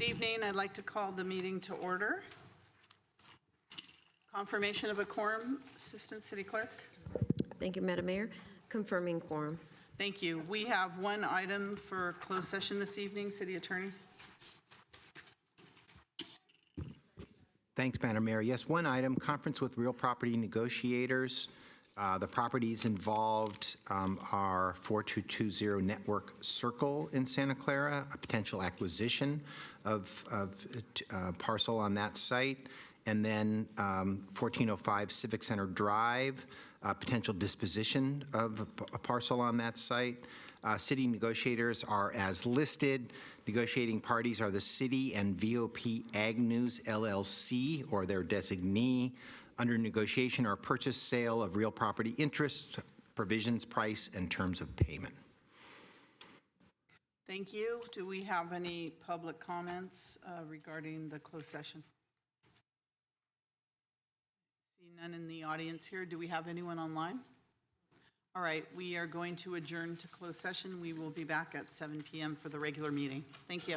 Evening. I'd like to call the meeting to order. Confirmation of a quorum, Assistant City Clerk. Thank you, Madam Mayor. Confirming quorum. Thank you. We have one item for closed session this evening, City Attorney. Thanks, Madam Mayor. Yes, one item, conference with real property negotiators. The properties involved are 4220 Network Circle in Santa Clara, a potential acquisition of a parcel on that site, and then 1405 Civic Center Drive, potential disposition of a parcel on that site. City negotiators are as listed. Negotiating parties are the city and VOP Ag News LLC or their designee. Under negotiation are purchase, sale of real property interest, provisions, price, and terms of payment. Thank you. Do we have any public comments regarding the closed session? See none in the audience here. Do we have anyone online? All right, we are going to adjourn to closed session. We will be back at 7 p.m. for the regular meeting. Thank you.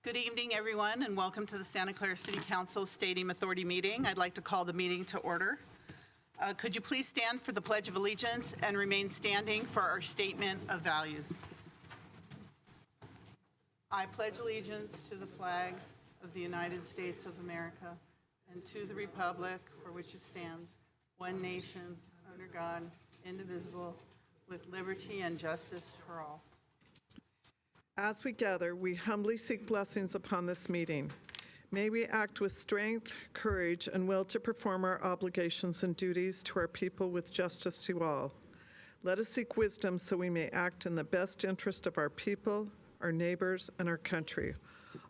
Good evening, everyone, and welcome to the Santa Clara City Council Stadium Authority meeting. I'd like to call the meeting to order. Could you please stand for the Pledge of Allegiance and remain standing for our statement of values? I pledge allegiance to the flag of the United States of America and to the republic for which it stands, one nation, under God, indivisible, with liberty and justice for all. As we gather, we humbly seek blessings upon this meeting. May we act with strength, courage, and will to perform our obligations and duties to our people with justice to all. Let us seek wisdom so we may act in the best interest of our people, our neighbors, and our country.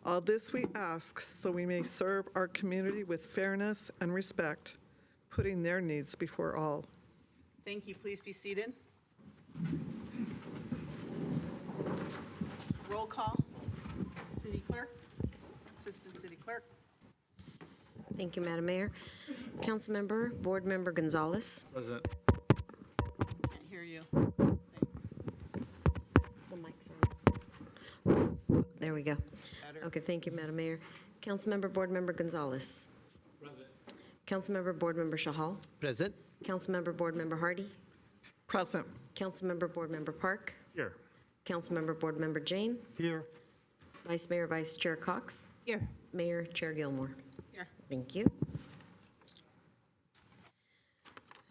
All this we ask so we may serve our community with fairness and respect, putting their needs before all. Thank you. Please be seated. Roll call. City Clerk, Assistant City Clerk. Thank you, Madam Mayor. Councilmember, Board Member Gonzalez. Present. Can't hear you. Thanks. The mics are on. There we go. Better. Okay, thank you, Madam Mayor. Councilmember, Board Member Gonzalez. Present. Councilmember, Board Member Shahal. Present. Councilmember, Board Member Hardy. Present. Councilmember, Board Member Park. Here. Councilmember, Board Member Jane. Here. Vice Mayor, Vice Chair Cox. Here. Mayor, Chair Gilmore. Here. Thank you.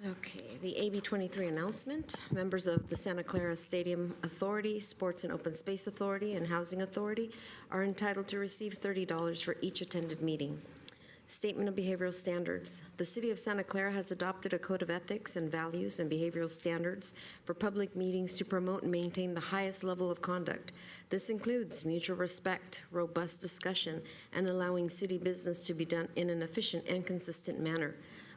Okay, the AB 23 announcement. Members of the Santa Clara Stadium Authority, Sports and Open Space Authority, and Housing Authority are entitled to receive $30 for each attended meeting. Statement of Behavioral Standards. The City of Santa Clara has adopted a code of ethics and values and behavioral standards for public meetings to promote and maintain the highest level of conduct. This includes mutual respect, robust discussion, and allowing city business to be done in an efficient and consistent manner.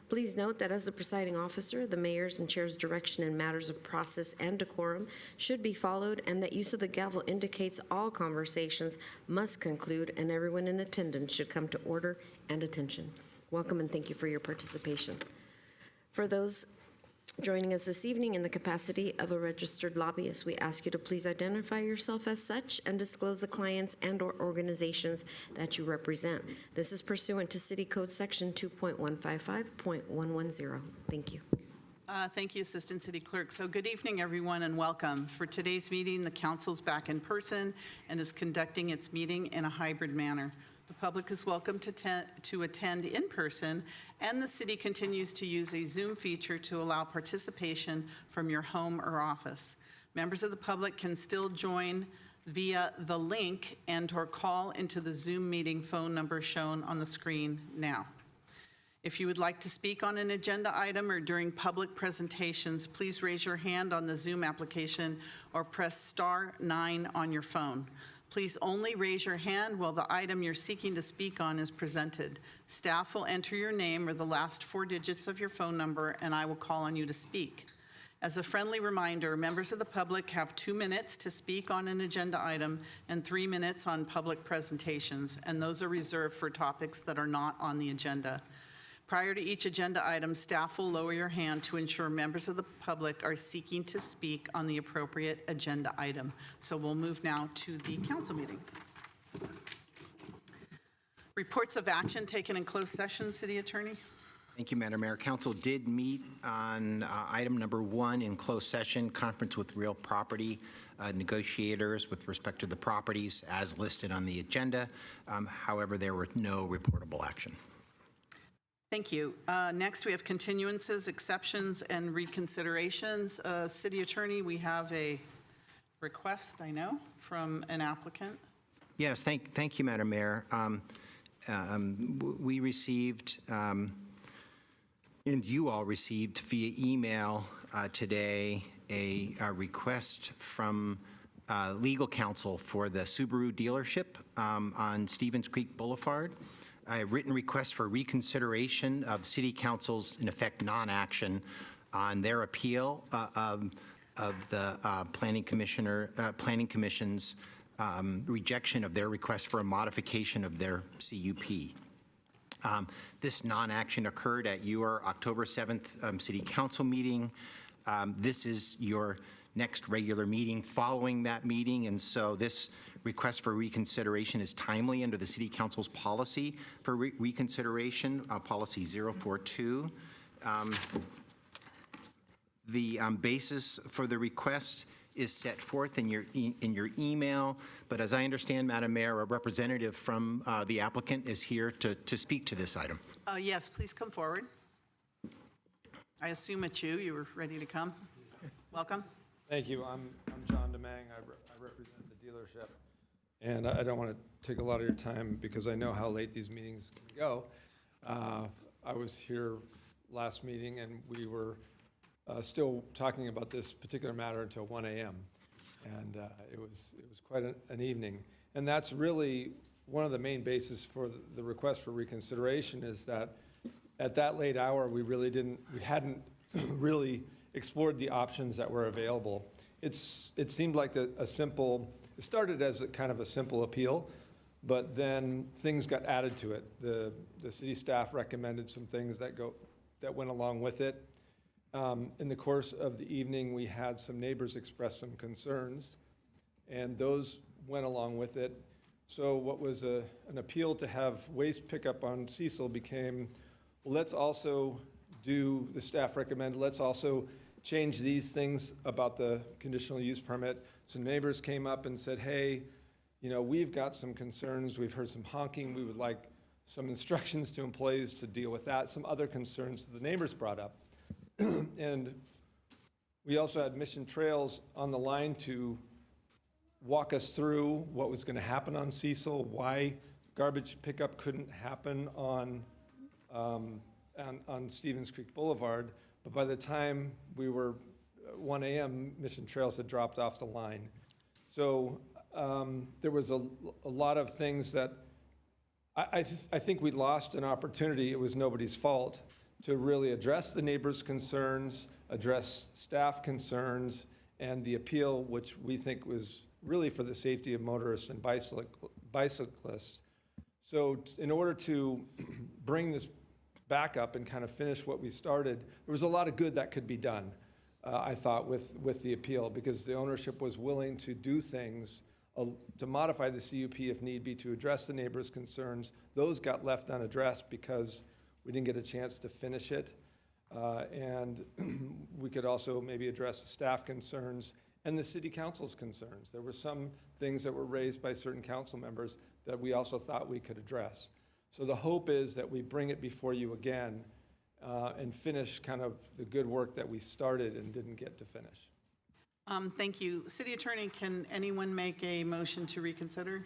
Please note that as the presiding officer, the mayor's and chair's direction in matters of process and decorum should be followed, and that use of the gavel indicates all conversations must conclude and everyone in attendance should come to order and attention. Welcome and thank you for your participation. For those joining us this evening in the capacity of a registered lobbyist, we ask you to please identify yourself as such and disclose the clients and/or organizations that you represent. This is pursuant to City Code Section 2.155.110. Thank you. Thank you, Assistant City Clerk. So good evening, everyone, and welcome. For today's meeting, the council's back in person and is conducting its meeting in a hybrid manner. The public is welcome to attend in person, and the city continues to use a Zoom feature to allow participation from your home or office. Members of the public can still join via the link and/or call into the Zoom meeting phone number shown on the screen now. If you would like to speak on an agenda item or during public presentations, please raise your hand on the Zoom application or press *9 on your phone. Please only raise your hand while the item you're seeking to speak on is presented. Staff will enter your name or the last 4 digits of your phone number, and I will call on you to speak. As a friendly reminder, members of the public have 2 minutes to speak on an agenda item and 3 minutes on public presentations, and those are reserved for topics that are not on the agenda. Prior to each agenda item, staff will lower your hand to ensure members of the public are seeking to speak on the appropriate agenda item. So we'll move now to the council meeting. Reports of action taken in closed session, City Attorney. Thank you, Madam Mayor. Council did meet on item number 1 in closed session, conference with real property negotiators with respect to the properties as listed on the agenda. However, there were no reportable action. Thank you. Next, we have continuances, exceptions, and reconsiderations. City Attorney, we have a request, I know, from an applicant. Yes, thank you, Madam Mayor. We received, and you all received via email today, a request from legal counsel for the Subaru dealership on Stevens Creek Boulevard. A written request for reconsideration of City Council's, in effect, non-action on their appeal of the Planning Commission's rejection of their request for a modification of their CUP. This non-action occurred at your October 7th City Council meeting. This is your next regular meeting following that meeting, and so this request for reconsideration is timely under the City Council's policy for reconsideration, Policy 042. The basis for the request is set forth in your email, but as I understand, Madam Mayor, a representative from the applicant is here to speak to this item. Yes, please come forward. I assume it's you. You were ready to come. Welcome. Thank you. I'm John DeMang. I represent the dealership. And I don't want to take a lot of your time because I know how late these meetings can go. I was here last meeting and we were still talking about this particular matter until 1 a.m. And it was quite an evening. And that's really one of the main bases for the request for reconsideration, is that at that late hour, we hadn't really explored the options that were available. It seemed like it started as a kind of a simple appeal, but then things got added to it. The city staff recommended some things that went along with it. In the course of the evening, we had some neighbors express some concerns, and those went along with it. So what was an appeal to have waste pickup on Cecil became, well, let's also the staff recommended, let's also change these things about the conditional use permit. Some neighbors came up and said, hey, we've got some concerns. We've heard some honking. We would like some instructions to employees to deal with that. Some other concerns that the neighbors brought up. And we also had Mission Trails on the line to walk us through what was going to happen on Cecil, why garbage pickup couldn't happen on Stevens Creek Boulevard. But by the time we were 1 a.m., Mission Trails had dropped off the line. So there was a lot of things that I think we lost an opportunity. It was nobody's fault to really address the neighbors' concerns, address staff concerns, and the appeal, which we think was really for the safety of motorists and bicyclists. So in order to bring this back up and kind of finish what we started, there was a lot of good that could be done, I thought, with the appeal, because the ownership was willing to do things to modify the CUP if need be to address the neighbors' concerns. Those got left unaddressed because we didn't get a chance to finish it. And we could also maybe address the staff concerns and the city council's concerns. There were some things that were raised by certain council members that we also thought we could address. So the hope is that we bring it before you again and finish kind of the good work that we started and didn't get to finish. Thank you. City Attorney, can anyone make a motion to reconsider?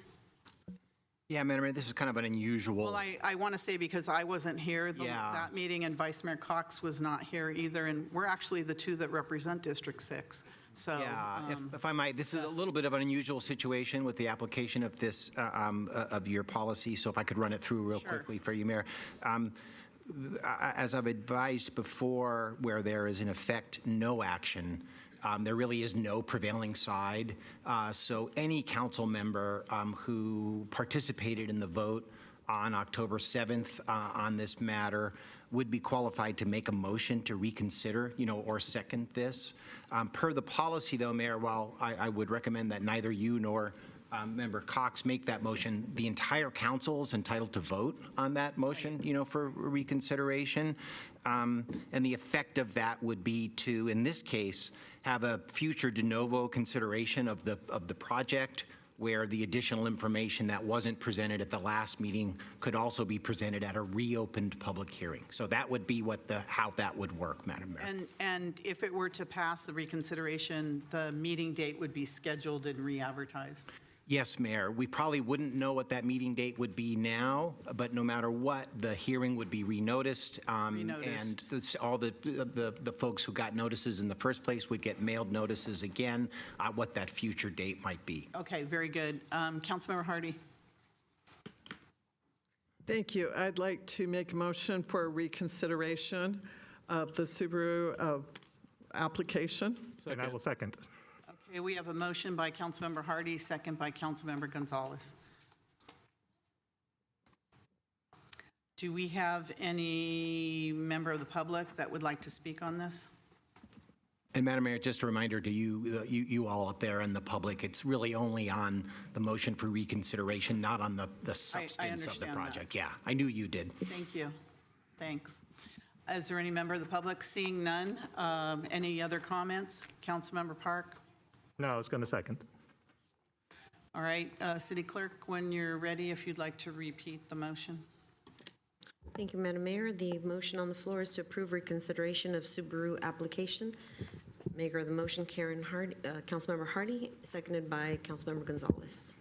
Yeah, Madam Mayor, this is kind of an unusual. Well, I want to say, because I wasn't here Yeah. that meeting, and Vice Mayor Cox was not here either, and we're actually the two that represent District 6. So, Yeah, if I might, this is a little bit of an unusual situation with the application of this, of your policy, so if I could run it through real Sure. quickly for you, Mayor. As I've advised before, where there is in effect no action, there really is no prevailing side. So any council member who participated in the vote on October 7th on this matter would be qualified to make a motion to reconsider, or second this. Per the policy, though, Mayor, while I would recommend that neither you nor Member Cox make that motion, the entire council is entitled to vote on that motion, for reconsideration. And the effect of that would be to, in this case, have a future de novo consideration of the project, where the additional information that wasn't presented at the last meeting could also be presented at a reopened public hearing. So that would be how that would work, Madam Mayor. and if it were to pass the reconsideration, the meeting date would be scheduled and re-advertised? Yes, Mayor. We probably wouldn't know what that meeting date would be now, but no matter what, the hearing would be renoticed. And all the folks who got notices in the first place would get mailed notices again, what that future date might be. Okay, very good. Councilmember Hardy. Thank you. I'd like to make a motion for reconsideration of the Subaru application. And I will second. Okay, we have a motion by Councilmember Hardy, second by Councilmember Gonzalez. Do we have any member of the public that would like to speak on this? And Madam Mayor, just a reminder to you all up there and the public, it's really only on the motion for reconsideration, not on the substance of the understand that. project. Yeah, I knew you did. Thank you. Thanks. Is there any member of the public? Seeing none. Any other comments? Councilmember Park? No, I was going to second. All right, City Clerk, when you're ready, if you'd like to repeat the motion. Thank you, Madam Mayor. The motion on the floor is to approve reconsideration of Subaru application. Maker of the motion, Councilmember Hardy, seconded by Councilmember Gonzalez.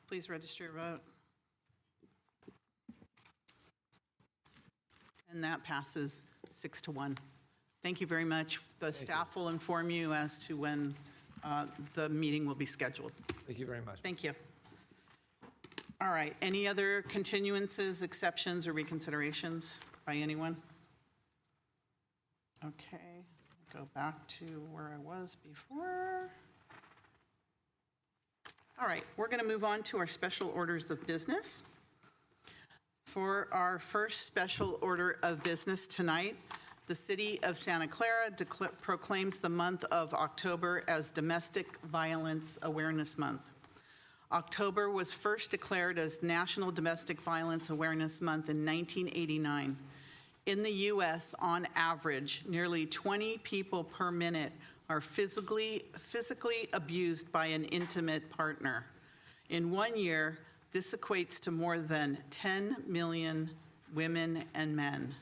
Please register your vote. And that passes 6-1. Thank you very much. The staff will inform you as to when the meeting will be scheduled. Thank you very much. Thank you. All right, any other continuances, exceptions, or reconsiderations by anyone? Okay, go back to where I was before. All right, we're going to move on to our special orders of business. For our first special order of business tonight, the City of Santa Clara proclaims the month of October as Domestic Violence Awareness Month. October was first declared as National Domestic Violence Awareness Month in 1989. In the U.S., on average, nearly 20 people per minute are physically abused by an intimate partner. In 1 year, this equates to more than 10 million women and men.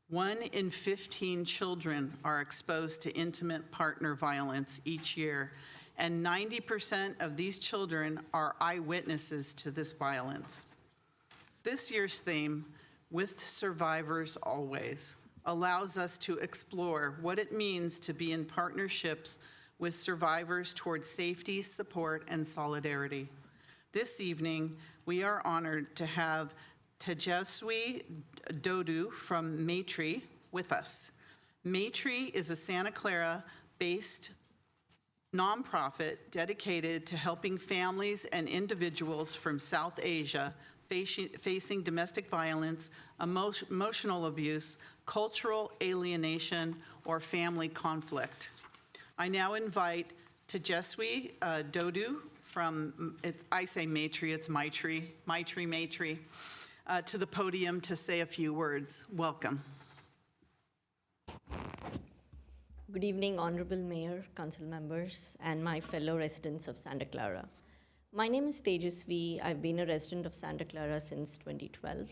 1 in 15 children are exposed to intimate partner violence each year, and 90% of these children are eyewitnesses to this violence. This year's theme, With Survivors Always, allows us to explore what it means to be in partnerships with survivors towards safety, support, and solidarity. This evening, we are honored to have Tejaswi Dodu from Maitri with us. Maitri is a Santa Clara-based nonprofit dedicated to helping families and individuals from South Asia facing domestic violence, emotional abuse, cultural alienation, or family conflict. I now invite Tejaswi Dodu from, I say Maitri, it's Maitri, to the podium to say a few words. Welcome. Good evening, Honorable Mayor, Council members, and my fellow residents of Santa Clara. My name is Tejasvi. I've been a resident of Santa Clara since 2012.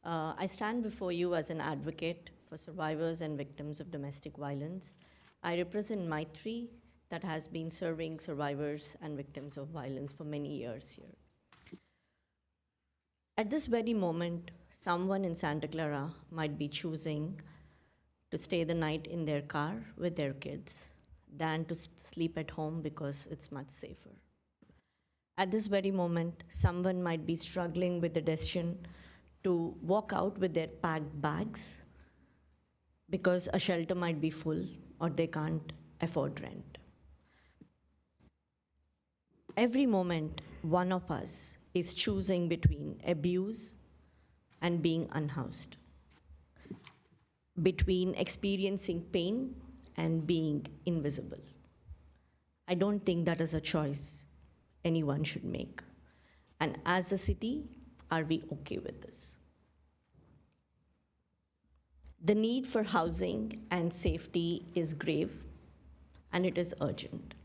I stand before you as an advocate for survivors and victims of domestic violence. I represent Maitri, that has been serving survivors and victims of violence for many years here. At this very moment, someone in Santa Clara might be choosing to stay the night in their car with their kids than to sleep at home because it's much safer. At this very moment, someone might be struggling with the decision to walk out with their packed bags because a shelter might be full or they can't afford rent. Every moment, one of us is choosing between abuse and being unhoused, between experiencing pain and being invisible. I don't think that is a choice anyone should make. And as a city, are we okay with this? The need for housing and safety is grave, and it is urgent.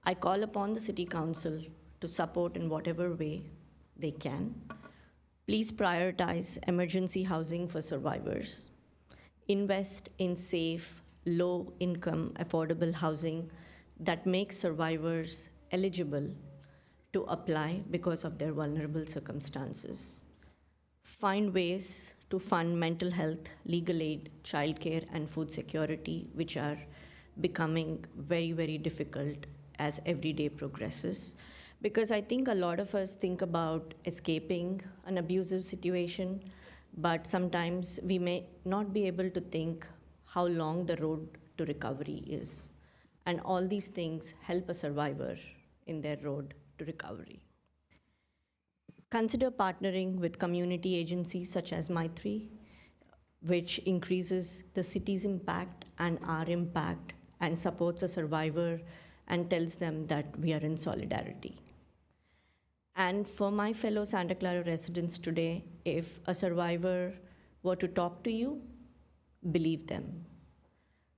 I call upon the City Council to support in whatever way they can. Please prioritize emergency housing for survivors. Invest in safe, low-income, affordable housing that makes survivors eligible to apply because of their vulnerable circumstances. Find ways to fund mental health, legal aid, childcare, and food security, which are becoming very, very difficult as every day progresses. Because I think a lot of us think about escaping an abusive situation, but sometimes we may not be able to think how long the road to recovery is. And all these things help a survivor in their road to recovery. Consider partnering with community agencies such as Maitri, which increases the city's impact and our impact and supports a survivor and tells them that we are in solidarity. And for my fellow Santa Clara residents today, if a survivor were to talk to you, believe them.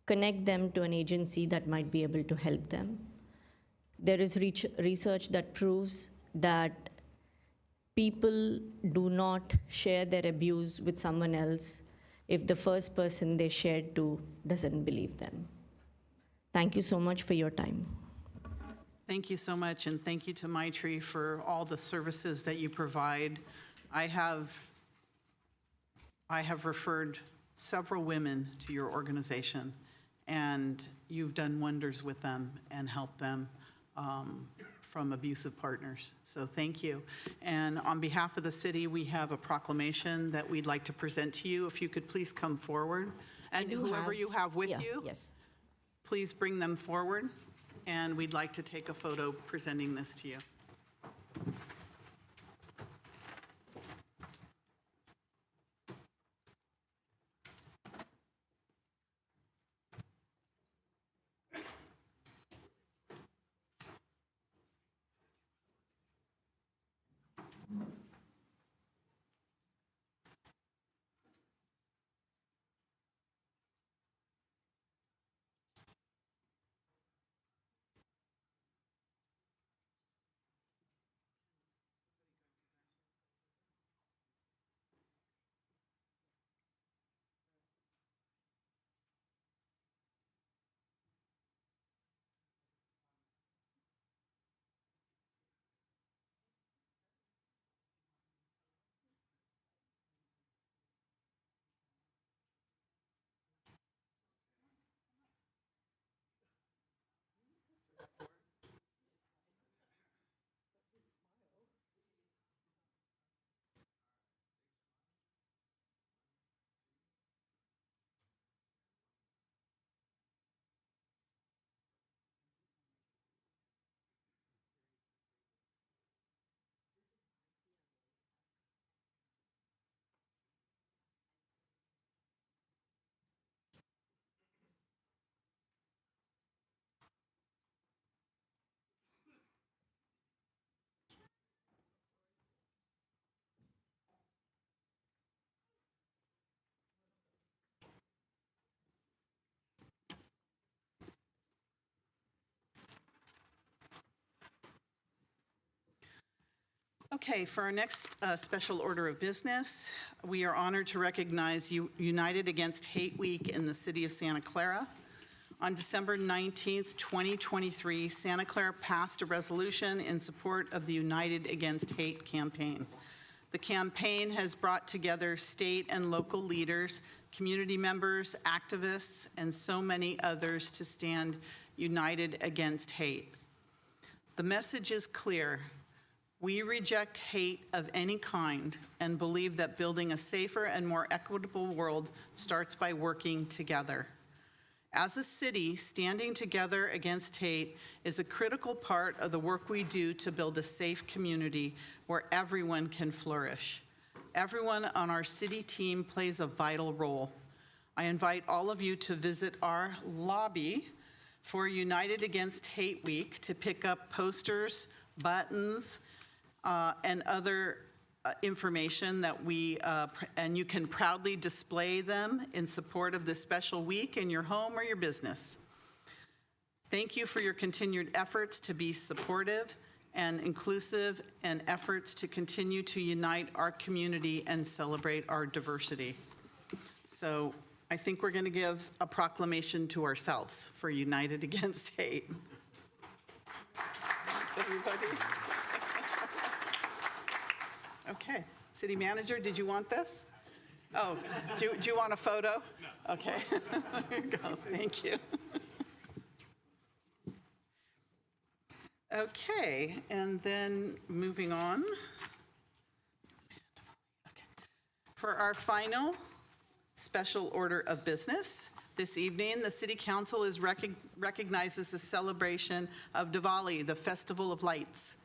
Connect them to an agency that might be able to help them. There is research that proves that people do not share their abuse with someone else if the first person they shared to doesn't believe them. Thank you so much for your time. Thank you so much, and thank you to Maitri for all the services that you provide. I have referred several women to your organization, and you've done wonders with them and helped them from abusive partners. So thank you. And on behalf of the city, we have a proclamation that we'd like to present to you. If you could please come forward. And whoever you have with you, Yes. please bring them forward. And we'd like to take a photo presenting this to you. Okay, for our next special order of business, we are honored to recognize United Against Hate Week in the city of Santa Clara. On December 19th, 2023, Santa Clara passed a resolution in support of the United Against Hate campaign. The campaign has brought together state and local leaders, community members, activists, and so many others to stand united against hate. The message is clear. We reject hate of any kind and believe that building a safer and more equitable world starts by working together. As a city, standing together against hate is a critical part of the work we do to build a safe community where everyone can flourish. Everyone on our city team plays a vital role. I invite all of you to visit our lobby for United Against Hate Week to pick up posters, buttons, and other information that and you can proudly display them in support of this special week in your home or your business. Thank you for your continued efforts to be supportive and inclusive and efforts to continue to unite our community and celebrate our diversity. So I think we're going to give a proclamation to ourselves for United Against Hate. Thanks, everybody. Okay, city manager, did you want this? Oh, do you want a photo? No. Okay, there you go, thank you. Okay, and then moving on. Okay. For our final special order of business, this evening, the City Council recognizes the celebration of Diwali, the Festival of Lights.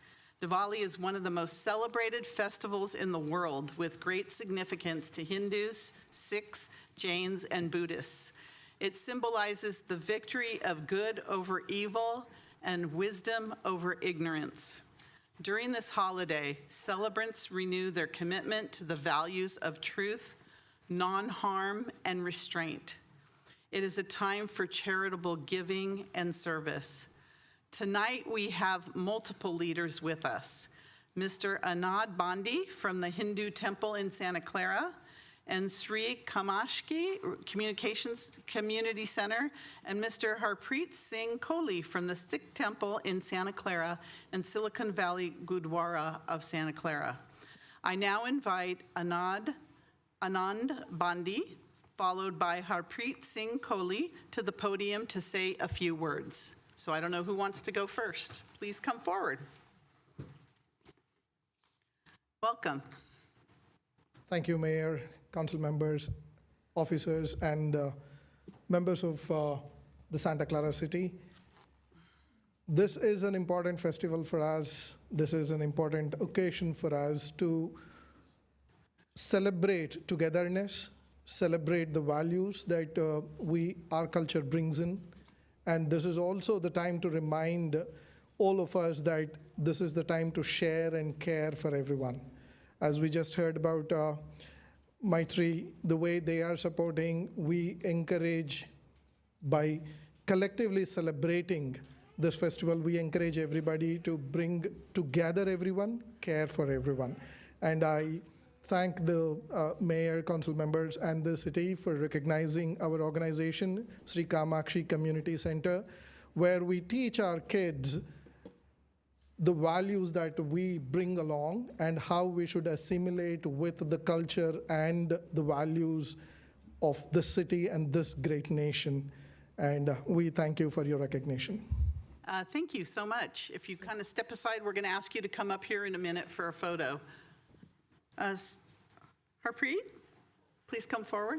Diwali is one of the most celebrated festivals in the world with great significance to Hindus, Sikhs, Jains, and Buddhists. It symbolizes the victory of good over evil and wisdom over ignorance. During this holiday, celebrants renew their commitment to the values of truth, non-harm, and restraint. It is a time for charitable giving and service. Tonight, we have multiple leaders with us. Mr. Anand Bandi from the Hindu Temple in Santa Clara, and Sri Kamashki Communications Community Center, and Mr. Harpreet Singh Kohli from the Sikh Temple in Santa Clara and Silicon Valley Gurdwara of Santa Clara. I now invite Anand Bandi, followed by Harpreet Singh Kohli, to the podium to say a few words. So I don't know who wants to go first. Please come forward. Welcome. Thank you, Mayor, council members, officers, and members of the Santa Clara City. This is an important festival for us. This is an important occasion for us to celebrate togetherness, celebrate the values that our culture brings in. And this is also the time to remind all of us that this is the time to share and care for everyone. As we just heard about Maitri, the way they are supporting, we encourage by collectively celebrating this festival, we encourage everybody to bring together everyone, care for everyone. And I thank the mayor, council members, and the city for recognizing our organization, Sri Kamakshi Community Center, where we teach our kids the values that we bring along and how we should assimilate with the culture and the values of the city and this great nation. And we thank you for your recognition. Thank you so much. If you kind of step aside, we're going to ask you to come up here in a minute for a photo. Harpreet, please come forward.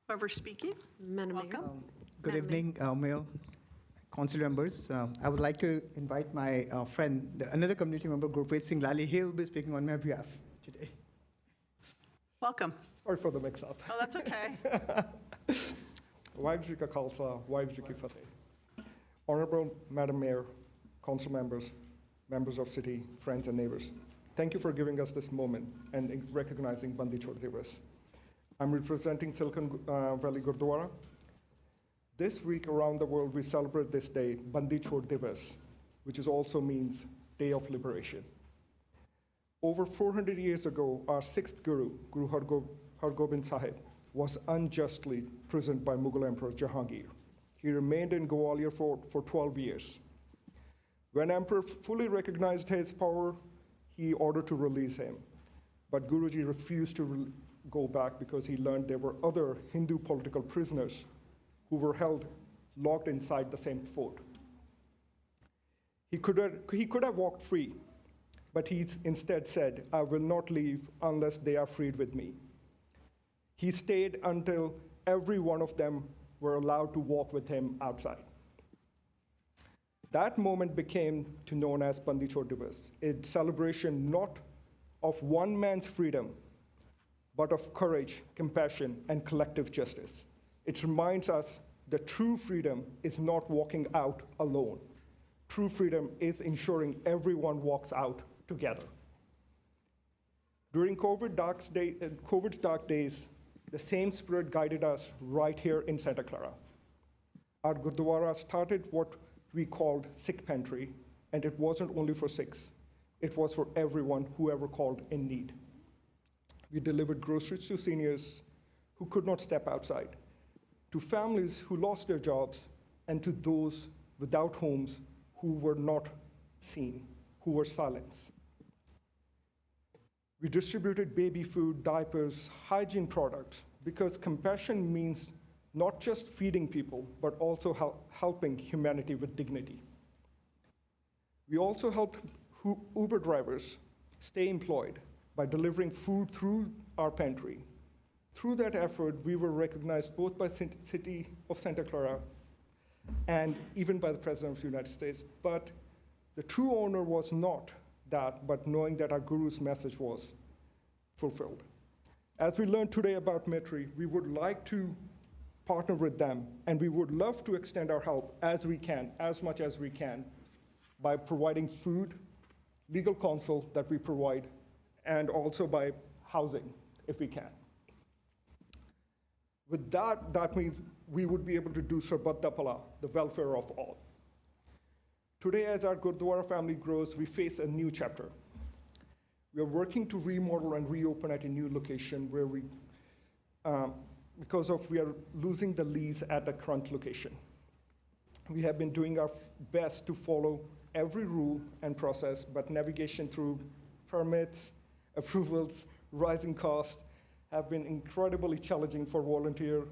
Whoever's speaking, Madam Mayor. welcome. Good Madam evening, Mayor, council members. I would like to invite my friend, another community member, Gurpreet Singh Lali. He'll be speaking on my behalf today. Welcome. Sorry for the mix-up. Oh, that's okay. Waheguru Ji Ka Khalsa, Waheguru Ji Ki Fateh. Honorable Madam Mayor, council members, members of city, friends and neighbors, thank you for giving us this moment and recognizing Bandi Chhod Divas. I'm representing Silicon Valley Gurdwara. This week around the world, we celebrate this day, Bandi Chhod Divas, which also means Day of Liberation. Over 400 years ago, our sixth Guru, Guru Hargobind Sahib, was unjustly imprisoned by Mughal Emperor Jahangir. He remained in Gwalior for 12 years. When Emperor fully recognized his power, he ordered to release him. But Guruji refused to go back because he learned there were other Hindu political prisoners who were held locked inside the same fort. He could have walked free, but he instead said, "I will not leave unless they are freed with me." He stayed until every one of them were allowed to walk with him outside. That moment became known as Bandi Chhod Divas, a celebration not of one man's freedom, but of courage, compassion, and collective justice. It reminds us that true freedom is not walking out alone. True freedom is ensuring everyone walks out together. During COVID's dark days, the same spirit guided us right here in Santa Clara. Our Gurdwara started what we called Sikh Pantry, and it wasn't only for Sikhs. It was for everyone who ever called in need. We delivered groceries to seniors who could not step outside, to families who lost their jobs, and to those without homes who were not seen, who were silenced. We distributed baby food, diapers, hygiene products, because compassion means not just feeding people, but also helping humanity with dignity. We also helped Uber drivers stay employed by delivering food through our pantry. Through that effort, we were recognized both by the city of Santa Clara and even by the President of the United States. But the true honor was not that, but knowing that our Guru's message was fulfilled. As we learned today about Metri, we would like to partner with them, and we would love to extend our help as we can, as much as we can, by providing food, legal counsel that we provide, and also by housing, if we can. With that, that means we would be able to do Sarbat da Pala, the welfare of all. Today, as our Gurdwara family grows, we face a new chapter. We are working to remodel and reopen at a new location where we, we are losing the lease at the current location. We have been doing our best to follow every rule and process, but navigation through permits, approvals, rising costs have been incredibly challenging for volunteer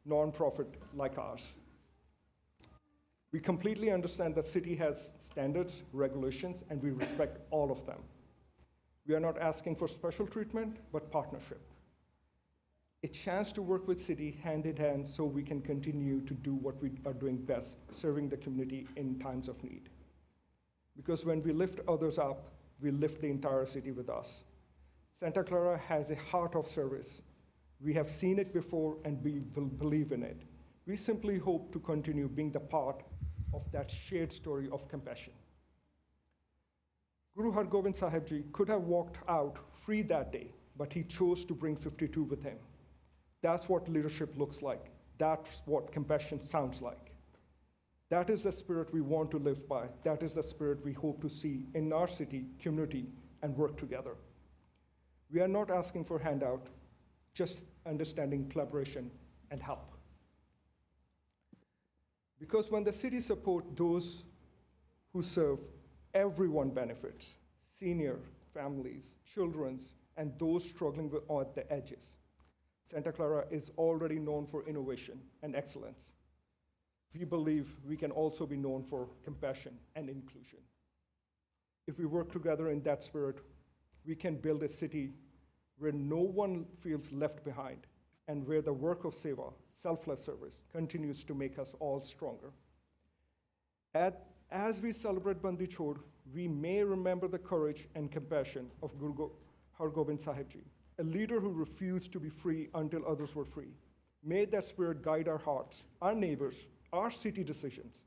nonprofit like ours. We completely understand the city has standards, regulations, and we respect all of them. We are not asking for special treatment, but partnership. A chance to work with city hand in hand so we can continue to do what we are doing best, serving the community in times of need. Because when we lift others up, we lift the entire city with us. Santa Clara has a heart of service. We have seen it before and we will believe in it. We simply hope to continue being the part of that shared story of compassion. Guru Har Gobind Sahib Ji could have walked out free that day, but he chose to bring 52 with him. That's what leadership looks like. That's what compassion sounds like. That is the spirit we want to live by. That is the spirit we hope to see in our city, community, and work together. We are not asking for handout, just understanding, collaboration, and help. Because when the city supports those who serve, everyone benefits: senior, families, children, and those struggling at the edges. Santa Clara is already known for innovation and excellence. We believe we can also be known for compassion and inclusion. If we work together in that spirit, we can build a city where no one feels left behind and where the work of seva, selfless service, continues to make us all stronger. As we celebrate Bandi Chhod, we may remember the courage and compassion of Guru Har Gobind Sahib Ji, a leader who refused to be free until others were free. May that spirit guide our hearts, our neighbors, our city decisions,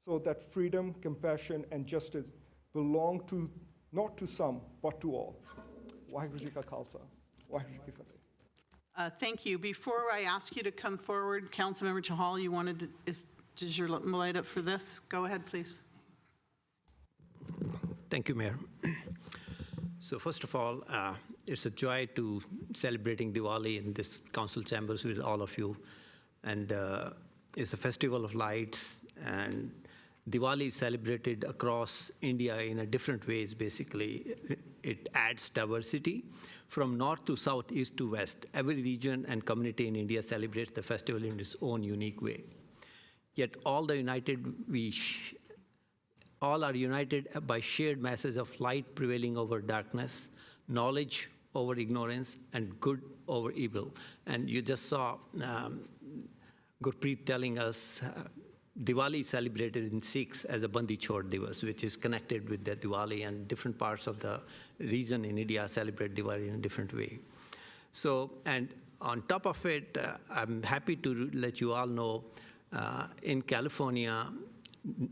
so that freedom, compassion, and justice belong to not to some, but to all. Waheguru Ji Ka Khalsa, Waheguru Ji Ki Fateh. Thank you. Before I ask you to come forward, Councilmember Chahal, you wanted to, is your light up for this? Go ahead, please. Thank you, Mayor. So first of all, it's a joy to celebrating Diwali in this council chambers with all of you. And it's a festival of lights, and Diwali is celebrated across India in a different ways, basically. It adds diversity from north to south, east to west. Every region and community in India celebrates the festival in its own unique way. Yet all are united by shared message of light prevailing over darkness, knowledge over ignorance, and good over evil. And you just saw Gurpreet telling us Diwali is celebrated in Sikhs as a Bandi Chhod Divas, which is connected with the Diwali, and different parts of the region in India celebrate Diwali in a different way. So, and on top of it, I'm happy to let you all know, in California,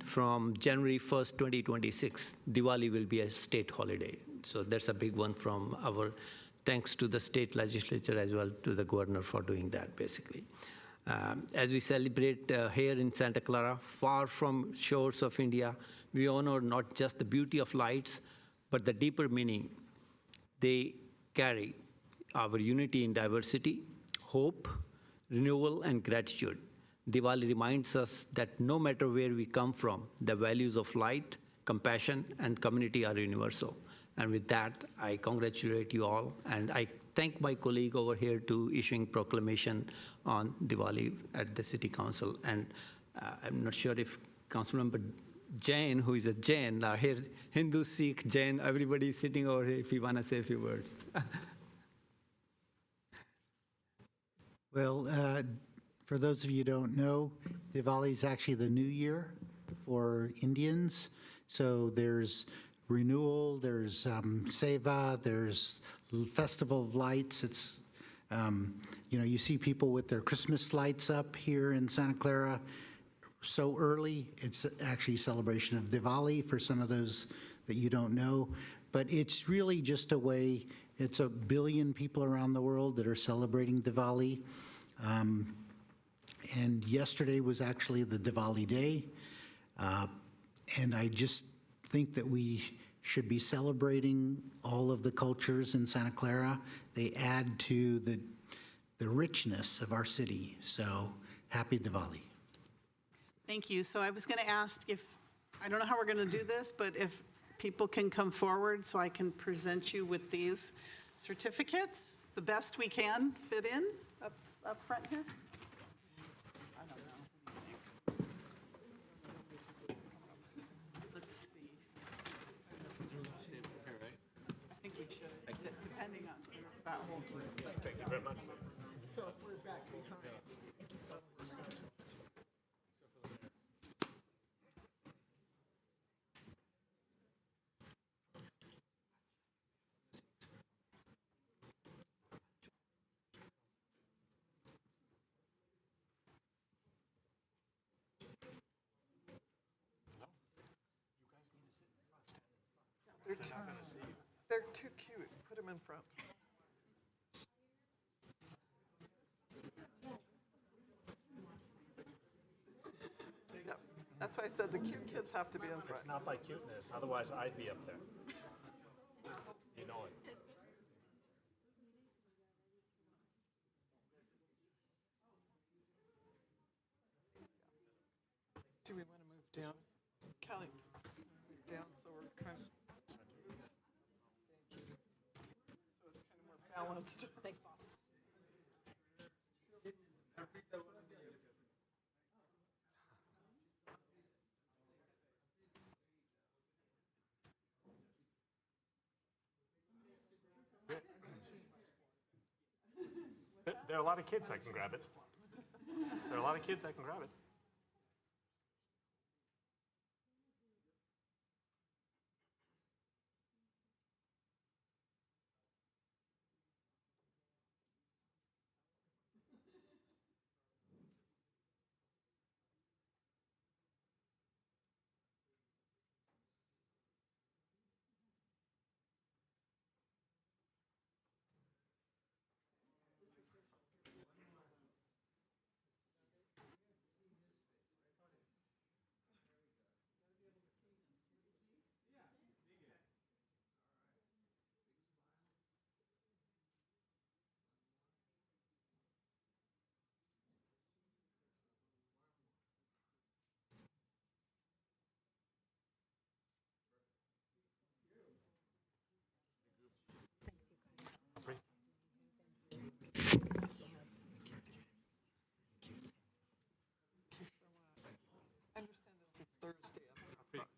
from January 1st, 2026, Diwali will be a state holiday. So that's a big one from our, thanks to the state legislature as well to the governor for doing that, basically. As we celebrate here in Santa Clara, far from shores of India, we honor not just the beauty of lights, but the deeper meaning they carry: our unity in diversity, hope, renewal, and gratitude. Diwali reminds us that no matter where we come from, the values of light, compassion, and community are universal. And with that, I congratulate you all, and I thank my colleague over here to issuing proclamation on Diwali at the City Council. And I'm not sure if Councilmember Jain, who is a Jain, here, Hindu, Sikh, Jain, everybody is sitting over here, if you want to say a few words. Well, for those of you who don't know, Diwali is actually the new year for Indians. So there's renewal, there's Seva, there's Festival of Lights. It's, you see people with their Christmas lights up here in Santa Clara so early. It's actually a celebration of Diwali for some of those that you don't know. But it's really just a way, it's 1 billion people around the world that are celebrating Diwali. And yesterday was actually the Diwali day. And I just think that we should be celebrating all of the cultures in Santa Clara. They add to the richness of our city. So happy Diwali. Thank you. So I was going to ask if, I don't know how we're going to do this, but if people can come forward so I can present you with these certificates, the best we can fit in up front here. I don't know. Let's see. I think we should, depending on who's that whole group. Thank you very much. So if we're back behind. Thank you so much. They're too cute. Put them in front. Yep. That's why I said the cute kids have to be in front. It's not by cuteness, otherwise I'd be up there. You know it. Do we want to move down? Kelly, move down so we're kind of. Oops. Thank you. So it's kind of more balanced. Thanks, boss. There are a lot of kids I can grab it. There are a lot of kids I can grab it. I understand this is Thursday at the park.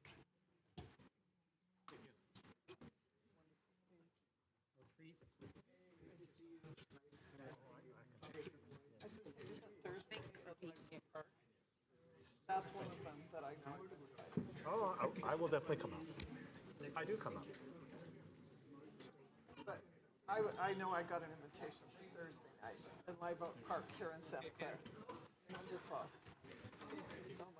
Thursday at the park. That's one of them that I know. Oh, I will definitely come out. I do come out. But I know I got an invitation for Thursday night in Live Oak Park here in Santa Clara. Wonderful. Thank you so much.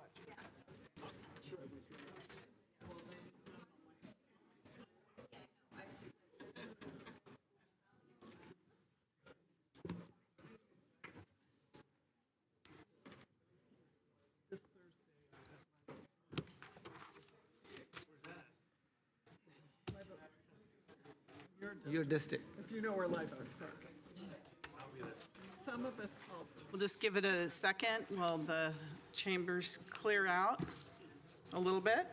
This Thursday. Your district. If you know where Live Oak Park is. Some of us helped. We'll just give it a second while the chambers clear out a little bit.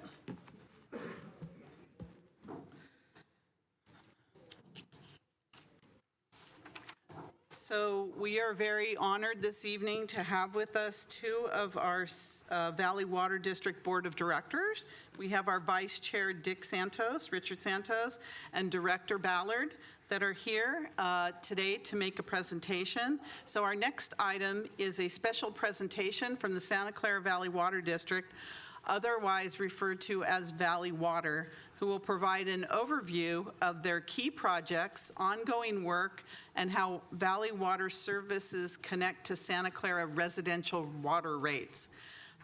So we are very honored this evening to have with us two of our Valley Water District Board of Directors. We have our Vice Chair, Richard Santos, and Director Ballard that are here today to make a presentation. So our next item is a special presentation from the Santa Clara Valley Water District, otherwise referred to as Valley Water, who will provide an overview of their key projects, ongoing work, and how Valley Water Services connect to Santa Clara residential water rates.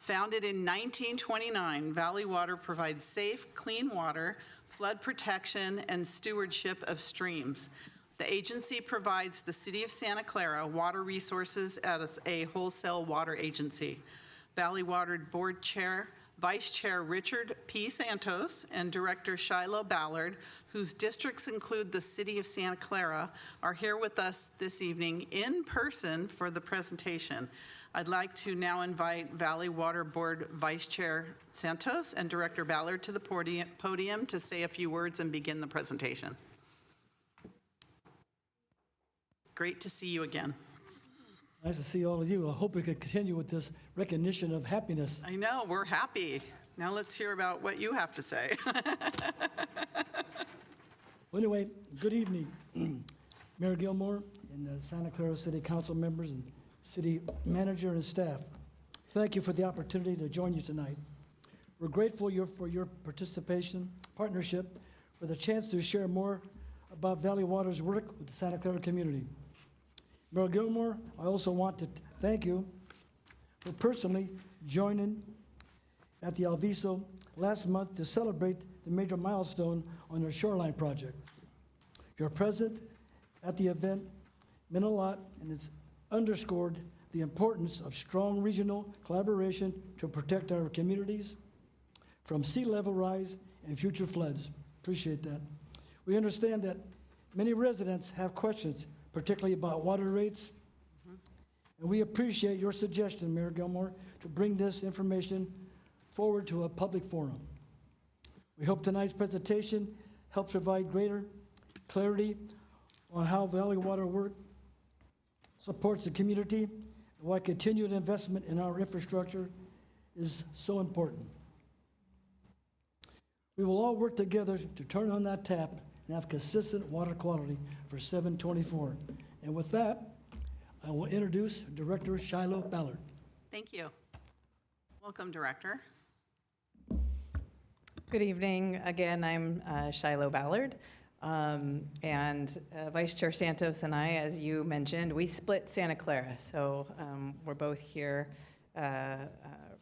Founded in 1929, Valley Water provides safe, clean water, flood protection, and stewardship of streams. The agency provides the City of Santa Clara water resources as a wholesale water agency. Valley Water Board Chair, Vice Chair Richard P. Santos and Director Shiloh Ballard, whose districts include the City of Santa Clara, are here with us this evening in person for the presentation. I'd like to now invite Valley Water Board Vice Chair Santos and Director Ballard to the podium to say a few words and begin the presentation. Great to see you again. Nice to see all of you. I hope we could continue with this recognition of happiness. I know, we're happy. Now let's hear about what you have to say. Well, anyway, good evening, Mayor Gilmore and the Santa Clara City Council members and city manager and staff. Thank you for the opportunity to join you tonight. We're grateful for your participation, partnership, for the chance to share more about Valley Water's work with the Santa Clara community. Mayor Gilmore, I also want to thank you for personally joining at the Alviso last month to celebrate the major milestone on our shoreline project. Your presence at the event meant a lot, and it's underscored the importance of strong regional collaboration to protect our communities from sea level rise and future floods. Appreciate that. We understand that many residents have questions, particularly about water rates. And we appreciate your suggestion, Mayor Gilmore, to bring this information forward to a public forum. We hope tonight's presentation helps provide greater clarity on how Valley Water work supports the community and why continued investment in our infrastructure is so important. We will all work together to turn on that tap and have consistent water quality for 724. And with that, I will introduce Director Shiloh Ballard. Thank you. Welcome, Director. Good evening. Again, I'm Shiloh Ballard. And Vice Chair Santos and I, as you mentioned, we split Santa Clara. So we're both here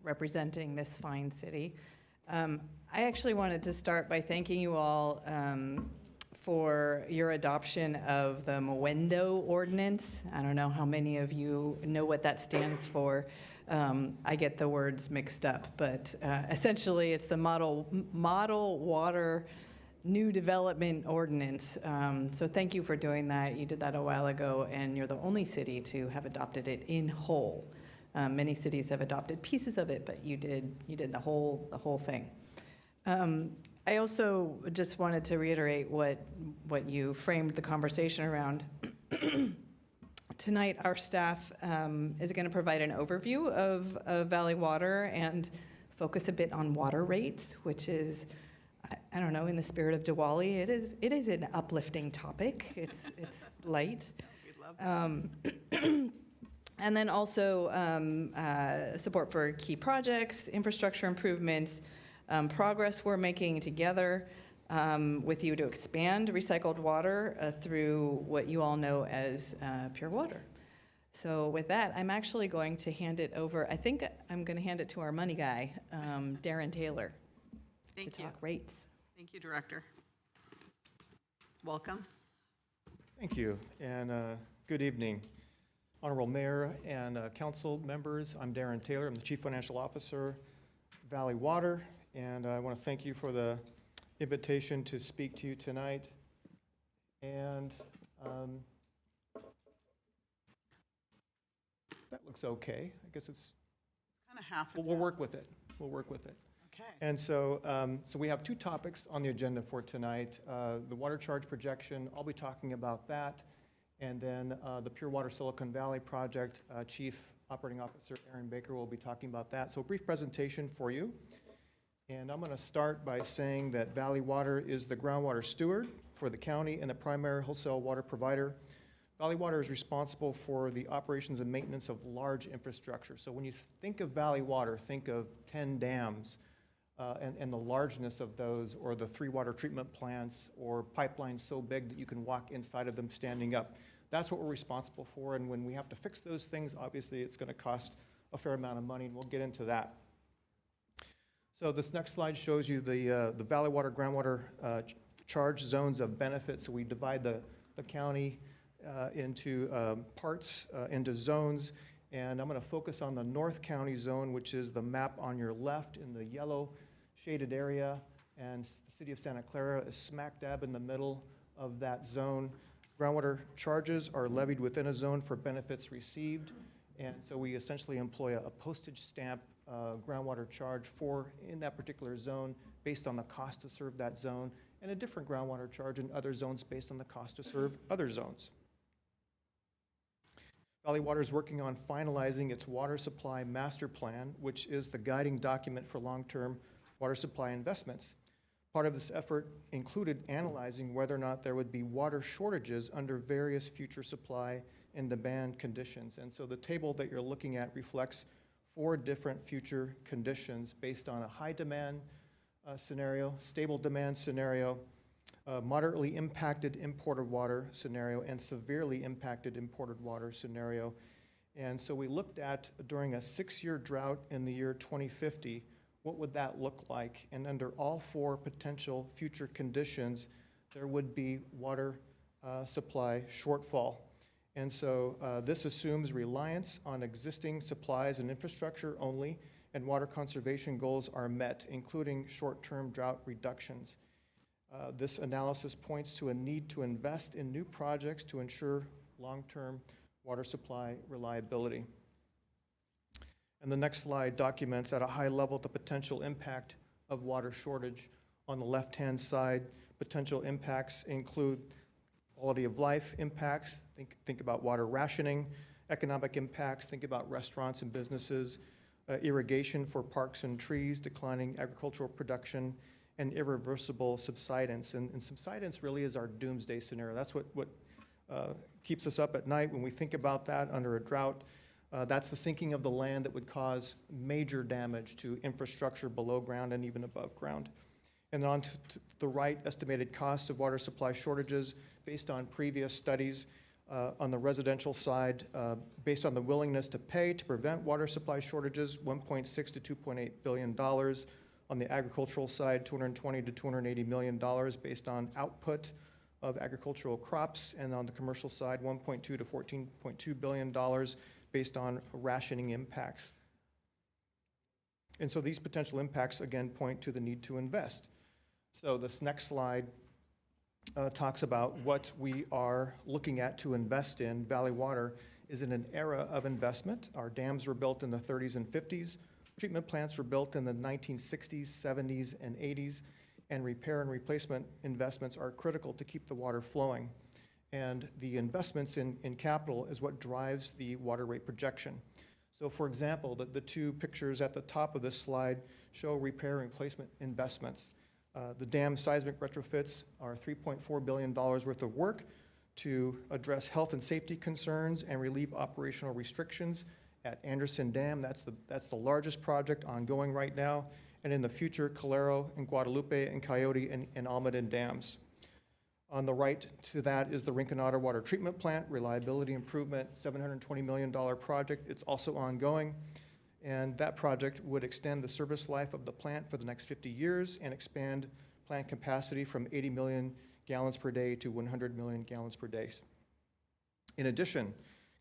representing this fine city. I actually wanted to start by thanking you all for your adoption of the Mowendo Ordinance. I don't know how many of you know what that stands for. I get the words mixed up, but essentially it's the Model Water New Development Ordinance. So thank you for doing that. You did that a while ago, and you're the only city to have adopted it in whole. Many cities have adopted pieces of it, but you did the whole thing. I also just wanted to reiterate what you framed the conversation around. Tonight, our staff is going to provide an overview of Valley Water and focus a bit on water rates, which is, I don't know, in the spirit of Diwali, it is an uplifting topic. It's light. And then also support for key projects, infrastructure improvements, progress we're making together with you to expand recycled water through what you all know as pure water. So with that, I'm actually going to hand it over. I think I'm going to hand it to our money guy, Darren Taylor, to talk rates. Thank you, Director. Welcome. Thank you, and good evening. Honorable Mayor and council members, I'm Darren Taylor. I'm the Chief Financial Officer, Valley Water, and I want to thank you for the invitation to speak to you tonight. And that looks okay. I guess it's kind of half. We'll work with it. We'll work with it. Okay. And so, so we have two topics on the agenda for tonight. The water charge projection, I'll be talking about that. And then the Pure Water Silicon Valley Project, Chief Operating Officer Aaron Baker will be talking about that. So a brief presentation for you. And I'm going to start by saying that Valley Water is the groundwater steward for the county and the primary wholesale water provider. Valley Water is responsible for the operations and maintenance of large infrastructure. So when you think of Valley Water, think of 10 dams, and the largeness of those, or the 3 water treatment plants, or pipelines so big that you can walk inside of them standing up. That's what we're responsible for, and when we have to fix those things, obviously it's going to cost a fair amount of money, and we'll get into that. So this next slide shows you the valley water, groundwater charge zones of benefit. So we divide the county into parts, into zones, and I'm going to focus on the North County zone, which is the map on your left in the yellow shaded area, and the city of Santa Clara is smack dab in the middle of that zone. Groundwater charges are levied within a zone for benefits received, and so we essentially employ a postage stamp groundwater charge in that particular zone based on the cost to serve that zone, and a different groundwater charge in other zones based on the cost to serve other zones. Valley Water is working on finalizing its water supply master plan, which is the guiding document for long-term water supply investments. Part of this effort included analyzing whether or not there would be water shortages under various future supply and demand conditions. And so the table that you're looking at reflects 4 different future conditions based on a high demand scenario, stable demand scenario, moderately impacted imported water scenario, and severely impacted imported water scenario. And so we looked at, during a 6-year drought in the year 2050, what would that look like? And under all 4 potential future conditions, there would be water supply shortfall. And so this assumes reliance on existing supplies and infrastructure only, and water conservation goals are met, including short-term drought reductions. This analysis points to a need to invest in new projects to ensure long-term water supply reliability. And the next slide documents at a high level the potential impact of water shortage. On the left-hand side, potential impacts include quality of life impacts, think about water rationing, economic impacts, think about restaurants and businesses, irrigation for parks and trees, declining agricultural production, and irreversible subsidence. And subsidence really is our doomsday scenario. That's what keeps us up at night when we think about that under a drought. That's the sinking of the land that would cause major damage to infrastructure below ground and even above ground. And on to the right, estimated costs of water supply shortages based on previous studies. On the residential side, based on the willingness to pay to prevent water supply shortages, $1.6 to $2.8 billion. On the agricultural side, $220 to $280 million based on output of agricultural crops. And on the commercial side, $1.2 to $14.2 billion based on rationing impacts. And so these potential impacts, again, point to the need to invest. So this next slide talks about what we are looking at to invest in. Valley Water is in an era of investment. Our dams were built in the 30s and 50s. Treatment plants were built in the 1960s, 70s, and 80s. And repair and replacement investments are critical to keep the water flowing. And the investments in capital is what drives the water rate projection. So for example, the 2 pictures at the top of this slide show repair and replacement investments. The dam seismic retrofits are $3.4 billion worth of work to address health and safety concerns and relieve operational restrictions at Anderson Dam. That's the largest project ongoing right now. And in the future, Calero and Guadalupe and Coyote and Almaden dams. On the right to that is the Rinconada Water Treatment Plant, reliability improvement, $720 million project. It's also ongoing. And that project would extend the service life of the plant for the next 50 years and expand plant capacity from 80 million gallons per day to 100 million gallons per day. In addition,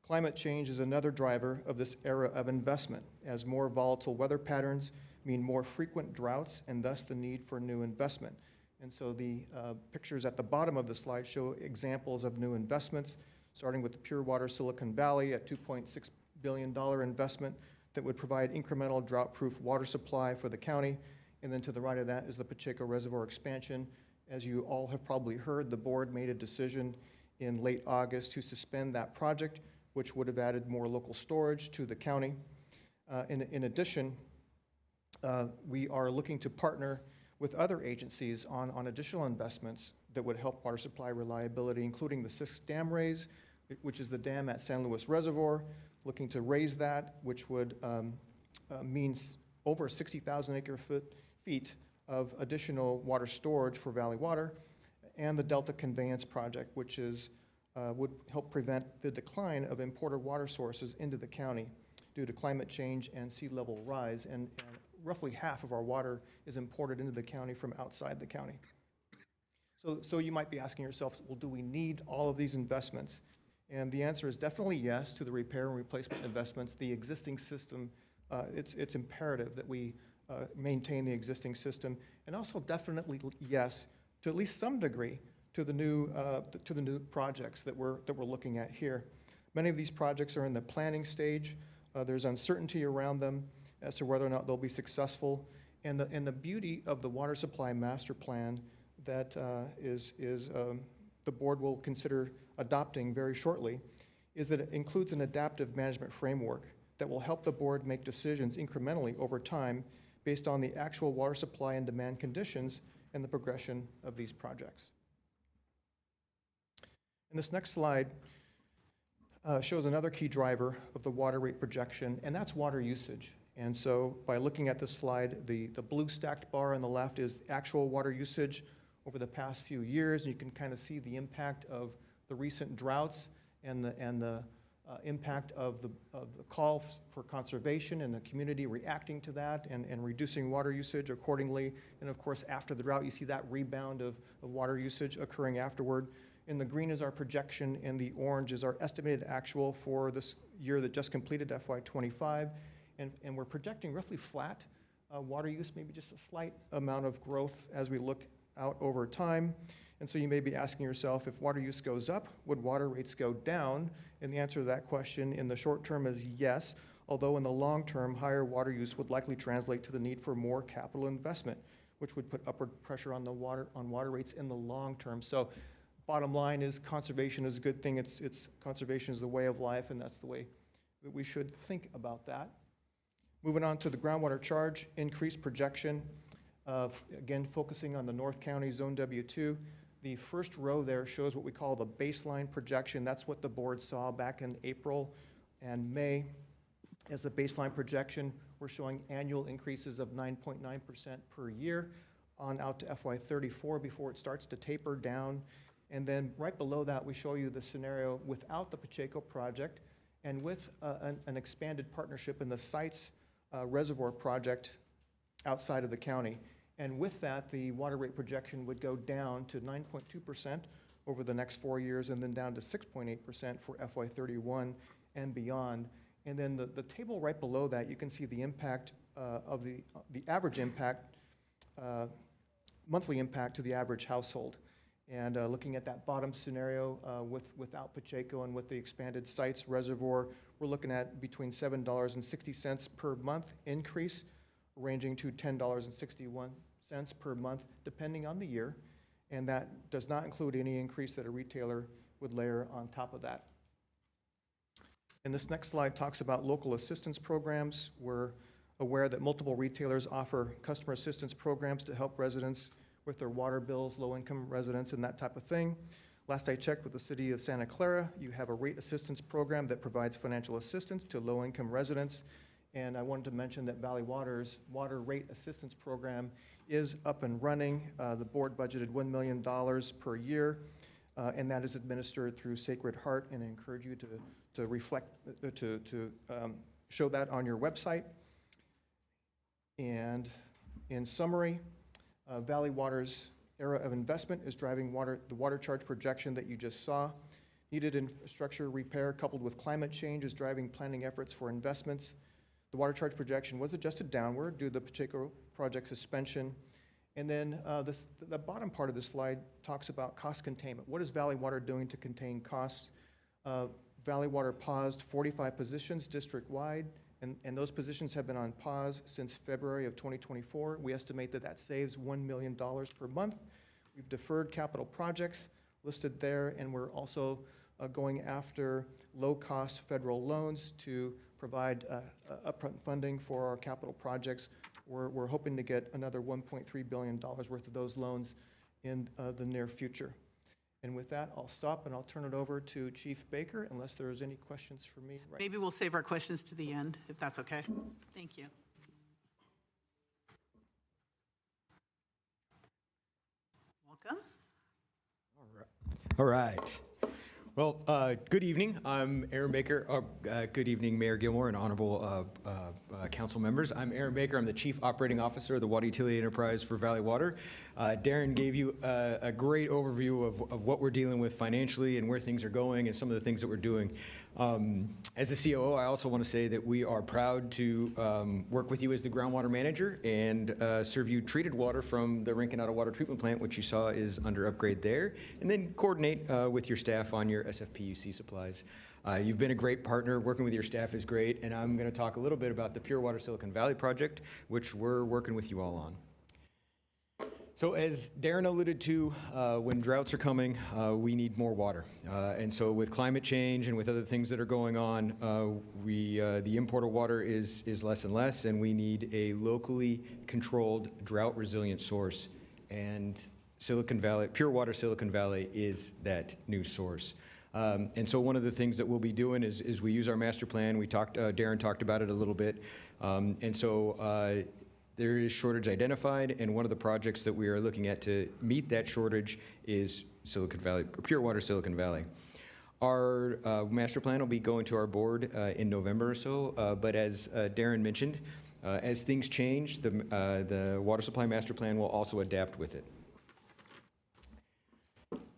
climate change is another driver of this era of investment, as more volatile weather patterns mean more frequent droughts and thus the need for new investment. And so the pictures at the bottom of the slide show examples of new investments, starting with the Pure Water Silicon Valley at $2.6 billion investment that would provide incremental drought-proof water supply for the county. And then to the right of that is the Pacheco Reservoir expansion. As you all have probably heard, the board made a decision in late August to suspend that project, which would have added more local storage to the county. In addition, we are looking to partner with other agencies on additional investments that would help water supply reliability, including the 6th dam raise, which is the dam at San Luis Reservoir, looking to raise that, which would mean over 60,000 acre-feet feet of additional water storage for Valley Water, and the Delta Conveyance Project, which is, would help prevent the decline of imported water sources into the county due to climate change and sea level rise. And roughly half of our water is imported into the county from outside the county. So you might be asking yourself, well, do we need all of these investments? And the answer is definitely yes to the repair and replacement investments. The existing system, it's imperative that we maintain the existing system, and also definitely yes to at least some degree to the new projects that we're looking at here. Many of these projects are in the planning stage. There's uncertainty around them as to whether or not they'll be successful. And the beauty of the water supply master plan that the board will consider adopting very shortly is that it includes an adaptive management framework that will help the board make decisions incrementally over time based on the actual water supply and demand conditions and the progression of these projects. And this next slide shows another key driver of the water rate projection, and that's water usage. And so by looking at this slide, the blue stacked bar on the left is actual water usage over the past few years. You can kind of see the impact of the recent droughts and the impact of the call for conservation and the community reacting to that and reducing water usage accordingly. And of course, after the drought, you see that rebound of water usage occurring afterward. In the green is our projection, and the orange is our estimated actual for this year that just completed, FY25. And we're projecting roughly flat water use, maybe just a slight amount of growth as we look out over time. And so you may be asking yourself, if water use goes up, would water rates go down? And the answer to that question in the short term is yes, although in the long term, higher water use would likely translate to the need for more capital investment, which would put upward pressure on water rates in the long term. So bottom line is conservation is a good thing. Conservation is the way of life, and that's the way that we should think about that. Moving on to the groundwater charge increased projection, again, focusing on the North County Zone W2. The first row there shows what we call the baseline projection. That's what the board saw back in April and May. As the baseline projection, we're showing annual increases of 9.9% per year on out to FY34 before it starts to taper down. And then right below that, we show you the scenario without the Pacheco project and with an expanded partnership in the Sites Reservoir project outside of the county. And with that, the water rate projection would go down to 9.2% over the next 4 years, and then down to 6.8% for FY31 and beyond. And then the table right below that, you can see the impact of the average impact, monthly impact to the average household. And looking at that bottom scenario without Pacheco and with the expanded Sites Reservoir, we're looking at between $7.60 per month increase, ranging to $10.61 per month, depending on the year. And that does not include any increase that a retailer would layer on top of that. And this next slide talks about local assistance programs. We're aware that multiple retailers offer customer assistance programs to help residents with their water bills, low-income residents, and that type of thing. Last I checked with the city of Santa Clara, you have a rate assistance program that provides financial assistance to low-income residents. And I wanted to mention that Valley Water's water rate assistance program is up and running. The board budgeted $1 million per year, and that is administered through Sacred Heart, and I encourage you to reflect, to show that on your website. And in summary, Valley Water's era of investment is driving the water charge projection that you just saw. Needed infrastructure repair coupled with climate change is driving planning efforts for investments. The water charge projection was adjusted downward due to the Pacheco project suspension. And then the bottom part of the slide talks about cost containment. What is Valley Water doing to contain costs? Valley Water paused 45 positions district-wide, and those positions have been on pause since February of 2024. We estimate that saves $1 million per month. We've deferred capital projects listed there, and we're also going after low-cost federal loans to provide upfront funding for our capital projects. We're hoping to get another $1.3 billion worth of those loans in the near future. And with that, I'll stop and I'll turn it over to Chief Baker, unless there's any questions for me. Maybe we'll save our questions to the end, if that's okay. Thank you. All right. Well, good evening. I'm Aaron Baker. Good evening, Mayor Gilmore and honorable council members. I'm Aaron Baker. I'm the Chief Operating Officer of the Water Utility Enterprise for Valley Water. Darren gave you a great overview of what we're dealing with financially and where things are going and some of the things that we're doing. As the COO, I also want to say that we are proud to work with you as the groundwater manager and serve you treated water from the Rinconada Water Treatment Plant, which you saw is under upgrade there, and then coordinate with your staff on your SFPUC supplies. You've been a great partner. Working with your staff is great, and I'm going to talk a little bit about the Pure Water Silicon Valley project, which we're working with you all on. So as Darren alluded to, when droughts are coming, we need more water. And so with climate change and with other things that are going on, the import of water is less and less, and we need a locally controlled, drought-resilient source. And Silicon Valley, Pure Water Silicon Valley is that new source. And so one of the things that we'll be doing is we use our master plan. Darren talked about it a little bit. And so there is shortage identified, and one of the projects that we are looking at to meet that shortage is Silicon Valley, Pure Water Silicon Valley. Our master plan will be going to our board in November or so, but as Darren mentioned, as things change, the water supply master plan will also adapt with it.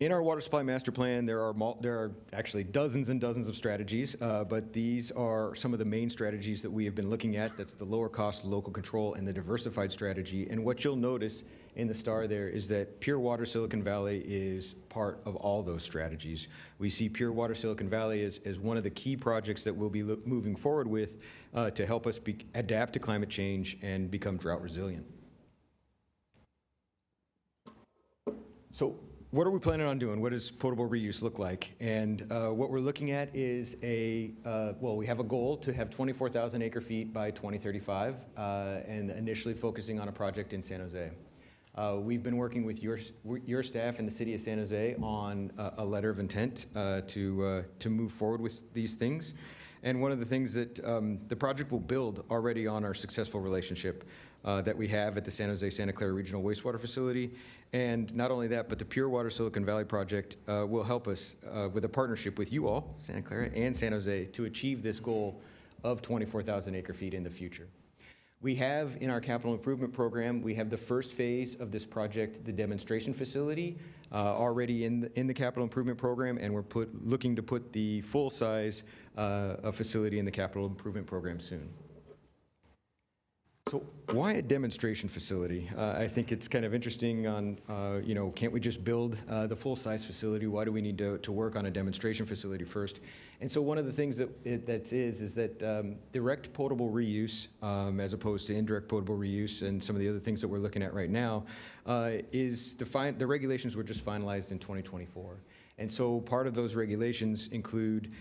In our water supply master plan, there are actually dozens and dozens of strategies, but these are some of the main strategies that we have been looking at. That's the lower cost, local control, and the diversified strategy. And what you'll notice in the star there is that Pure Water Silicon Valley is part of all those strategies. We see Pure Water Silicon Valley as one of the key projects that we'll be moving forward with to help us adapt to climate change and become drought resilient. So, what are we planning on doing? What does potable reuse look like? And what we're looking at is we have a goal to have 24,000 acre feet by 2035, and initially focusing on a project in San Jose. We've been working with your staff in the city of San Jose on a letter of intent to move forward with these things. And one of the things that the project will build already on our successful relationship that we have at the San Jose Santa Clara Regional Wastewater Facility. And not only that, but the Pure Water Silicon Valley project will help us with a partnership with you all, Santa Clara and San Jose, to achieve this goal of 24,000 acre feet in the future. We have in our capital improvement program, we have the first phase of this project, the demonstration facility, already in the capital improvement program, and we're looking to put the full size facility in the capital improvement program soon. So why a demonstration facility? I think it's kind of interesting on, can't we just build the full-size facility? Why do we need to work on a demonstration facility first? And so one of the things that is that direct potable reuse, as opposed to indirect potable reuse and some of the other things that we're looking at right now, is the regulations were just finalized in 2024. And so part of those regulations include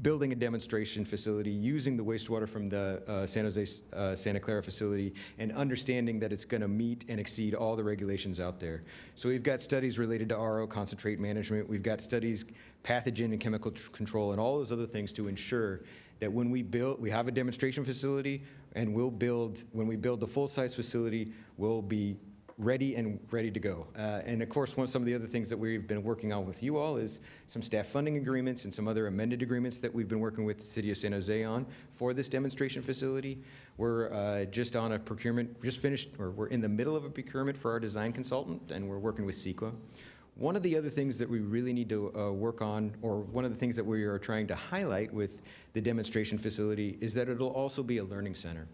building a demonstration facility, using the wastewater from the San Jose Santa Clara facility, and understanding that it's going to meet and exceed all the regulations out there. So we've got studies related to RO concentrate management. We've got studies, pathogen and chemical control, and all those other things to ensure that when we have a demonstration facility, and when we build the full-size facility, we'll be ready to go. And of course, some of the other things that we've been working on with you all is some staff funding agreements and some other amended agreements that we've been working with the City of San Jose on for this demonstration facility. We're just on a procurement, we're in the middle of a procurement for our design consultant, and we're working with CEQA. One of the other things that we really need to work on, or one of the things that we are trying to highlight with the demonstration facility, is that it'll also be a learning center.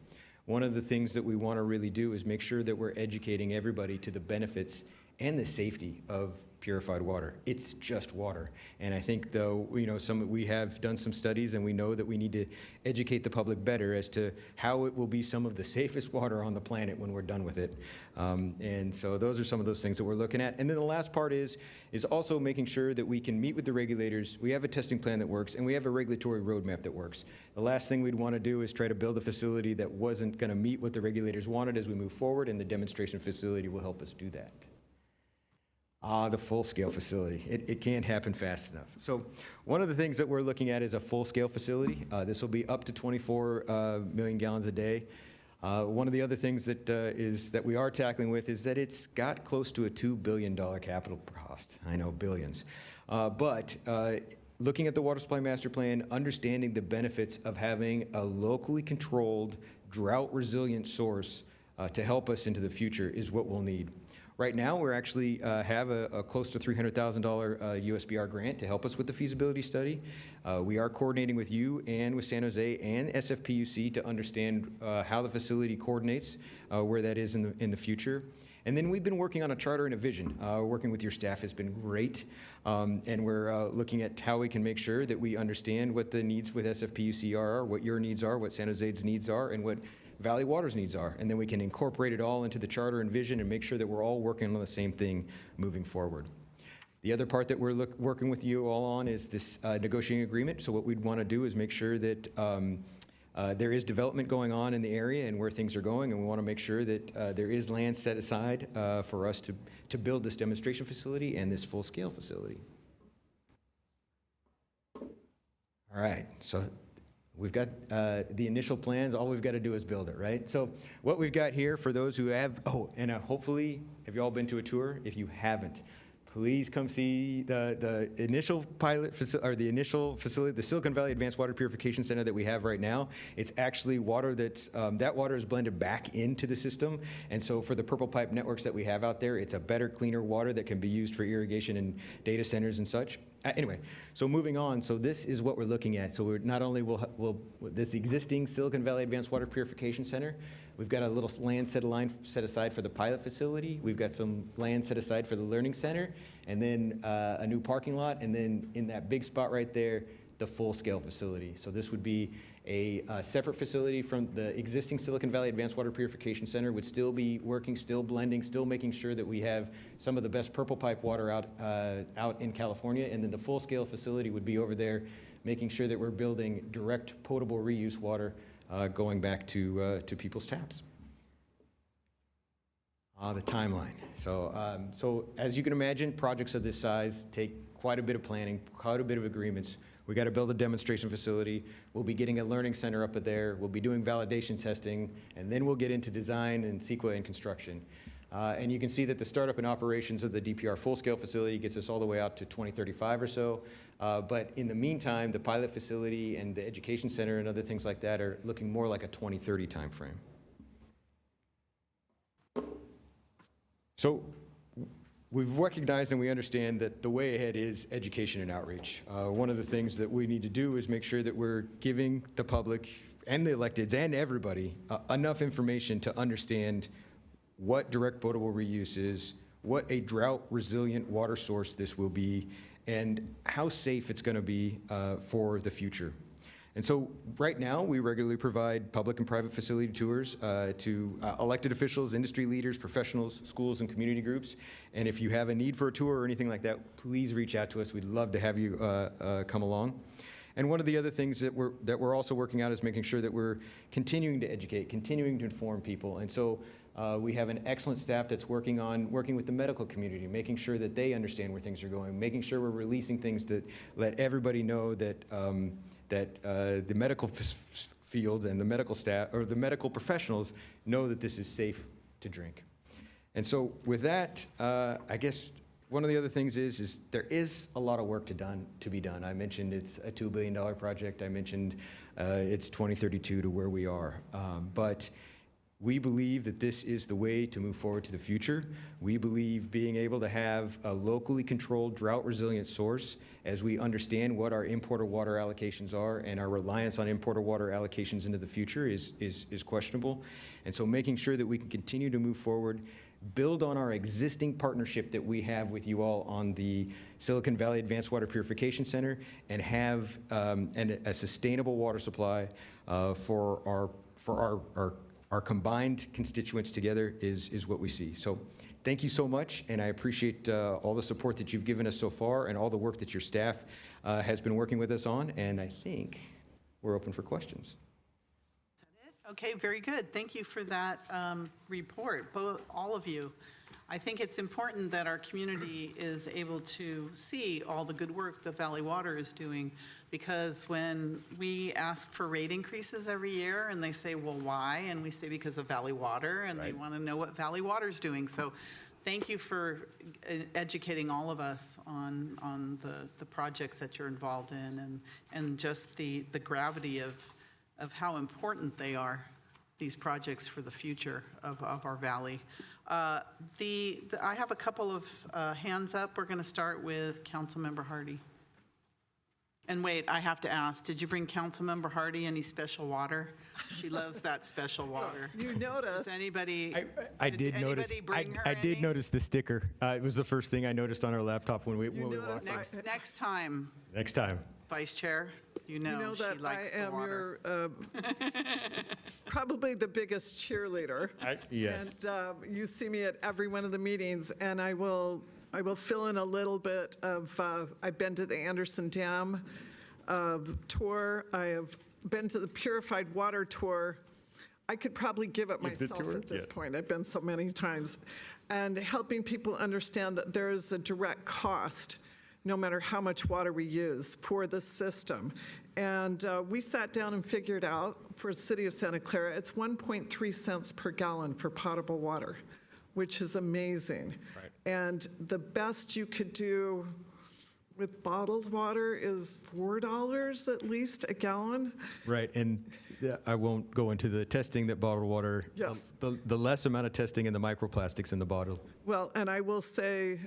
One of the things that we want to really do is make sure that we're educating everybody to the benefits and the safety of purified water. It's just water. And I think, though, we have done some studies, and we know that we need to educate the public better as to how it will be some of the safest water on the planet when we're done with it. And so those are some of those things that we're looking at. And then the last part is also making sure that we can meet with the regulators. We have a testing plan that works, and we have a regulatory roadmap that works. The last thing we'd want to do is try to build a facility that wasn't going to meet what the regulators wanted as we move forward, and the demonstration facility will help us do that. The full-scale facility. It can't happen fast enough. So one of the things that we're looking at is a full-scale facility. This will be up to 24 million gallons a day. One of the other things that we are tackling with is that it's got close to a $2 billion capital cost. I know, billions. But looking at the Water Supply Master Plan, understanding the benefits of having a locally controlled, drought-resilient source to help us into the future is what we'll need. Right now, we're actually have a close to $300,000 USBR grant to help us with the feasibility study. We are coordinating with you and with San Jose and SFPUC to understand how the facility coordinates, where that is in the future. And then we've been working on a charter and a vision. Working with your staff has been great. And we're looking at how we can make sure that we understand what the needs with SFPUC are, what your needs are, what San Jose's needs are, and what Valley Water's needs are. And then we can incorporate it all into the charter and vision and make sure that we're all working on the same thing moving forward. The other part that we're working with you all on is this negotiating agreement. So what we'd want to do is make sure that there is development going on in the area and where things are going, and we want to make sure that there is land set aside for us to build this demonstration facility and this full-scale facility. All right, so we've got the initial plans. All we've got to do is build it, right? So what we've got here for those who have, hopefully, have you all been to a tour? If you haven't, please come see the initial pilot facility, or the initial facility, the Silicon Valley Advanced Water Purification Center that we have right now. It's actually water that's, that water is blended back into the system. And so for the purple pipe networks that we have out there, it's a better, cleaner water that can be used for irrigation and data centers and such. Anyway, so moving on, so this is what we're looking at. So we're not only will this existing Silicon Valley Advanced Water Purification Center, we've got a little land set aside for the pilot facility. We've got some land set aside for the learning center, and then a new parking lot, and then in that big spot right there, the full-scale facility. So this would be a separate facility from the existing Silicon Valley Advanced Water Purification Center. Would still be working, still blending, still making sure that we have some of the best purple pipe water out in California. And then the full-scale facility would be over there, making sure that we're building direct potable reuse water going back to people's taps. The timeline. So as you can imagine, projects of this size take quite a bit of planning, quite a bit of agreements. We got to build a demonstration facility. We'll be getting a learning center up there. We'll be doing validation testing, and then we'll get into design and CEQA and construction. And you can see that the startup and operations of the DPR full-scale facility gets us all the way out to 2035 or so. But in the meantime, the pilot facility and the education center and other things like that are looking more like a 2030 timeframe. So we've recognized and we understand that the way ahead is education and outreach. One of the things that we need to do is make sure that we're giving the public and the electeds and everybody enough information to understand what direct potable reuse is, what a drought-resilient water source this will be, and how safe it's going to be for the future. And so right now, we regularly provide public and private facility tours to elected officials, industry leaders, professionals, schools, and community groups. And if you have a need for a tour or anything like that, please reach out to us. We'd love to have you come along. And one of the other things that we're also working out is making sure that we're continuing to educate, continuing to inform people. And so we have an excellent staff that's working with the medical community, making sure that they understand where things are going, making sure we're releasing things that let everybody know that the medical field and the medical staff or the medical professionals know that this is safe to drink. And so with that, I guess one of the other things is there is a lot of work to be done. I mentioned it's a $2 billion project. I mentioned it's 2032 to where we are. But we believe that this is the way to move forward to the future. We believe being able to have a locally controlled drought-resilient source as we understand what our imported water allocations are and our reliance on imported water allocations into the future is questionable. And so making sure that we can continue to move forward, build on our existing partnership that we have with you all on the Silicon Valley Advanced Water Purification Center and have a sustainable water supply for our combined constituents together is what we see. So thank you so much, and I appreciate all the support that you've given us so far and all the work that your staff has been working with us on, and I think we're open for questions. Is that it? Okay, very good. Thank you for that report, all of you. I think it's important that our community is able to see all the good work that Valley Water is doing, because when we ask for rate increases every year and they say, well, why? And we say because of Valley Water, and they want to know what Valley Water is doing. So thank you for educating all of us on the projects that you're involved in, and just the gravity of how important they are, these projects, for the future of our valley. I have a couple of hands up. We're going to start with Councilmember Hardy. And wait, I have to ask, did you bring Councilmember Hardy any special water? She loves that special water. You notice. Does anybody? I did notice. I did notice the sticker. It was the first thing I noticed on our laptop when we walked in. Next time, Next time. Vice Chair, you know she that likes I the am water. your, probably the biggest cheerleader. Yes. And you see me at every one of the meetings, and I will fill in a little bit of, I've been to the Anderson Dam tour. I have been to the Purified Water tour. I could probably give it myself at this point. I've been so many times. And helping people understand that there is a direct cost, no matter how much water we use, for the system. And we sat down and figured out, for the city of Santa Clara, it's 1.3 cents per gallon for potable water, which is amazing. Right. And the best you could do with bottled water is $4 at least a gallon. Right, and I won't go into the testing that bottled water, Yes. the less amount of testing in the microplastics in the bottle. Well, and I will say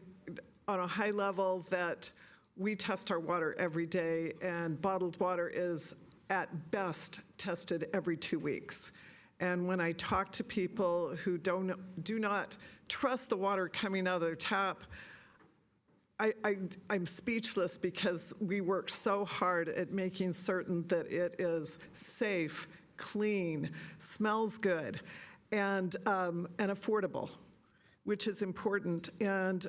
on a high level that we test our water every day, and bottled water is at best tested every 2 weeks. And when I talk to people who do not trust the water coming out of their tap, I'm speechless, because we work so hard at making certain that it is safe, clean, smells good, and affordable, which is important. And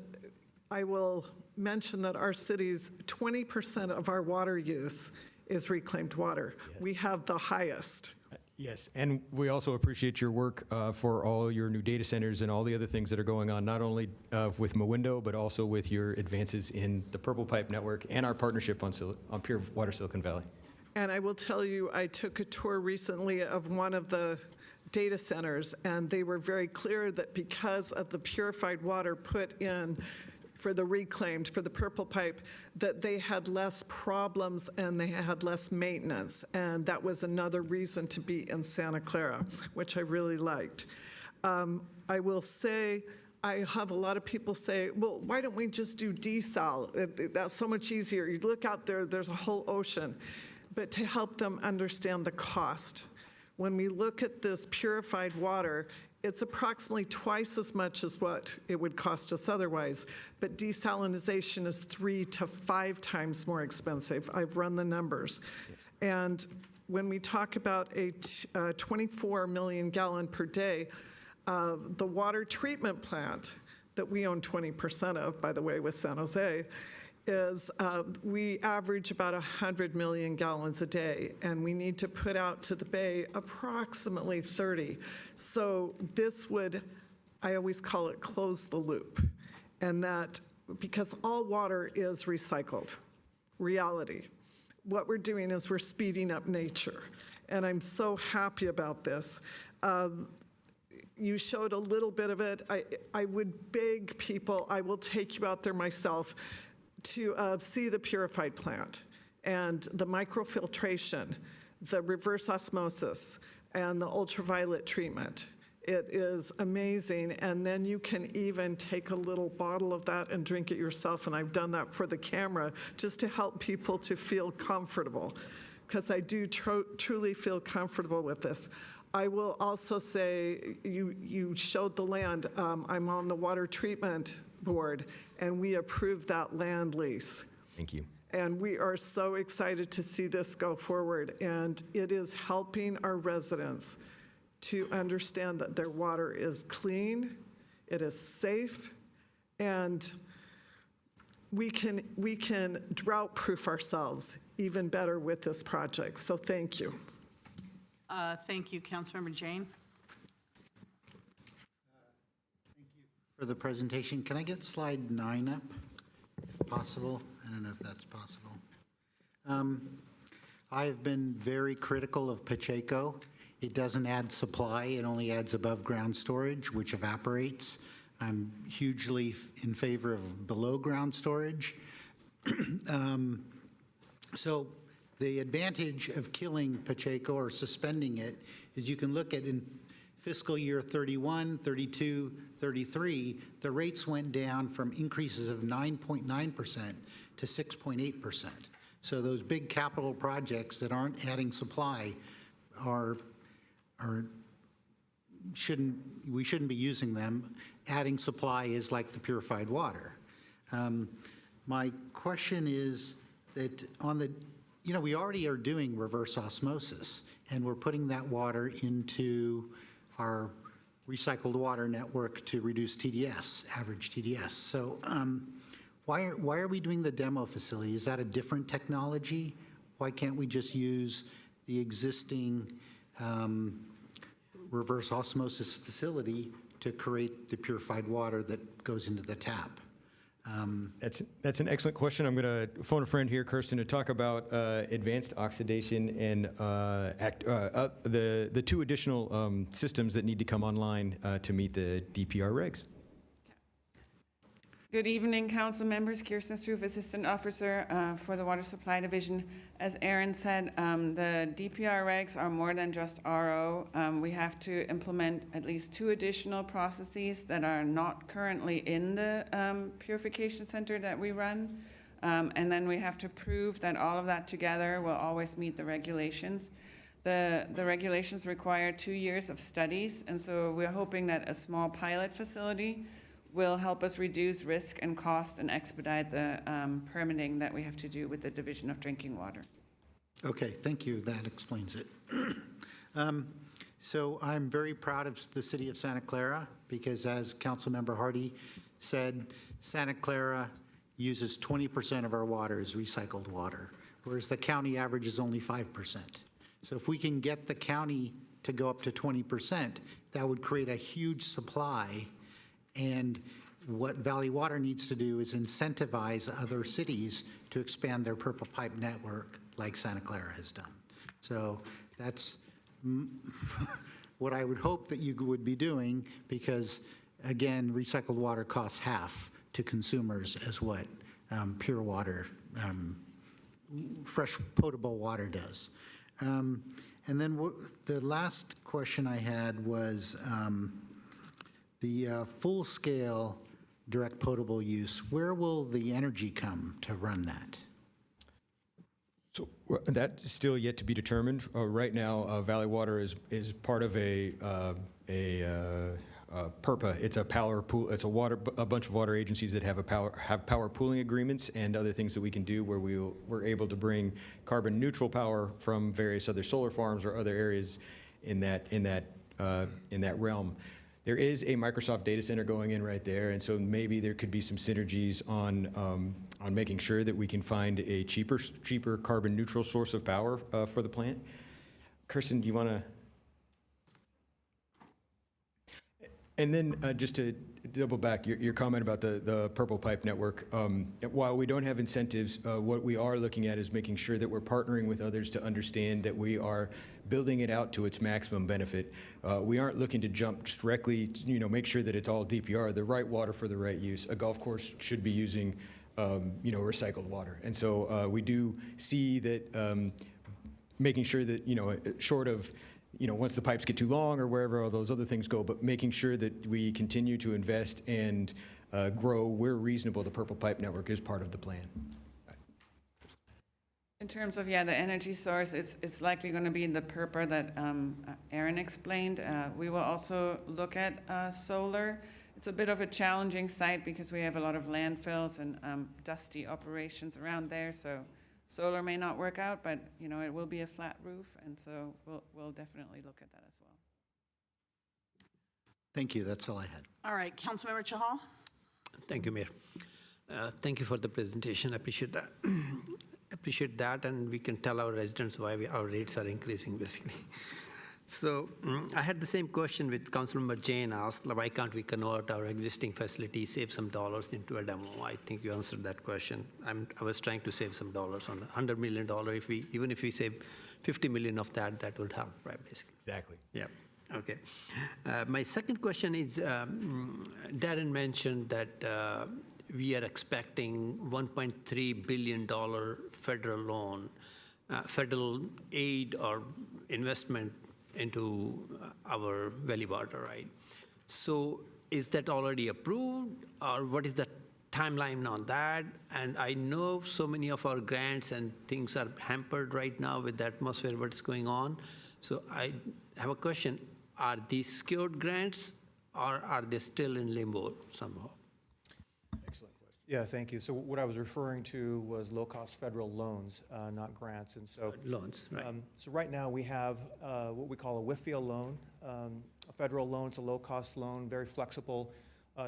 I will mention that our city's 20% of our water use is reclaimed water. Yes. We have the highest. Yes, and we also appreciate your work for all your new data centers and all the other things that are going on, not only with Mowindo, but also with your advances in the Purple Pipe Network and our partnership on Pure Water Silicon Valley. And I will tell you, I took a tour recently of one of the data centers, and they were very clear that because of the purified water put in for the reclaimed, for the Purple Pipe, that they had less problems and they had less maintenance. And that was another reason to be in Santa Clara, which I really liked. I will say, I have a lot of people say, well, why don't we just do desal? That's so much easier. You look out there, there's a whole ocean. But to help them understand the cost, when we look at this purified water, it's approximately twice as much as what it would cost us otherwise, but desalinization is 3 to 5 times more expensive. I've run the numbers. Yes. And when we talk about a 24 million gallon per day, the water treatment plant that we own 20% of, by the way, with San Jose, is we average about 100 million gallons a day, and we need to put out to the bay approximately 30. So this would, I always call it close the loop, and that because all water is recycled, reality. What we're doing is we're speeding up nature, and I'm so happy about this. You showed a little bit of it. I would beg people, I will take you out there myself, to see the purified plant and the microfiltration, the reverse osmosis, and the ultraviolet treatment. It is amazing, and then you can even take a little bottle of that and drink it yourself, and I've done that for the camera just to help people to feel comfortable, because I do truly feel comfortable with this. I will also say, you showed the land. I'm on the water treatment board, and we approved that land lease. Thank you. And we are so excited to see this go forward, and it is helping our residents to understand that their water is clean, it is safe, and we can drought-proof ourselves even better with this project. So thank you. Thank you, Councilmember Jane. for the presentation. Can I get slide 9 up, if possible? I don't know if that's possible. I have been very critical of Pacheco. It doesn't add supply, it only adds above-ground storage, which evaporates. I'm hugely in favor of below-ground storage. So the advantage of killing Pacheco or suspending it is you can look at in fiscal year 31, 32, 33, the rates went down from increases of 9.9% to 6.8%. So those big capital projects that aren't adding supply we shouldn't be using them. Adding supply is like the purified water. My question is that we already are doing reverse osmosis, and we're putting that water into our recycled water network to reduce TDS, average TDS. So why are we doing the demo facility? Is that a different technology? Why can't we just use the existing reverse osmosis facility to create the purified water that goes into the tap? That's an excellent question. I'm going to phone a friend here, Kirsten, to talk about advanced oxidation and the two additional systems that need to come online to meet the DPR regs. Good evening, council members. Kirsten Struve, Assistant Officer for the Water Supply Division. As Aaron said, the DPR regs are more than just RO. We have to implement at least 2 additional processes that are not currently in the purification center that we run. And then we have to prove that all of that together will always meet the regulations. The regulations require 2 years of studies, and so we're hoping that a small pilot facility will help us reduce risk and cost and expedite the permitting that we have to do with the Division of Drinking Water. Okay, thank you. That explains it. So I'm very proud of the city of Santa Clara because, as Councilmember Hardy said, Santa Clara uses 20% of our water as recycled water, whereas the county average is only 5%. So if we can get the county to go up to 20%, that would create a huge supply. And what Valley Water needs to do is incentivize other cities to expand their purple pipe network like Santa Clara has done. So that's what I would hope that you would be doing because, again, recycled water costs half to consumers as what pure water, fresh potable water does. And then the last question I had was the full-scale direct potable use. Where will the energy come to run that? So that's still yet to be determined. Right now, Valley Water is part of a PURPA. It's a power pool. It's a bunch of water agencies that have power pooling agreements and other things that we can do where we're able to bring carbon neutral power from various other solar farms or other areas in that realm. There is a Microsoft data center going in right there, and so maybe there could be some synergies on making sure that we can find a cheaper carbon neutral source of power for the plant. Kirsten, do you want to? And then just to double back, your comment about the purple pipe network, while we don't have incentives, what we are looking at is making sure that we're partnering with others to understand that we are building it out to its maximum benefit. We aren't looking to jump directly, make sure that it's all DPR, the right water for the right use. A golf course should be using, recycled water. And so we do see that making sure that, short of, once the pipes get too long or wherever all those other things go, but making sure that we continue to invest and grow where reasonable. The purple pipe network is part of the plan. In terms of, the energy source, it's likely going to be the PURPA that Aaron explained. We will also look at solar. It's a bit of a challenging site because we have a lot of landfills and dusty operations around there, so solar may not work out, but it will be a flat roof, and so we'll definitely look at that as well. Thank you. That's all I had. All right, Councilmember Chahal. Thank you, Mayor. Thank you for the presentation. I appreciate that. And we can tell our residents why our rates are increasing, basically. So I had the same question with Councilmember Jane asked, like, why can't we convert our existing facility, save some dollars into a demo? I think you answered that question. I was trying to save some dollars on the $100 million. Even if we save 50 million of that, that would help, right, basically? Exactly. Yeah, okay. My second question is, Darren mentioned that we are expecting $1.3 billion federal loan, federal aid or investment into our valley water, right? So is that already approved, or what is the timeline on that? And I know so many of our grants and things are hampered right now with the atmosphere, what's going on. So I have a question. Are these secured grants, or are they still in limbo somehow? Yeah, thank you. So what I was referring to was low-cost federal loans, not grants. And so loans, right. So right now we have what we call a WIFIA loan, a federal loan. It's a low-cost loan, very flexible,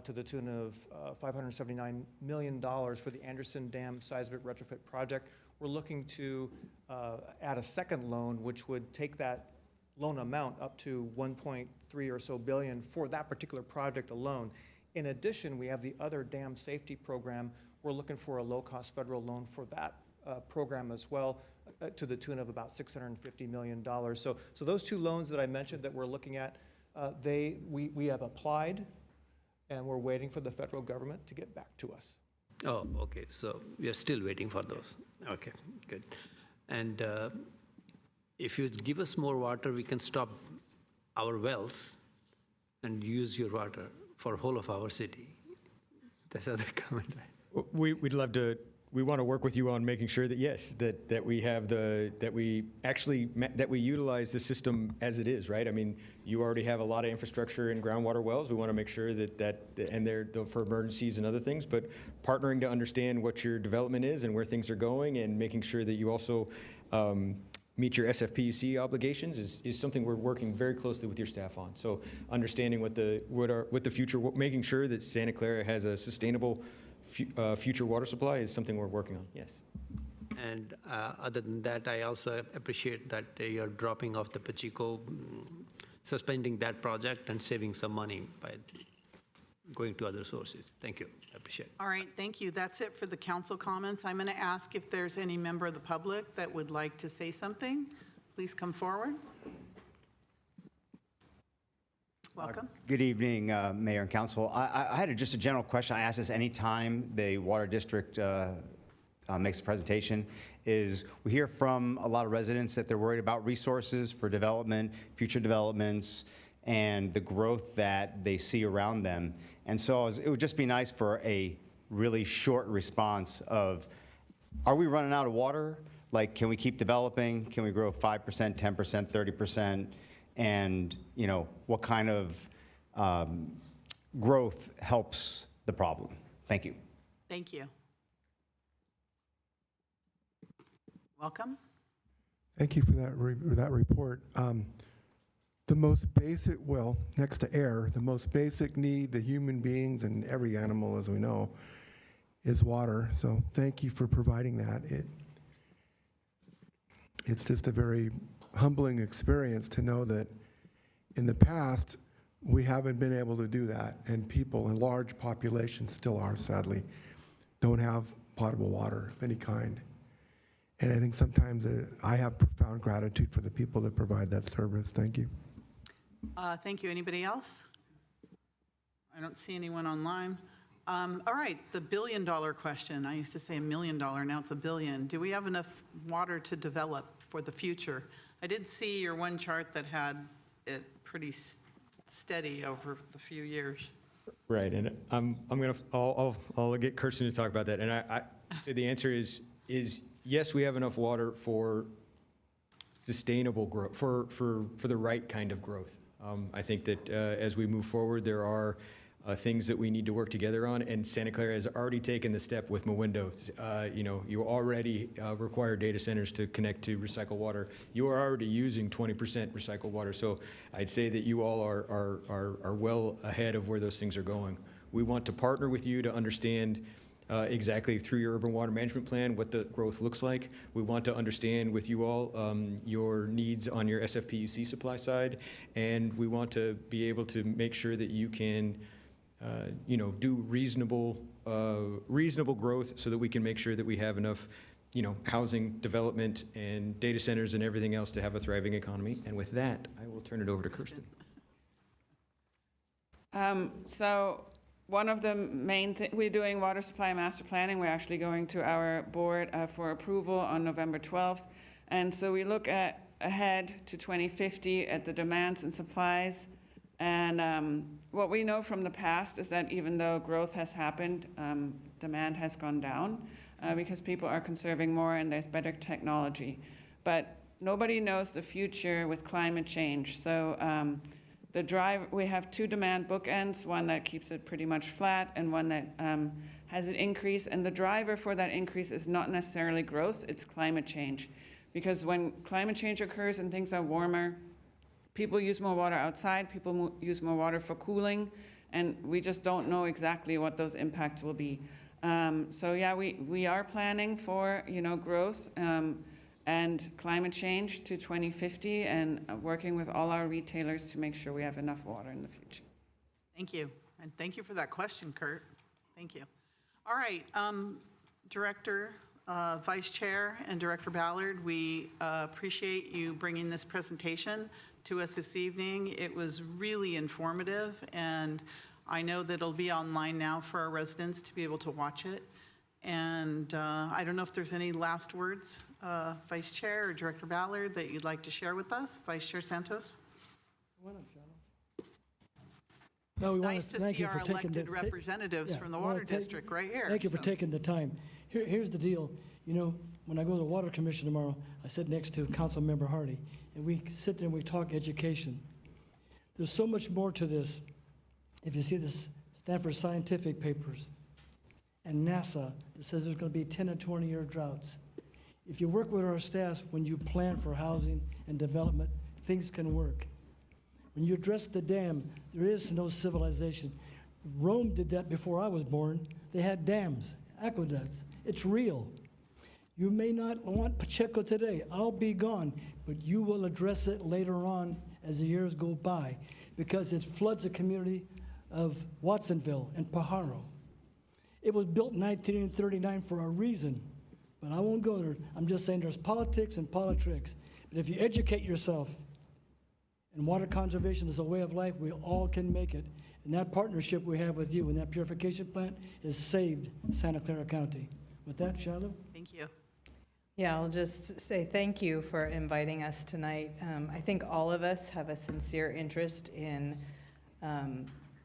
to the tune of $579 million for the Anderson Dam seismic retrofit project. We're looking to add a second loan, which would take that loan amount up to 1.3 or so billion for that particular project alone. In addition, we have the other dam safety program. We're looking for a low-cost federal loan for that program as well, to the tune of about $650 million. So those two loans that I mentioned that we're looking at, we have applied, and we're waiting for the federal government to get back to us. Oh, okay. So we are still waiting for those. Okay, good. And if you give us more water, we can stop our wells and use your water for whole of our city. That's other comment. We'd love to. We want to work with you on making sure that yes, that we have that we utilize the system as it is, right? I mean, you already have a lot of infrastructure in groundwater wells. We want to make sure that and they're for emergencies and other things, but partnering to understand what your development is and where things are going, and making sure that you also meet your SFPUC obligations is something we're working very closely with your staff on. So understanding what the future, making sure that Santa Clara has a sustainable future water supply is something we're working on, yes. And other than that, I also appreciate that you're dropping off the Pacheco, suspending that project and saving some money by going to other sources. Thank you. I appreciate it. All right, thank you. That's it for the council comments. I'm going to ask if there's any member of the public that would like to say something. Please come forward. Welcome. Good evening, Mayor and Council. I had just a general question. I ask this anytime the Water District makes a presentation, is we hear from a lot of residents that they're worried about resources for development, future developments, and the growth that they see around them. And so it would just be nice for a really short response of, are we running out of water? Like, can we keep developing? Can we grow 5%, 10%, 30%? And, you know, what kind of growth helps the problem? Thank you. Thank you. Welcome. Thank you for that report. The most basic, well, next to air, the most basic need that human beings and every animal, as we know, is water. So thank you for providing that. It's just a very humbling experience to know that in the past, we haven't been able to do that. And people in large populations still are, sadly, don't have potable water of any kind. And I think sometimes I have profound gratitude for the people that provide that service. Thank you. Thank you. Anybody else? I don't see anyone online. All right, the billion-dollar question. I used to say $1 million, now it's $1 billion. Do we have enough water to develop for the future? I did see your one chart that had it pretty steady over the few years. Right, and I'll get Kirsten to talk about that. And I say the answer is yes, we have enough water for sustainable growth, for the right kind of growth. I think that as we move forward, there are things that we need to work together on, and Santa Clara has already taken the step with Mowindo. You know, you already require data centers to connect to recycled water. You are already using 20% recycled water, so I'd say that you all are well ahead of where those things are going. We want to partner with you to understand exactly through your urban water management plan what the growth looks like. We want to understand with you all your needs on your SFPUC supply side, and we want to be able to make sure that you can do reasonable growth so that we can make sure that we have enough housing development and data centers and everything else to have a thriving economy. And with that, I will turn it over to Kirsten. So one of the main things, we're doing water supply master planning. We're actually going to our board for approval on November 12th. And so we look ahead to 2050 at the demands and supplies. And what we know from the past is that even though growth has happened, demand has gone down because people are conserving more and there's better technology. But nobody knows the future with climate change. So we have two demand bookends, one that keeps it pretty much flat and one that has an increase. And the driver for that increase is not necessarily growth, it's climate change. Because when climate change occurs and things are warmer, people use more water outside, people use more water for cooling, and we just don't know exactly what those impacts will be. So yeah, we are planning for growth and climate change to 2050 and working with all our retailers to make sure we have enough water in the future. Thank you. And thank you for that question, Kurt. Thank you. All right, Director, Vice Chair, and Director Ballard, we appreciate you bringing this presentation to us this evening. It was really informative, and I know that it'll be online now for our residents to be able to watch it. And I don't know if there's any last words, Vice Chair or Director Ballard, that you'd like to share with us. Vice Chair Santos? It's nice to see our elected representatives from the Water District right here. Thank you for taking the time. Here's the deal. When I go to the Water Commission tomorrow, I sit next to Council Member Hardy, and we sit there and we talk education. There's so much more to this. If you see the Stanford scientific papers and NASA that says there's going to be 10 and 20-year droughts. If you work with our staff, when you plan for housing and development, things can work. When you address the dam, there is no civilization. Rome did that before I was born. They had dams, aqueducts. It's real. You may not want Pacheco today. I'll be gone, but you will address it later on as the years go by because it floods the community of Watsonville and Pajaro. It was built in 1939 for a reason, but I won't go there. I'm just saying there's politics and politics. But if you educate yourself, and water conservation is a way of life, we all can make it. And that partnership we have with you and that purification plant has saved Santa Clara County. With that, Shiloh? Thank you. Yeah, I'll just say thank you for inviting us tonight. I think all of us have a sincere interest in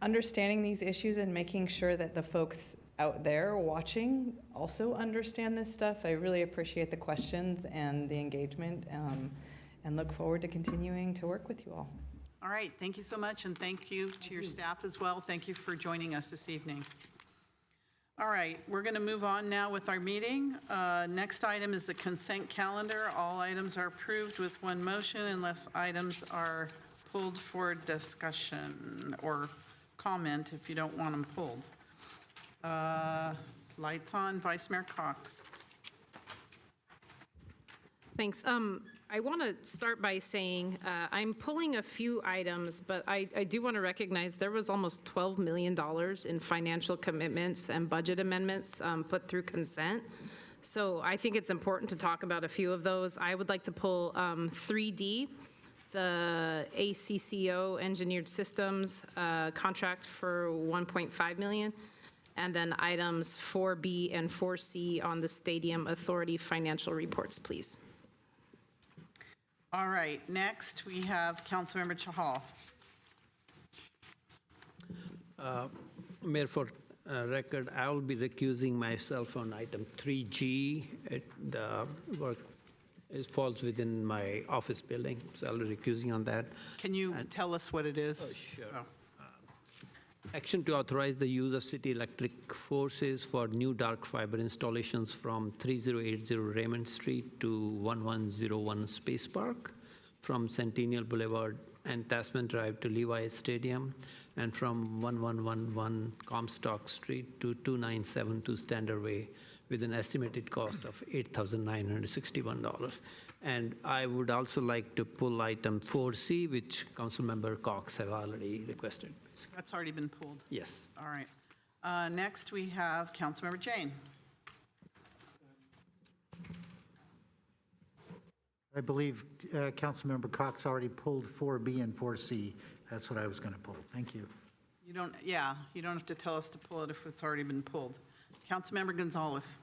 understanding these issues and making sure that the folks out there watching also understand this stuff. I really appreciate the questions and the engagement and look forward to continuing to work with you all. All right, thank you so much, and thank you to your staff as well. Thank you for joining us this evening. All right, we're going to move on now with our meeting. Next item is the consent calendar. All items are approved with one motion unless items are pulled for discussion or comment if you don't want them pulled. Lights on, Vice Mayor Cox. Thanks. I want to start by saying I'm pulling a few items, but I do want to recognize there was almost $12 million in financial commitments and budget amendments put through consent. So I think it's important to talk about a few of those. I would like to pull 3D, the ACCO Engineered Systems contract for $1.5 million, and then items 4B and 4C on the Stadium Authority financial reports, please. All right, next we have Councilmember Chahal. Mayor, for record, I will be recusing myself on item 3G. The work falls within my office building, so I'll be recusing on that. Can you tell us what it is? Oh, sure. Action to authorize the use of city electric forces for new dark fiber installations from 3080 Raymond Street to 1101 Space Park from Centennial Boulevard and Tasman Drive to Levi Stadium, and from 1111 Comstock Street to 2972 Standard Way, with an estimated cost of $8,961. And I would also like to pull item 4C, which Councilmember Cox have already requested. That's already been pulled. Yes. All right. Next, we have Councilmember Jane. I believe Councilmember Cox already pulled 4B and 4C. That's what I was going to pull. Thank you. You don't have to tell us to pull it if it's already been pulled. Councilmember Gonzalez.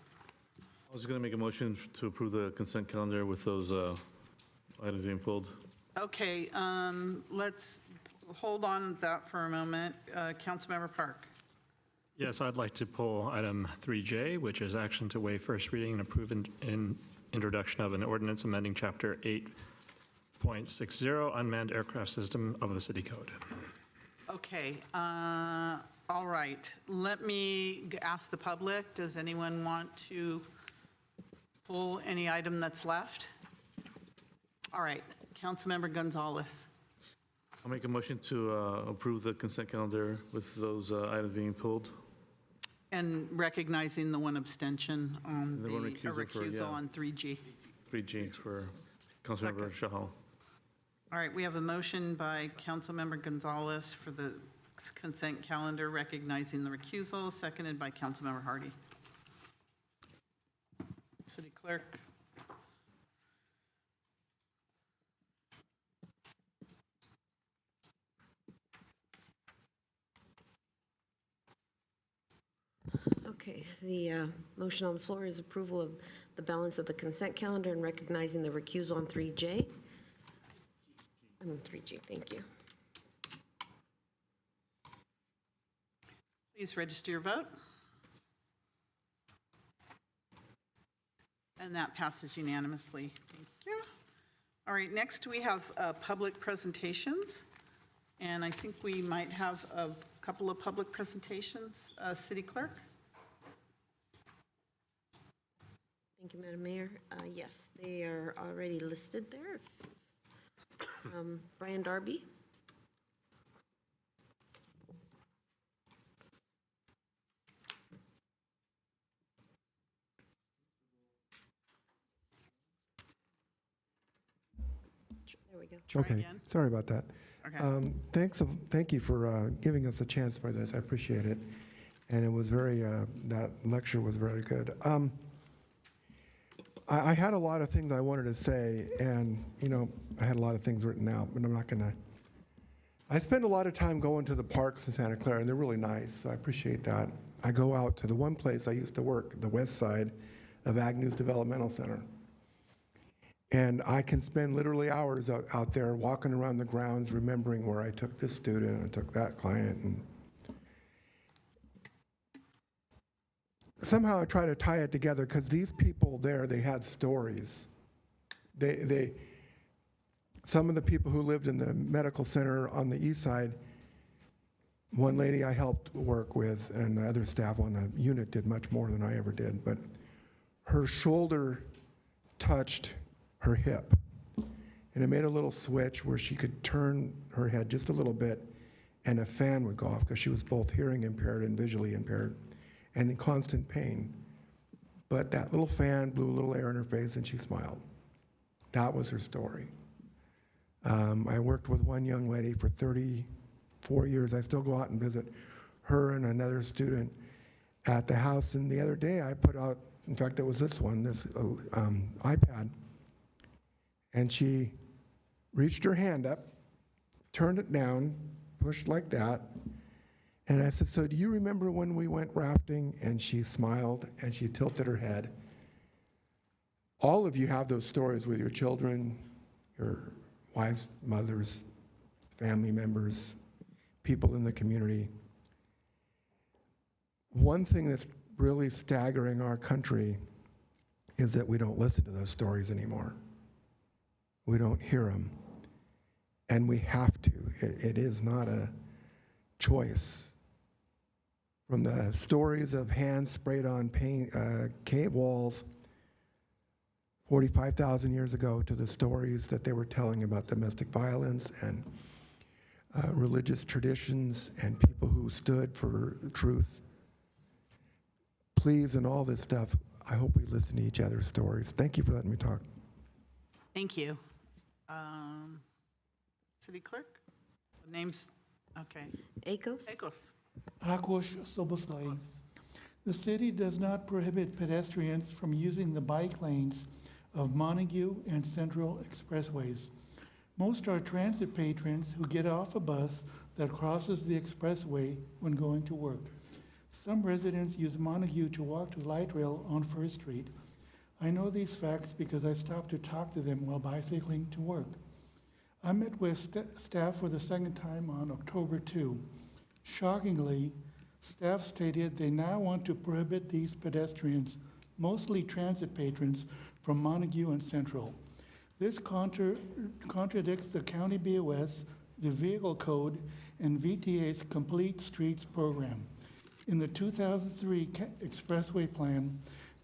I was going to make a motion to approve the consent calendar with those items being pulled. Okay, let's hold on to that for a moment. Councilmember Park. Yes, I'd like to pull item 3J, which is action to waive first reading and approve in introduction of an ordinance amending Chapter 8.60 Unmanned Aircraft System of the City Code. Okay, all right. Let me ask the public, does anyone want to pull any item that's left? All right, Councilmember Gonzalez. I'll make a motion to approve the consent calendar with those items being pulled. And recognizing the one abstention on The the one recusal for, on 3G. 3G for Councilmember Shahal. All right, we have a motion by Councilmember Gonzalez for the consent calendar recognizing the recusal, seconded by Councilmember Hardy. City Clerk. Okay, the motion on the floor is approval of the balance of the consent calendar and recognizing the recusal on 3J. 3G, thank you. Please register your vote. And that passes unanimously. Thank you. All right, next we have public presentations. And I think we might have a couple of public presentations. City Clerk? Thank you, Madam Mayor. Yes, they are already listed there. Brian Darby. There we go. Okay, sorry about that. Okay. Thank you for giving us a chance for this. I appreciate it. And it was very, that lecture was very good. I had a lot of things I wanted to say, and, I had a lot of things written out, but I'm not going to. I spend a lot of time going to the parks in Santa Clara, and they're really nice, so I appreciate that. I go out to the one place I used to work, the west side of Agnew's Developmental Center. And I can spend literally hours out there walking around the grounds, remembering where I took this student and took that client. And somehow I try to tie it together because these people there, they had stories. Some of the people who lived in the medical center on the east side, one lady I helped work with, and the other staff on the unit did much more than I ever did, but her shoulder touched her hip, and it made a little switch where she could turn her head just a little bit, and a fan would go off because she was both hearing impaired and visually impaired, and in constant pain. But that little fan blew a little air in her face, and she smiled. That was her story. I worked with one young lady for 34 years. I still go out and visit her and another student at the house. And the other day I put out, in fact, it was this one, this iPad. And she reached her hand up, turned it down, pushed like that. And I said, so do you remember when we went rafting? And she smiled and she tilted her head. All of you have those stories with your children, your wives, mothers, family members, people in the community. One thing that's really staggering our country is that we don't listen to those stories anymore. We don't hear them. And we have to. It is not a choice. From the stories of hands sprayed on paint, cave walls, 45,000 years ago to the stories that they were telling about domestic violence and religious traditions and people who stood for truth. Please, in all this stuff, I hope we listen to each other's stories. Thank you for letting me talk. Thank you. City Clerk? The names, okay. Akos? Akos. Akos Soboslai. The city does not prohibit pedestrians from using the bike lanes of Montague and Central Expressways. Most are transit patrons who get off a bus that crosses the expressway when going to work. Some residents use Montague to walk to light rail on First Street. I know these facts because I stopped to talk to them while bicycling to work. I met with staff for the second time on October 2. Shockingly, staff stated they now want to prohibit these pedestrians, mostly transit patrons, from Montague and Central. This contradicts the County BOS, the Vehicle Code, and VTA's Complete Streets program. In the 2003 Expressway Plan,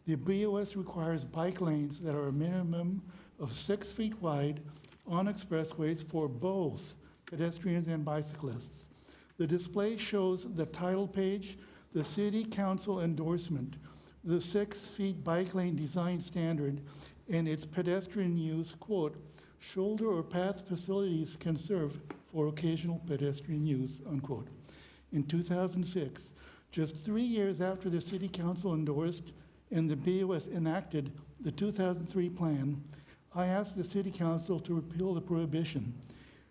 the BOS requires bike lanes that are a minimum of 6 feet wide on expressways for both pedestrians and bicyclists. The display shows the title page, the City Council endorsement, the 6 feet bike lane design standard, and its pedestrian use, quote, shoulder or path facilities can serve for occasional pedestrian use, unquote. In 2006, just 3 years after the City Council endorsed and the BOS enacted the 2003 plan, I asked the City Council to repeal the prohibition.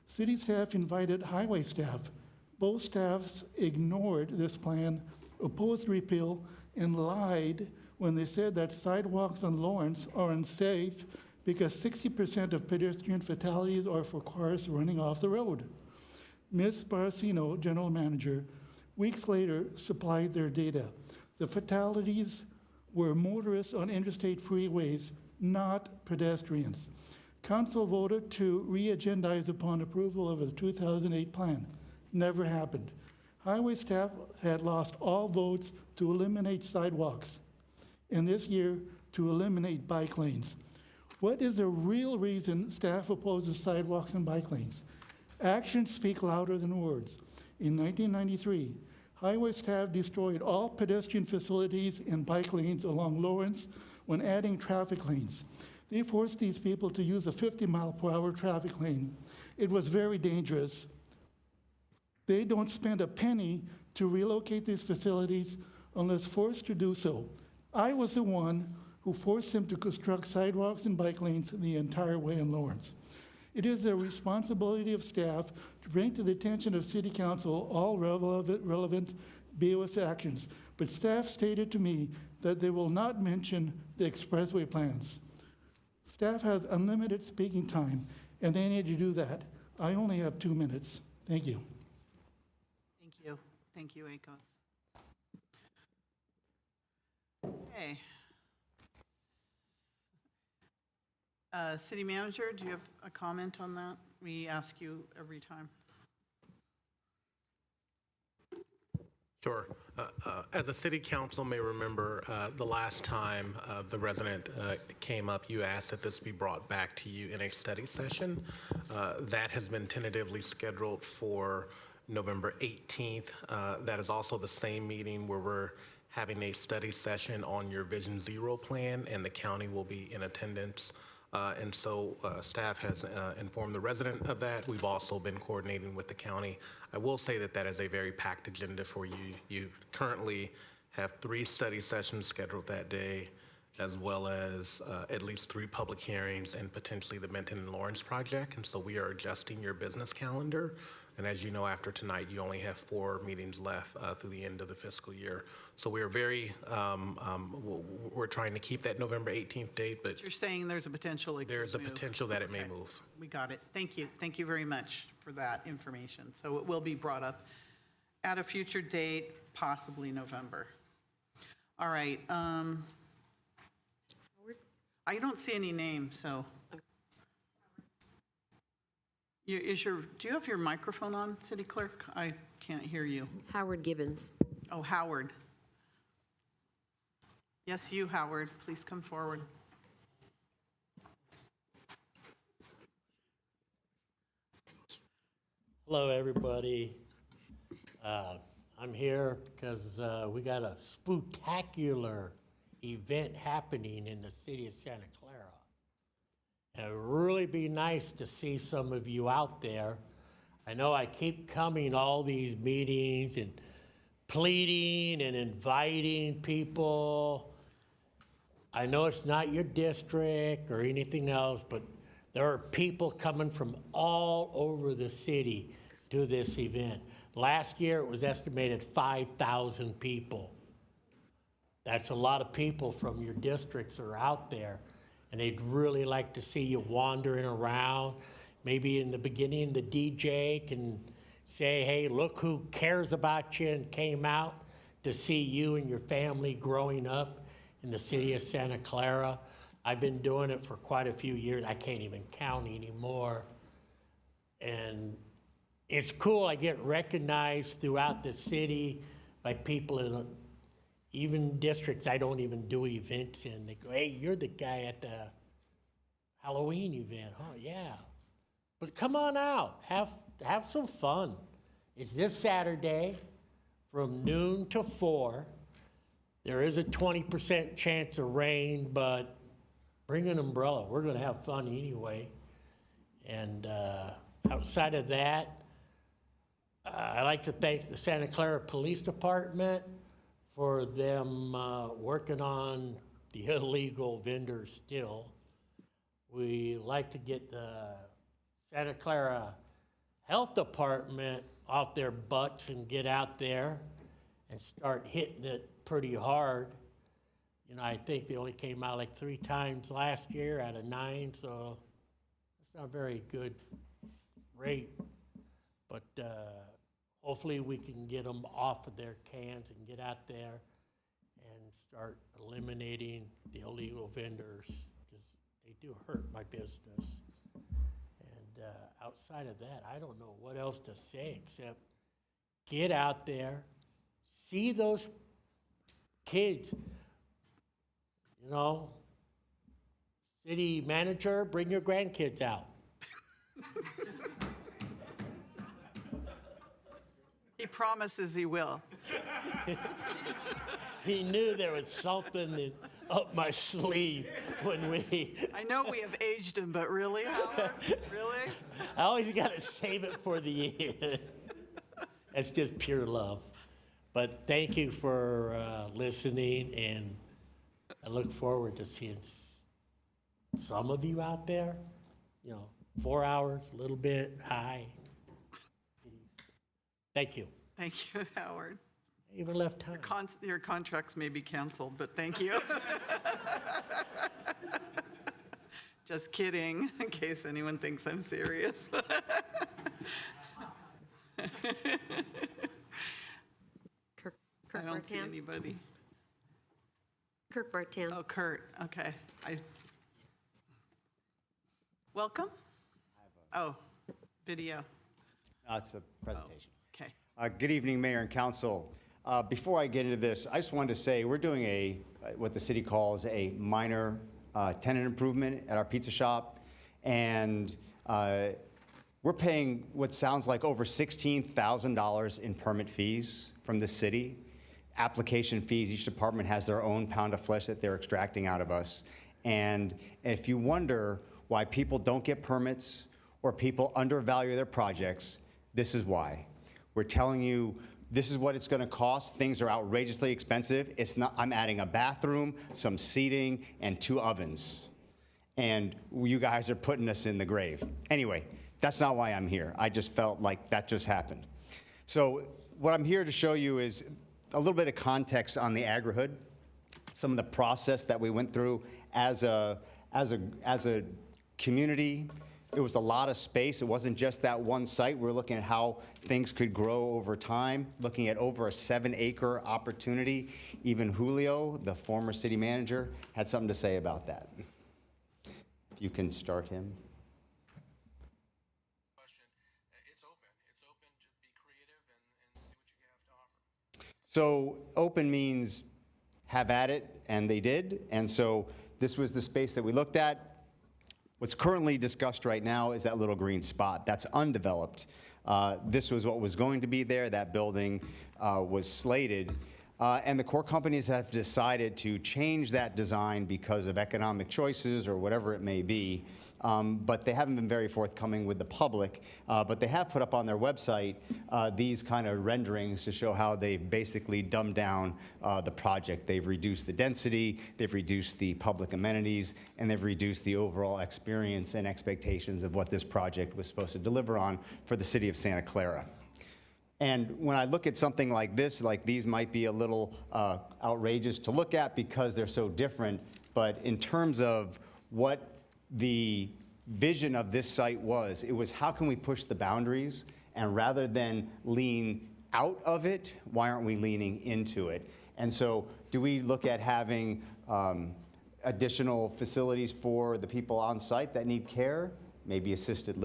City staff invited highway staff. Both staffs ignored this plan, opposed repeal, and lied when they said that sidewalks on Lawrence are unsafe because 60% of pedestrian fatalities are for cars running off the road. Ms. Barcino, general manager, weeks later supplied their data. The fatalities were motorists on interstate freeways, not pedestrians. Council voted to re-agendize upon approval of the 2008 plan. Never happened. Highway staff had lost all votes to eliminate sidewalks, and this year to eliminate bike lanes. What is the real reason staff opposes sidewalks and bike lanes? Actions speak louder than words. In 1993, highway staff destroyed all pedestrian facilities and bike lanes along Lawrence when adding traffic lanes. They forced these people to use a 50-mile-per-hour traffic lane. It was very dangerous. They don't spend a penny to relocate these facilities unless forced to do so. I was the one who forced them to construct sidewalks and bike lanes the entire way in Lawrence. It is the responsibility of staff to bring to the attention of City Council all relevant BOS actions, but staff stated to me that they will not mention the expressway plans. Staff has unlimited speaking time, and they need to do that. I only have 2 minutes. Thank you. Thank you. Thank you, Akos. Okay. City Manager, do you have a comment on that? We ask you every time. Sure. As a city council may remember, the last time the resident came up, you asked that this be brought back to you in a study session. That has been tentatively scheduled for November 18th. That is also the same meeting where we're having a study session on your Vision Zero plan, and the county will be in attendance. And so staff has informed the resident of that. We've also been coordinating with the county. I will say that that is a very packed agenda for you. You currently have 3 study sessions scheduled that day, as well as at least 3 public hearings and potentially the Benton and Lawrence project. And so we are adjusting your business calendar. And as you know, after tonight, you only have 4 meetings left through the end of the fiscal year. So we are we're trying to keep that November 18th date, but You're saying there's a potential it could there's a move. potential that it may Okay. move. We got it. Thank you. Thank you very much for that information. So it will be brought up at a future date, possibly November. All right. I don't see any names, so. Do you have your microphone on, City Clerk? I can't hear you. Howard Gibbons. Oh, Howard. Yes, you, Howard. Please come forward. Hello, everybody. I'm here because we got a spooktacular event happening in the city of Santa Clara. And it would really be nice to see some of you out there. I know I keep coming all these meetings and pleading and inviting people. I know it's not your district or anything else, but there are people coming from all over the city to this event. Last year, it was estimated 5,000 people. That's a lot of people from your districts are out there, and they'd really like to see you wandering around. Maybe in the beginning, the DJ can say, hey, look who cares about you and came out to see you and your family growing up in the city of Santa Clara. I've been doing it for quite a few years. I can't even count anymore. And it's cool. I get recognized throughout the city by people in even districts I don't even do events in. They go, hey, you're the guy at the Halloween event. Oh, yeah. But come on out. Have some fun. It's this Saturday from noon to 4. There is a 20% chance of rain, but bring an umbrella. We're going to have fun anyway. And outside of that, I'd like to thank the Santa Clara Police Department for them working on the illegal vendors still. We like to get the Santa Clara Health Department off their butts and get out there and start hitting it pretty hard. You know, I think they only came out like 3 times last year out of 9, so it's not a very good rate. But hopefully we can get them off of their cans and get out there and start eliminating the illegal vendors, because they do hurt my business. And outside of that, I don't know what else to say except get out there, see those kids. You know, city manager, bring your grandkids out. He promises he will. He knew there was something up my sleeve when we... I know we have aged him, but really, Howard? Really? I always got to save it for the end. That's just pure love. But thank you for listening, and I look forward to seeing some of you out there. You know, 4 hours, a little bit high. Thank you. Thank you, Howard. I even left time. Your contracts may be canceled, but thank you. Just kidding, in case anyone thinks I'm serious. Kirk I don't see Bartan. anybody. Kirk Bartan. Oh, Kurt, okay. Welcome? Oh, video. No, it's a presentation. Okay. Good evening, Mayor and Council. Before I get into this, I just wanted to say we're doing what the city calls a minor tenant improvement at our pizza shop, and we're paying what sounds like over $16,000 in permit fees from the city. Application fees, each department has their own pound of flesh that they're extracting out of us. And if you wonder why people don't get permits or people undervalue their projects, this is why. We're telling you this is what it's going to cost. Things are outrageously expensive. It's not. I'm adding a bathroom, some seating, and 2 ovens. And you guys are putting us in the grave. Anyway, that's not why I'm here. I just felt like that just happened. So what I'm here to show you is a little bit of context on the agri-hood, some of the process that we went through as a community. It was a lot of space. It wasn't just that one site. We're looking at how things could grow over time, looking at over a 7-acre opportunity. Even Julio, the former city manager, had something to say about that. If you can start him. It's open to be creative and see what you have to offer. So open means have at it, and they did. And so this was the space that we looked at. What's currently discussed right now is that little green spot. That's undeveloped. This was what was going to be there. That building was slated. And the core companies have decided to change that design because of economic choices or whatever it may be. But they haven't been very forthcoming with the public. But they have put up on their website these kind of renderings to show how they've basically dumbed down the project. They've reduced the density, they've reduced the public amenities, and they've reduced the overall experience and expectations of what this project was supposed to deliver on for the city of Santa Clara. And when I look at something like this, like these might be a little outrageous to look at because they're so different, but in terms of what the vision of this site was, it was how can we push the boundaries, and rather than lean out of it, why aren't we leaning into it? And so do we look at having additional facilities for the people on site that need care, maybe assisted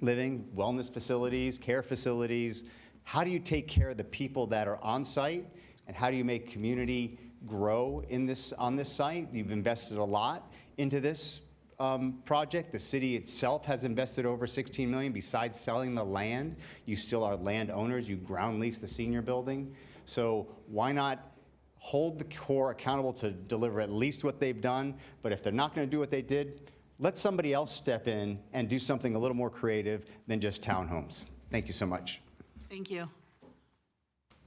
living, wellness facilities, care facilities? How do you take care of the people that are on site, and how do you make community grow on this site? You've invested a lot into this project. The city itself has invested over $16 million. Besides selling the land, you still are landowners. You ground lease the senior building. So why not hold the core accountable to deliver at least what they've done? But if they're not going to do what they did, let somebody else step in and do something a little more creative than just townhomes. Thank you so much. Thank you.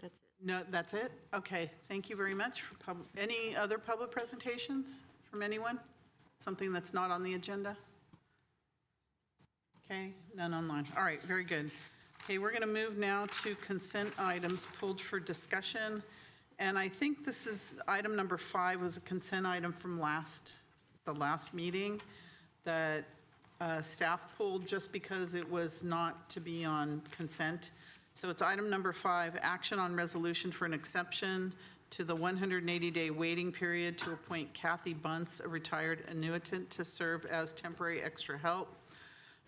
That's it. No, that's it? Okay, thank you very much. Any other public presentations from anyone? Something that's not on the agenda? Okay, none online. All right, very good. Okay, we're going to move now to consent items pulled for discussion. And I think this is, item number 5 was a consent item from the last meeting that staff pulled just because it was not to be on consent. So it's item number 5, action on resolution for an exception to the 180-day waiting period to appoint Kathy Bunce, a retired annuitant, to serve as temporary extra help.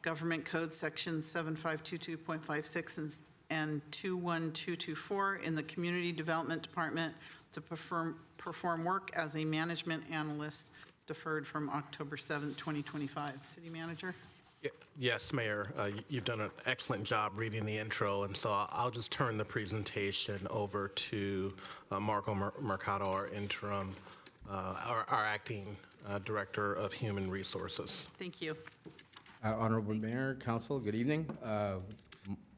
Government Code Sections 7522.56 and 21224 in the Community Development Department to perform work as a management analyst, deferred from October 7th, 2025. City Manager? Yes, Mayor, you've done an excellent job reading the intro, and so I'll just turn the presentation over to Marco Mercado, our interim, our acting Director of Human Resources. Thank you. Honorable Mayor, Council, good evening.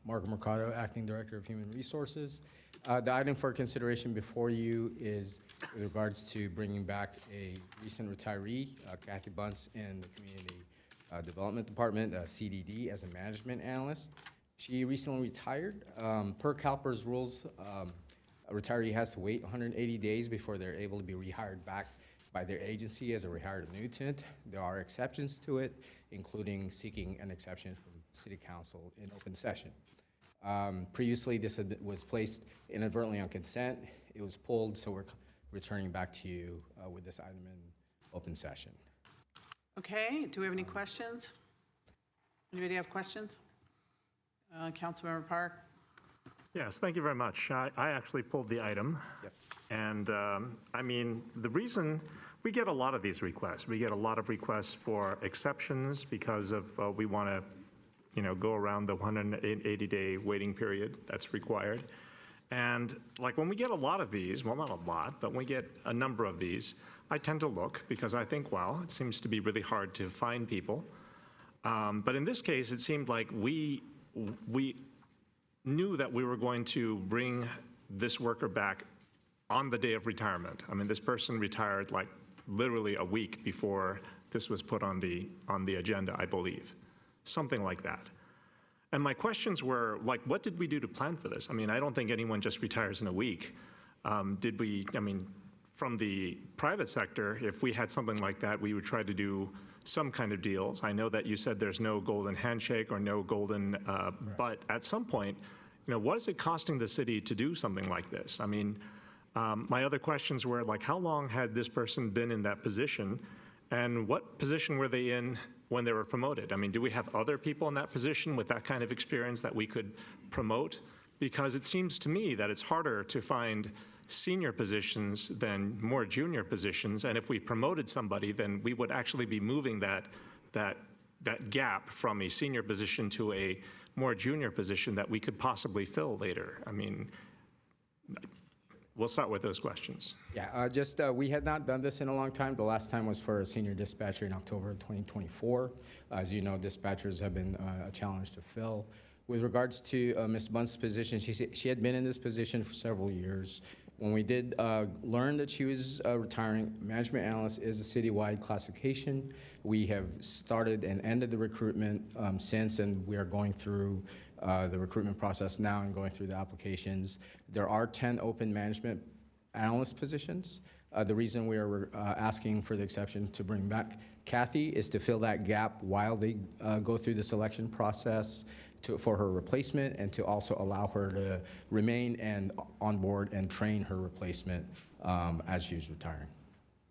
Marco Mercado, Acting Director of Human Resources. The item for consideration before you is with regards to bringing back a recent retiree, Kathy Bunce, in the Community Development Department, CDD, as a management analyst. She recently retired. Per CalPERS rules, a retiree has to wait 180 days before they're able to be rehired back by their agency as a rehired annuitant. There are exceptions to it, including seeking an exception from City Council in open session. Previously, this was placed inadvertently on consent. It was pulled, so we're returning back to you with this item in open session. Okay, do we have any questions? Anybody have questions? Councilmember Park? Yes, thank you very much. I actually pulled the item. Yep. And I mean, the reason, we get a lot of these requests. We get a lot of requests for exceptions because of we want to, go around the 180-day waiting period that's required. And like when we get a lot of these, well, not a lot, but when we get a number of these, I tend to look because I think, well, it seems to be really hard to find people. But in this case, it seemed like we knew that we were going to bring this worker back on the day of retirement. I mean, this person retired like literally a week before this was put on the agenda, I believe, something like that. And my questions were like, what did we do to plan for this? I mean, I don't think anyone just retires in a week. From the private sector, if we had something like that, we would try to do some kind of deals. I know that you said there's no golden handshake or no golden, but at some point, what is it costing the city to do something like this? I mean, my other questions were like, how long had this person been in that position? And what position were they in when they were promoted? I mean, do we have other people in that position with that kind of experience that we could promote? Because it seems to me that it's harder to find senior positions than more junior positions. And if we promoted somebody, then we would actually be moving that that gap from a senior position to a more junior position that we could possibly fill later? I mean, we'll start with those questions. Yeah, we had not done this in a long time. The last time was for a senior dispatcher in October of 2024. As you know, dispatchers have been a challenge to fill. With regards to Ms. Bunt's position, she had been in this position for several years. When we did learn that she was retiring, management analyst is a citywide classification. We have started and ended the recruitment since, and we are going through the recruitment process now and going through the applications. There are 10 open management analyst positions. The reason we are asking for the exception to bring back Kathy is to fill that gap while they go through the selection process for her replacement, and to also allow her to remain and on board and train her replacement as she was retiring.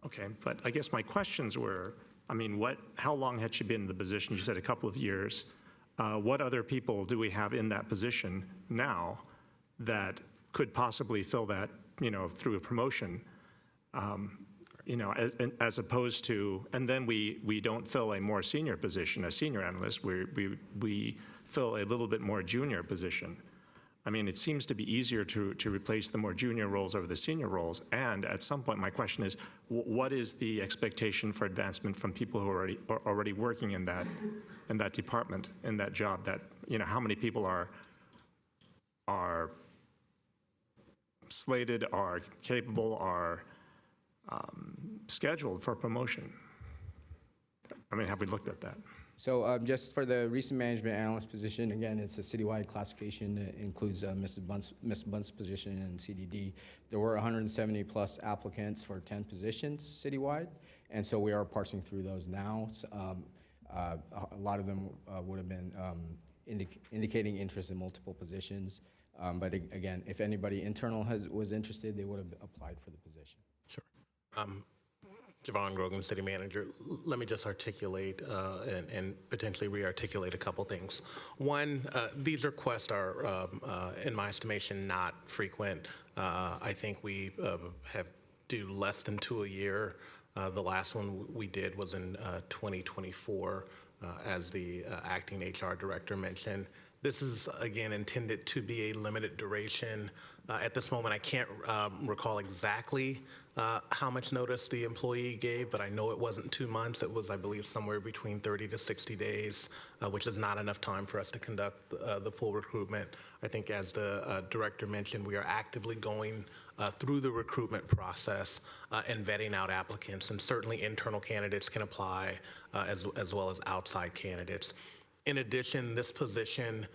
Okay, but I guess my questions were, I mean, how long had she been in the position? You said a couple of years. What other people do we have in that position now that could possibly fill that, through a promotion? As opposed to, and then we don't fill a more senior position, a senior analyst, we fill a little bit more junior position. I mean, it seems to be easier to replace the more junior roles over the senior roles. And at some point, my question is, what is the expectation for advancement from people who are already working in that department, in that job? That how many people are slated, are capable, are scheduled for promotion? I mean, have we looked at that? So just for the recent management analyst position, again, it's a citywide classification. It includes Ms. Bunt's position in CDD. There were 170 plus applicants for 10 positions citywide, and so we are parsing through those now. A lot of them would have been indicating interest in multiple positions. But again, if anybody internal was interested, they would have applied for the position. Sure. Javon Grogan, City Manager. Let me just articulate and potentially re-articulate a couple things. One, these requests are, in my estimation, not frequent. I think we have do less than 2 a year. The last one we did was in 2024, as the acting HR director mentioned. This is, again, intended to be a limited duration. At this moment, I can't recall exactly how much notice the employee gave, but I know it wasn't 2 months. It was, I believe, somewhere between 30 to 60 days, which is not enough time for us to conduct the full recruitment. I think, as the director mentioned, we are actively going through the recruitment process and vetting out applicants, and certainly internal candidates can apply as well as outside candidates. In addition, this position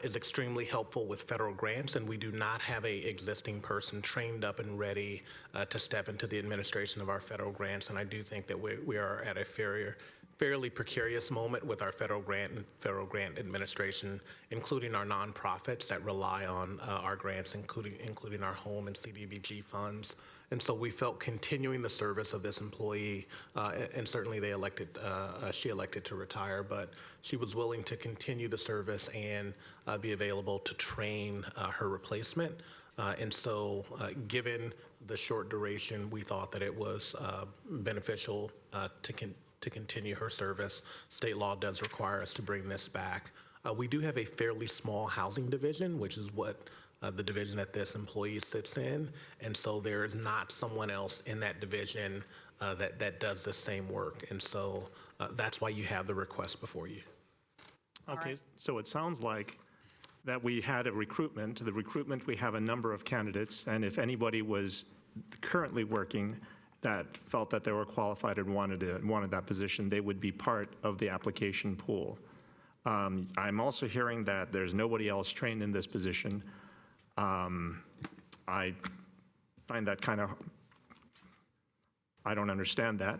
is extremely helpful with federal grants, and we do not have an existing person trained up and ready to step into the administration of our federal grants. And I do think that we are at a fairly precarious moment with our federal grant administration, including our nonprofits that rely on our grants, including our home and CDBG funds. And so we felt continuing the service of this employee, and certainly she elected to retire, but she was willing to continue the service and be available to train her replacement. And so given the short duration, we thought that it was beneficial to continue her service. State law does require us to bring this back. We do have a fairly small housing division, which is what the division that this employee sits in, and so there is not someone else in that division that does the same work, and so that's why you have the request before you. Okay, so it sounds like that we had a recruitment. The recruitment, we have a number of candidates, and if anybody was currently working that felt that they were qualified and wanted that position, they would be part of the application pool. I'm also hearing that there's nobody else trained in this position. I find that kind of, I don't understand that,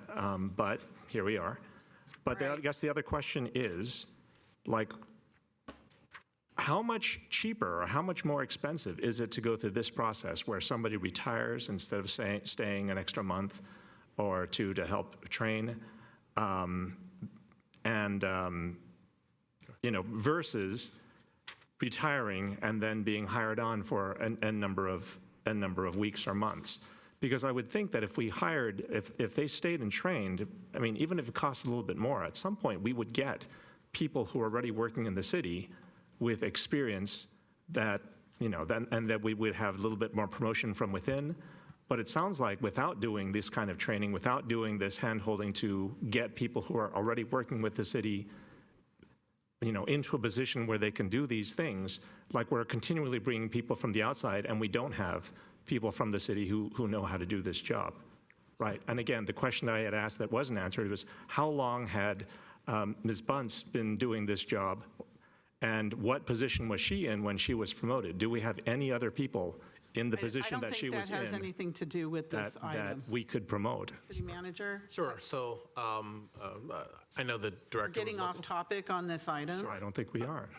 but here we are. But I guess the other question is, like, how much cheaper or how much more expensive is it to go through this process where somebody retires instead of staying an extra month or two to help train, versus retiring and then being hired on for a number of weeks or months? Because I would think that if we hired, if they stayed and trained, I mean, even if it cost a little bit more, at some point, we would get people who are already working in the city with experience that, you know, and that we would have a little bit more promotion from within. But it sounds like without doing this kind of training, without doing this hand-holding to get people who are already working with the city, you know, into a position where they can do these things, like we're continually bringing people from the outside and we don't have people from the city who know how to do this job, right? And again, the question that I had asked that wasn't answered was, how long had Ms. Bunce been doing this job, and what position was she in when she was promoted? Do we have any other people in the position that she was I don't think that has in anything to do with this that item. we could promote? City Manager? Sure. So I know the director was Getting off topic on this item. I don't think we are.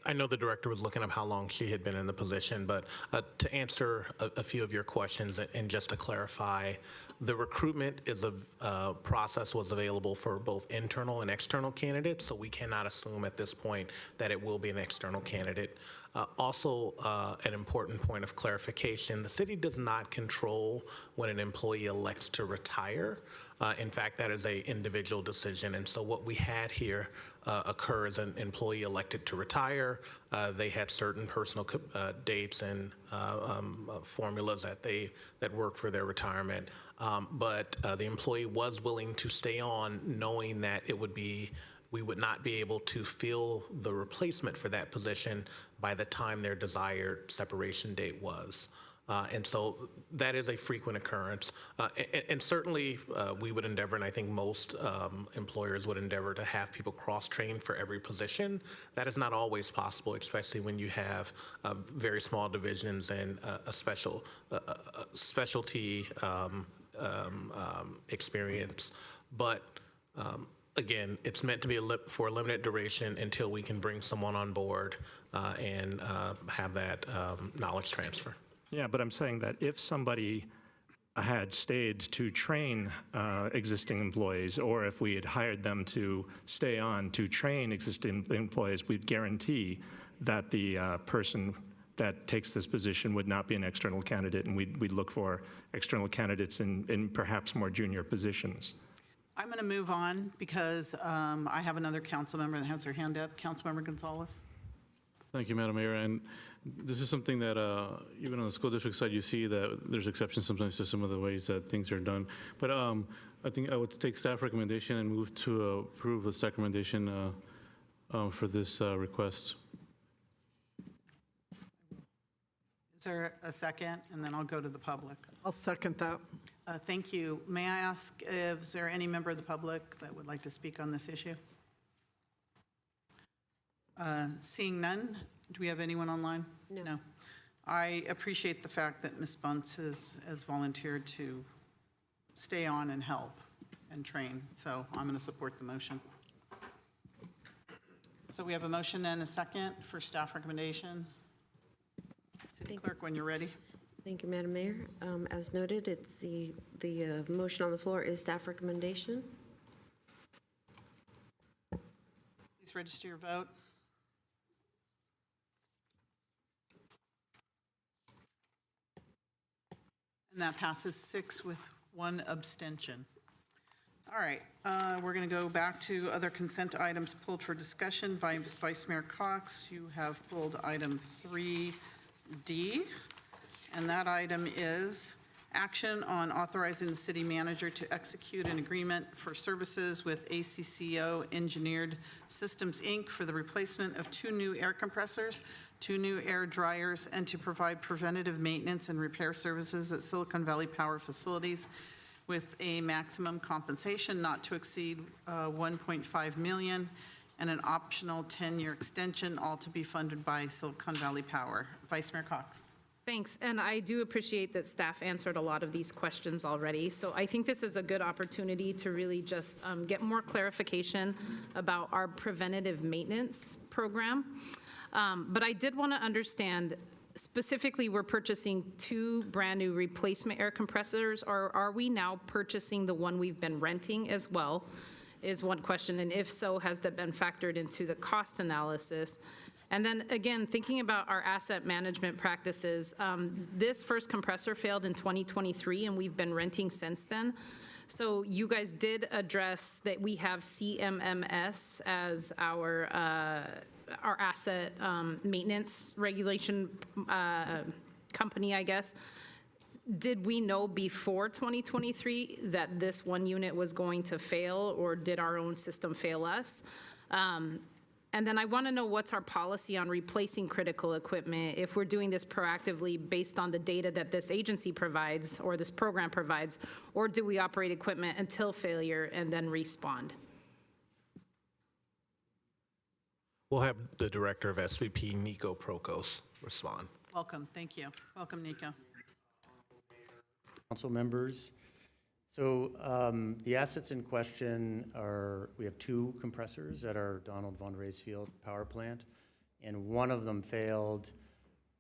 I know the director was looking up how long she had been in the position, but to answer a few of your questions and just to clarify, the recruitment process was available for both internal and external candidates, so we cannot assume at this point that it will be an external candidate. Also, an important point of clarification, the city does not control when an employee elects to retire. In fact, that is an individual decision, and so what we had here occur as an employee elected to retire. They had certain personal dates and formulas that worked for their retirement, but the employee was willing to stay on, knowing that we would not be able to fill the replacement for that position by the time their desired separation date was. And so that is a frequent occurrence. And certainly we would endeavor, and I think most employers would endeavor to have people cross-train for every position. That is not always possible, especially when you have very small divisions and a specialty experience. But again, it's meant to be for a limited duration until we can bring someone on board and have that knowledge transfer. Yeah, but I'm saying that if somebody had stayed to train existing employees, or if we had hired them to stay on to train existing employees, we'd guarantee that the person that takes this position would not be an external candidate, and we'd look for external candidates in perhaps more junior positions. I'm going to move on because I have another council member that has their hand up. Councilmember Gonzalez. Thank you, Madam Mayor. And this is something that even on the school district side, you see that there's exceptions sometimes to some of the ways that things are done. But I think I would take staff recommendation and move to approve the staff recommendation for this request. Is there a second? And then I'll go to the public. I'll second that. Thank you. May I ask, is there any member of the public that would like to speak on this issue? Seeing none, do we have anyone online? No. I appreciate the fact that Ms. Bunce has volunteered to stay on and help and train, so I'm going to support the motion. So we have a motion and a second for staff recommendation. City Clerk, when you're ready. Thank you, Madam Mayor. As noted, it's the motion on the floor is staff recommendation. Please register your vote. And that passes 6 with 1 abstention. All right, we're going to go back to other consent items pulled for discussion. Vice Mayor Cox, you have pulled item 3D, and that item is action on authorizing the city manager to execute an agreement for services with ACCO Engineered Systems, Inc. for the replacement of 2 new air compressors, 2 new air dryers, and to provide preventative maintenance and repair services at Silicon Valley Power facilities with a maximum compensation not to exceed $1.5 million and an optional 10-year extension, all to be funded by Silicon Valley Power. Vice Mayor Cox. Thanks, and I do appreciate that staff answered a lot of these questions already. So I think this is a good opportunity to really just get more clarification about our preventative maintenance program. But I did want to understand, specifically, we're purchasing 2 brand-new replacement air compressors, or are we now purchasing the one we've been renting as well? is one question, and if so, has that been factored into the cost analysis? And then again, thinking about our asset management practices, this first compressor failed in 2023, and we've been renting since then. So you guys did address that we have CMMS as our asset maintenance regulation company, I guess. Did we know before 2023 that this one unit was going to fail, or did our own system fail us? And then I want to know what's our policy on replacing critical equipment if we're doing this proactively based on the data that this agency provides or this program provides, or do we operate equipment until failure and then respond? We'll have the Director of SVP, Nico Prokos, respond. Welcome, thank you. Welcome, Nico. Council members. So the assets in question are, we have 2 compressors at our Donald Von Raesfield power plant, and one of them failed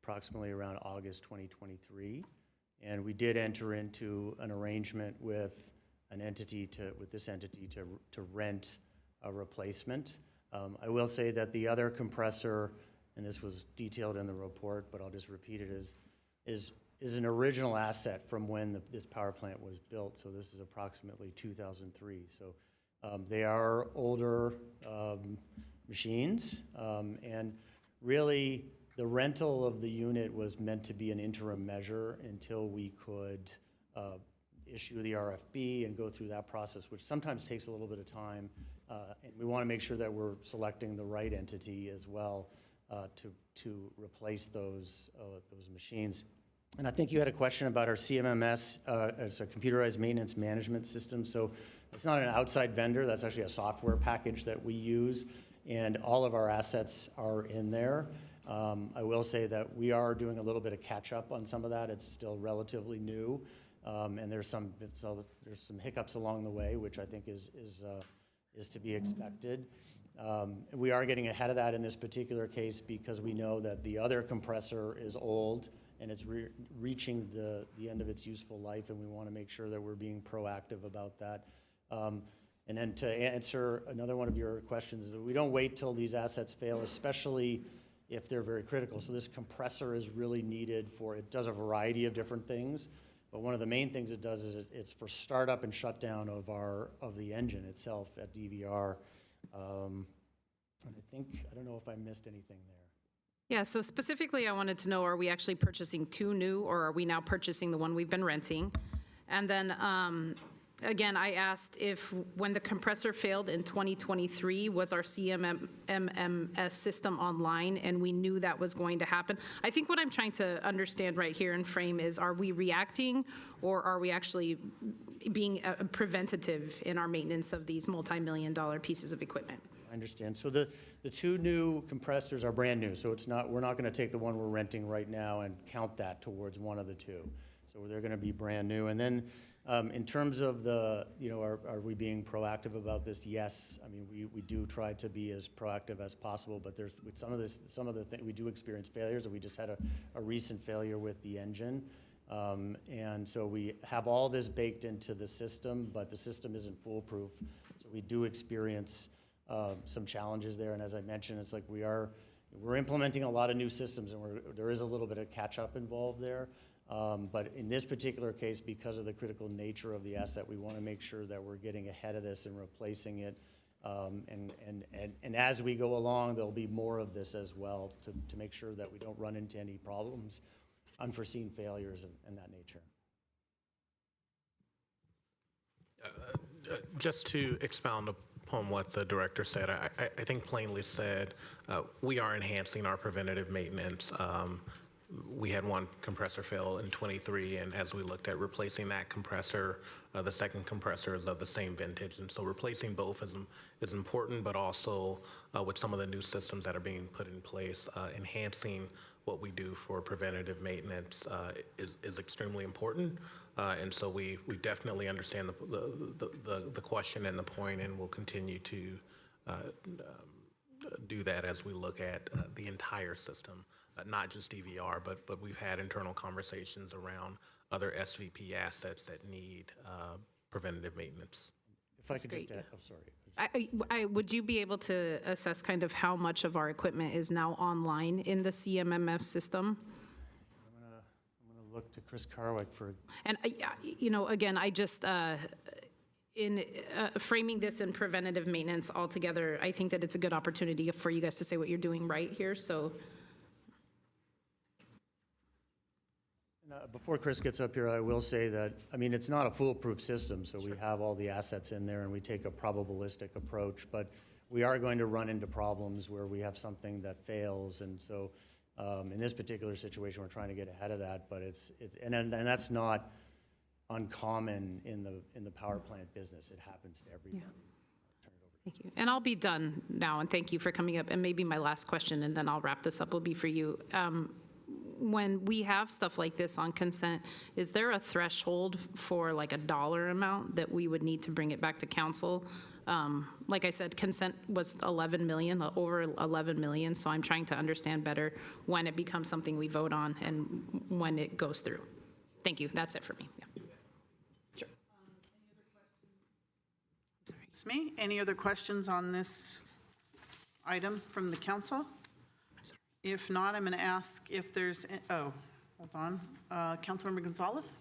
approximately around August 2023. And we did enter into an arrangement with an entity to rent a replacement. I will say that the other compressor, and this was detailed in the report, but I'll just repeat it, is an original asset from when this power plant was built. So this is approximately 2003. So they are older machines. And really, the rental of the unit was meant to be an interim measure until we could issue the RFP and go through that process, which sometimes takes a little bit of time. And we want to make sure that we're selecting the right entity as well to replace those machines. And I think you had a question about our CMMS. It's a computerized maintenance management system. So it's not an outside vendor. That's actually a software package that we use. And all of our assets are in there. I will say that we are doing a little bit of catch up on some of that. It's still relatively new. And there's some hiccups along the way, which I think is to be expected. We are getting ahead of that in this particular case because we know that the other compressor is old and it's reaching the end of its useful life, and we want to make sure that we're being proactive about that. And then to answer another one of your questions, is that we don't wait till these assets fail, especially if they're very critical. So this compressor is really needed it does a variety of different things, but one of the main things it does is it's for startup and shutdown of the engine itself at DVR. And I don't know if I missed anything there. Yeah, so specifically, I wanted to know, are we actually purchasing 2 new, or are we now purchasing the one we've been renting? And then, again, I asked if when the compressor failed in 2023, was our CMMS system online, and we knew that was going to happen? I think what I'm trying to understand right here and frame is, are we reacting, or are we actually being preventative in our maintenance of these multi-million-dollar pieces of equipment? I understand. So the 2 new compressors are brand new. So we're not going to take the one we're renting right now and count that towards one of the 2. So they're going to be brand new. And then in terms of are we being proactive about this? Yes. I mean, we do try to be as proactive as possible, but there's some of the things we do experience failures, and we just had a recent failure with the engine. And so we have all this baked into the system, but the system isn't foolproof. So we do experience some challenges there, and as I mentioned, it's like we're implementing a lot of new systems, and there is a little bit of catch-up involved there. But in this particular case, because of the critical nature of the asset, we want to make sure that we're getting ahead of this and replacing it. And as we go along, there'll be more of this as well to make sure that we don't run into any problems, unforeseen failures and that nature. Just to expound upon what the director said, I think plainly said, we are enhancing our preventative maintenance. We had one compressor fail in 23, and as we looked at replacing that compressor, the second compressor is of the same vintage, and so replacing both is important, but also with some of the new systems that are being put in place, enhancing what we do for preventative maintenance is extremely important. And so we definitely understand the question and the point, and we'll continue to do that as we look at the entire system, not just DVR, but we've had internal conversations around other SVP assets that need preventative maintenance. If I That's could just great. add, oh, sorry. Would you be able to assess kind of how much of our equipment is now online in the CMMS system? I'm gonna look to Chris Carwick for, And, again, I just, in framing this in preventative maintenance altogether, I think that it's a good opportunity for you guys to say what you're doing right here, so. before Chris gets up here, I will say that, I mean, it's not a foolproof system, so we have all the assets in there and we take a probabilistic approach, but we are going to run into problems where we have something that fails, and so in this particular situation, we're trying to get ahead of that, but and that's not uncommon in the power plant business. It happens to everybody. Thank you. And I'll be done now, and thank you for coming up. And maybe my last question, and then I'll wrap this up, will be for you. When we have stuff like this on consent, is there a threshold for like a dollar amount that we would need to bring it back to council? Like I said, consent was 11 million, over 11 million, so I'm trying to understand better when it becomes something we vote on and when it goes through. Thank you. That's it for me. Yeah. Excuse me, any other questions on this item from the council? If not, I'm going to ask if there's, hold on, Councilmember Gonzalez?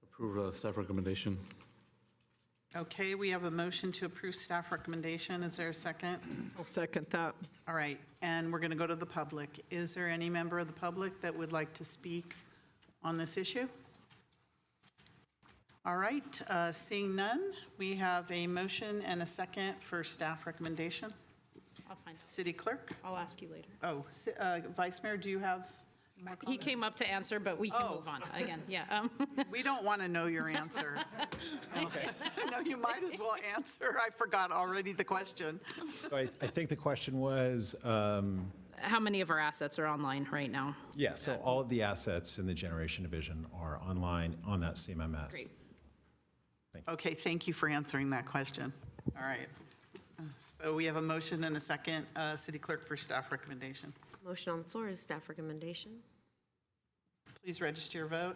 Approve staff recommendation. Okay, we have a motion to approve staff recommendation. Is there a second? I'll second that. All right, and we're going to go to the public. Is there any member of the public that would like to speak on this issue? All right, seeing none, we have a motion and a second for staff recommendation. I'll find out. City Clerk? I'll ask you later. Oh, Vice Mayor, do you have more He comments? came up to answer, but we can move on again. Yeah. We don't want to know your answer. Okay. No, you might as well answer. I forgot already the question. So I think the question was, How many of our assets are online right now? yeah, so all of the assets in the generation division are online on that CMMS. Great. Okay, thank you for answering that question. All right. So we have a motion and a second. City Clerk for staff recommendation. Motion on the floor is staff recommendation. Please register your vote.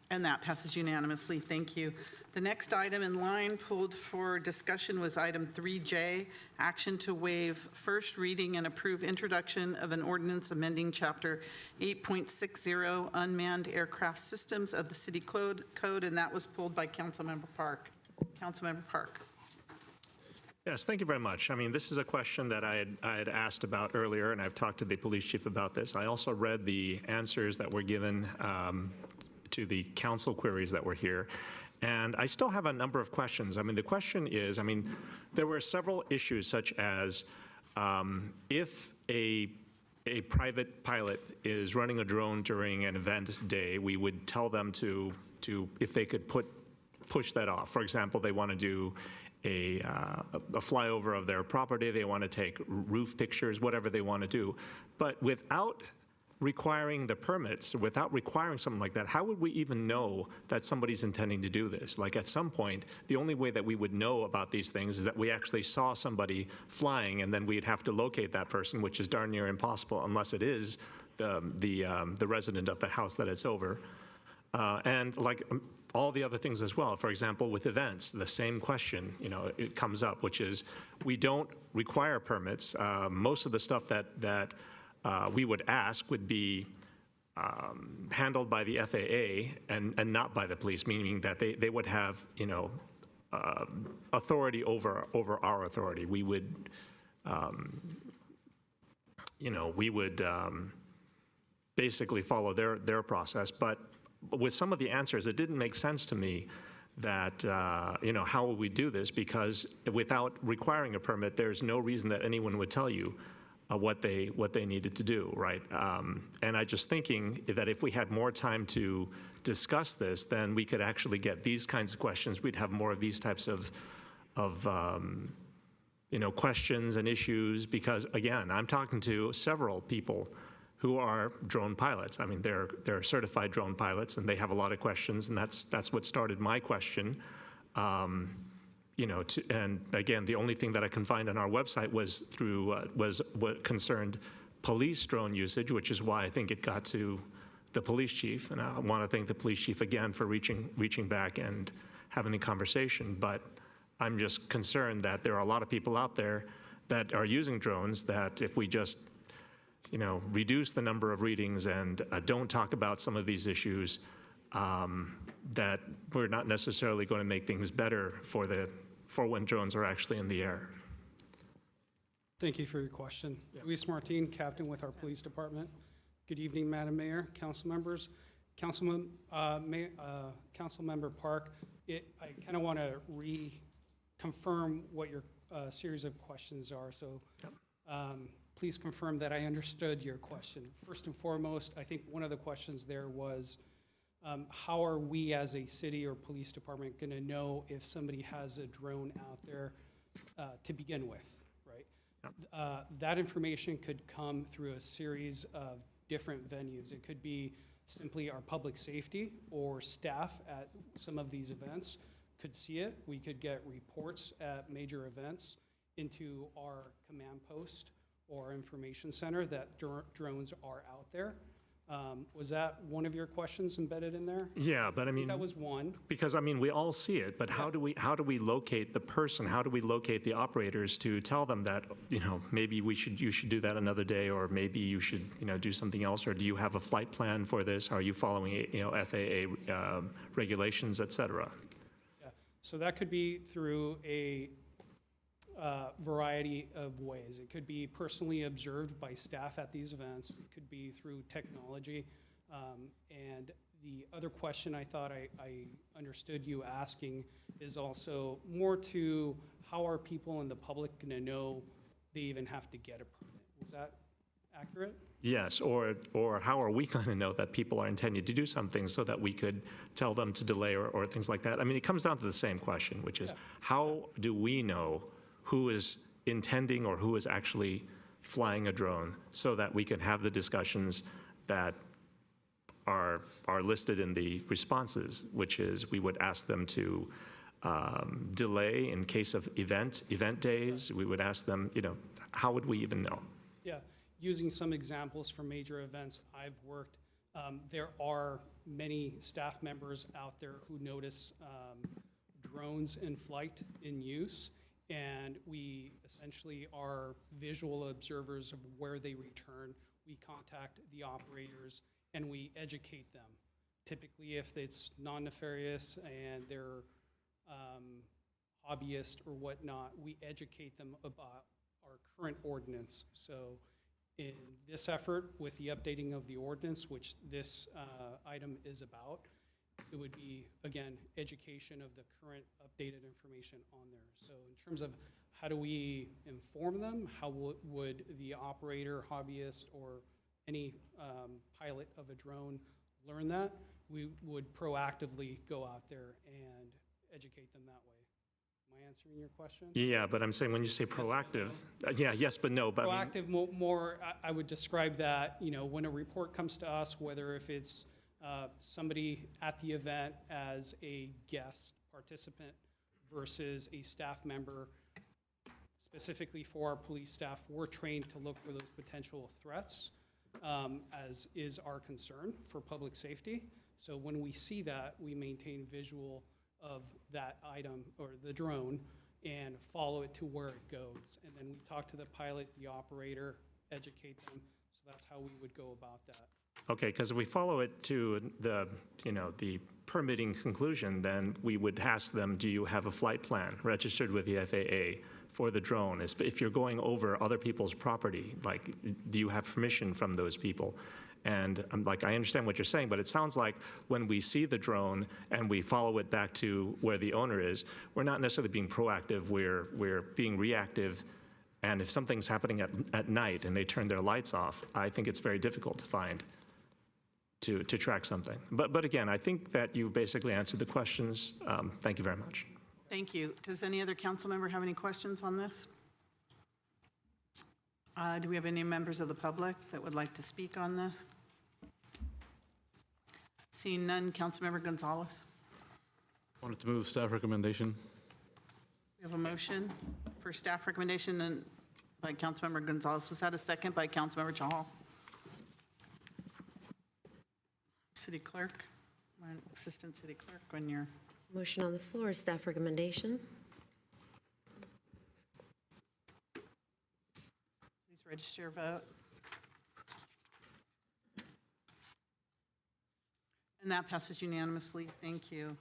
And that passes unanimously. Thank you. The next item in line pulled for discussion was item 3J, action to waive first reading and approve introduction of an ordinance amending Chapter 8.60 Unmanned Aircraft Systems of the City Code, and that was pulled by Councilmember Park. Councilmember Park. Yes, thank you very much. I mean, this is a question that I had asked about earlier, and I've talked to the police chief about this. I also read the answers that were given to the council queries that were here. And I still have a number of questions. I mean, the question is, I mean, there were several issues such as if a private pilot is running a drone during an event day, we would tell them to if they could push that off. For example, they want to do a flyover of their property, they want to take roof pictures, whatever they want to do. But without requiring the permits, without requiring something like that, how would we even know that somebody's intending to do this? Like at some point, the only way that we would know about these things is that we actually saw somebody flying, and then we'd have to locate that person, which is darn near impossible unless it is the resident of the house that it's over. And like all the other things as well. For example, with events, the same question, it comes up, which is we don't require permits. Most of the stuff that we would ask would be handled by the FAA and not by the police, meaning that they would have, authority over our authority. We would, basically follow their process. But with some of the answers, it didn't make sense to me that, how would we do this? Because without requiring a permit, there's no reason that anyone would tell you what they needed to do, right? And I just thinking that if we had more time to discuss this, then we could actually get these kinds of questions. We'd have more of these types of questions and issues, because again, I'm talking to several people who are drone pilots. I mean, they're certified drone pilots, and they have a lot of questions, and that's what started my question. And again, the only thing that I can find on our website was was what concerned police drone usage, which is why I think it got to the police chief, and I want to thank the police chief again for reaching back and having the conversation, but I'm just concerned that there are a lot of people out there that are using drones that if we just, reduce the number of readings and don't talk about some of these issues, that we're not necessarily going to make things better for when drones are actually in the air. Thank you for your question. Luis Martin, captain with our police department. Good evening, Madam Mayor, council members. Councilmember Park, I kind of want to reconfirm what your series of questions are. So please confirm that I understood your question. First and foremost, I think one of the questions there was, how are we as a city or police department going to know if somebody has a drone out there to begin with, right? That information could come through a series of different venues. It could be simply our public safety or staff at some of these events could see it. We could get reports at major events into our command post or information center that drones are out there. Was that one of your questions embedded in there? Yeah, but I mean, that was one. Because we all see it, but how do we locate the person? How do we locate the operators to tell them that maybe you should do that another day, or maybe you should do something else, or do you have a flight plan for this? Are you following FAA regulations, et cetera? Yeah. So that could be through a variety of ways. It could be personally observed by staff at these events. It could be through technology. And the other question I thought I understood you asking is also more to how are people in the public going to know they even have to get a permit? Was that accurate? Yes, or how are we going to know that people are intending to do something so that we could tell them to delay or things like that? I mean, it comes down to the same question, which is how do we know who is intending or who is actually flying a drone so that we can have the discussions that are listed in the responses, which is we would ask them to delay in case of event days. We would ask them, how would we even know? Yeah, using some examples from major events I've worked, there are many staff members out there who notice drones in flight in use. And we essentially are visual observers of where they return. We contact the operators and we educate them. Typically, if it's non-nefarious and they're hobbyist or whatnot, we educate them about our current ordinance. So in this effort, with the updating of the ordinance, which this item is about, it would be, again, education of the current updated information on there. So in terms of how do we inform them, how would the operator, hobbyist, or any pilot of a drone learn that? We would proactively go out there and educate them that way. Am I answering your question? Yeah, but I'm saying when you say proactive, yes, but no. But proactive, more, I would describe that, when a report comes to us, whether if it's somebody at the event as a guest participant versus a staff member, specifically for our police staff, we're trained to look for those potential threats, as is our concern for public safety. So when we see that, we maintain visual of that item or the drone and follow it to where it goes. And then we talk to the pilot, the operator, educate them. So that's how we would go about that. Okay, because if we follow it to the permitting conclusion, then we would ask them, do you have a flight plan registered with the FAA for the drone? If you're going over other people's property, do you have permission from those people? And I understand what you're saying, but it sounds like when we see the drone and we follow it back to where the owner is, we're not necessarily being proactive, we're being reactive. And if something's happening at night and they turn their lights off, I think it's very difficult to track something. But again, I think that you basically answered the questions. Thank you very much. Thank you. Does any other council member have any questions on this? Do we have any members of the public that would like to speak on this? Seeing none, Councilmember Gonzalez. Wanted to move staff recommendation. We have a motion for staff recommendation by Councilmember Gonzalez. Was that a second by Councilmember Chahal? City Clerk, Assistant City Clerk, when you're. Motion on the floor, staff recommendation. Please register your vote. And that passes unanimously. Thank you.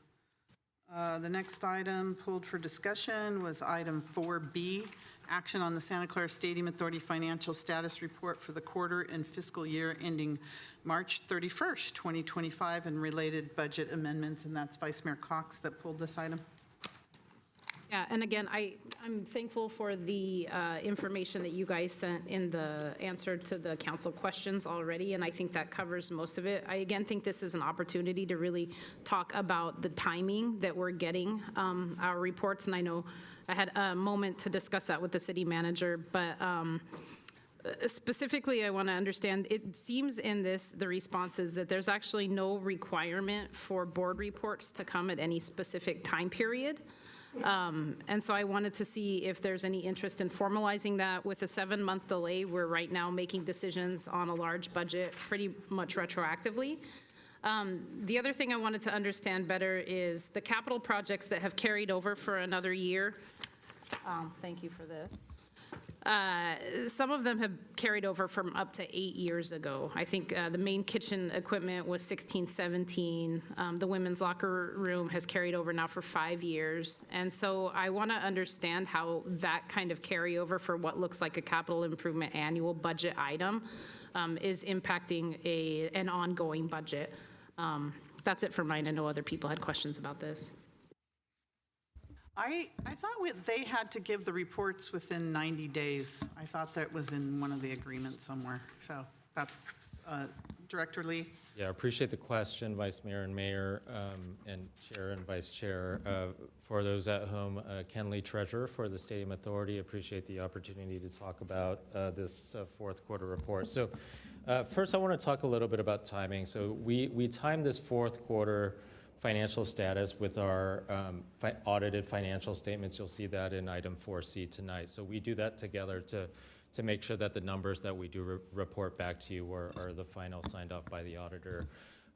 The next item pulled for discussion was item 4B, action on the Santa Clara Stadium Authority Financial Status Report for the quarter and fiscal year ending March 31st, 2025, and related budget amendments. And that's Vice Mayor Cox that pulled this item. Yeah, and again, I'm thankful for the information that you guys sent in the answer to the council questions already, and I think that covers most of it. I again think this is an opportunity to really talk about the timing that we're getting our reports, and I know I had a moment to discuss that with the city manager, but specifically I want to understand, it seems in the responses that there's actually no requirement for board reports to come at any specific time period. And so I wanted to see if there's any interest in formalizing that. With a 7-month delay, we're right now making decisions on a large budget pretty much retroactively. The other thing I wanted to understand better is the capital projects that have carried over for another year. Thank you for this. Some of them have carried over from up to 8 years ago. I think the main kitchen equipment was 16, 17. The women's locker room has carried over now for 5 years. And so I want to understand how that kind of carryover for what looks like a capital improvement annual budget item is impacting an ongoing budget. That's it for mine. I know other people had questions about this. I thought they had to give the reports within 90 days. I thought that was in one of the agreements somewhere. So that's Director Lee. Yeah, I appreciate the question, Vice Mayor and Mayor, and Chair and Vice Chair. For those at home, Ken Lee, Treasurer for the Stadium Authority. Appreciate the opportunity to talk about this fourth quarter report. So first I want to talk a little bit about timing. So we timed this fourth quarter financial status with our audited financial statements. You'll see that in item 4C tonight. So we do that together to make sure that the numbers that we do report back to you are the final signed off by the auditor.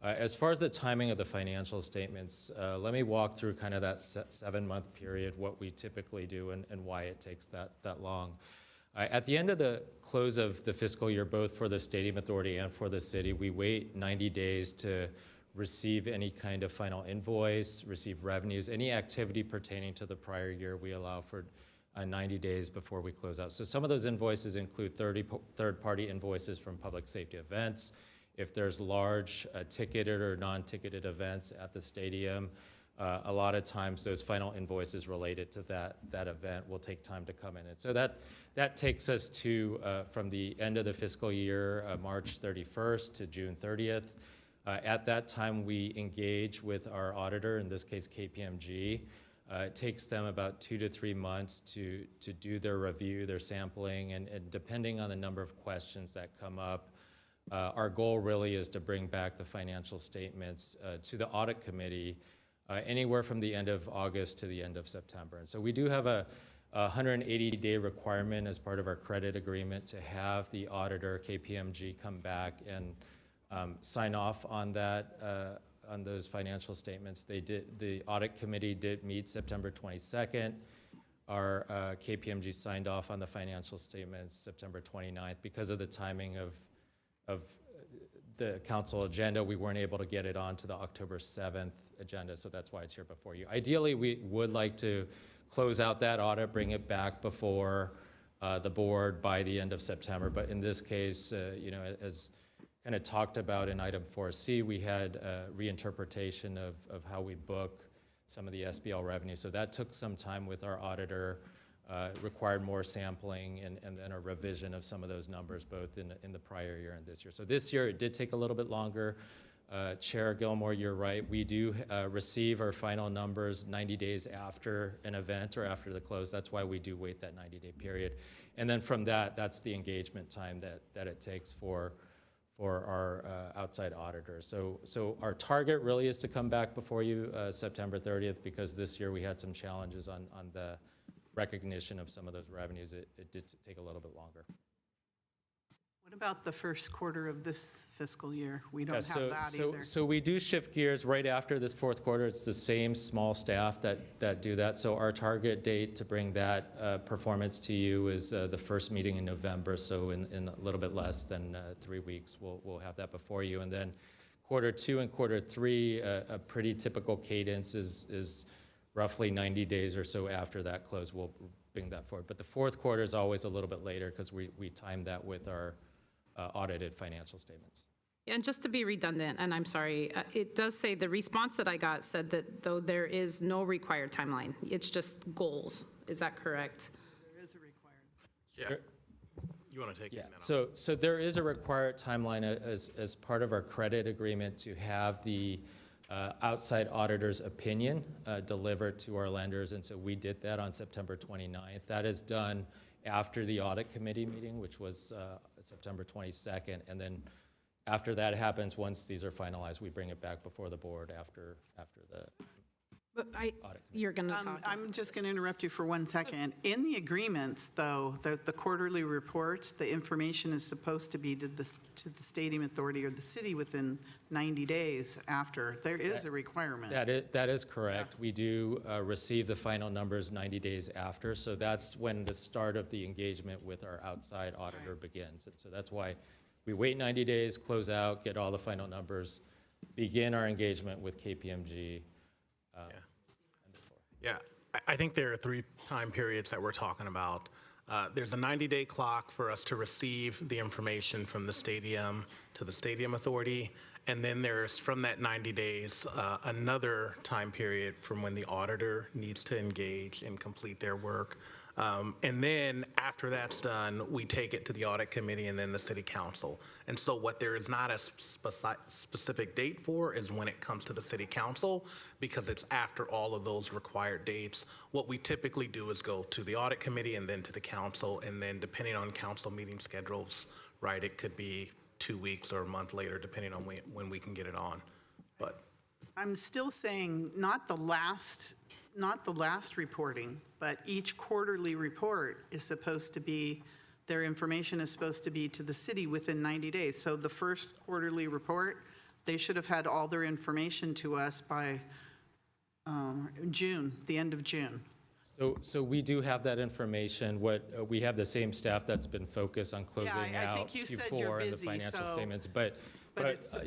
As far as the timing of the financial statements, let me walk through kind of that 7-month period, what we typically do and why it takes that long. At the end of the close of the fiscal year, both for the Stadium Authority and for the city, we wait 90 days to receive any kind of final invoice, receive revenues, any activity pertaining to the prior year, we allow for 90 days before we close out. So some of those invoices include third-party invoices from public safety events. If there's large ticketed or non-ticketed events at the stadium, a lot of times those final invoices related to that event will take time to come in. And so that takes us to from the end of the fiscal year, March 31st to June 30th. At that time, we engage with our auditor, in this case KPMG. It takes them about 2 to 3 months to do their review, their sampling, and depending on the number of questions that come up, our goal really is to bring back the financial statements to the audit committee anywhere from the end of August to the end of September. And so we do have a 180-day requirement as part of our credit agreement to have the auditor, KPMG, come back and sign off on that, on those financial statements. The audit committee did meet September 22nd. Our KPMG signed off on the financial statements September 29th. Because of the timing of the council agenda, we weren't able to get it onto the October 7th agenda, so that's why it's here before you. Ideally, we would like to close out that audit, bring it back before the board by the end of September, but in this case, as kind of talked about in item 4C, we had a reinterpretation of how we book some of the SBL revenue. So that took some time with our auditor, required more sampling and then a revision of some of those numbers, both in the prior year and this year. So this year, it did take a little bit longer. Chair Gilmore, you're right. We do receive our final numbers 90 days after an event or after the close. That's why we do wait that 90-day period. And then from that's the engagement time that it takes for our outside auditor. So our target really is to come back before you September 30th, because this year we had some challenges on the recognition of some of those revenues. It did take a little bit longer. What about the first quarter of this fiscal year? We don't Yeah, have that either. So we do shift gears right after this fourth quarter. It's the same small staff that do that. So our target date to bring that performance to you is the first meeting in November. So in a little bit less than 3 weeks, we'll have that before you. And then quarter 2 and quarter 3, a pretty typical cadence is roughly 90 days or so after that close. We'll bring that forward. But the fourth quarter is always a little bit later because we time that with our audited financial statements. And just to be redundant, and I'm sorry, it does say, the response that I got said that though there is no required timeline, it's just goals. Is that correct? There is a required. Yeah. You want to take it? So there is a required timeline as part of our credit agreement to have the outside auditor's opinion delivered to our lenders. And so we did that on September 29th. That is done after the audit committee meeting, which was September 22nd. And then after that happens, once these are finalized, we bring it back before the board after the But you're going to talk. I'm just going to interrupt you for 1 second. In the agreements, though, the quarterly reports, the information is supposed to be to the Stadium Authority or the city within 90 days after. There is a requirement. That is correct. We do receive the final numbers 90 days after. So that's when the start of the engagement with our outside auditor begins. And so that's why we wait 90 days, close out, get all the final numbers, begin our engagement with KPMG. Yeah, I think there are 3 time periods that we're talking about. There's a 90-day clock for us to receive the information from the stadium to the Stadium Authority. And then there's, from that 90 days, another time period from when the auditor needs to engage and complete their work. And then after that's done, we take it to the audit committee and then the city council. And so what there is not a specific date for is when it comes to the city council, because it's after all of those required dates. What we typically do is go to the audit committee and then to the council, and then depending on council meeting schedules, right, it could be 2 weeks or a month later, depending on when we can get it on. But I'm still saying not the last reporting, but each quarterly report is supposed to be, their information is supposed to be to the city within 90 days. So the first quarterly report, they should have had all their information to us by June, the end of June. So we do have that information. We have the same staff that's been focused on closing out Q4 and the financial statements. But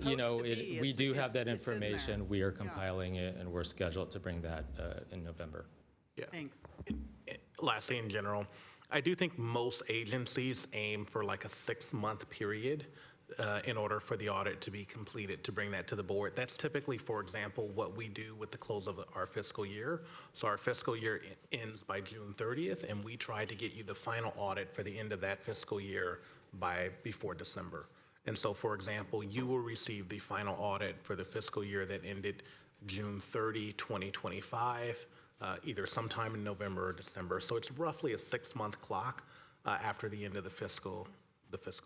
you know, we do have that information. We are compiling it, and we're scheduled to bring that in November. yeah. Thanks. Lastly, in general, I do think most agencies aim for like a 6-month period in order for the audit to be completed, to bring that to the board. That's typically, for example, what we do with the close of our fiscal year. So our fiscal year ends by June 30th, and we try to get you the final audit for the end of that fiscal year before December. And so, for example, you will receive the final audit for the fiscal year that ended June 30, 2025, either sometime in November or December. So it's roughly a 6-month clock after the end of the fiscal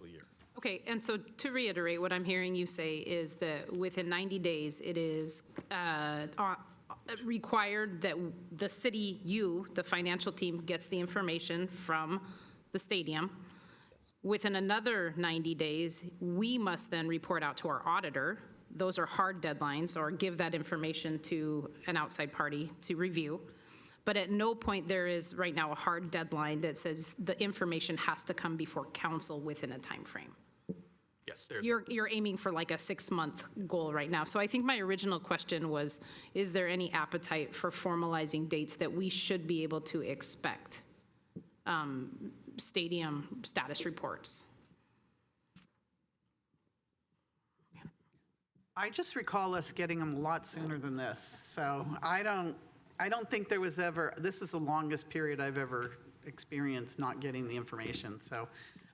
year. Okay, and so to reiterate, what I'm hearing you say is that within 90 days, it is required that the city, the financial team, gets the information from the stadium. Within another 90 days, we must then report out to our auditor. Those are hard deadlines, or give that information to an outside party to review. But at no point there is right now a hard deadline that says the information has to come before council within a time frame. Yes, You're aiming for like a 6-month goal right now. So I think my original question was, is there any appetite for formalizing dates that we should be able to expect stadium status reports? I just recall us getting them a lot sooner than this. So I don't think there was ever, this is the longest period I've ever experienced not getting the information. So,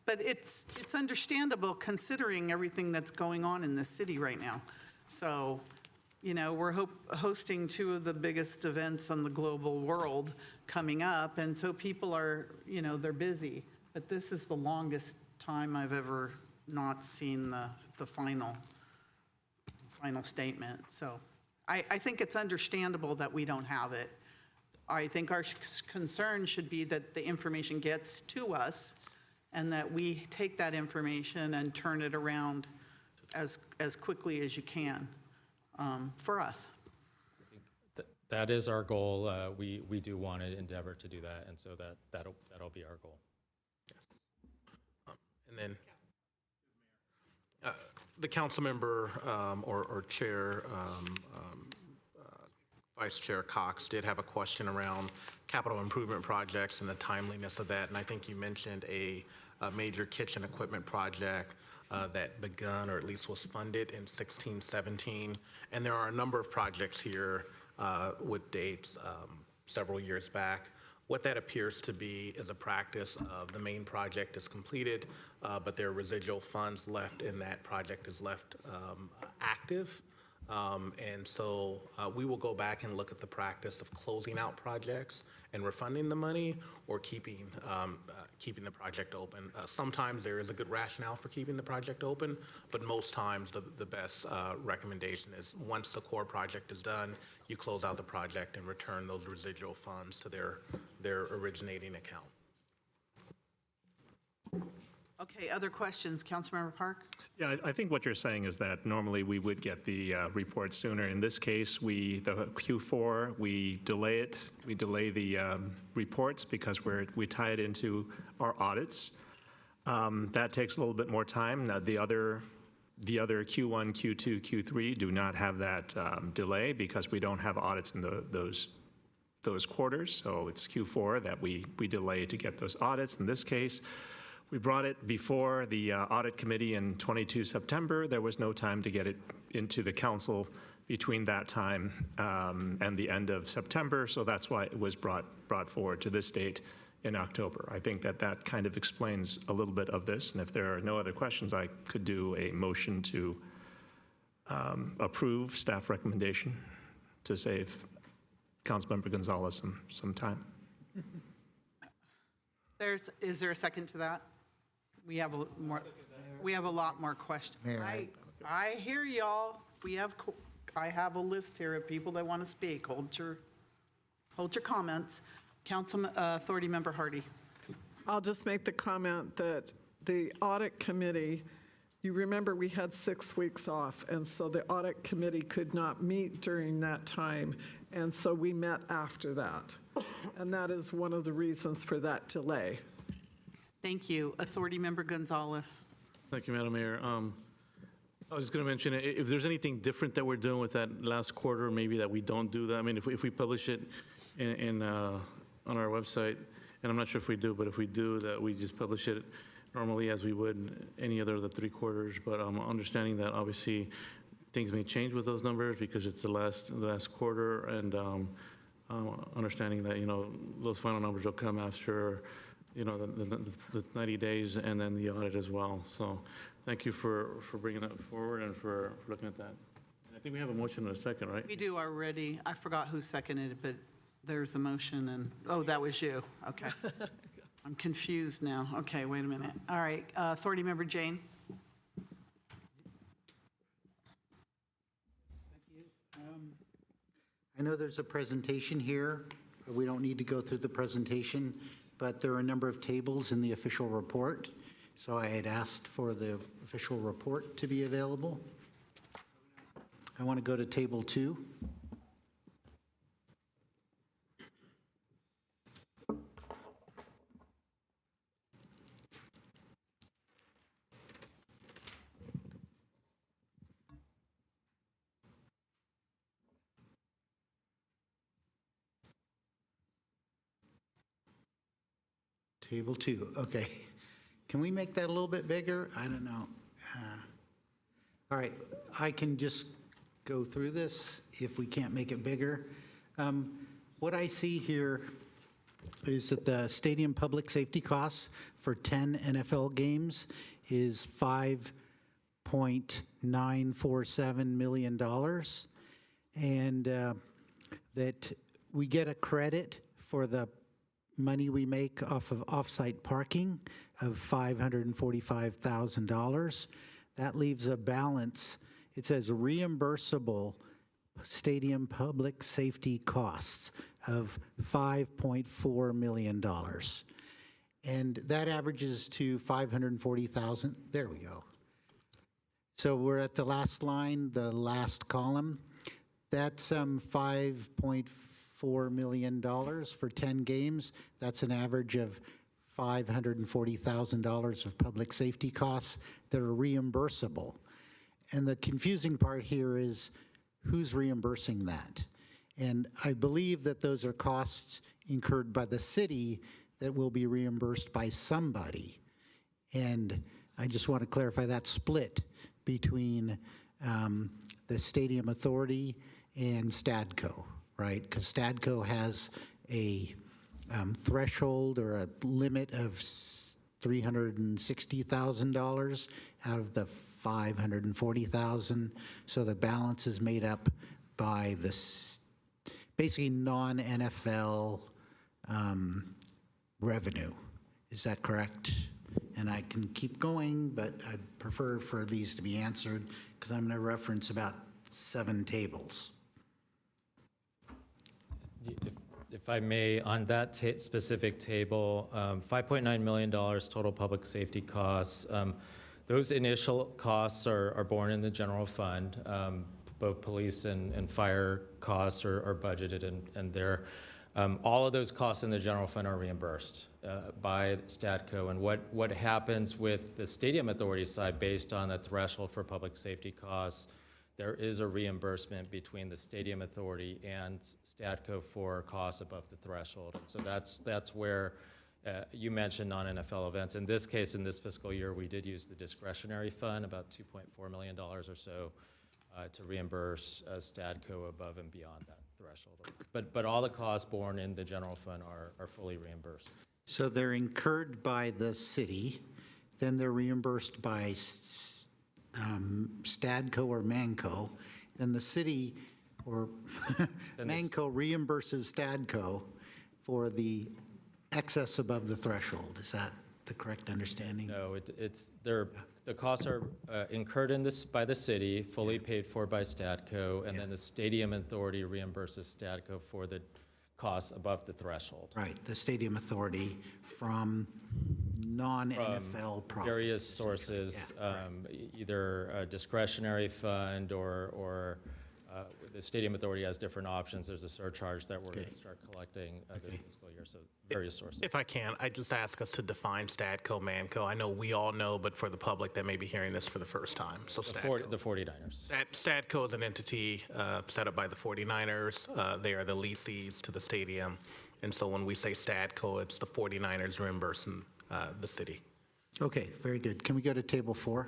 but it's understandable considering everything that's going on in this city right now. So, you know, we're hosting 2 of the biggest events on the global world coming up. And so people are, you know, they're busy. But this is the longest time I've ever not seen the final statement. So I think it's understandable that we don't have it. I think our concern should be that the information gets to us and that we take that information and turn it around as quickly as you can for us. That is our goal. We do want to endeavor to do that, and so that'll be our goal. And then the council member or chair, Vice Chair Cox did have a question around capital improvement projects and the timeliness of that. And I think you mentioned a major kitchen equipment project that begun or at least was funded in 16-17. And there are a number of projects here with dates several years back. What that appears to be is a practice of the main project is completed, but there are residual funds left and that project is left active. And so we will go back and look at the practice of closing out projects and refunding the money or keeping the project open. Sometimes there is a good rationale for keeping the project open, but most times the best recommendation is once the core project is done, you close out the project and return those residual funds to their originating account. Okay, other questions? Councilmember Park? Yeah, I think what you're saying is that normally we would get the report sooner. In this case, the Q4, we delay it. We delay the reports because we tie it into our audits. That takes a little bit more time. Now, the other Q1, Q2, Q3 do not have that delay because we don't have audits in those quarters. So it's Q4 that we delay to get those audits. In this case, we brought it before the audit committee in 22 September. There was no time to get it into the council between that time and the end of September, so that's why it was brought forward to this date in October. I think that kind of explains a little bit of this, and if there are no other questions, I could do a motion to approve staff recommendation to save Councilmember Gonzalez some time. Is there a second to that? We have a lot more questions. I hear y'all. I have a list here of people that want to speak. Hold your comments. Authority Member Hardy. I'll just make the comment that the audit committee, you remember we had 6 weeks off, and so the audit committee could not meet during that time, and so we met after that. And that is one of the reasons for that delay. Thank you. Authority Member Gonzalez. Thank you, Madam Mayor. I was just going to mention, if there's anything different that we're doing with that last quarter, maybe that we don't do that. I mean, if we publish it on our website, and I'm not sure if we do, but if we do, that we just publish it normally as we would any other of the 3 quarters. But I'm understanding that obviously things may change with those numbers because it's the last quarter, and understanding that those final numbers will come after the 90 days and then the audit as well. So thank you for bringing that forward and for looking at that. And I think we have a motion in a second, right? We do already. I forgot who seconded it, but there's a motion and, oh, that was you. Okay. I'm confused now. Okay, wait a minute. All right, Authority Member Jane. I know there's a presentation here. We don't need to go through the presentation, but there are a number of tables in the official report. So I had asked for the official report to be available. I want to go to table 2. Table 2, okay. Can we make that a little bit bigger? I don't know. All right, I can just go through this if we can't make it bigger. What I see here is that the stadium public safety costs for 10 NFL games is $5.947 million, and that we get a credit for the money we make off of off-site parking of $545,000. That leaves a balance. It says reimbursable stadium public safety costs of $5.4 million. And that averages to 540,000. There we go. So we're at the last line, the last column. That's $5.4 million for 10 games. That's an average of $540,000 of public safety costs that are reimbursable. And the confusing part here is who's reimbursing that? And I believe that those are costs incurred by the city that will be reimbursed by somebody. And I just want to clarify that split between the Stadium Authority and Stadco, right? Because Stadco has a threshold or a limit of $360,000 out of the $540,000. So the balance is made up by this basically non-NFL revenue. Is that correct? And I can keep going, but I'd prefer for these to be answered because I'm going to reference about 7 tables. If I may, on that specific table, $5.9 million total public safety costs. Those initial costs are borne in the general fund. Both police and fire costs are budgeted, and they're all of those costs in the general fund are reimbursed by Stadco. And what happens with the Stadium Authority side, based on the threshold for public safety costs, there is a reimbursement between the Stadium Authority and Stadco for costs above the threshold. And so that's where you mentioned non-NFL events. In this case, in this fiscal year, we did use the discretionary fund, about $2.4 million or so, to reimburse Stadco above and beyond that threshold. But all the costs borne in the general fund are fully reimbursed. So they're incurred by the city, then they're reimbursed by Stadco or Manco, then the city or Manco reimburses Stadco for the excess above the threshold. Is that the correct understanding? No, the costs are incurred by the city, fully paid for by Stadco, and then the Stadium Authority reimburses Stadco for the costs above the threshold. Right, the Stadium Authority from non-NFL profits. Various sources, either a discretionary fund or the Stadium Authority has different options. There's a surcharge that we're going to start collecting this fiscal year, so various sources. If I can, I just ask us to define Stadco, Manco. I know we all know, but for the public that may be hearing this for the first time. So Stadco. The 49ers. Stadco is an entity set up by the 49ers. They are the lessees to the stadium. And so when we say Stadco, it's the 49ers reimbursing the city. Okay, very good. Can we go to table 4?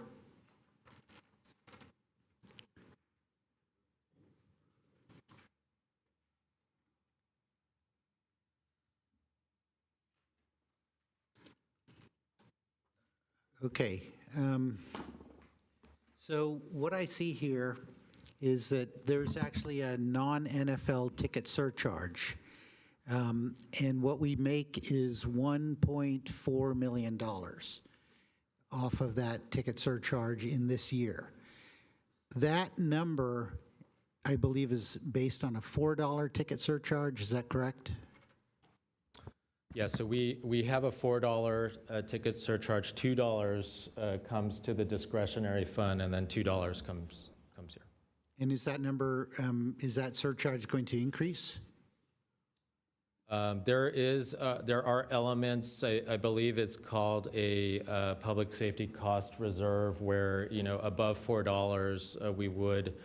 Okay. So what I see here is that there's actually a non-NFL ticket surcharge. And what we make is $1.4 million off of that ticket surcharge in this year. That number, I believe, is based on a $4 ticket surcharge. Is that correct? Yeah, so we have a $4 ticket surcharge. $2 comes to the discretionary fund, and then $2 comes here. And is that number, is that surcharge going to increase? There are elements, I believe it's called a public safety cost reserve, where, above $4, we would,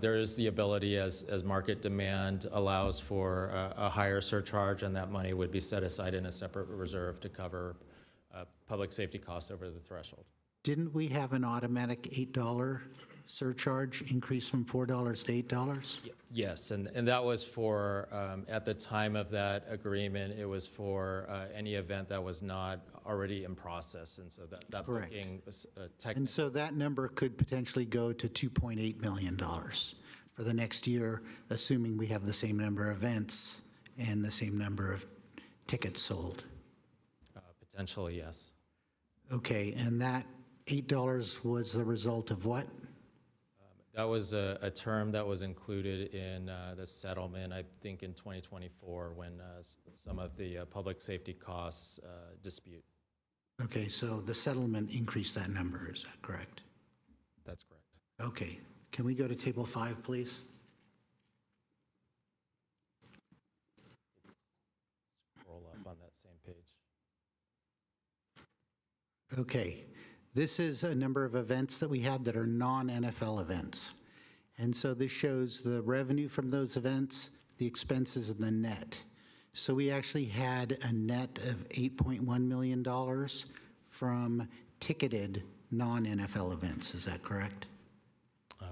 there is the ability, as market demand allows, for a higher surcharge, and that money would be set aside in a separate reserve to cover public safety costs over the threshold. Didn't we have an automatic $8 surcharge increase from $4 to $8? Yes, and that was for, at the time of that agreement, it was for any event that was not already in process, and so that Correct. booking was technically. And so that number could potentially go to $2.8 million for the next year, assuming we have the same number of events and the same number of tickets sold. Potentially, yes. Okay, and that $8 was the result of what? That was a term that was included in the settlement, I think in 2024, when some of the public safety costs dispute. Okay, so the settlement increased that number, is that correct? That's correct. Okay, can we go to table 5, please? Scroll up on that same page. Okay, this is a number of events that we had that are non-NFL events. And so this shows the revenue from those events, the expenses, and the net. So we actually had a net of $8.1 million from ticketed non-NFL events. Is that correct?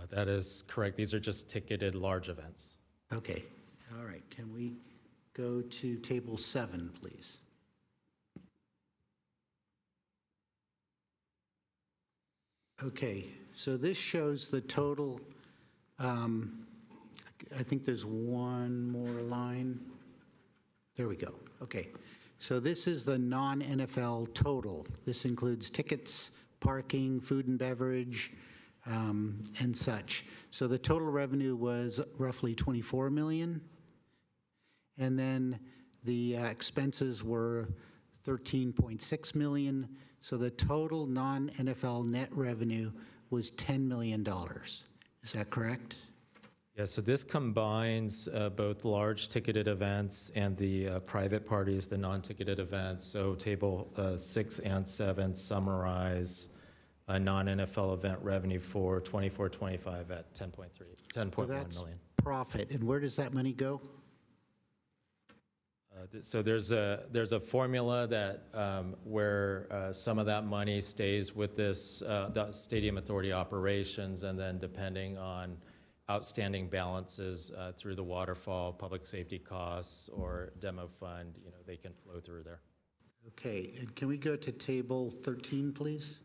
That is correct. These are just ticketed large events. Okay, all right. Can we go to table 7, please? Okay, so this shows the total, I think there's one more line. There we go, okay. So this is the non-NFL total. This includes tickets, parking, food and beverage, and such. So the total revenue was roughly 24 million. And then the expenses were 13.6 million. So the total non-NFL net revenue was $10 million. Is that correct? Yeah, so this combines both large ticketed events and the private parties, the non-ticketed events. So table 6 and 7 summarize a non-NFL event revenue for 24-25 at 10.1 million. Profit. And where does that money go? So there's a formula that where some of that money stays with this the Stadium Authority operations, and then depending on outstanding balances through the waterfall, public safety costs, or demo fund, they can flow through there. Okay, and can we go to table 13, please?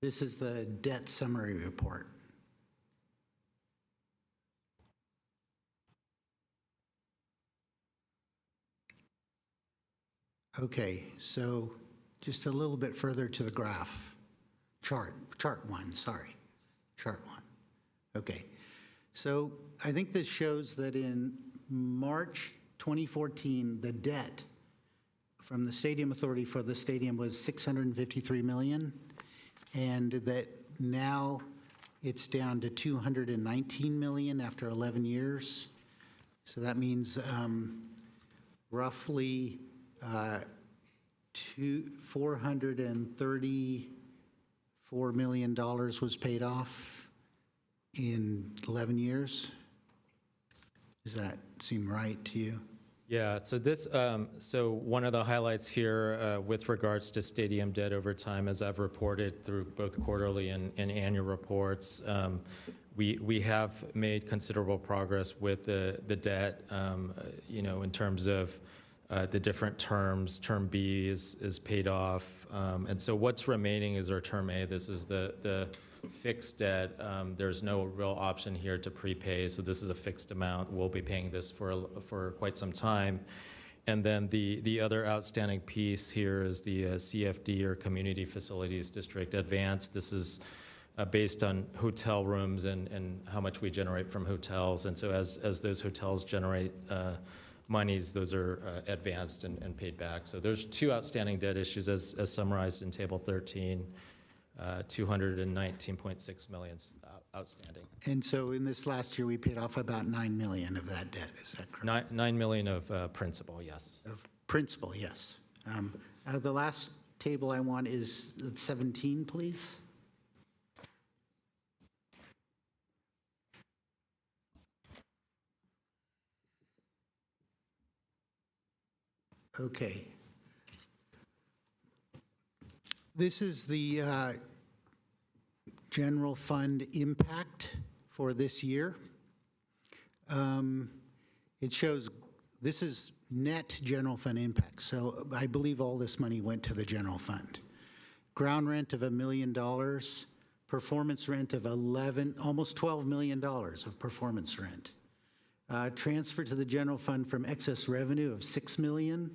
This is the debt summary report. Okay, so just a little bit further to the graph. Chart 1, sorry. Chart 1. Okay, so I think this shows that in March 2014, the debt from the Stadium Authority for the stadium was $653 million. And that now it's down to 219 million after 11 years. So that means roughly $434 million was paid off in 11 years. Does that seem right to you? Yeah, so so one of the highlights here with regards to stadium debt over time, as I've reported through both quarterly and annual reports, we have made considerable progress with the debt, in terms of the different terms. Term B is paid off, and so what's remaining is our Term A. This is the fixed debt. There's no real option here to prepay, so this is a fixed amount. We'll be paying this for quite some time. And then the other outstanding piece here is the CFD, or Community Facilities District Advance. This is based on hotel rooms and how much we generate from hotels. And so as those hotels generate monies, those are advanced and paid back. So there's two outstanding debt issues as summarized in Table 13. 219.6 million outstanding. And so in this last year, we paid off about 9 million of that debt, is that correct? 9 million of principal, yes. Of principal, yes. The last table I want is 17, please. Okay. This is the general fund impact for this year. It shows this is net general fund impact. So I believe all this money went to the general fund. Ground rent of $1 million, performance rent of almost $12 million of performance rent. Transfer to the general fund from excess revenue of $6 million,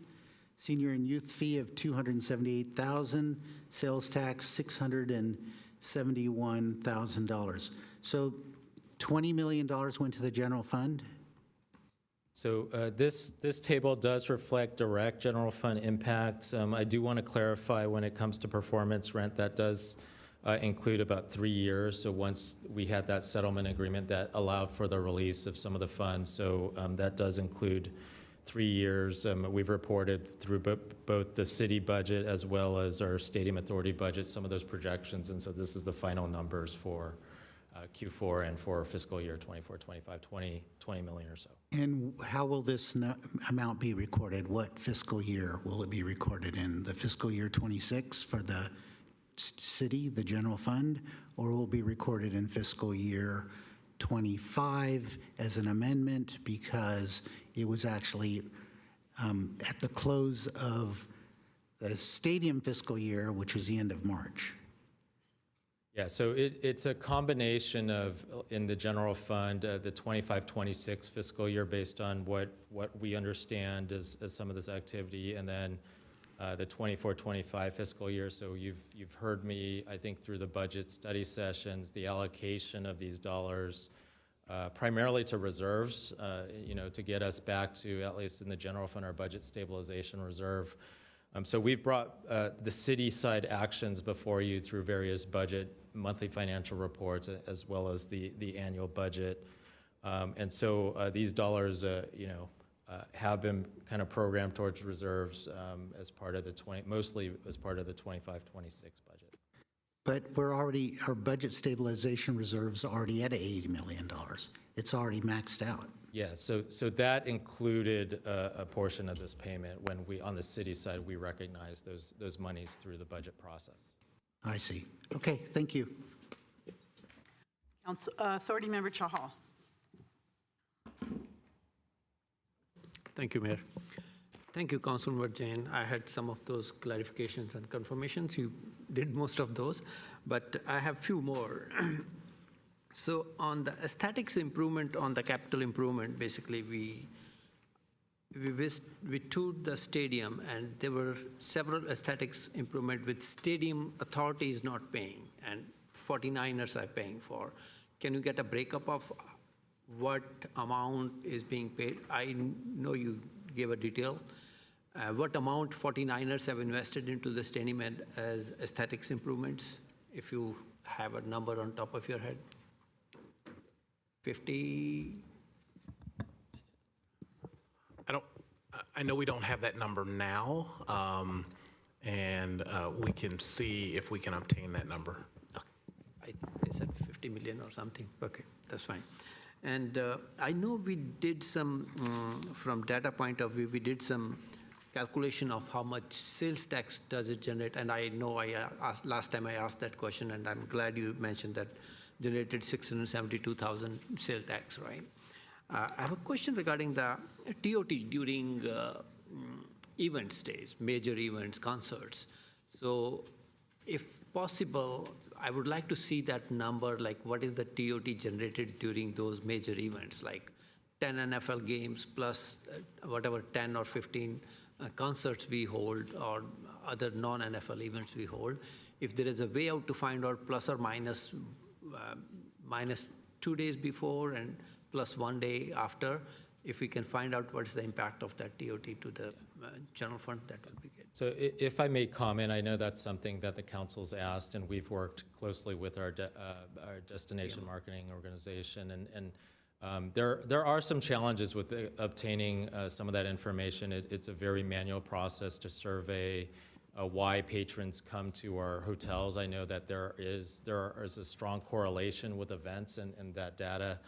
senior and youth fee of $278,000, sales tax $671,000. So $20 million went to the general fund? So this table does reflect direct general fund impact. I do want to clarify when it comes to performance rent, that does include about 3 years. So once we had that settlement agreement that allowed for the release of some of the funds, so that does include 3 years. We've reported through both the city budget as well as our stadium authority budget, some of those projections. And so this is the final numbers for Q4 and for fiscal year 24, 25, 20 million or so. And how will this amount be recorded? What fiscal year will it be recorded in? The fiscal year 26 for the city, the general fund, or will it be recorded in fiscal year 25 as an amendment because it was actually at the close of the stadium fiscal year, which was the end of March? Yeah, so it's a combination of, in the general fund, the 25-26 fiscal year based on what we understand as some of this activity, and then the 24-25 fiscal year. So you've heard me, I think, through the budget study sessions, the allocation of these dollars primarily to reserves, to get us back to, at least in the general fund, our budget stabilization reserve. So we've brought the city side actions before you through various budget monthly financial reports as well as the annual budget. And so these dollars, have been kind of programmed towards reserves as part of the mostly as part of the 25-26 budget. But our budget stabilization reserves are already at $80 million. It's already maxed out. Yeah, so that included a portion of this payment when on the city side, we recognized those monies through the budget process. I see. Okay, thank you. Authority Member Chahal. Thank you, Mayor. Thank you, Councilmember Jain. I had some of those clarifications and confirmations. You did most of those, but I have few more. So on the aesthetics improvement, on the capital improvement, basically we toured the stadium and there were several aesthetics improvement with stadium authorities not paying and 49ers are paying for. Can you get a breakup of what amount is being paid? I know you gave a detail. What amount 49ers have invested into the stadium as aesthetics improvements, if you have a number on top of your head? 50? I know we don't have that number now, and we can see if we can obtain that number. They said 50 million or something. Okay, that's fine. And I know we did some, from data point of view, we did some calculation of how much sales tax does it generate. And I know last time I asked that question, and I'm glad you mentioned that generated 672,000 sales tax, right? I have a question regarding the TOT during event days, major events, concerts. So if possible, I would like to see that number, like what is the TOT generated during those major events, like 10 NFL games plus whatever 10 or 15 concerts we hold or other non-NFL events we hold. If there is a way out to find out plus or minus 2 days before and plus 1 day after, if we can find out what's the impact of that TOT to the general fund, that would be good. So if I may comment, I know that's something that the council's asked, and we've worked closely with our destination marketing organization, and there are some challenges with obtaining some of that information. It's a very manual process to survey why patrons come to our hotels. I know that there is a strong correlation with events and that data.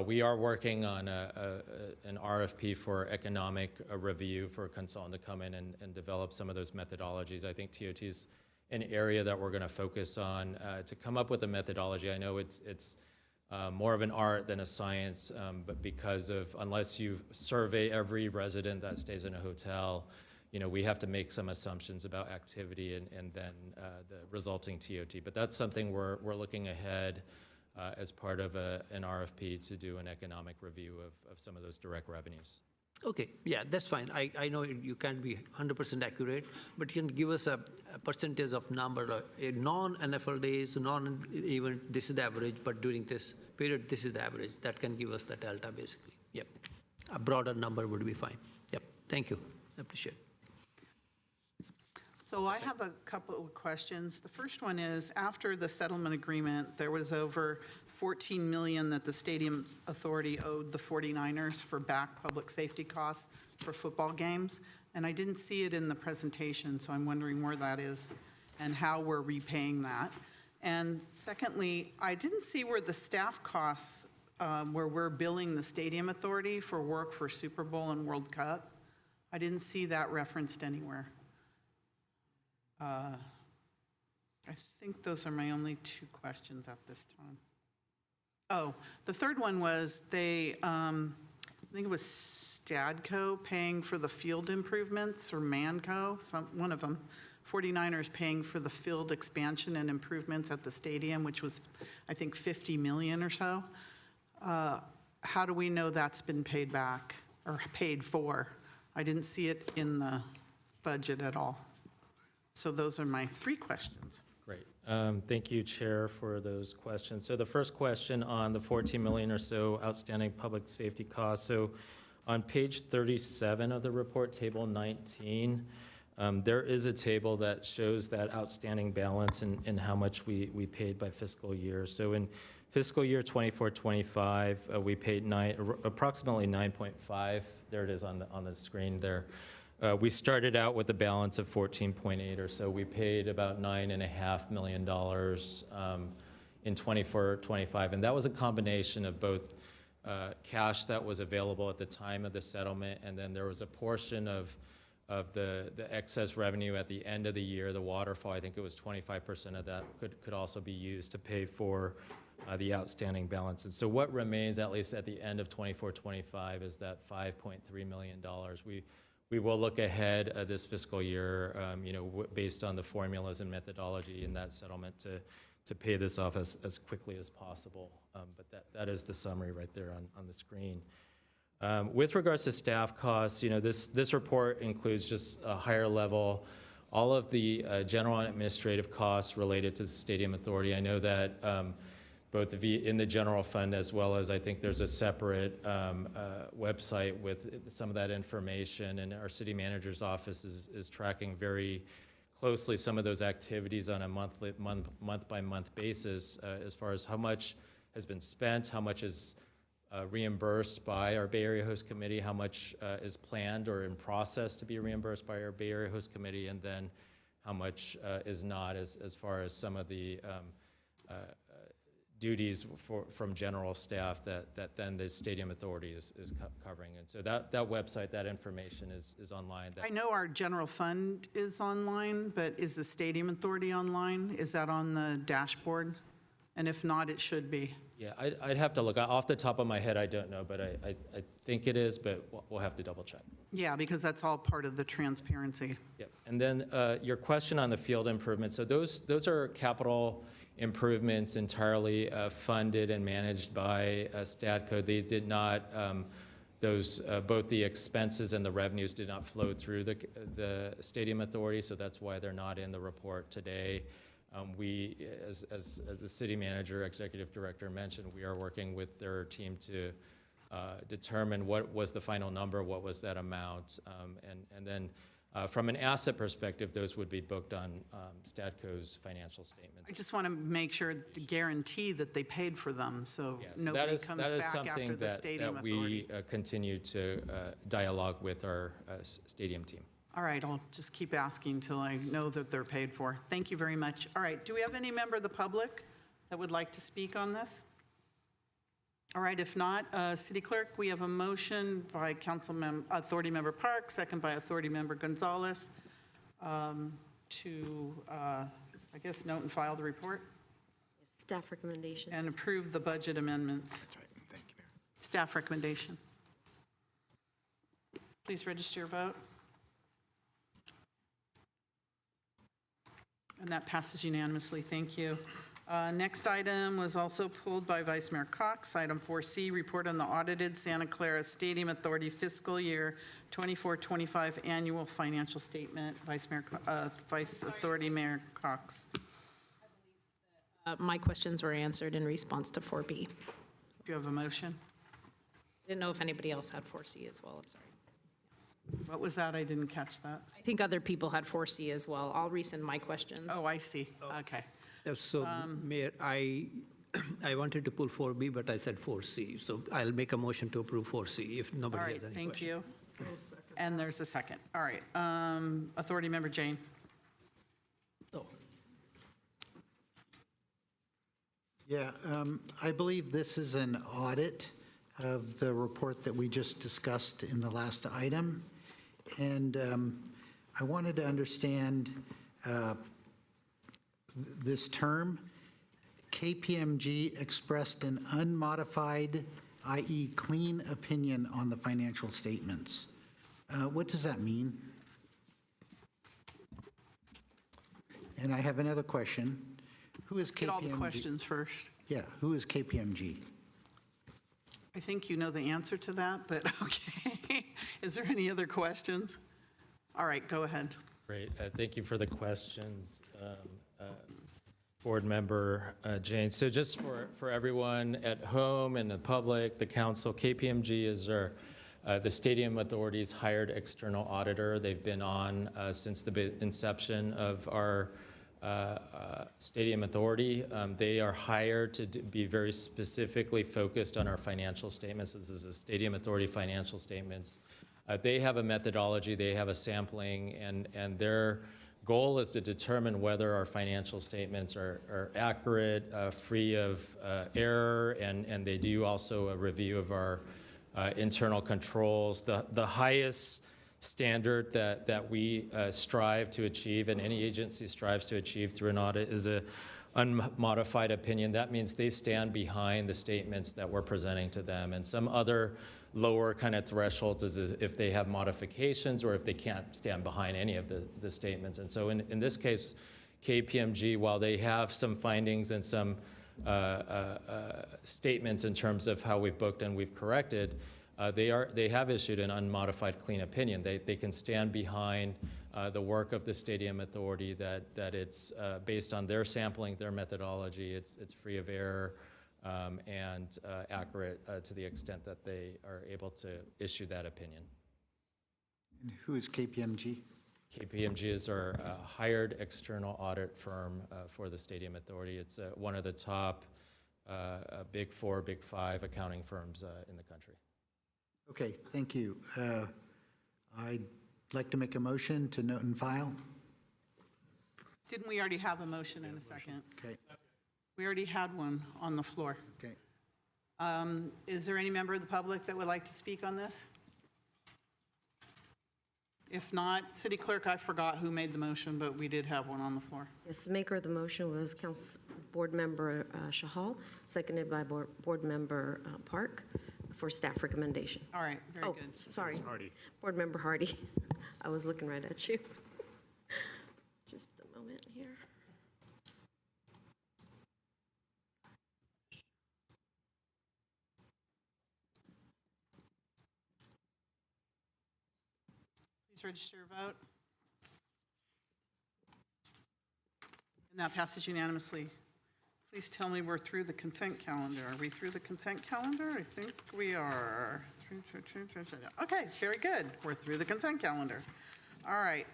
We are working on an RFP for economic review for a consultant to come in and develop some of those methodologies. I think TOT is an area that we're going to focus on to come up with a methodology. I know it's more of an art than a science, but because of, unless you survey every resident that stays in a hotel, we have to make some assumptions about activity and then the resulting TOT. But that's something we're looking ahead as part of an RFP to do an economic review of some of those direct revenues. Okay, yeah, that's fine. I know you can't be 100% accurate, but you can give us a percentage of number, non-NFL days, non-even, this is the average, but during this period, this is the average. That can give us the delta, basically. Yep. A broader number would be fine. Yep, thank you. I appreciate it. So I have a couple of questions. The first one is, after the settlement agreement, there was over $14 million that the Stadium Authority owed the 49ers for back public safety costs for football games, and I didn't see it in the presentation, so I'm wondering where that is and how we're repaying that. And secondly, I didn't see where the staff costs, where we're billing the Stadium Authority for work for Super Bowl and World Cup. I didn't see that referenced anywhere. I think those are my only two questions at this time. Oh, the third one was I think it was Stadco paying for the field improvements, or Manco, one of them. 49ers paying for the field expansion and improvements at the stadium, which was, I think, $50 million or so. How do we know that's been paid back or paid for? I didn't see it in the budget at all. So those are my three questions. Great. Thank you, Chair, for those questions. So the first question on the 14 million or so outstanding public safety costs. So on page 37 of the report, table 19, there is a table that shows that outstanding balance and how much we paid by fiscal year. So in fiscal year 24-25, we paid approximately 9.5. There it is on the screen there. We started out with a balance of 14.8 or so. We paid about $9.5 million in 24-25, and that was a combination of both cash that was available at the time of the settlement, and then there was a portion of the excess revenue at the end of the year, the waterfall. I think it was 25% of that could also be used to pay for the outstanding balances. So what remains, at least at the end of 24-25, is that $5.3 million. We will look ahead this fiscal year, based on the formulas and methodology in that settlement to pay this off as quickly as possible. But that is the summary right there on the screen. With regards to staff costs, this report includes just a higher level, all of the general and administrative costs related to the Stadium Authority. I know that both in the general fund, as well as I think there's a separate website with some of that information, and our city manager's office is tracking very closely some of those activities on a month-by-month basis, as far as how much has been spent, how much is reimbursed by our Bay Area Host Committee, how much is planned or in process to be reimbursed by our Bay Area Host Committee, and then how much is not, as far as some of the duties from general staff that then the Stadium Authority is covering. And so that website, that information is online. I know our general fund is online, but is the Stadium Authority online? Is that on the dashboard? And if not, it should be. Yeah, I'd have to look. Off the top of my head, I don't know, but I think it is, but we'll have to double check. Yeah, because that's all part of the transparency. Yep. And then your question on the field improvements. So those are capital improvements entirely funded and managed by Stadco. They did not, both the expenses and the revenues did not flow through the Stadium Authority, so that's why they're not in the report today. We, as the city manager, executive director mentioned, we are working with their team to determine what was the final number, what was that amount, and then from an asset perspective, those would be booked on Stadco's financial statements. I just want to make sure to guarantee that they paid for them, so nobody comes back after the Stadium Authority. That we continue to dialogue with our stadium team. All right, I'll just keep asking until I know that they're paid for. Thank you very much. All right, do we have any member of the public that would like to speak on this? All right, if not, City Clerk, we have a motion by Authority Member Park, second by Authority Member Gonzalez, to, I guess, note and file the report. Staff recommendation. And approve the budget amendments. That's right. Thank you, Mayor. Staff recommendation. Please register your vote. And that passes unanimously. Thank you. Next item was also pulled by Vice Mayor Cox. Item 4C, report on the audited Santa Clara Stadium Authority fiscal year 24-25 annual financial statement. Vice Authority Mayor Cox. My questions were answered in response to 4B. Do you have a motion? Didn't know if anybody else had 4C as well, I'm sorry. What was that? I didn't catch that. I think other people had 4C as well. I'll resend my questions. Oh, I see. Okay. So, Mayor, I wanted to pull 4B, but I said 4C. So I'll make a motion to approve 4C if All nobody right, has any thank questions. you. And there's a second. All right. Authority Member Jane. Yeah, I believe this is an audit of the report that we just discussed in the last item. And I wanted to understand this term. KPMG expressed an unmodified, i.e. clean opinion on the financial statements. What does that mean? And I have another question. Who is KPMG? Get all the questions first. Yeah, who is KPMG? I think you know the answer to that, but okay. Is there any other questions? All right, go ahead. Great. Thank you for the questions, Board Member Jane. So just for everyone at home and the public, the council, KPMG is the Stadium Authority's hired external auditor. They've been on since the inception of our Stadium Authority. They are hired to be very specifically focused on our financial statements. This is a Stadium Authority financial statements. They have a methodology, they have a sampling, and their goal is to determine whether our financial statements are accurate, free of error, and they do also a review of our internal controls. The highest standard that we strive to achieve, and any agency strives to achieve through an audit, is a unmodified opinion. That means they stand behind the statements that we're presenting to them. And some other lower kind of thresholds is if they have modifications or if they can't stand behind any of the statements. And so in this case, KPMG, while they have some findings and some statements in terms of how we've booked and we've corrected, they have issued an unmodified clean opinion. They can stand behind the work of the Stadium Authority, that it's based on their sampling, their methodology, it's free of error, and accurate to the extent that they are able to issue that opinion. And who is KPMG? KPMG is our hired external audit firm for the Stadium Authority. It's one of the top Big 4, Big 5 accounting firms in the country. Okay, thank you. I'd like to make a motion to note and file. Didn't we already have a motion in a second? Okay. We already had one on the floor. Okay. Is there any member of the public that would like to speak on this? If not, City Clerk, I forgot who made the motion, but we did have one on the floor. Yes, the maker of the motion was Board Member Shahal, seconded by Board Member Park for staff recommendation. All right, very Oh, good. sorry. Hardy. Board Member Hardy. I was looking right at you. Just a moment here. Please register your vote. And that passes unanimously. Please tell me we're through the consent calendar. Are we through the consent calendar? I think we are. Okay, very good. We're through the consent calendar. All right,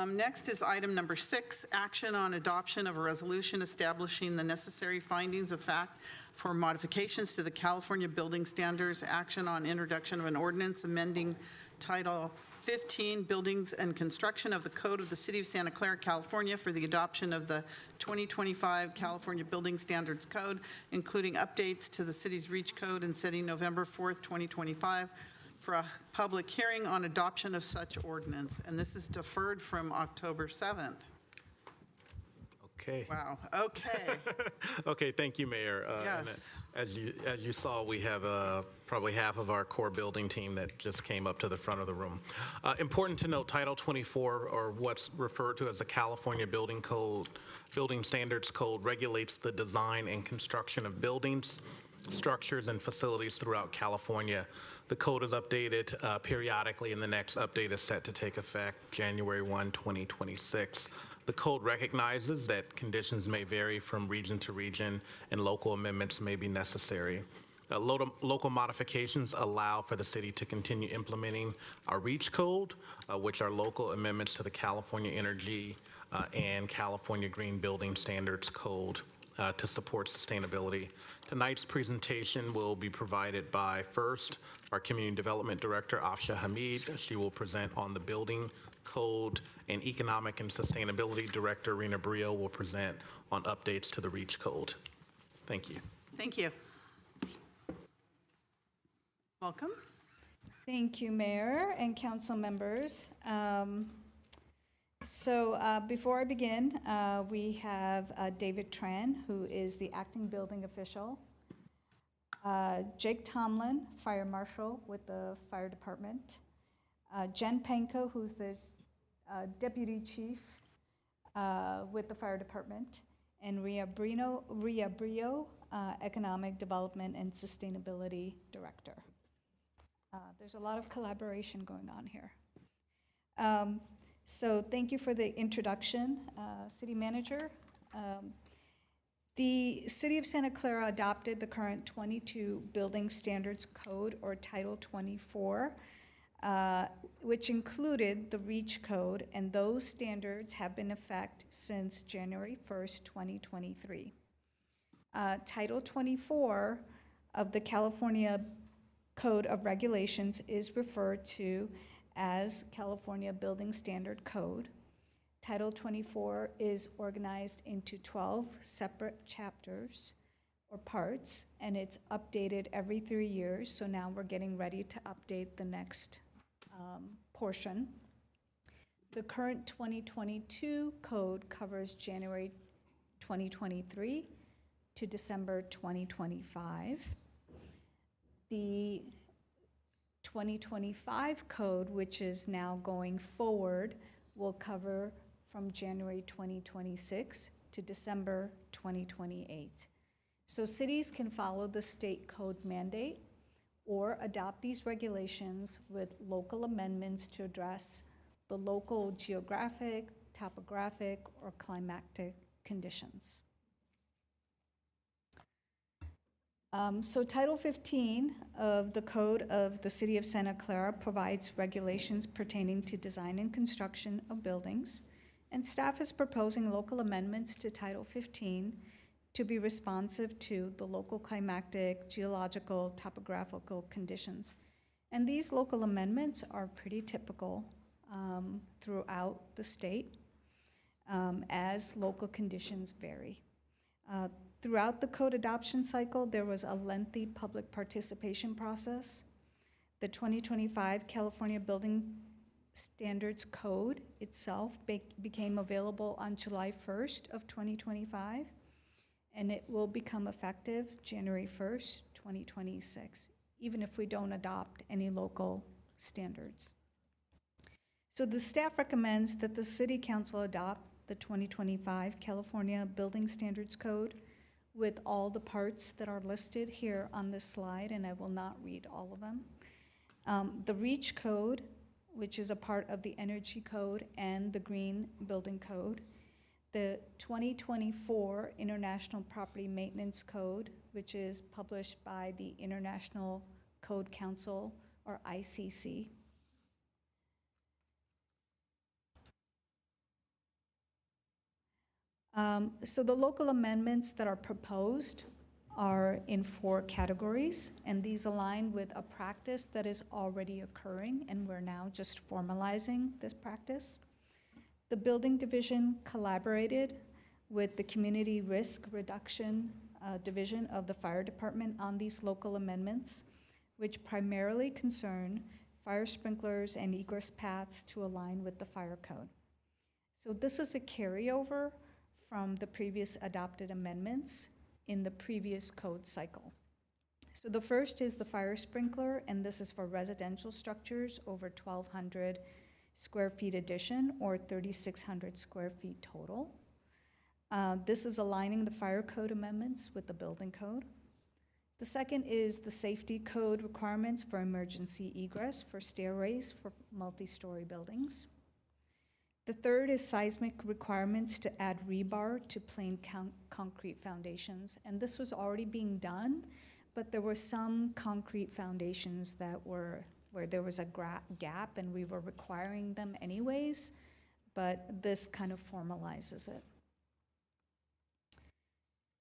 next is item number 6, action on adoption of a resolution establishing the necessary findings of fact for modifications to the California Building Standards, action on introduction of an ordinance amending Title 15, Buildings and Construction of the Code of the City of Santa Clara, California, for the adoption of the 2025 California Building Standards Code, including updates to the city's REACH code, and setting November 4th, 2025 for a public hearing on adoption of such ordinance. And this is deferred from October 7th. Okay. Wow, okay. Okay, thank you, Mayor. And Yes. As you saw, we have probably half of our core building team that just came up to the front of the room. Important to note, Title 24, or what's referred to as the California Building Standards Code, regulates the design and construction of buildings, structures, and facilities throughout California. The code is updated periodically, and the next update is set to take effect January 1, 2026. The code recognizes that conditions may vary from region to region, and local amendments may be necessary. Local modifications allow for the city to continue implementing our REACH code, which are local amendments to the California Energy and California Green Building Standards Code to support sustainability. Tonight's presentation will be provided by, first, our Community Development Director, Afsha Hamid. She will present on the building code, and Economic and Sustainability Director, Rena Brio, will present on updates to the REACH code. Thank you. Thank you. Welcome. Thank you, Mayor and council members. Before I begin, we have David Tran, who is the acting building official, Jake Tomlin, fire marshal with the fire department, Jen Panko, who's the deputy chief with the fire department, and Ria Brio, economic development and sustainability director. There's a lot of collaboration going on here. So thank you for the introduction, City Manager. The City of Santa Clara adopted the current 22 Building Standards Code, or Title 24, which included the REACH code, and those standards have been in effect since January 1st, 2023. Title 24 of the California Code of Regulations is referred to as California Building Standard Code. Title 24 is organized into 12 separate chapters or parts, and it's updated every 3 years. So now we're getting ready to update the next portion. The current 2022 code covers January 2023 to December 2025. The 2025 code, which is now going forward, will cover from January 2026 to December 2028. So cities can follow the state code mandate or adopt these regulations with local amendments to address the local geographic, topographic, or climatic conditions. So Title 15 of the Code of the City of Santa Clara provides regulations pertaining to design and construction of buildings, and staff is proposing local amendments to Title 15 to be responsive to the local climatic, geological, topographical conditions. And these local amendments are pretty typical throughout the state as local conditions vary. Throughout the code adoption cycle, there was a lengthy public participation process. The 2025 California Building Standards Code itself became available on July 1st of 2025, and it will become effective January 1st, 2026, even if we don't adopt any local standards. So the staff recommends that the City Council adopt the 2025 California Building Standards Code with all the parts that are listed here on this slide, and I will not read all of them. The REACH code, which is a part of the Energy Code and the Green Building Code, the 2024 International Property Maintenance Code, which is published by the International Code Council, or ICC. So the local amendments that are proposed are in 4 categories, and these align with a practice that is already occurring, and we're now just formalizing this practice. The Building Division collaborated with the Community Risk Reduction Division of the Fire Department on these local amendments, which primarily concern fire sprinklers and egress paths to align with the fire code. So this is a carryover from the previous adopted amendments in the previous code cycle. So the first is the fire sprinkler, and this is for residential structures over 1,200 square feet addition or 3,600 square feet total. This is aligning the fire code amendments with the building code. The second is the safety code requirements for emergency egress for stairways for multi-story buildings. The third is seismic requirements to add rebar to plain concrete foundations. And this was already being done, but there were some concrete foundations that were where there was a gap and we were requiring them anyways, but this kind of formalizes it.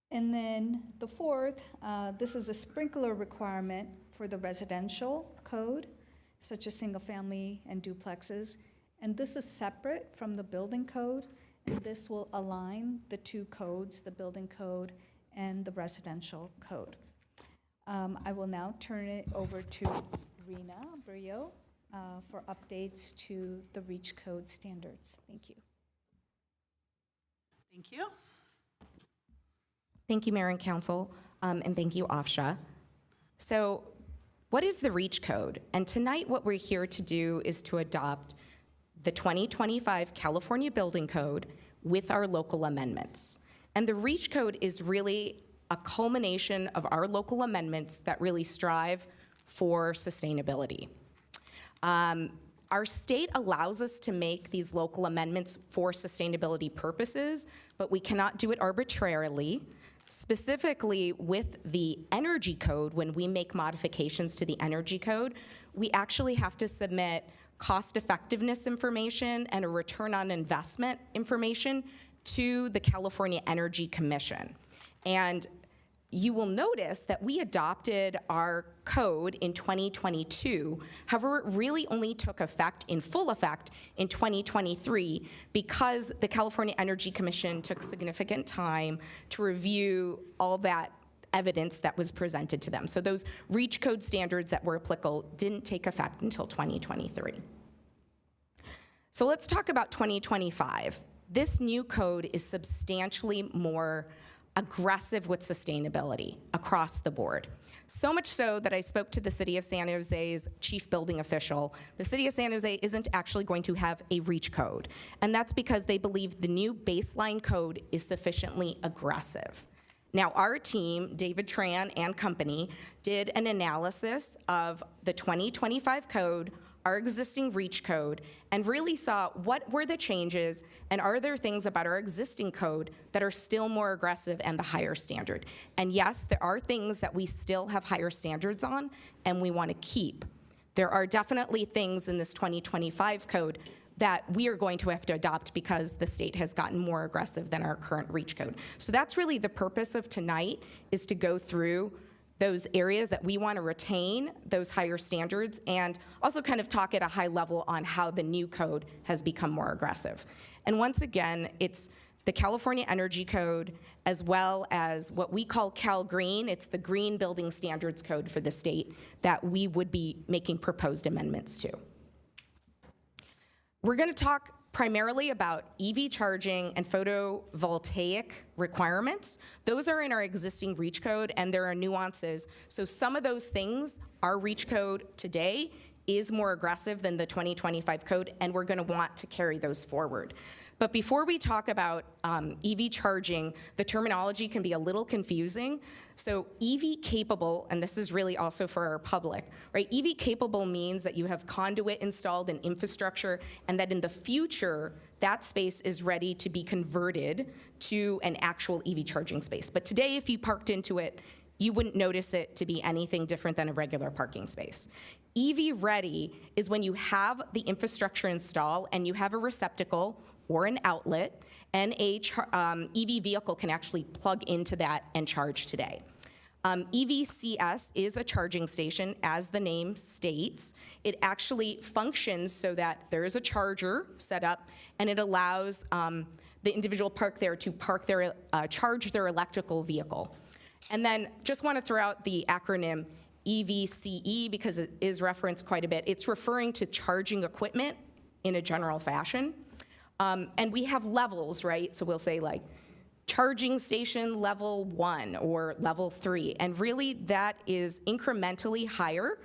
And then the fourth, this is a sprinkler requirement for the residential code, such as single family and duplexes. And this is separate from the building code, and this will align the two codes, the building code and the residential code. I will now turn it over to Rena Brio for updates to the REACH code standards. Thank you. Thank you. Thank you, Mayor and Council, and thank you, Afsha. So what is the REACH code? And tonight what we're here to do is to adopt the 2025 California Building Code with our local amendments. And the REACH code is really a culmination of our local amendments that really strive for sustainability. Our state allows us to make these local amendments for sustainability purposes, but we cannot do it arbitrarily. Specifically with the energy code, when we make modifications to the energy code, we actually have to submit cost effectiveness information and a return on investment information to the California Energy Commission. And you will notice that we adopted our code in 2022. However, it really only took effect, in full effect, in 2023 because the California Energy Commission took significant time to review all that evidence that was presented to them. So those REACH code standards that were applicable didn't take effect until 2023. So let's talk about 2025. This new code is substantially more aggressive with sustainability across the board. So much so that I spoke to the City of San Jose's chief building official. The City of San Jose isn't actually going to have a REACH code, and that's because they believe the new baseline code is sufficiently aggressive. Now, our team, David Tran and company, did an analysis of the 2025 code, our existing REACH code, and really saw what were the changes and are there things about our existing code that are still more aggressive and the higher standard. And yes, there are things that we still have higher standards on and we want to keep. There are definitely things in this 2025 code that we are going to have to adopt because the state has gotten more aggressive than our current REACH code. So that's really the purpose of tonight, is to go through those areas that we want to retain, those higher standards, and also kind of talk at a high level on how the new code has become more aggressive. And once again, it's the California Energy Code as well as what we call Cal Green. It's the Green Building Standards Code for the state that we would be making proposed amendments to. We're going to talk primarily about EV charging and photovoltaic requirements. Those are in our existing REACH code, and there are nuances. So some of those things, our REACH code today is more aggressive than the 2025 code, and we're going to want to carry those forward. But before we talk about EV charging, the terminology can be a little confusing. So EV capable, and this is really also for our public, right? EV capable means that you have conduit installed and infrastructure, and that in the future, that space is ready to be converted to an actual EV charging space. But today, if you parked into it, you wouldn't notice it to be anything different than a regular parking space. EV ready is when you have the infrastructure installed and you have a receptacle or an outlet, and a EV vehicle can actually plug into that and charge today. EVCS is a charging station, as the name states. It actually functions so that there is a charger set up, and it allows the individual park there to charge their electrical vehicle. And then just want to throw out the acronym EVCE because it is referenced quite a bit. It's referring to charging equipment in a general fashion. And we have levels, right? So we'll say like charging station level 1 or level 3. And really that is incrementally higher.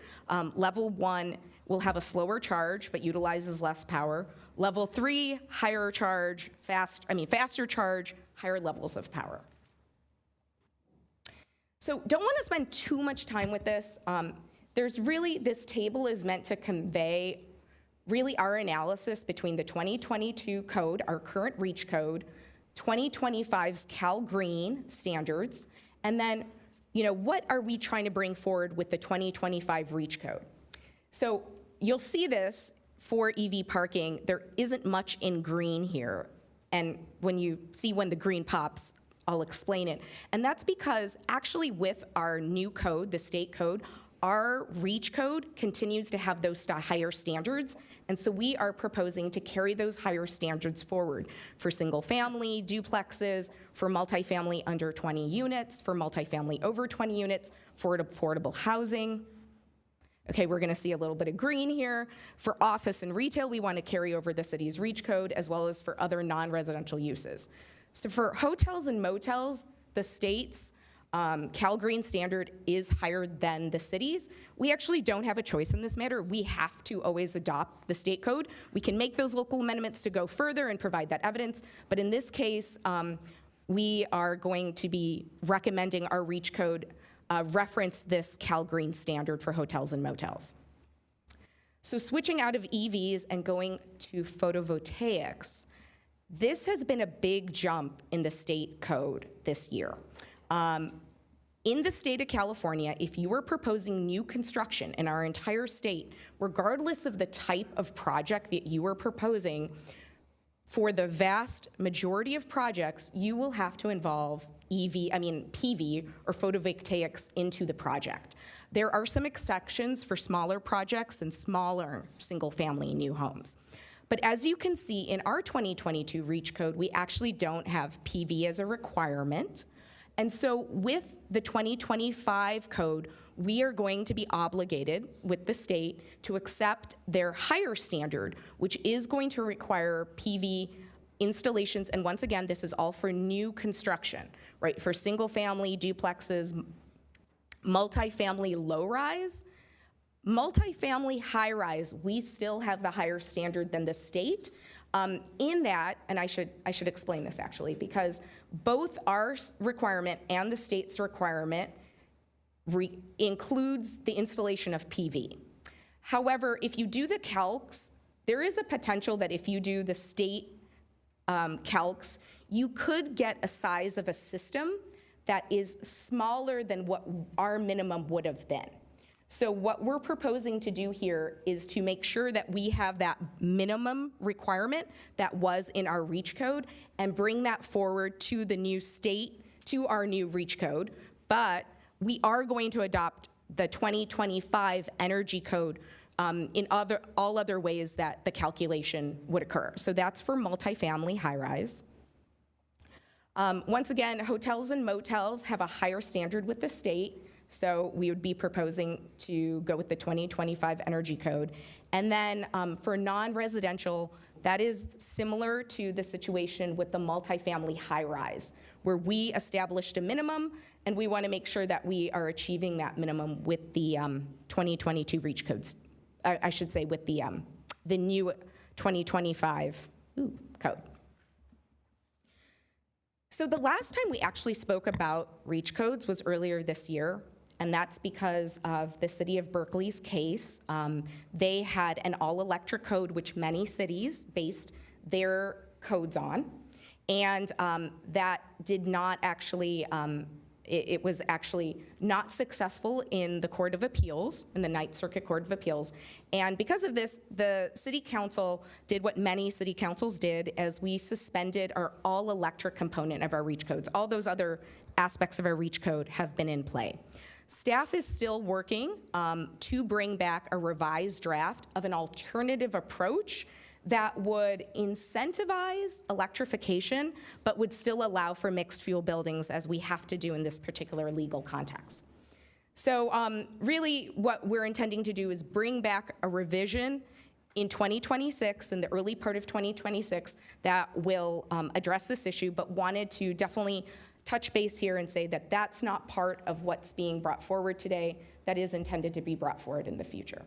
Level 1 will have a slower charge but utilizes less power. Level 3, higher charge, faster charge, higher levels of power. So don't want to spend too much time with this. This table is meant to convey really our analysis between the 2022 code, our current REACH code, 2025's Cal Green standards, and then, what are we trying to bring forward with the 2025 REACH code? So you'll see this for EV parking. There isn't much in green here, and when the green pops, I'll explain it. And that's because actually with our new code, the state code, our REACH code continues to have those higher standards, and so we are proposing to carry those higher standards forward for single-family, duplexes, for multifamily under 20 units, for multifamily over 20 units, for affordable housing. Okay, we're gonna see a little bit of green here. For office and retail, we wanna carry over the city's REACH code, as well as for other non-residential uses. So for hotels and motels, the state's Cal Green standard is higher than the city's. We actually don't have a choice in this matter. We have to always adopt the state code. We can make those local amendments to go further and provide that evidence, but in this case, we are going to be recommending our REACH code reference this Cal Green standard for hotels and motels. So switching out of EVs and going to photovoltaics, this has been a big jump in the state code this year. In the state of California, if you are proposing new construction in our entire state, regardless of the type of project that you are proposing, for the vast majority of projects, you will have to involve PV or photovoltaics into the project. There are some exceptions for smaller projects and smaller single-family new homes. But as you can see in our 2022 REACH code, we actually don't have PV as a requirement. And so with the 2025 code, we are going to be obligated with the state to accept their higher standard, which is going to require PV installations. And once again, this is all for new construction, right? For single family, duplexes, multifamily low-rise. Multifamily high-rise, we still have the higher standard than the state. In that, and I should explain this actually, because both our requirement and the state's requirement includes the installation of PV. However, if you do the calcs, there is a potential that if you do the state calcs, you could get a size of a system that is smaller than what our minimum would have been. So what we're proposing to do here is to make sure that we have that minimum requirement that was in our REACH code and bring that forward to the new state, to our new REACH code. But we are going to adopt the 2025 energy code in all other ways that the calculation would occur. So that's for multifamily high-rise. Once again, hotels and motels have a higher standard with the state. So we would be proposing to go with the 2025 energy code. And then for non-residential, that is similar to the situation with the multifamily high-rise, where we established a minimum, and we want to make sure that we are achieving that minimum with the 2022 REACH codes. I should say with the new 2025 code. So the last time we actually spoke about REACH codes was earlier this year, and that's because of the city of Berkeley's case. They had an all-electric code, which many cities based their codes on, and that did not actually, it was actually not successful in the Court of Appeals, in the Ninth Circuit Court of Appeals. And because of this, the city council did what many city councils did, as we suspended our all-electric component of our REACH codes. All those other aspects of our REACH code have been in play. Staff is still working to bring back a revised draft of an alternative approach that would incentivize electrification, but would still allow for mixed fuel buildings, as we have to do in this particular legal context. So really what we're intending to do is bring back a revision in 2026, in the early part of 2026, that will address this issue, but wanted to definitely touch base here and say that that's not part of what's being brought forward today. That is intended to be brought forward in the future.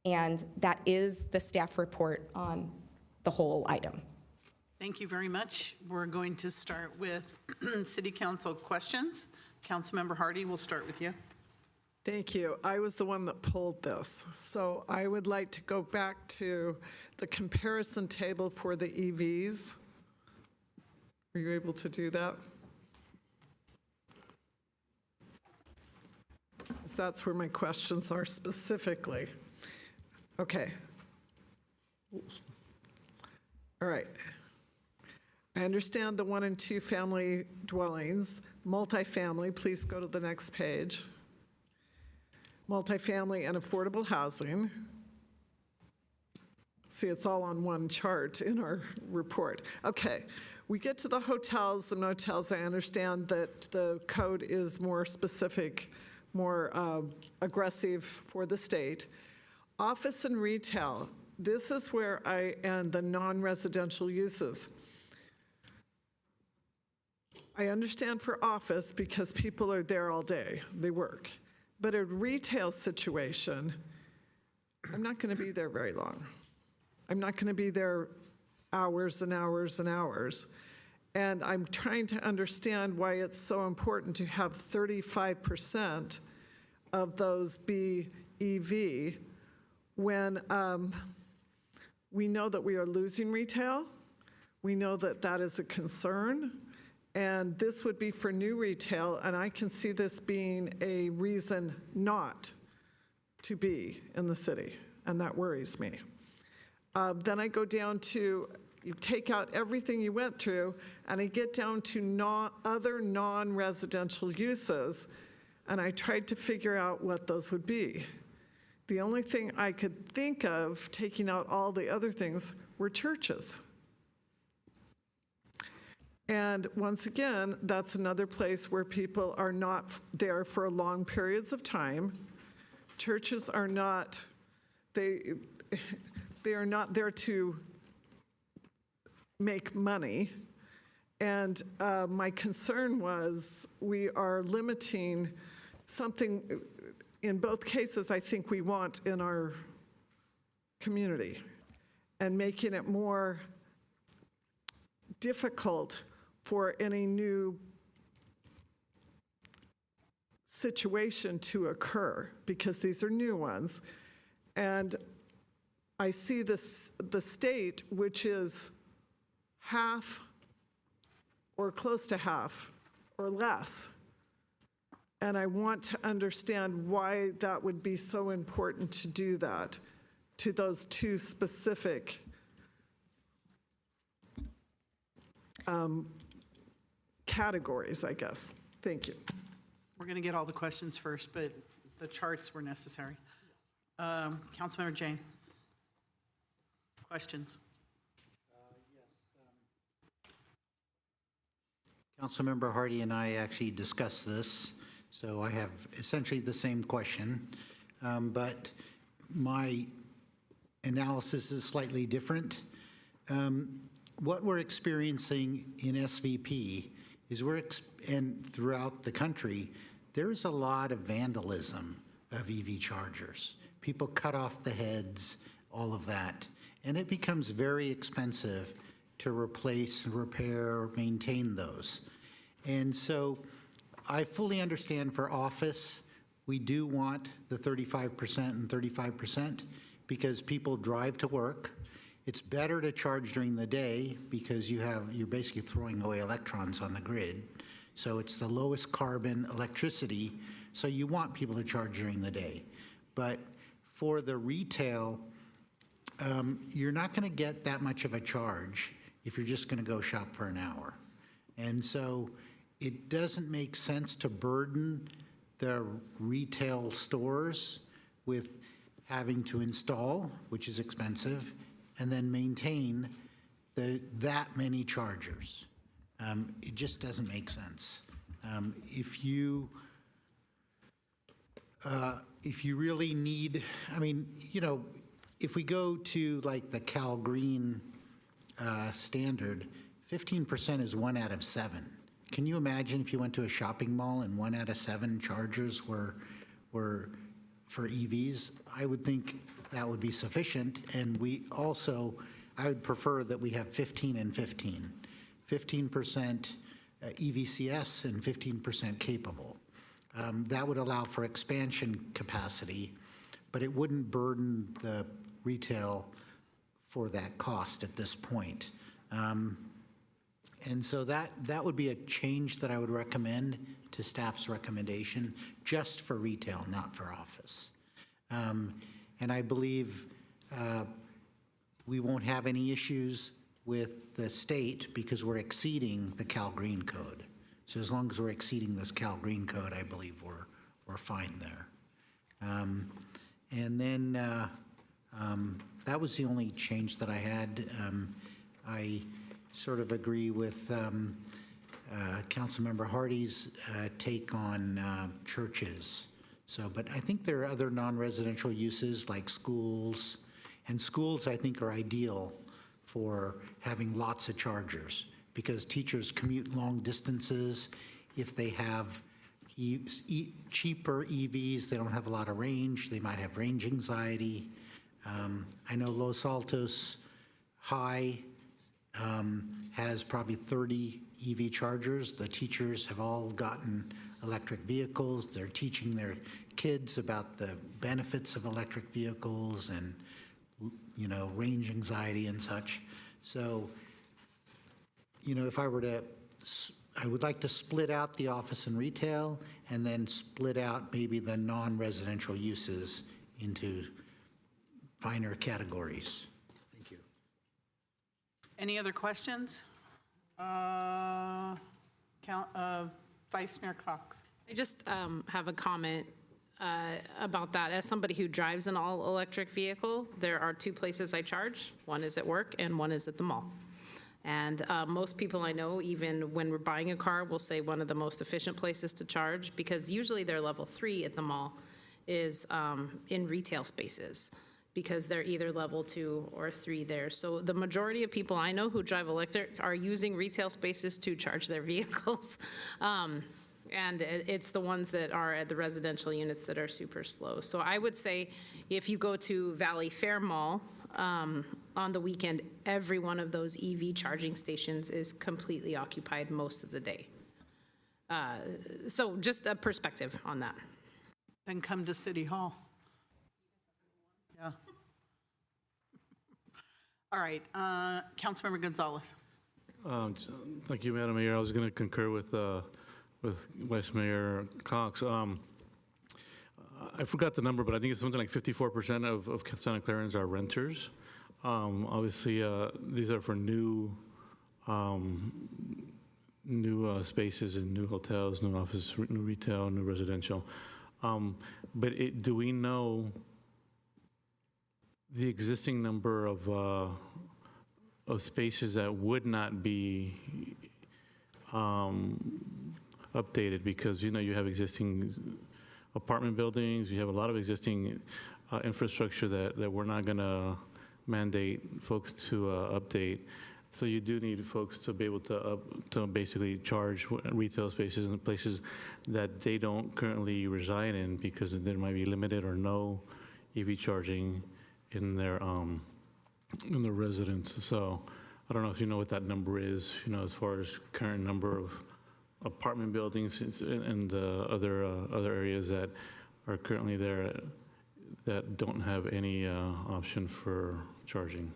And that is the staff report on the whole item. Thank you very much. We're going to start with City Council questions. Councilmember Hardy, we'll start with you. Thank you. I was the one that pulled this. So I would like to go back to the comparison table for the EVs. Are you able to do that? 'Cause that's where my questions are specifically. Okay. All right. I understand the 1 and 2 family dwellings, multifamily, please go to the next page. Multifamily and affordable housing. See, it's all on one chart in our report. Okay, we get to the hotels and motels. I understand that the code is more specific, more aggressive for the state. Office and retail, this is where and the non-residential uses. I understand for office because people are there all day, they work. But a retail situation, I'm not going to be there very long. I'm not going to be there hours and hours and hours. And I'm trying to understand why it's so important to have 35% of those be EV when we know that we are losing retail. We know that that is a concern. And this would be for new retail, and I can see this being a reason not to be in the city, and that worries me. Then I go down to, you take out everything you went through, and I get down to other non-residential uses, and I tried to figure out what those would be. The only thing I could think of, taking out all the other things, were churches. And once again, that's another place where people are not there for long periods of time. Churches are not, they are not there to make money. And my concern was we are limiting something, in both cases, I think we want in our community, and making it more difficult for any new situation to occur, because these are new ones. And I see this, the state, which is half or close to half or less. And I want to understand why that would be so important to do that to those two specific categories, I guess. Thank you. We're going to get all the questions first, but the charts were necessary. Councilmember Jane. Questions? Councilmember Hardy and I actually discussed this, so I have essentially the same question, but my analysis is slightly different. What we're experiencing in SVP is and throughout the country, there's a lot of vandalism of EV chargers. People cut off the heads, all of that, and it becomes very expensive to replace, repair, maintain those. And so I fully understand for office, we do want the 35% and 35% because people drive to work. It's better to charge during the day because you're basically throwing away electrons on the grid. So it's the lowest carbon electricity, so you want people to charge during the day. But for the retail, you're not going to get that much of a charge if you're just going to go shop for an hour. And so it doesn't make sense to burden the retail stores with having to install, which is expensive, and then maintain that many chargers. It just doesn't make sense. If you really need, I mean, if we go to like the Cal Green standard, 15% is 1 out of 7. Can you imagine if you went to a shopping mall and 1 out of 7 chargers were for EVs? I would think that would be sufficient, and I would prefer that we have 15 and 15. 15% EVCS and 15% capable. That would allow for expansion capacity, but it wouldn't burden the retail for that cost at this point. And so that would be a change that I would recommend to staff's recommendation, just for retail, not for office. And I believe we won't have any issues with the state because we're exceeding the Cal Green Code. So as long as we're exceeding this Cal Green Code, I believe we're fine there. And then that was the only change that I had. I sort of agree with Councilmember Hardy's take on churches. But I think there are other non-residential uses like schools, and schools I think are ideal for having lots of chargers because teachers commute long distances. If they have cheaper EVs, they don't have a lot of range. They might have range anxiety. I know Los Altos High has probably 30 EV chargers. The teachers have all gotten electric vehicles. They're teaching their kids about the benefits of electric vehicles and, range anxiety and such. So, if I were to, I would like to split out the office and retail and then split out maybe the non-residential uses into finer categories. Thank you. Any other questions? Vice Mayor Cox. I just have a comment about that. As somebody who drives an all-electric vehicle, there are 2 places I charge. One is at work and one is at the mall. And most people I know, even when we're buying a car, will say one of the most efficient places to charge, because usually they're level 3 at the mall, is in retail spaces, because they're either level 2 or 3 there. So the majority of people I know who drive electric are using retail spaces to charge their vehicles. And it's the ones that are at the residential units that are super slow. So I would say if you go to Valley Fair Mall on the weekend, every one of those EV charging stations is completely occupied most of the day. So just a perspective on that. Then come to City Hall. Yeah. All right, Councilmember Gonzalez. Thank you, Madam Mayor. I was going to concur with Vice Mayor Cox. I forgot the number, but I think it's something like 54% of Santa Clarans are renters. Obviously, these are for new spaces and new hotels, new offices, new retail, new residential. But do we know the existing number of spaces that would not be updated? Because you have existing apartment buildings, you have a lot of existing infrastructure that we're not going to mandate folks to update. So you do need folks to be able to basically charge retail spaces in places that they don't currently reside in, because there might be limited or no EV charging in their residence. So I don't know if you know what that number is, as far as current number of apartment buildings and other areas that are currently there that don't have any option for charging.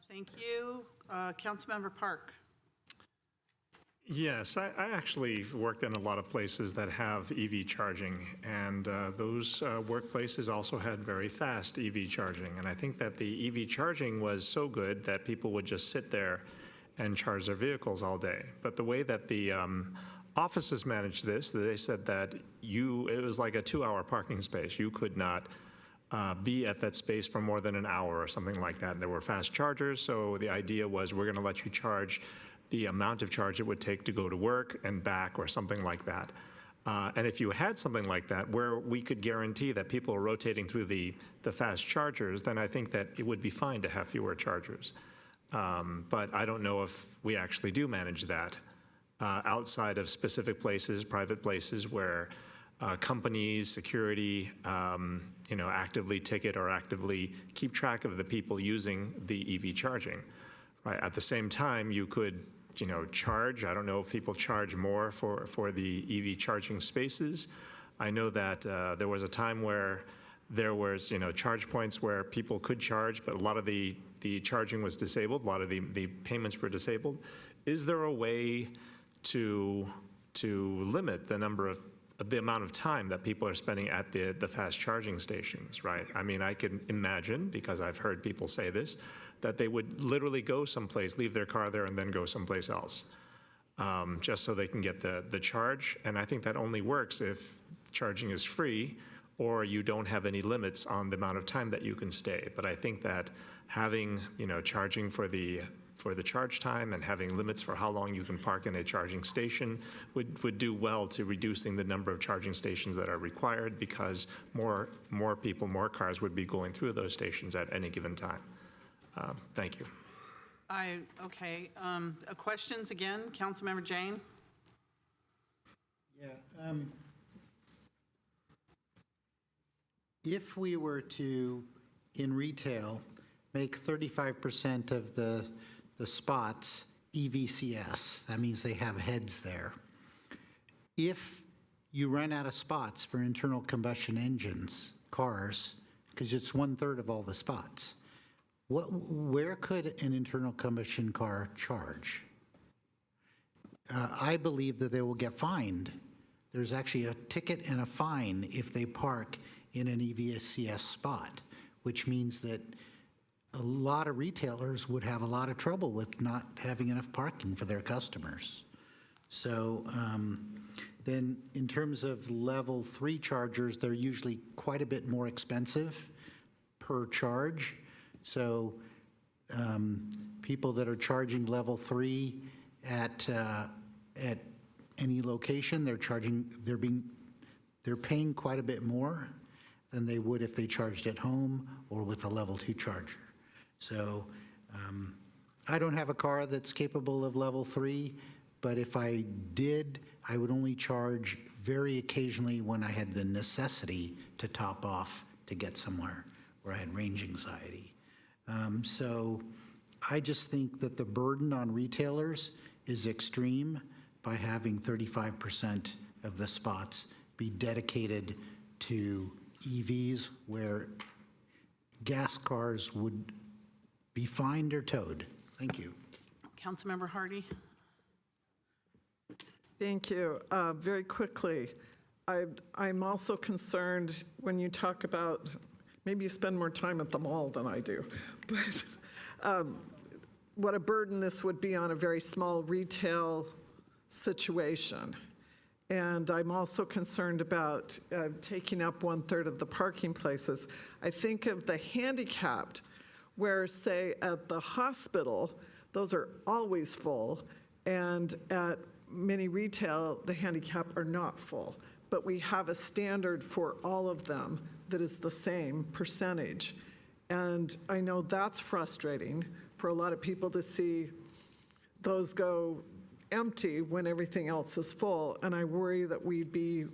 Thank you. Councilmember Park. Yes, I actually worked in a lot of places that have EV charging, and those workplaces also had very fast EV charging. And I think that the EV charging was so good that people would just sit there and charge their vehicles all day. But the way that the offices managed this, they said that it was like a 2-hour parking space. You could not be at that space for more than an hour or something like that. And there were fast chargers, so the idea was we're going to let you charge the amount of charge it would take to go to work and back or something like that. And if you had something like that where we could guarantee that people are rotating through the fast chargers, then I think that it would be fine to have fewer chargers. But I don't know if we actually do manage that outside of specific places, private places where companies, security, actively ticket or actively keep track of the people using the EV charging. Right? At the same time, you could, charge. I don't know if people charge more for the EV charging spaces. I know that there was a time where there was, charge points where people could charge, but a lot of the charging was disabled. A lot of the payments were disabled. Is there a way to limit the amount of time that people are spending at the fast charging stations, right? I mean, I can imagine, because I've heard people say this, that they would literally go someplace, leave their car there, and then go someplace else, just so they can get the charge. And I think that only works if charging is free or you don't have any limits on the amount of time that you can stay. But I think that having, charging for the charge time and having limits for how long you can park in a charging station would do well to reducing the number of charging stations that are required, because more people, more cars would be going through those stations at any given time. Thank you. Okay. Questions again? Councilmember Jane? Yeah. If we were to, in retail, make 35% of the spots EVCS, that means they have heads there. If you run out of spots for internal combustion engines, cars, because it's 1/3 of all the spots, where could an internal combustion car charge? I believe that they will get fined. There's actually a ticket and a fine if they park in an EVCS spot, which means that a lot of retailers would have a lot of trouble with not having enough parking for their customers. So then in terms of level 3 chargers, they're usually quite a bit more expensive per charge. So people that are charging level 3 at any location, they're paying quite a bit more than they would if they charged at home or with a level 2 charger. So I don't have a car that's capable of level 3, but if I did, I would only charge very occasionally when I had the necessity to top off to get somewhere where I had range anxiety. So I just think that the burden on retailers is extreme by having 35% of the spots be dedicated to EVs, where gas cars would be fined or towed. Thank you. Councilmember Hardy? Thank you. Very quickly, I'm also concerned when you talk about, maybe you spend more time at the mall than I do, but what a burden this would be on a very small retail situation. And I'm also concerned about taking up 1/3 of the parking places. I think of the handicapped, where, say, at the hospital, those are always full, and at many retail, the handicap are not full. But we have a standard for all of them that is the same percentage. And I know that's frustrating for a lot of people to see those go empty when everything else is full, and I worry that we'd be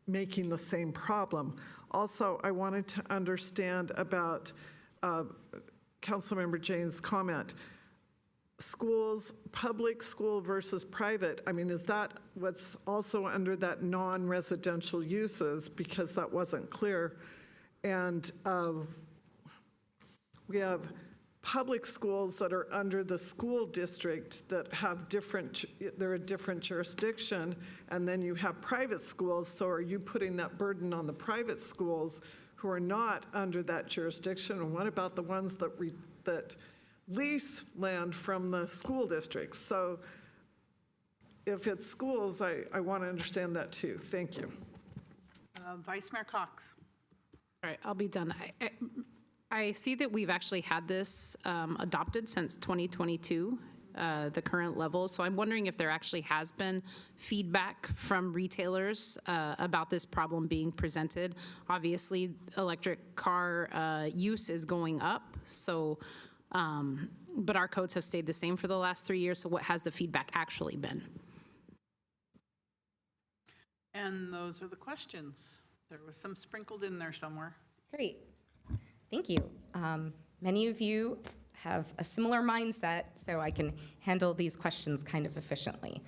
making the same problem. Also, I wanted to understand about Councilmember Jane's comment. Schools, public school versus private, I mean, is that what's also under that non-residential uses? Because that wasn't clear. And we have public schools that are under the school district that have they're a different jurisdiction, and then you have private schools. So are you putting that burden on the private schools who are not under that jurisdiction? And what about the ones that lease land from the school districts? So if it's schools, I want to understand that too. Thank you. Vice Mayor Cox. All right, I'll be done. I see that we've actually had this adopted since 2022, the current level. So I'm wondering if there actually has been feedback from retailers about this problem being presented. Obviously, electric car use is going up, so, but our codes have stayed the same for the last 3 years, so what has the feedback actually been? And those are the questions. There was some sprinkled in there somewhere. Great. Thank you. Many of you have a similar mindset, so I can handle these questions kind of efficiently.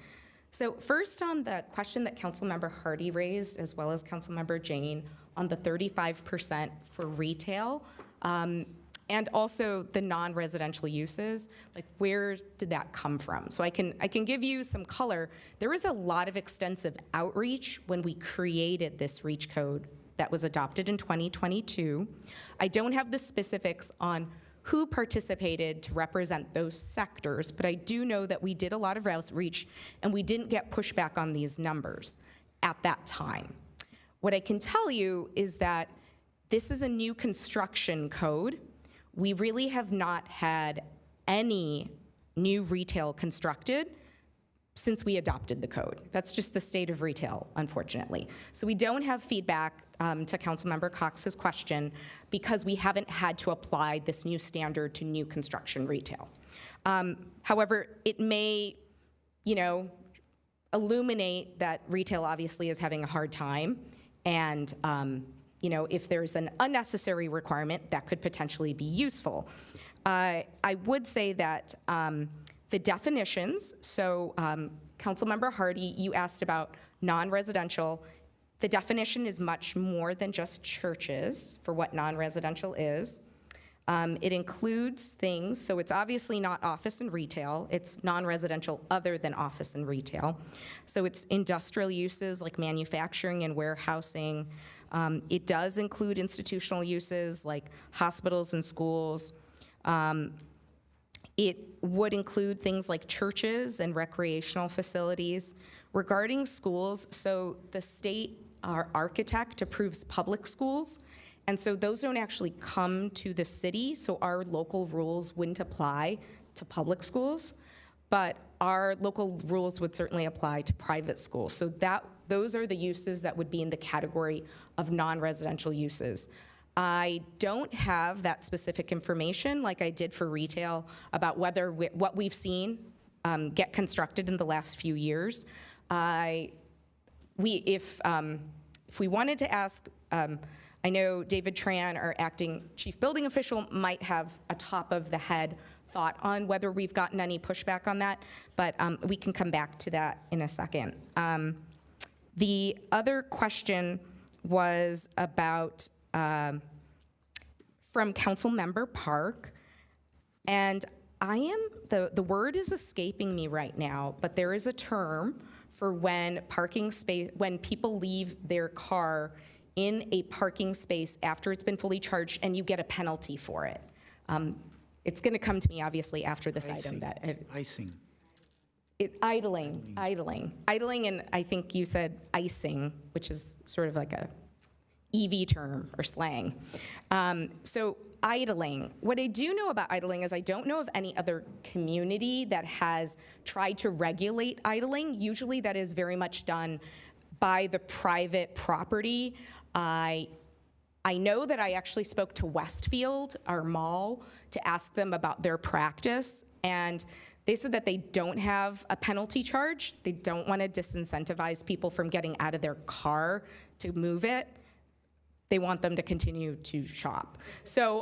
So first on the question that Councilmember Hardy raised, as well as Councilmember Jane, on the 35% for retail, and also the non-residential uses, like where did that come from? So I can give you some color. There was a lot of extensive outreach when we created this REACH code that was adopted in 2022. I don't have the specifics on who participated to represent those sectors, but I do know that we did a lot of outreach and we didn't get pushback on these numbers at that time. What I can tell you is that this is a new construction code. We really have not had any new retail constructed since we adopted the code. That's just the state of retail, unfortunately. So we don't have feedback to Councilmember Cox's question because we haven't had to apply this new standard to new construction retail. However, it may, illuminate that retail obviously is having a hard time, and if there's an unnecessary requirement, that could potentially be useful. I would say that the definitions, so Councilmember Hardy, you asked about non-residential. The definition is much more than just churches for what non-residential is. It includes things, so it's obviously not office and retail, it's non-residential other than office and retail. So it's industrial uses like manufacturing and warehousing. It does include institutional uses like hospitals and schools. It would include things like churches and recreational facilities. Regarding schools, so the state, our architect, approves public schools, and so those don't actually come to the city, so our local rules wouldn't apply to public schools, but our local rules would certainly apply to private schools. So those are the uses that would be in the category of non-residential uses. I don't have that specific information like I did for retail about whether what we've seen get constructed in the last few years. If we wanted to ask, I know David Tran, our acting chief building official, might have a top of the head thought on whether we've gotten any pushback on that, but we can come back to that in a second. The other question was about from Councilmember Park, and the word is escaping me right now, but there is a term for when when people leave their car in a parking space after it's been fully charged and you get a penalty for it. It's going to come to me obviously after this item. Icing. Idling, and I think you said icing, which is sort of like a EV term or slang. So idling. What I do know about idling is I don't know of any other community that has tried to regulate idling. Usually that is very much done by the private property. I know that I actually spoke to Westfield, our mall, to ask them about their practice, and they said that they don't have a penalty charge. They don't want to disincentivize people from getting out of their car to move it. They want them to continue to shop. So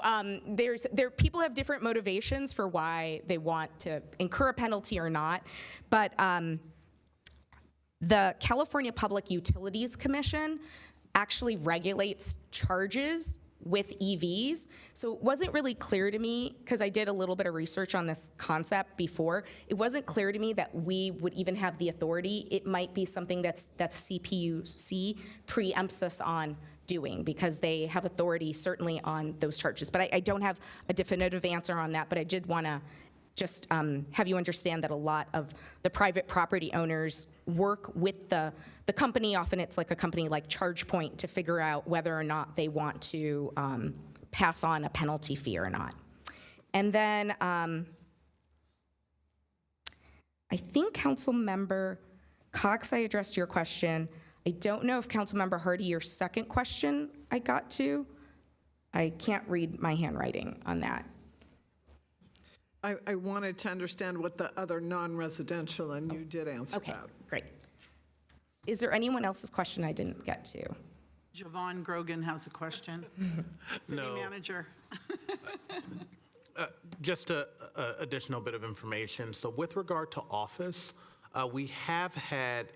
people have different motivations for why they want to incur a penalty or not, but the California Public Utilities Commission actually regulates charges with EVs. So it wasn't really clear to me, because I did a little bit of research on this concept before, it wasn't clear to me that we would even have the authority. It might be something that CPUC preempts us on doing, because they have authority certainly on those charges. But I don't have a definitive answer on that, but I did want to just have you understand that a lot of the private property owners work with the company. Often it's like a company like ChargePoint to figure out whether or not they want to pass on a penalty fee or not. And then I think Councilmember Cox, I addressed your question. I don't know if Councilmember Hardy, your second question I got to. I can't read my handwriting on that. I wanted to understand what the other non-residential, and you did answer Okay, that. great. Is there anyone else's question I didn't get to? Javon Grogan has a question. City No. manager. Just a additional bit of information. So with regard to office, we have had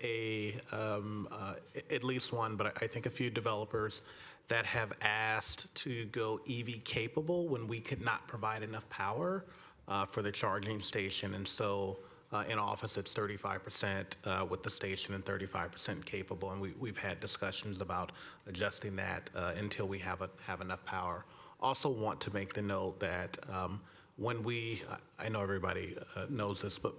at least one, but I think a few developers that have asked to go EV capable when we could not provide enough power for the charging station. And so in office, it's 35% with the station and 35% capable. And we've had discussions about adjusting that until we have enough power. Also want to make the note that when I know everybody knows this, but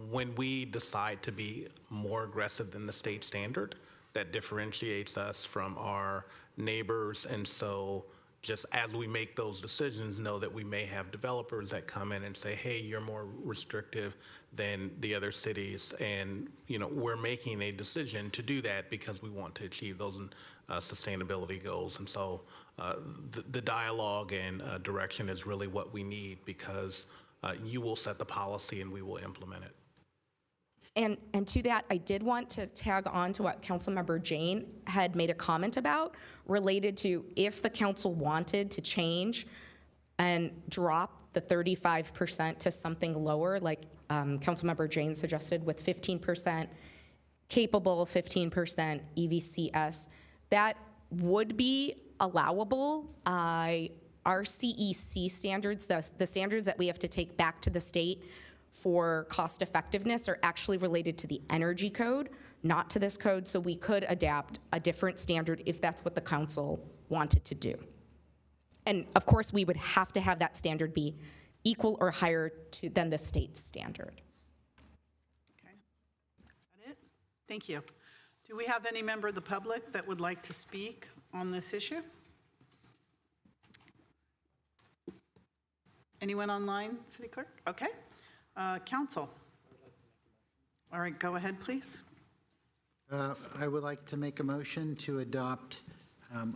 when we decide to be more aggressive than the state standard, that differentiates us from our neighbors. And so just as we make those decisions, know that we may have developers that come in and say, hey, you're more restrictive than the other cities. And, we're making a decision to do that because we want to achieve those sustainability goals. And so the dialogue and direction is really what we need, because you will set the policy and we will implement it. And to that, I did want to tag on to what Councilmember Jane had made a comment about related to if the council wanted to change and drop the 35% to something lower, like Councilmember Jane suggested, with 15% capable, 15% EVCS, that would be allowable. Our CEC standards, the standards that we have to take back to the state for cost effectiveness, are actually related to the energy code, not to this code, so we could adapt a different standard if that's what the council wanted to do. And of course, we would have to have that standard be equal or higher than the state's standard. Okay. Is that it? Thank you. Do we have any member of the public that would like to speak on this issue? Anyone online, City Clerk? Okay. Council. All right, go ahead, please. I would like to make a motion to adopt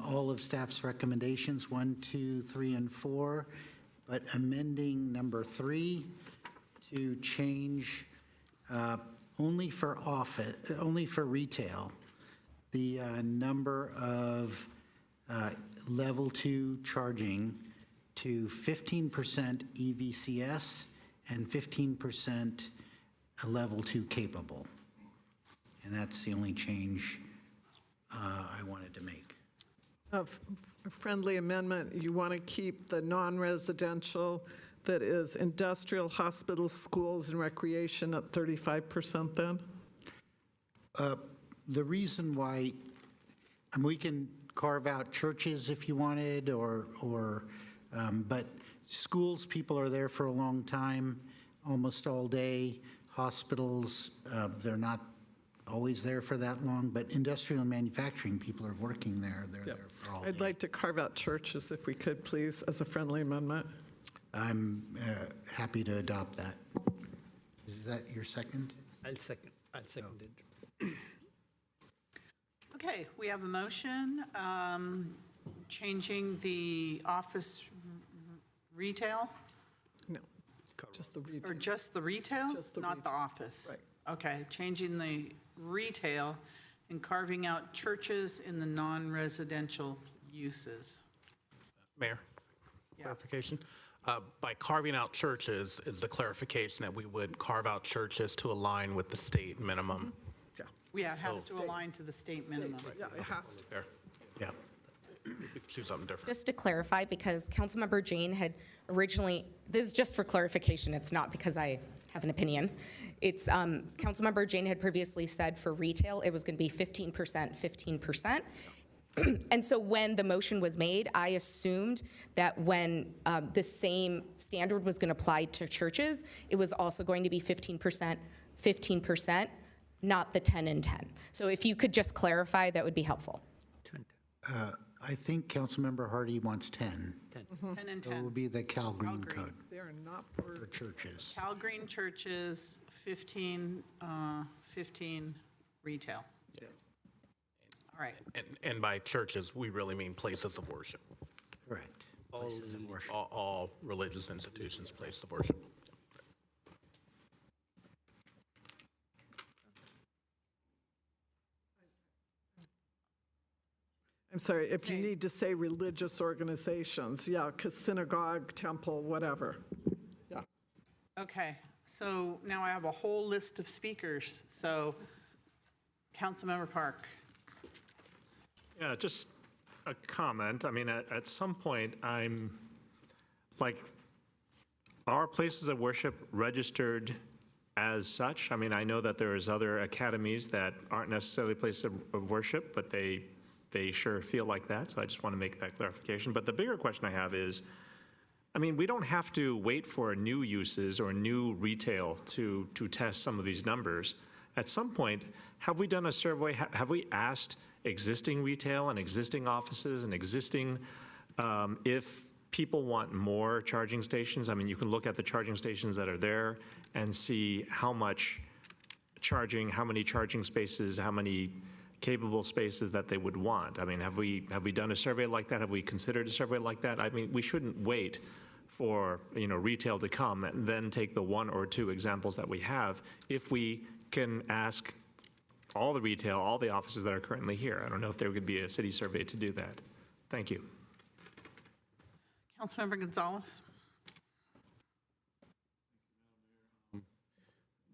all of staff's recommendations, 1, 2, 3, and 4, but amending number 3 to change only for retail, the number of level 2 charging to 15% EVCS and 15% level 2 capable. And that's the only change I wanted to make. A friendly amendment, you want to keep the non-residential, that is industrial, hospitals, schools, and recreation at 35% then? The reason why, we can carve out churches if you wanted, but schools, people are there for a long time, almost all day. Hospitals, they're not always there for that long, but industrial and manufacturing, people are working there. They're there for all day. I'd like to carve out churches if we could, please, as a friendly amendment. I'm happy to adopt that. Is that your second? I'll second it. Okay, we have a motion changing the office retail, No, just the retail. or just the retail? Just the Not the retail. office? Right. Okay, changing the retail and carving out churches in the non-residential uses. Mayor, Yeah. clarification. By carving out churches is the clarification that we would carve out churches to align with the state minimum. Yeah, it has to So- align to the state minimum. Yeah, it has to. Fair. Yeah. We could choose something different. Just to clarify, because Councilmember Jane had originally, this is just for clarification, it's not because I have an opinion. It's, Councilmember Jane had previously said for retail, it was going to be 15%, 15%. And so when the motion was made, I assumed that when the same standard was going to apply to churches, it was also going to be 15%, 15%, not the 10 and 10. So if you could just clarify, that would be helpful. I think Councilmember Hardy wants 10. 10 and So it 10. would be the Cal Green Green. code They are not for churches. Cal Green churches, 15 retail. Yeah. All right. And by churches, we really mean places of worship. Correct. All religious institutions, places of worship. I'm sorry, if you need to say religious organizations, yeah, because synagogue, temple, whatever. Yeah. Okay, so now I have a whole list of speakers. So, Councilmember Park. Yeah, just a comment. I mean, at some point, I'm like, are places of worship registered as such? I mean, I know that there's other academies that aren't necessarily places of worship, but they sure feel like that. So I just want to make that clarification. But the bigger question I have is, I mean, we don't have to wait for new uses or new retail to test some of these numbers. At some point, have we done a survey? Have we asked existing retail and existing offices and existing, if people want more charging stations? I mean, you can look at the charging stations that are there and see how much charging, how many charging spaces, how many capable spaces that they would want. I mean, have we done a survey like that? Have we considered a survey like that? I mean, we shouldn't wait for, retail to come and then take the one or two examples that we have if we can ask all the retail, all the offices that are currently here. I don't know if there could be a city survey to do that. Thank you. Councilmember Gonzalez.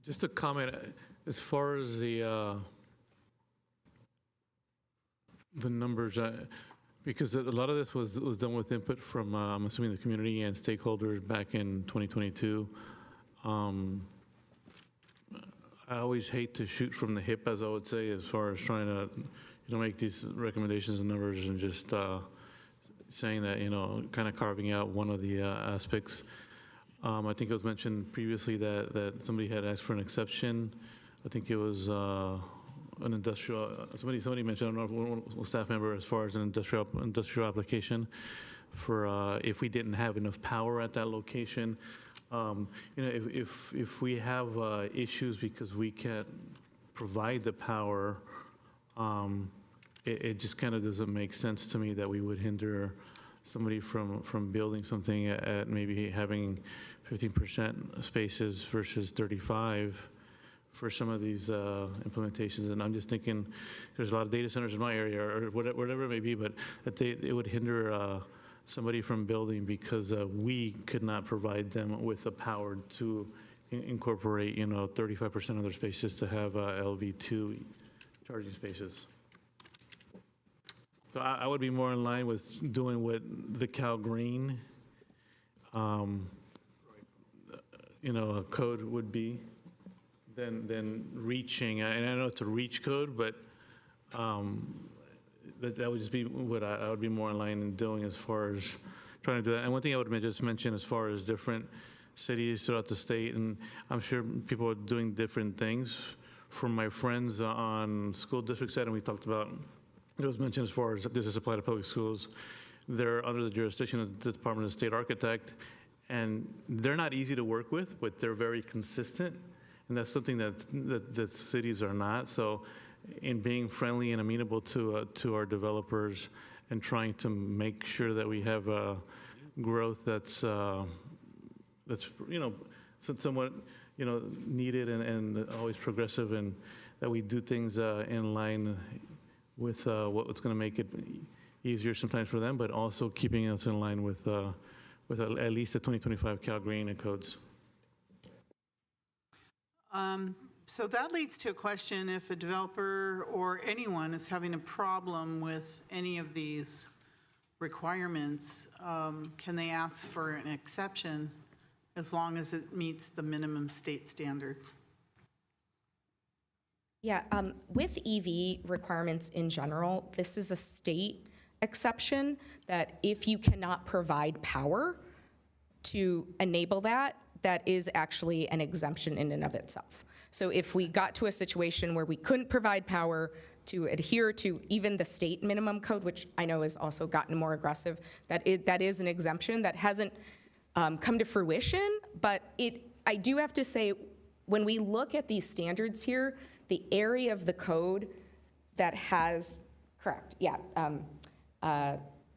Just a comment, as far as the numbers, because a lot of this was done with input from, I'm assuming, the community and stakeholders back in 2022. I always hate to shoot from the hip, as I would say, as far as trying to, make these recommendations and numbers and just saying that, kind of carving out one of the aspects. I think it was mentioned previously that somebody had asked for an exception. I think it was an industrial, somebody mentioned, I don't know if one staff member, as far as an industrial application for if we didn't have enough power at that location. If we have issues because we can't provide the power, it just kind of doesn't make sense to me that we would hinder somebody from building something at maybe having 15% spaces versus 35 for some of these implementations. And I'm just thinking, there's a lot of data centers in my area, or whatever it may be, but that it would hinder somebody from building because we could not provide them with the power to incorporate, 35% of their spaces to have LV2 charging spaces. So I would be more in line with doing what the Cal Green, a code would be than reaching, and I know it's a reach code, but that would just be what I would be more in line in doing as far as trying to do that. And one thing I would just mention as far as different cities throughout the state, and I'm sure people are doing different things. From my friends on school district side, and we talked about, it was mentioned as far as this is applied to public schools, they're under the jurisdiction of the Department of State Architect, and they're not easy to work with, but they're very consistent, and that's something that cities are not. So in being friendly and amenable to our developers and trying to make sure that we have growth that's somewhat needed and always progressive, and that we do things in line with what's going to make it easier sometimes for them, but also keeping us in line with at least the 2025 Cal Green codes. So that leads to a question: if a developer or anyone is having a problem with any of these requirements, can they ask for an exception as long as it meets the minimum state standards? Yeah, with EV requirements in general, this is a state exception that if you cannot provide power to enable that, that is actually an exemption in and of itself. So if we got to a situation where we couldn't provide power to adhere to even the state minimum code, which I know has also gotten more aggressive, that is an exemption that hasn't come to fruition, but I do have to say, when we look at these standards here, the area of the code that has, correct, yeah,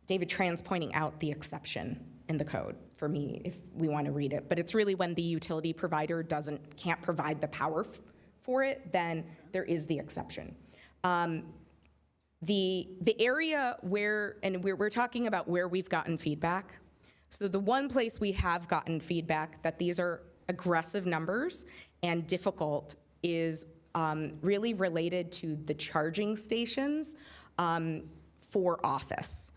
David Tran's pointing out the exception in the code for me, if we want to read it, but it's really when the utility provider can't provide the power for it, then there is the exception. The area where, and we're talking about where we've gotten feedback. So the one place we have gotten feedback that these are aggressive numbers and difficult is really related to the charging stations for Office.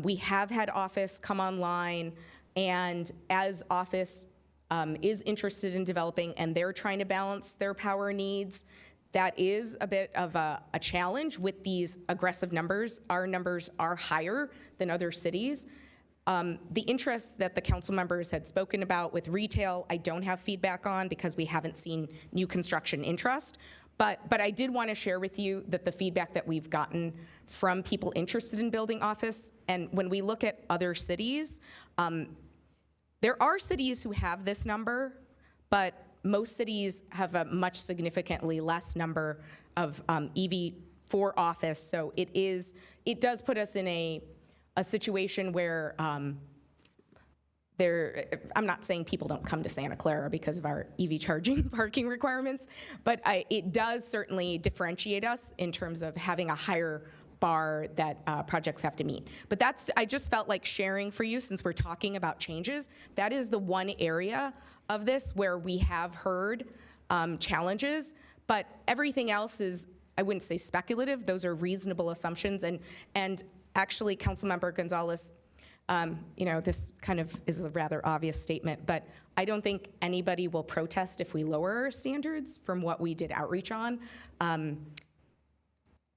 We have had Office come online, and as Office is interested in developing and they're trying to balance their power needs, that is a bit of a challenge with these aggressive numbers. Our numbers are higher than other cities. The interests that the council members had spoken about with retail, I don't have feedback on because we haven't seen new construction interest. But I did want to share with you that the feedback that we've gotten from people interested in building Office, and when we look at other cities, there are cities who have this number, but most cities have a much significantly less number of EV for Office. So it does put us in a situation where I'm not saying people don't come to Santa Clara because of our EV charging parking requirements, but it does certainly differentiate us in terms of having a higher bar that projects have to meet. But I just felt like sharing for you, since we're talking about changes, that is the one area of this where we have heard challenges, but everything else is, I wouldn't say speculative, those are reasonable assumptions, and actually, Councilmember Gonzalez, this kind of is a rather obvious statement, but I don't think anybody will protest if we lower our standards from what we did outreach on.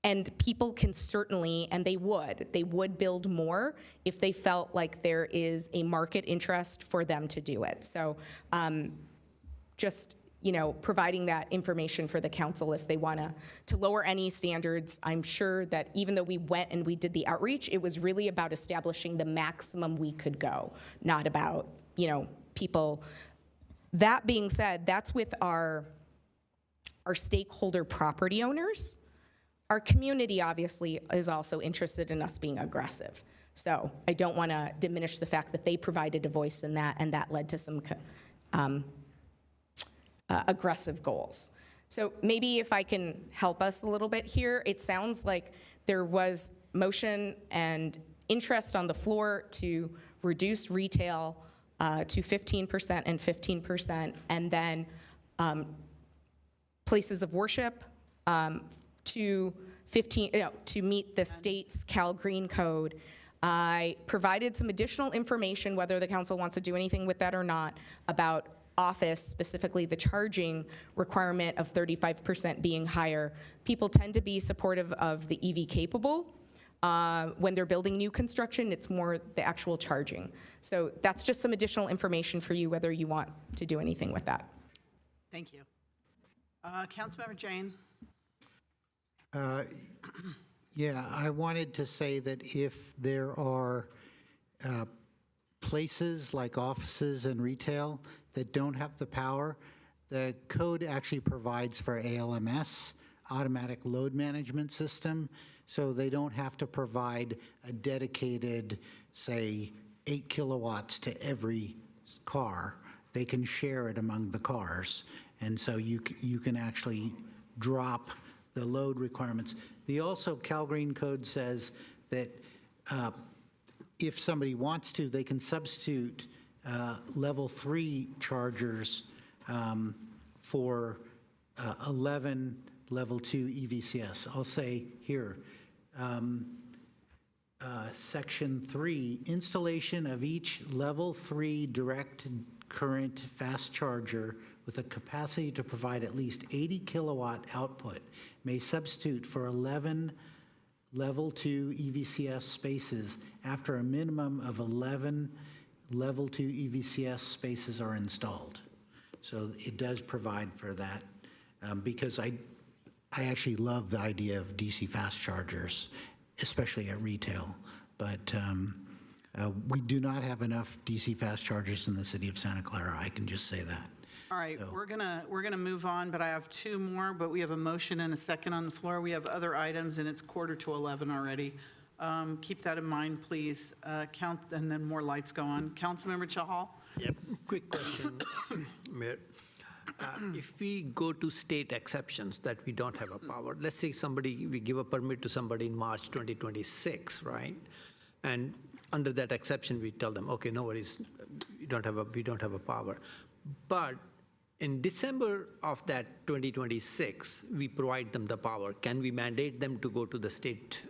And people can certainly, and they would build more if they felt like there is a market interest for them to do it. So just, providing that information for the council if they want to lower any standards. I'm sure that even though we went and we did the outreach, it was really about establishing the maximum we could go, not about, people. That being said, that's with our stakeholder property owners. Our community obviously is also interested in us being aggressive. So I don't want to diminish the fact that they provided a voice in that, and that led to some aggressive goals. So maybe if I can help us a little bit here, it sounds like there was motion and interest on the floor to reduce retail to 15% and 15%, and then places of worship to meet the state's Cal Green Code. I provided some additional information, whether the council wants to do anything with that or not, about Office, specifically the charging requirement of 35% being higher. People tend to be supportive of the EV capable. When they're building new construction, it's more the actual charging. So that's just some additional information for you, whether you want to do anything with that. Thank you. Councilmember Jane. Yeah, I wanted to say that if there are places like offices and retail that don't have the power, the code actually provides for ALMS, automatic load management system, so they don't have to provide a dedicated, say, 8 kilowatts to every car. They can share it among the cars, and so you can actually drop the load requirements. Cal Green Code says that if somebody wants to, they can substitute level 3 chargers for 11 level 2 EVCS. I'll say here, section 3, installation of each level 3 direct current fast charger with a capacity to provide at least 80 kilowatt output may substitute for 11 level 2 EVCS spaces after a minimum of 11 level 2 EVCS spaces are installed. So it does provide for that because I actually love the idea of DC fast chargers, especially at retail. But we do not have enough DC fast chargers in the city of Santa Clara. I can just say that. All right, we're gonna move on, but I have two more, but we have a motion and a second on the floor. We have other items, and it's 11:45 already. Keep that in mind, please. Count, and then more lights go on. Councilmember Chahal? Yep, quick question, Mayor. If we go to state exceptions that we don't have a power, let's say we give a permit to somebody in March 2026, right? And under that exception, we tell them, okay, no worries, we don't have a power. But in December of that 2026, we provide them the power. Can we mandate them to go to the state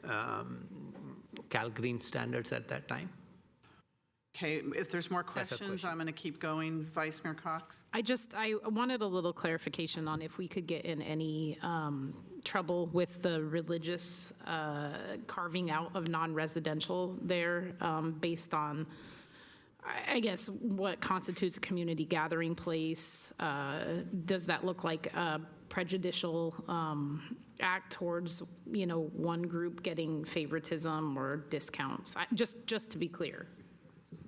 Cal Green standards at that time? Okay, if there's more That's a questions, question. I'm going to keep going. Vice Mayor Cox? I wanted a little clarification on if we could get in any trouble with the religious carving out of non-residential there based on, I guess, what constitutes a community gathering place. Does that look like a prejudicial act towards, one group getting favoritism or discounts? Just to be clear.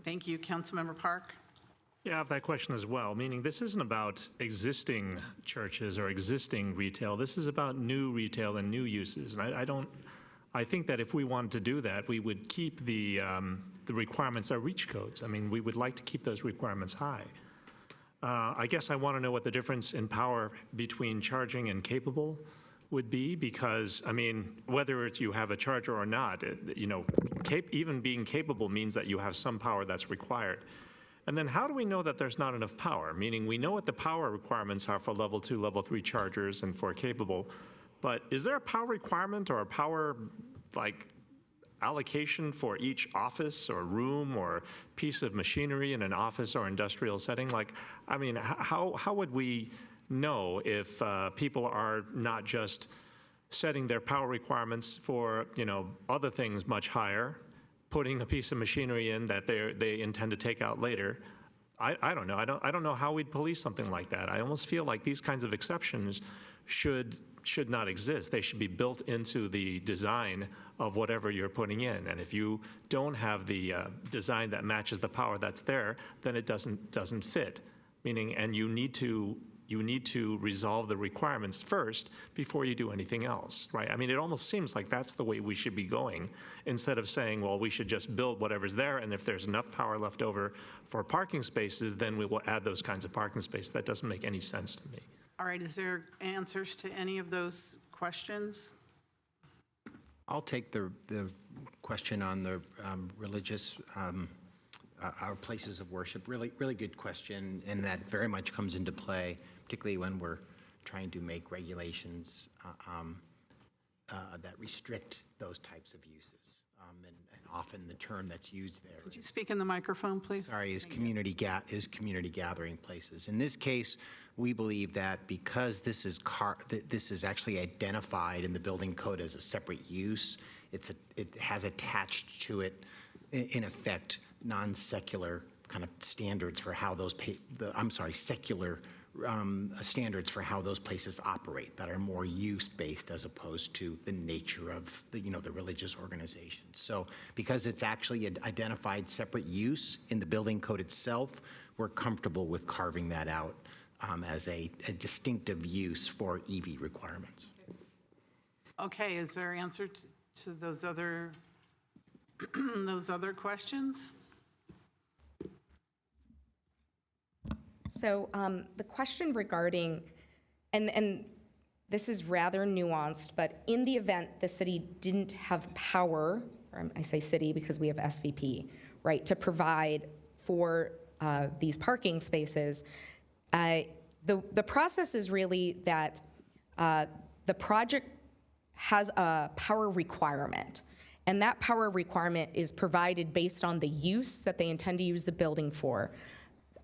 Thank you. Councilmember Park? Yeah, I have that question as well, meaning this isn't about existing churches or existing retail. This is about new retail and new uses. And I think that if we wanted to do that, we would keep the requirements, our reach codes. I mean, we would like to keep those requirements high. I guess I want to know what the difference in power between charging and capable would be, because, I mean, whether you have a charger or not, even being capable means that you have some power that's required. And then how do we know that there's not enough power? Meaning we know what the power requirements are for level 2, level 3 chargers and for capable, but is there a power requirement or a power allocation for each office or room or piece of machinery in an office or industrial setting? How would we know if people are not just setting their power requirements for, other things much higher, putting a piece of machinery in that they intend to take out later? I don't know. I don't know how we'd police something like that. I almost feel like these kinds of exceptions should not exist. They should be built into the design of whatever you're putting in. And if you don't have the design that matches the power that's there, then it doesn't fit. Meaning, and you need to resolve the requirements first before you do anything else, right? I mean, it almost seems like that's the way we should be going, instead of saying, well, we should just build whatever's there, and if there's enough power left over for parking spaces, then we will add those kinds of parking spaces. That doesn't make any sense to me. All right, is there answers to any of those questions? I'll take the question on the religious, our places of worship. Really, really good question, and that very much comes into play, particularly when we're trying to make regulations that restrict those types of uses. And often the term that's used there Could you speak in the microphone, please? is community gathering places. In this case, we believe that because this is actually identified in the building code as a separate use, it has attached to it, in effect, non-secular kind of standards for how those secular standards for how those places operate that are more use-based as opposed to the nature of the religious organizations. So because it's actually an identified separate use in the building code itself, we're comfortable with carving that out as a distinctive use for EV requirements. Okay, is there an answer to those other those other questions? So the question regarding, and this is rather nuanced, but in the event the city didn't have power, or I say city because we have SVP, right, to provide for these parking spaces, the process is really that the project has a power requirement. And that power requirement is provided based on the use that they intend to use the building for.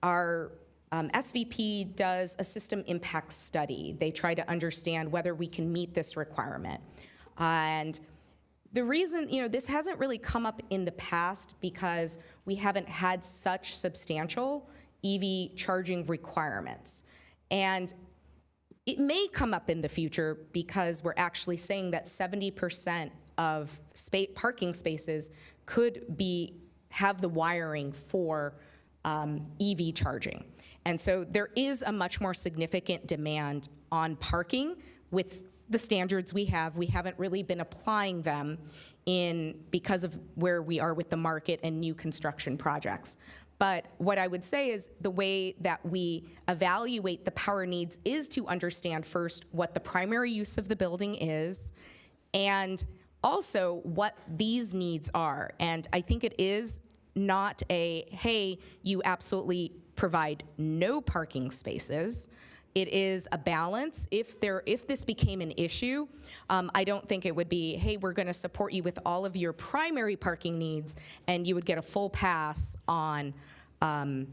Our SVP does a system impact study. They try to understand whether we can meet this requirement. And the reason, this hasn't really come up in the past because we haven't had such substantial EV charging requirements. And It may come up in the future because we're actually saying that 70% of parking spaces could have the wiring for EV charging. And so there is a much more significant demand on parking with the standards we have. We haven't really been applying them because of where we are with the market and new construction projects. But what I would say is the way that we evaluate the power needs is to understand first what the primary use of the building is and also what these needs are. And I think it is not hey, you absolutely provide no parking spaces. It is a balance. If this became an issue, I don't think it would be, hey, we're going to support you with all of your primary parking needs, and you would get a full pass on all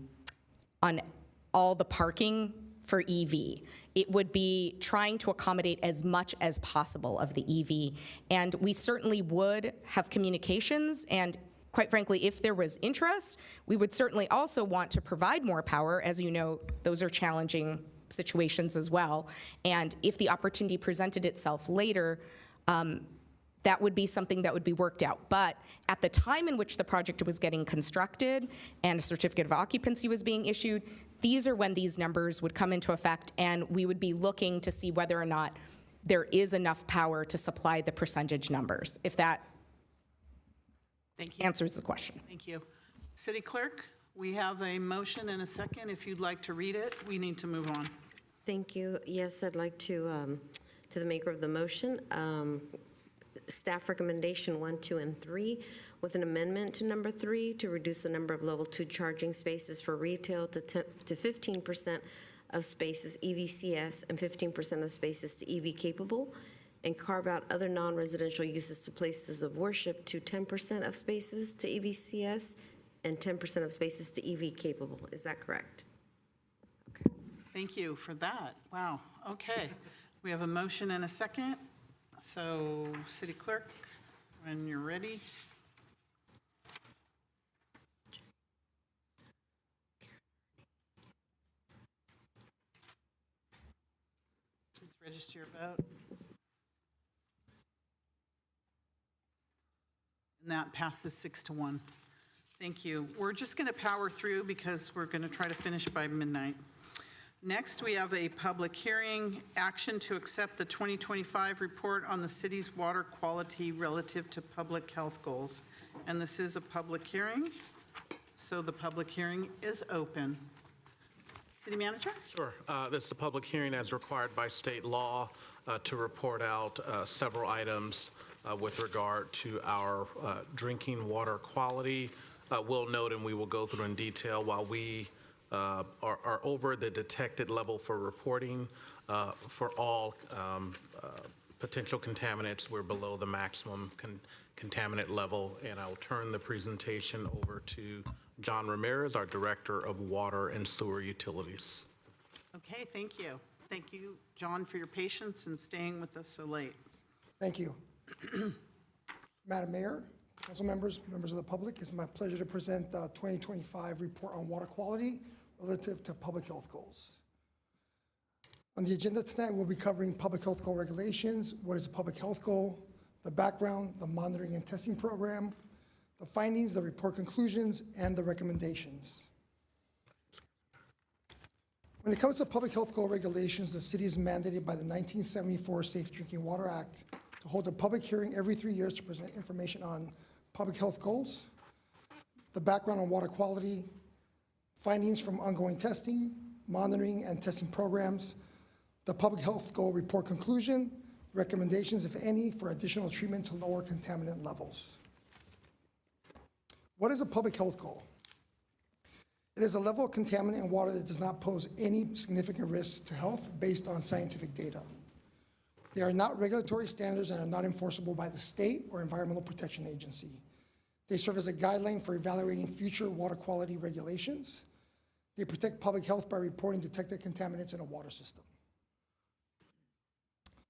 the parking for EV. It would be trying to accommodate as much as possible of the EV, and we certainly would have communications, and quite frankly, if there was interest, we would certainly also want to provide more power. As you know, those are challenging situations as well. And if the opportunity presented itself later, that would be something that would be worked out. But at the time in which the project was getting constructed and a certificate of occupancy was being issued, these are when these numbers would come into effect, and we would be looking to see whether or not there is enough power to supply the percentage numbers, if that answers the question. Thank you. City Clerk, we have a motion and a second. If you'd like to read it, we need to move on. Thank you. Yes, I'd like to the maker of the motion, staff recommendation 1, 2, and 3, with an amendment to number 3 to reduce the number of level 2 charging spaces for retail to 15% of spaces EVCS and 15% of spaces to EV capable, and carve out other non-residential uses to places of worship to 10% of spaces to EVCS and 10% of spaces to EV capable. Is that correct? Thank you for that. Wow. Okay. We have a motion and a second. So, City Clerk, when you're ready. Please register your vote. And that passes 6-1. Thank you. We're just going to power through because we're going to try to finish by midnight. Next, we have a public hearing, action to accept the 2025 report on the city's water quality relative to public health goals. And this is a public hearing, so the public hearing is open. City Manager? Sure. This is a public hearing as required by state law to report out several items with regard to our drinking water quality. We'll note, and we will go through in detail, while we are over the detected level for reporting for all potential contaminants, we're below the maximum contaminant level. And I'll turn the presentation over to John Ramirez, our Director of Water and Sewer Utilities. Okay, thank you. Thank you, John, for your patience and staying with us so late. Thank you. Madam Mayor, council members, members of the public, it's my pleasure to present the 2025 report on water quality relative to public health goals. On the agenda tonight, we'll be covering public health goal regulations, what is a public health goal, the background, the monitoring and testing program, the findings, the report conclusions, and the recommendations. When it comes to public health goal regulations, the city is mandated by the 1974 Safe Drinking Water Act to hold a public hearing every 3 years to present information on public health goals, the background on water quality, findings from ongoing testing, monitoring and testing programs, the public health goal report conclusion, recommendations, if any, for additional treatment to lower contaminant levels. What is a public health goal? It is a level of contaminant in water that does not pose any significant risks to health based on scientific data. They are not regulatory standards and are not enforceable by the state or Environmental Protection Agency. They serve as a guideline for evaluating future water quality regulations. They protect public health by reporting detected contaminants in a water system.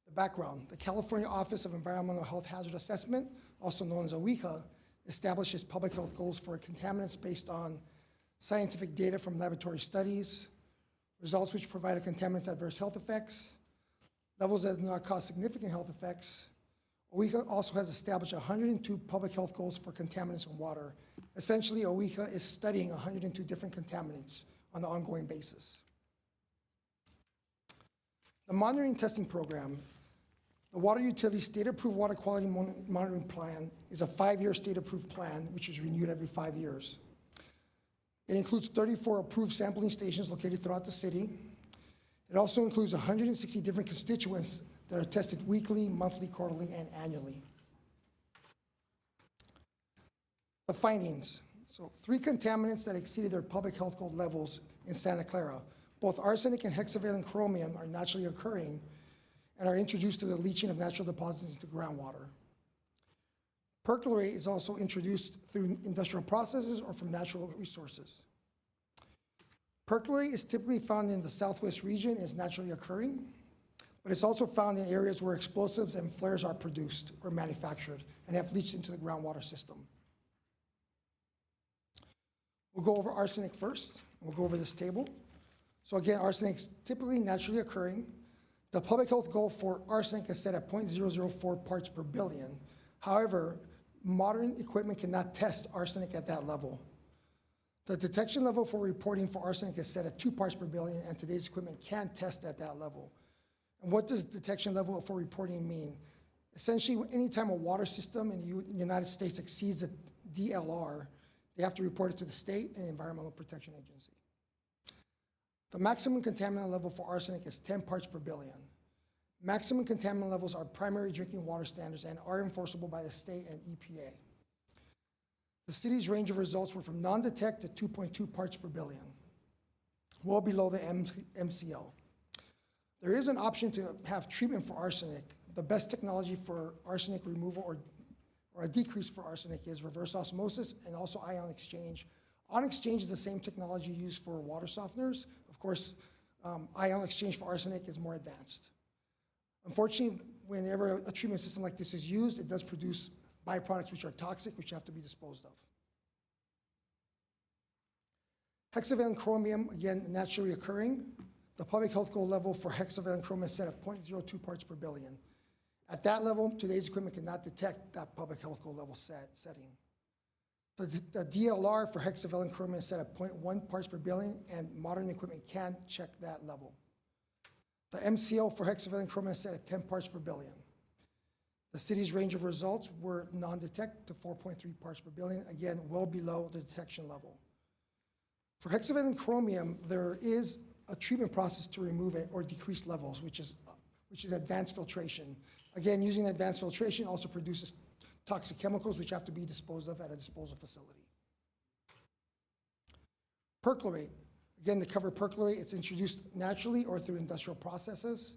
The background, the California Office of Environmental Health Hazard Assessment, also known as OEHA, establishes public health goals for contaminants based on scientific data from laboratory studies, results which provide a contaminant's adverse health effects, levels that do not cause significant health effects. OECA also has established 102 public health goals for contaminants in water. Essentially, OECA is studying 102 different contaminants on an ongoing basis. The monitoring and testing program, the Water Utility State-Approved Water Quality Monitoring Plan is a 5-year state-approved plan, which is renewed every 5 years. It includes 34 approved sampling stations located throughout the city. It also includes 160 different constituents that are tested weekly, monthly, quarterly, and annually. The findings. So 3 contaminants that exceeded their public health code levels in Santa Clara. Both arsenic and hexavalent chromium are naturally occurring and are introduced through the leaching of natural deposits into groundwater. Perchlorate is also introduced through industrial processes or from natural resources. Perchlorate is typically found in the southwest region and is naturally occurring, but it's also found in areas where explosives and flares are produced or manufactured and have leached into the groundwater system. We'll go over arsenic first. We'll go over this table. So again, arsenic is typically naturally occurring. The public health goal for arsenic is set at 0.004 parts per billion. However, modern equipment cannot test arsenic at that level. The detection level for reporting for arsenic is set at 2 parts per billion, and today's equipment can test at that level. And what does detection level for reporting mean? Essentially, anytime a water system in the United States exceeds a DLR, they have to report it to the state and Environmental Protection Agency. The maximum contaminant level for arsenic is 10 parts per billion. Maximum contaminant levels are primary drinking water standards and are enforceable by the state and EPA. The city's range of results were from non-detect to 2.2 parts per billion, well below the MCL. There is an option to have treatment for arsenic. The best technology for arsenic removal or a decrease for arsenic is reverse osmosis and also ion exchange. Ion exchange is the same technology used for water softeners. Of course, ion exchange for arsenic is more advanced. Unfortunately, whenever a treatment system like this is used, it does produce byproducts which are toxic, which have to be disposed of. Hexavalent chromium, again, naturally occurring. The public health goal level for hexavalent chromium is set at 0.02 parts per billion. At that level, today's equipment cannot detect that public health goal level setting. The DLR for hexavalent chromium is set at 0.1 parts per billion, and modern equipment can check that level. The MCL for hexavalent chromium is set at 10 parts per billion. The city's range of results were non-detect to 4.3 parts per billion, again, well below the detection level. For hexavalent chromium, there is a treatment process to remove it or decrease levels, which is advanced filtration. Again, using advanced filtration also produces toxic chemicals which have to be disposed of at a disposal facility. Perchlorate. Again, to cover perchlorate, it's introduced naturally or through industrial processes.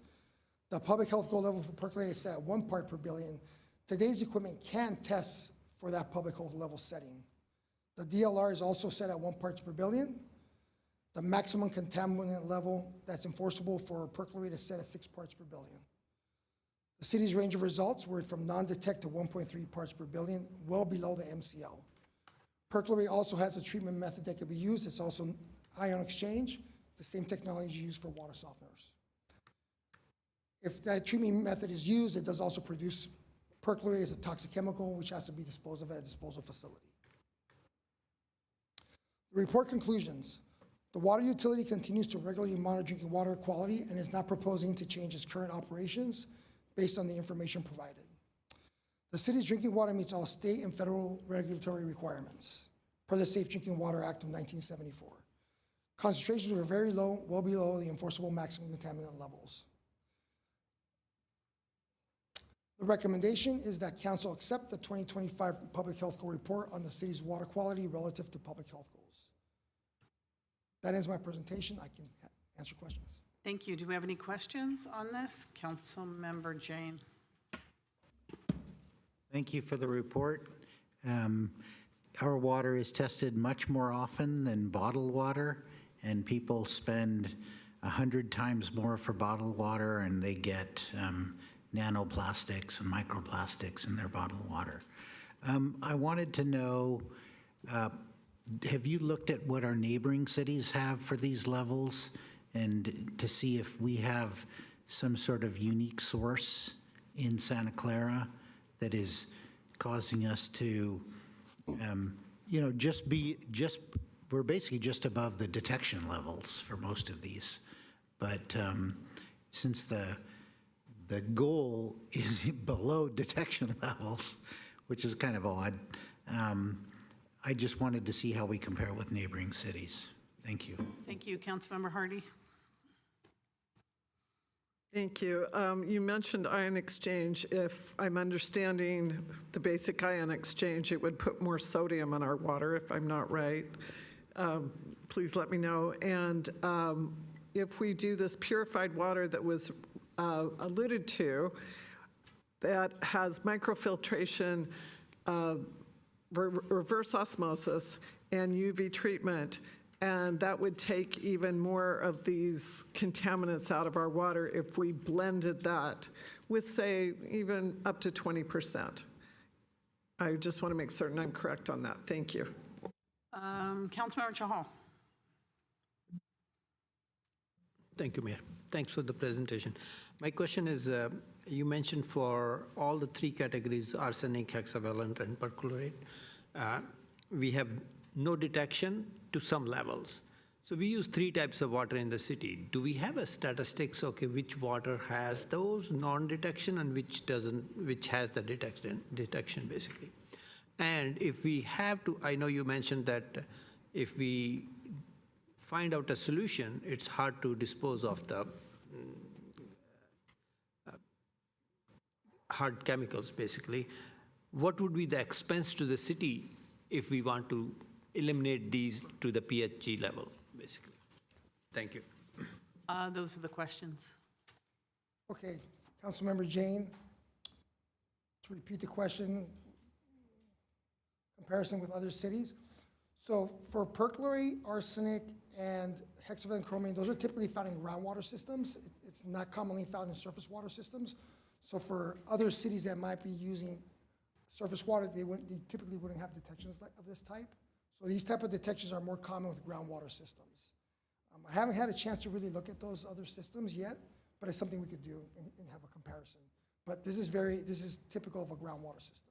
The public health goal level for perchlorate is set at 1 part per billion. Today's equipment can test for that public health level setting. The DLR is also set at 1 part per billion. The maximum contaminant level that's enforceable for perchlorate is set at 6 parts per billion. The city's range of results were from non-detect to 1.3 parts per billion, well below the MCL. Perchlorate also has a treatment method that could be used. It's also ion exchange, the same technology used for water softeners. If that treatment method is used, it does also produce perchlorate as a toxic chemical, which has to be disposed of at a disposal facility. The report conclusions. The water utility continues to regularly monitor drinking water quality and is not proposing to change its current operations based on the information provided. The city's drinking water meets all state and federal regulatory requirements per the Safe Drinking Water Act of 1974. Concentrations were very low, well below the enforceable maximum contaminant levels. The recommendation is that council accept the 2025 Public Health Goal Report on the city's water quality relative to public health goals. That ends my presentation. I can answer questions. Thank you. Do we have any questions on this? Councilmember Jane. Thank you for the report. Our water is tested much more often than bottled water, and people spend 100 times more for bottled water, and they get nanoplastics and microplastics in their bottled water. I wanted to know, have you looked at what our neighboring cities have for these levels, and to see if we have some sort of unique source in Santa Clara that is causing us to, we're basically just above the detection levels for most of these. But since the goal is below detection levels, which is kind of odd, I just wanted to see how we compare with neighboring cities. Thank you. Thank you. Councilmember Hardy. Thank you. You mentioned ion exchange. If I'm understanding the basic ion exchange, it would put more sodium in our water, if I'm not right. Please let me know. And if we do this purified water that was alluded to, that has microfiltration, reverse osmosis, and UV treatment, and that would take even more of these contaminants out of our water if we blended that with, say, even up to 20%. I just want to make certain I'm correct on that. Thank you. Councilmember Chahal. Thank you, Mayor. Thanks for the presentation. My question is, you mentioned for all the three categories, arsenic, hexavalent, and perchlorate, we have no detection to some levels. So we use three types of water in the city. Do we have a statistics, okay, which water has those non-detection and which doesn't, which has the detection basically? And if we have to, I know you mentioned that if we find out a solution, it's hard to dispose of the hard chemicals basically. What would be the expense to the city if we want to eliminate these to the PHG level, basically? Thank you. Those are the questions. Okay, Councilmember Jane, to repeat the question, comparison with other cities. So for perchlorate, arsenic, and hexavalent chromium, those are typically found in groundwater systems. It's not commonly found in surface water systems. So for other cities that might be using surface water, they typically wouldn't have detections of this type. So these type of detections are more common with groundwater systems. I haven't had a chance to really look at those other systems yet, but it's something we could do and have a comparison. But this is typical of a groundwater system.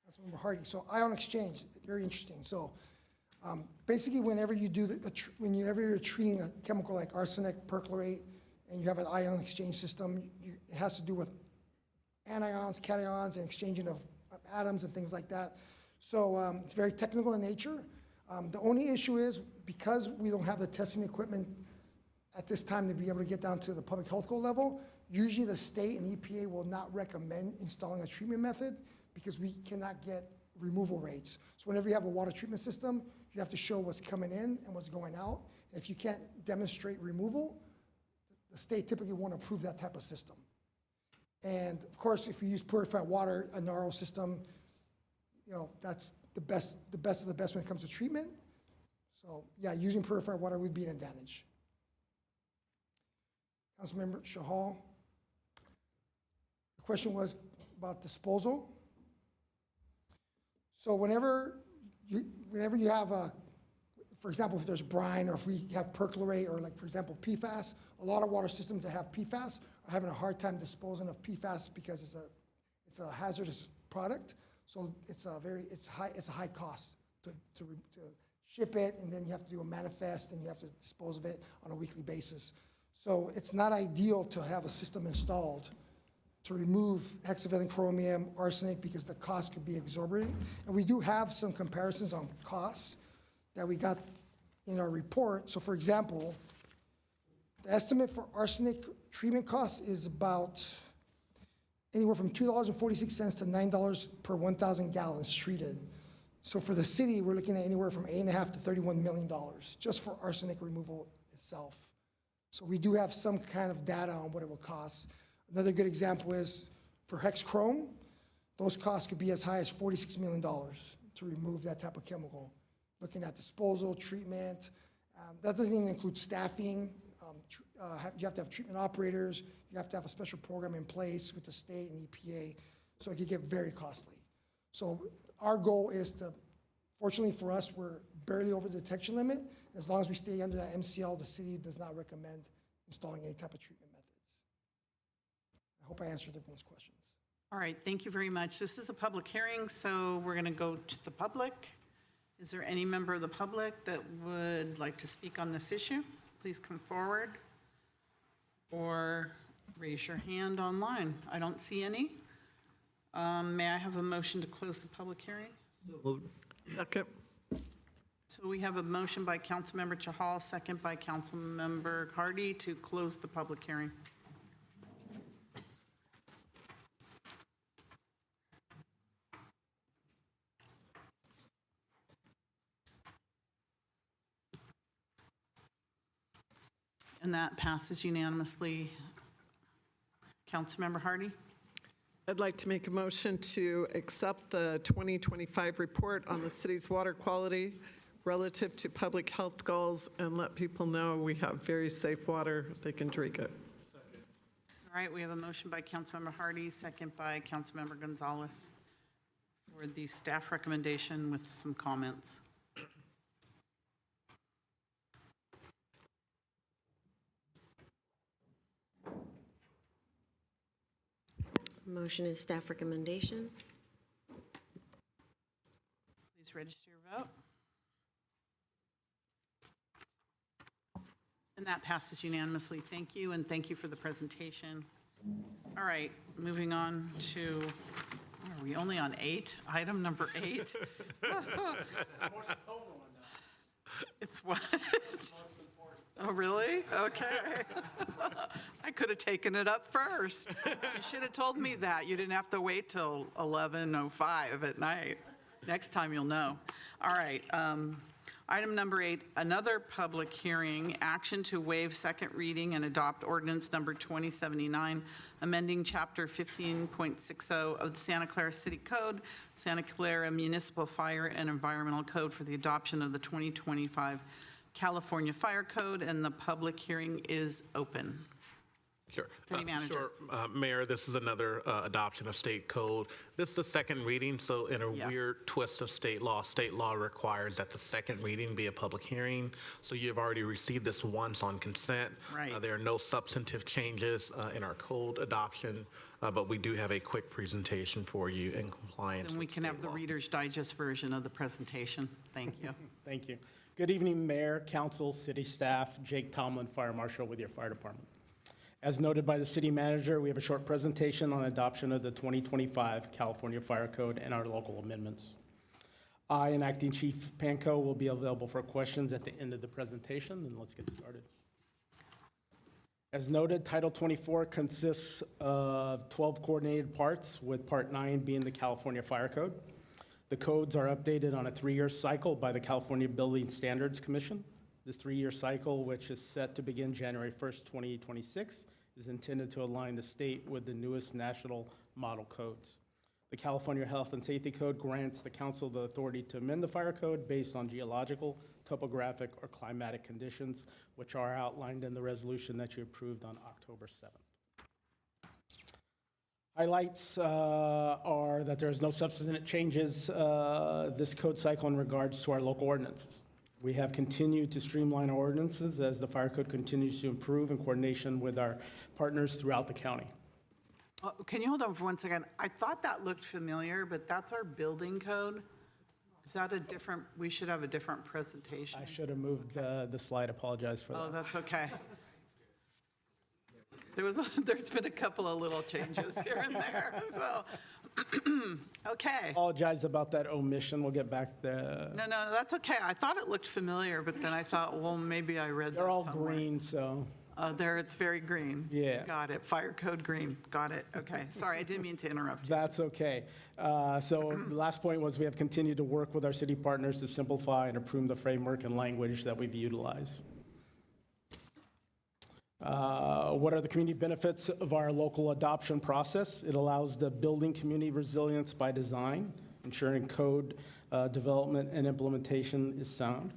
Councilmember Hardy. So ion exchange, very interesting. So basically, whenever you do whenever you're treating a chemical like arsenic, perchlorate, and you have an ion exchange system, it has to do with anions, cations, and exchanging of atoms and things like that. So it's very technical in nature. The only issue is because we don't have the testing equipment at this time to be able to get down to the public health goal level, usually the state and EPA will not recommend installing a treatment method because we cannot get removal rates. So whenever you have a water treatment system, you have to show what's coming in and what's going out. If you can't demonstrate removal, the state typically won't approve that type of system. And of course, if you use purified water, a RO system, that's the best of the best when it comes to treatment. So yeah, using purified water would be an advantage. Councilmember Chahal. The question was about disposal. So whenever you have for example, if there's brine or if we have perchlorate or like, for example, PFAS, a lot of water systems that have PFAS are having a hard time disposing of PFAS because it's a hazardous product. So it's a high cost to ship it, and then you have to do a manifest and you have to dispose of it on a weekly basis. So it's not ideal to have a system installed to remove hexavalent chromium, arsenic, because the cost could be exorbitant. And we do have some comparisons on costs that we got in our report. So for example, the estimate for arsenic treatment costs is about anywhere from $2.46 to $9 per 1,000 gallons treated. So for the city, we're looking at anywhere from $8.5 to $31 million just for arsenic removal itself. So we do have some kind of data on what it will cost. Another good example is for hex chrome, those costs could be as high as $46 million to remove that type of chemical. Looking at disposal, treatment, that doesn't even include staffing. You have to have treatment operators. You have to have a special program in place with the state and EPA. So it could get very costly. So our goal is to, fortunately for us, we're barely over the detection limit. As long as we stay under that MCL, the city does not recommend installing any type of treatment methods. I hope I answered everyone's questions. All right, thank you very much. This is a public hearing, so we're going to go to the public. Is there any member of the public that would like to speak on this issue? Please come forward or raise your hand online. I don't see any. May I have a motion to close the public hearing? Second. So we have a motion by Councilmember Chahal, second by Councilmember Hardy to close the public hearing. And that passes unanimously. Councilmember Hardy? I'd like to make a motion to accept the 2025 report on the city's water quality relative to public health goals and let people know we have very safe water, they can drink it. All right, we have a motion by Councilmember Hardy, second by Councilmember Gonzalez for the staff recommendation with some comments. Motion is staff recommendation. Please register your vote. And that passes unanimously. Thank you, and thank you for the presentation. All right, moving on to, are we only on 8? Item number 8? It's what? Oh, really? Okay. I could have taken it up first. You should have told me that. You didn't have to wait till 11:05 at night. Next time you'll know. All right. Item number 8, another public hearing, action to waive second reading and adopt ordinance number 2079, amending chapter 15.60 of the Santa Clara City Code, Santa Clara Municipal Fire and Environmental Code for the adoption of the 2025 California Fire Code, and the public hearing is open. Sure. City Manager. Sure. Mayor, this is another adoption of state code. This is the second reading, so in a weird twist of state law requires that the second reading be a public hearing. So you've already received this once on consent. Right. There are no substantive changes in our code adoption, but we do have a quick presentation for you in compliance. Then we with can have state the law. Reader's Digest version of the presentation. Thank you. Thank you. Good evening, Mayor, Council, City Staff. Jake Tomlin, Fire Marshal with your Fire Department. As noted by the City Manager, we have a short presentation on adoption of the 2025 California Fire Code and our local amendments. I and Acting Chief Panko will be available for questions at the end of the presentation, and let's get started. As noted, Title 24 consists of 12 coordinated parts, with Part 9 being the California Fire Code. The codes are updated on a 3-year cycle by the California Building Standards Commission. This 3-year cycle, which is set to begin January 1st, 2026, is intended to align the state with the newest national model codes. The California Health and Safety Code grants the council the authority to amend the fire code based on geological, topographic, or climatic conditions, which are outlined in the resolution that you approved on October 7th. Highlights are that there is no substantive changes this code cycle in regards to our local ordinances. We have continued to streamline our ordinances as the fire code continues to improve in coordination with our partners throughout the county. Can you hold on for 1 second? I thought that looked familiar, but that's our building code. Is that a different, we should have a different presentation? I should have moved the slide, apologize for that. Oh, that's okay. There's been a couple of little changes here and there, so, okay. Apologize about that omission, we'll get back there. No, that's okay. I thought it looked familiar, but then I thought, well, maybe I read that They're all somewhere. green, so. There, it's very green. Yeah. Got it. Fire code green. Got it. Okay. Sorry, I didn't mean to interrupt you. That's okay. So the last point was we have continued to work with our city partners to simplify and improve the framework and language that we've utilized. What are the community benefits of our local adoption process? It allows the building community resilience by design, ensuring code development and implementation is sound.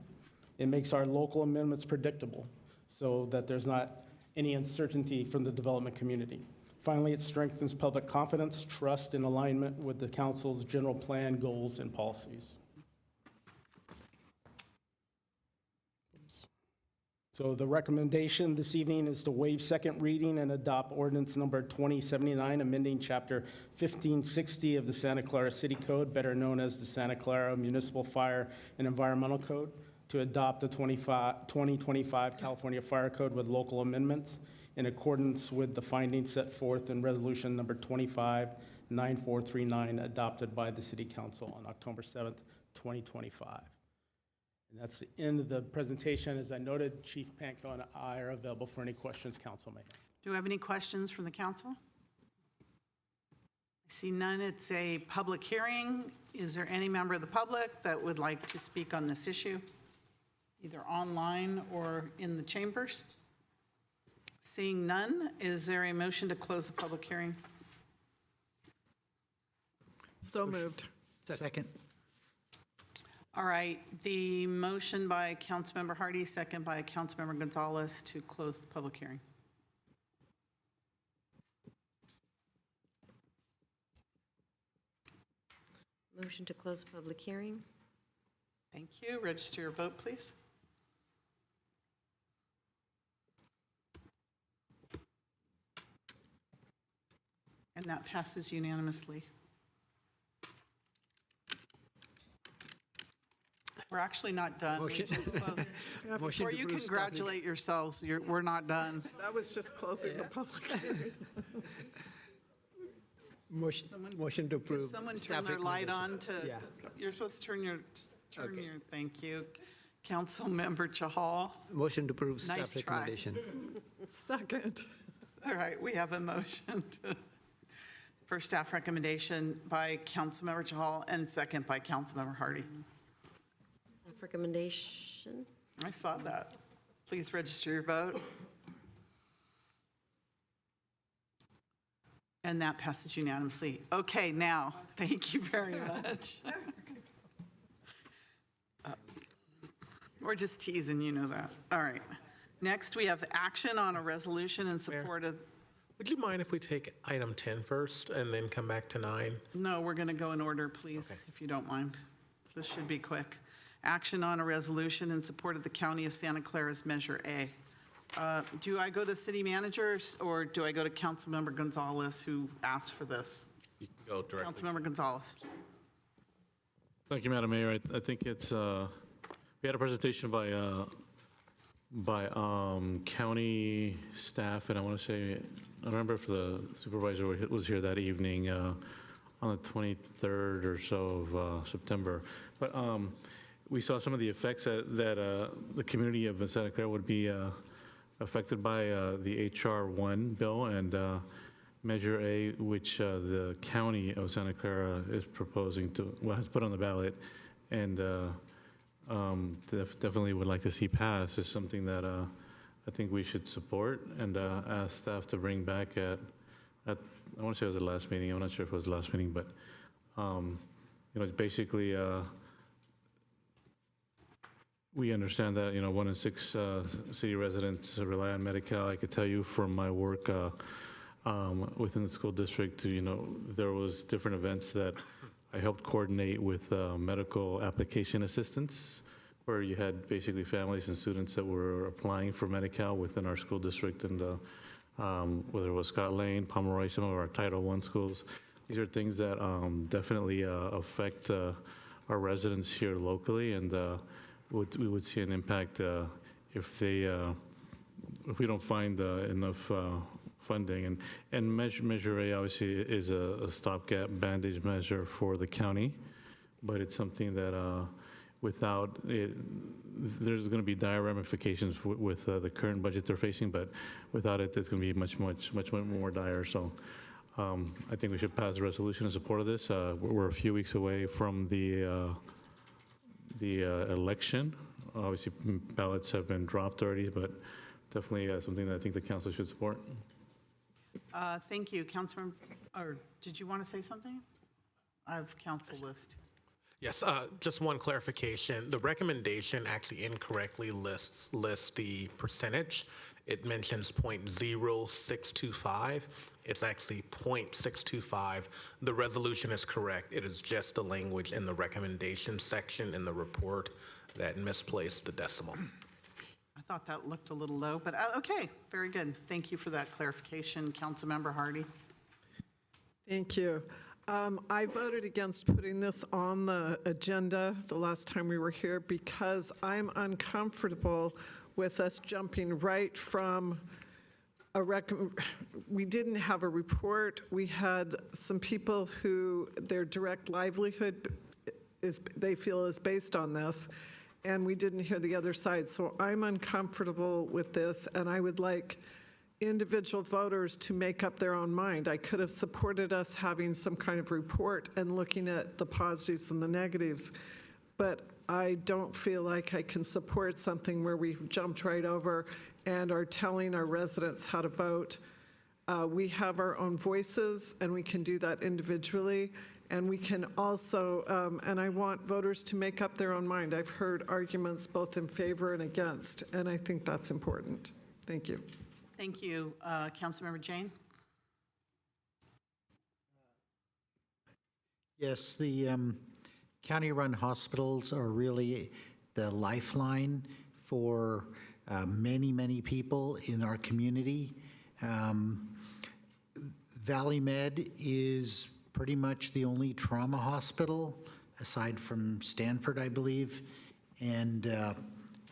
It makes our local amendments predictable so that there's not any uncertainty from the development community. Finally, it strengthens public confidence, trust, and alignment with the council's general plan, goals, and policies. So the recommendation this evening is to waive second reading and adopt ordinance number 2079, amending chapter 1560 of the Santa Clara City Code, better known as the Santa Clara Municipal Fire and Environmental Code, to adopt the 2025 California Fire Code with local amendments in accordance with the findings set forth in resolution number 259439, adopted by the City Council on October 7th, 2025. And that's the end of the presentation. As I noted, Chief Panko and I are available for any questions council may have. Do we have any questions from the council? I see none. It's a public hearing. Is there any member of the public that would like to speak on this issue, either online or in the chambers? Seeing none, is there a motion to close the public hearing? So moved. Second. All right, the motion by Councilmember Hardy, second by Councilmember Gonzalez to close the public hearing. Motion to close public hearing. Thank you. Register your vote, please. And that passes unanimously. We're actually not done. We just closed. Before you congratulate yourselves, we're not done. That was just closing the public hearing. Motion to approve. Could someone staff turn their light recommendation. on to, Yeah. you're supposed to turn your, thank you. Councilmember Chahal. Motion to approve staff Nice try. recommendation. Second. All right, we have a motion for staff recommendation by Councilmember Chahal and second by Councilmember Hardy. Staff recommendation. I saw that. Please register your vote. And that passes unanimously. Okay, now, thank you very much. We're just teasing, you know that. All right. Next, we have action on a resolution in support of, Would you mind if we take item 10 first and then come back to 9? no, we're going to go in order, please, if you don't mind. This should be quick. Action on a resolution in support of the County of Santa Clara's Measure A. Do I go to city managers or do I go to Councilmember Gonzalez, who asked for this? You can go directly. Councilmember Gonzalez. Thank you, Madam Mayor. I think it's, we had a presentation by county staff, and I want to say, I don't remember if the supervisor was here that evening on the 23rd or so of September. But we saw some of the effects that the community of Santa Clara would be affected by the HR 1 bill and Measure A, which the county of Santa Clara is proposing to, well, has put on the ballot, and definitely would like to see pass, is something that I think we should support and ask staff to bring back at I want to say it was the last meeting. I'm not sure if it was the last meeting, but basically. We understand that, 1 in 6 city residents rely on Medi-Cal. I could tell you from my work within the school district, there was different events that I helped coordinate with medical application assistance, where you had basically families and students that were applying for Medi-Cal within our school district, and whether it was Scott Lane, Pomeroy, some of our Title I schools. These are things that definitely affect our residents here locally, and we would see an impact if we don't find enough funding. And Measure A obviously is a stopgap bandage measure for the county, but it's something that without it, there's going to be dire ramifications with the current budget they're facing, but without it, it's going to be much more dire. So I think we should pass a resolution in support of this. We're a few weeks away from the election. Obviously, ballots have been dropped already, but definitely something that I think the council should support. Thank you, Councilman, or did you want to say something? I have council list. Yes, just one clarification. The recommendation actually incorrectly lists the percentage. It mentions 0.0625. It's actually 0.625. The resolution is correct. It is just the language in the recommendation section in the report that misplaced the decimal. thought that looked a little low, but okay, very good. Thank you for that clarification, Councilmember Hardy. Thank you. I voted against putting this on the agenda the last time we were here because I'm uncomfortable with us jumping right from we didn't have a report. We had some people who their direct livelihood they feel is based on this, and we didn't hear the other side. So I'm uncomfortable with this, and I would like individual voters to make up their own mind. I could have supported us having some kind of report and looking at the positives and the negatives, but I don't feel like I can support something where we've jumped right over and are telling our residents how to vote. We have our own voices, and we can do that individually. And we can also, and I want voters to make up their own mind. I've heard arguments both in favor and against, and I think that's important. Thank you. Thank you. Councilmember Jane? Yes, the county-run hospitals are really the lifeline for many, many people in our community. Valley Med is pretty much the only trauma hospital, aside from Stanford, I believe. And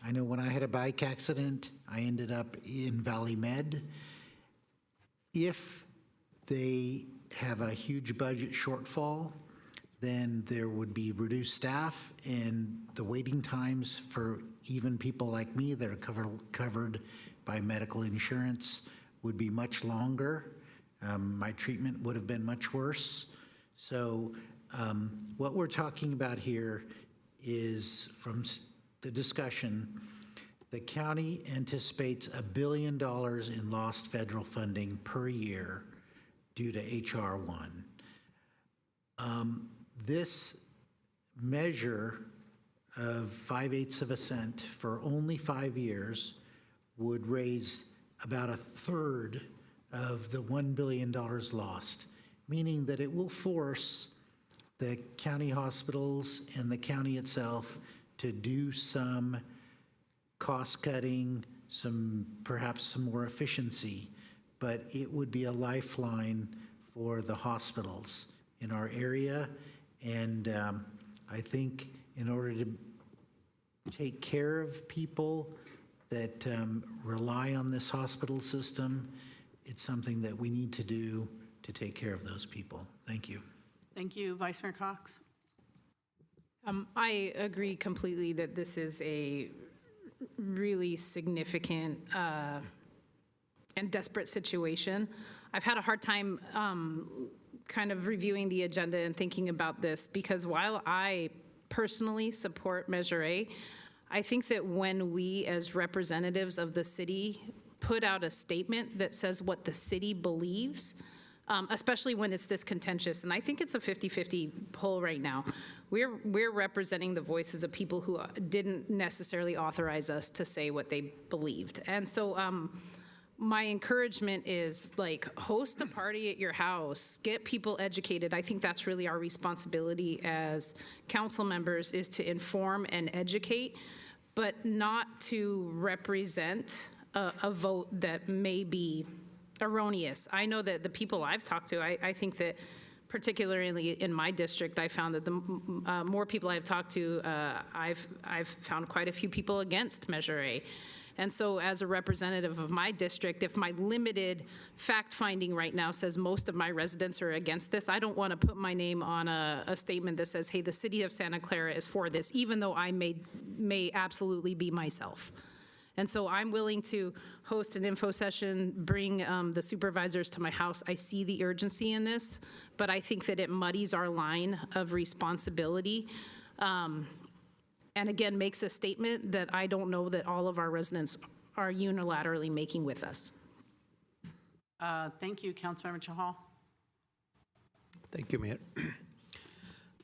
I know when I had a bike accident, I ended up in Valley Med. If they have a huge budget shortfall, then there would be reduced staff, and the waiting times for even people like me that are covered by medical insurance would be much longer. My treatment would have been much worse. So what we're talking about here is, from the discussion, the county anticipates $1 billion in lost federal funding per year due to H.R. 1. This measure of 5/8 of a cent for only 5 years would raise about a third of the $1 billion lost, meaning that it will force the county hospitals and the county itself to do some cost cutting, perhaps some more efficiency, but it would be a lifeline for the hospitals in our area. And I think in order to take care of people that rely on this hospital system, it's something that we need to do to take care of those people. Thank you. Thank you. Vice Mayor Cox? I agree completely that this is a really significant and desperate situation. I've had a hard time kind of reviewing the agenda and thinking about this, because while I personally support Measure A, I think that when we as representatives of the city put out a statement that says what the city believes, especially when it's this contentious, and I think it's a 50-50 poll right now, we're representing the voices of people who didn't necessarily authorize us to say what they believed. And so my encouragement is, like, host a party at your house, get people educated. I think that's really our responsibility as council members, is to inform and educate, but not to represent a vote that may be erroneous. I know that the people I've talked to, I think that particularly in my district, I found that the more people I've talked to, I've found quite a few people against Measure A. And so as a representative of my district, if my limited fact-finding right now says most of my residents are against this, I don't want to put my name on a statement that says, hey, the city of Santa Clara is for this, even though I may absolutely be myself. And so I'm willing to host an info session, bring the supervisors to my house. I see the urgency in this, but I think that it muddies our line of responsibility. And again, makes a statement that I don't know that all of our residents are unilaterally making with us. Thank you, Councilmember Chahal. Thank you, Mayor.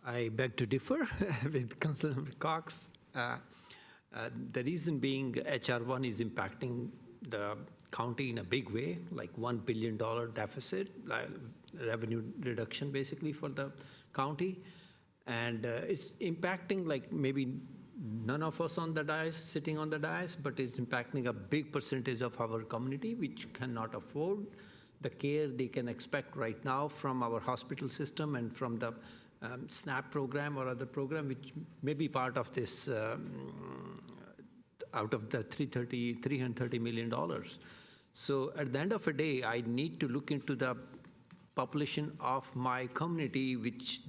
I beg to differ with Councilmember Cox. The reason being HR 1 is impacting the county in a big way, like $1 billion deficit, like revenue reduction basically for the county. And it's impacting like maybe none of us on the dais, sitting on the dais, but it's impacting a big percentage of our community, which cannot afford the care they can expect right now from our hospital system and from the SNAP program or other program, which may be part of this out of the $330 million. So at the end of the day, I need to look into the population of my community, which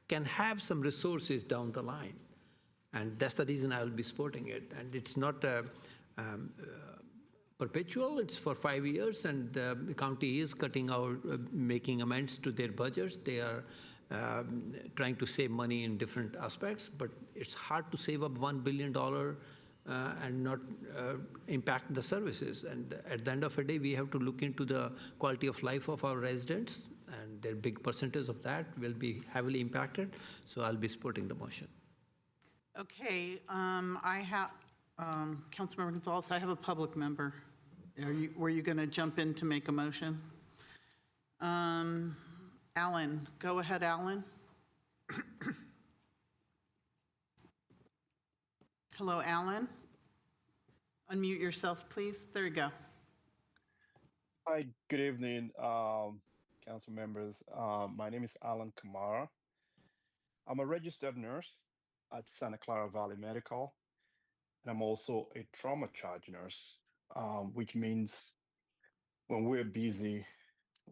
can have some resources down the line. And that's the reason I will be supporting it. And it's not perpetual, it's for 5 years, and the county is cutting out, making amends to their budgets. They are trying to save money in different aspects, but it's hard to save up $1 billion and not impact the services. And at the end of the day, we have to look into the quality of life of our residents, and their big percentage of that will be heavily impacted. So I'll be supporting the motion. Okay, I have, Councilmember Gonzalez, I have a public member. Were you going to jump in to make a motion? Alan, go ahead, Alan. Hello, Alan. Unmute yourself, please. There you go. Hi, good evening, council members. My name is Alan Kamara. I'm a registered nurse at Santa Clara Valley Medical, and I'm also a trauma charge nurse, which means when we're busy,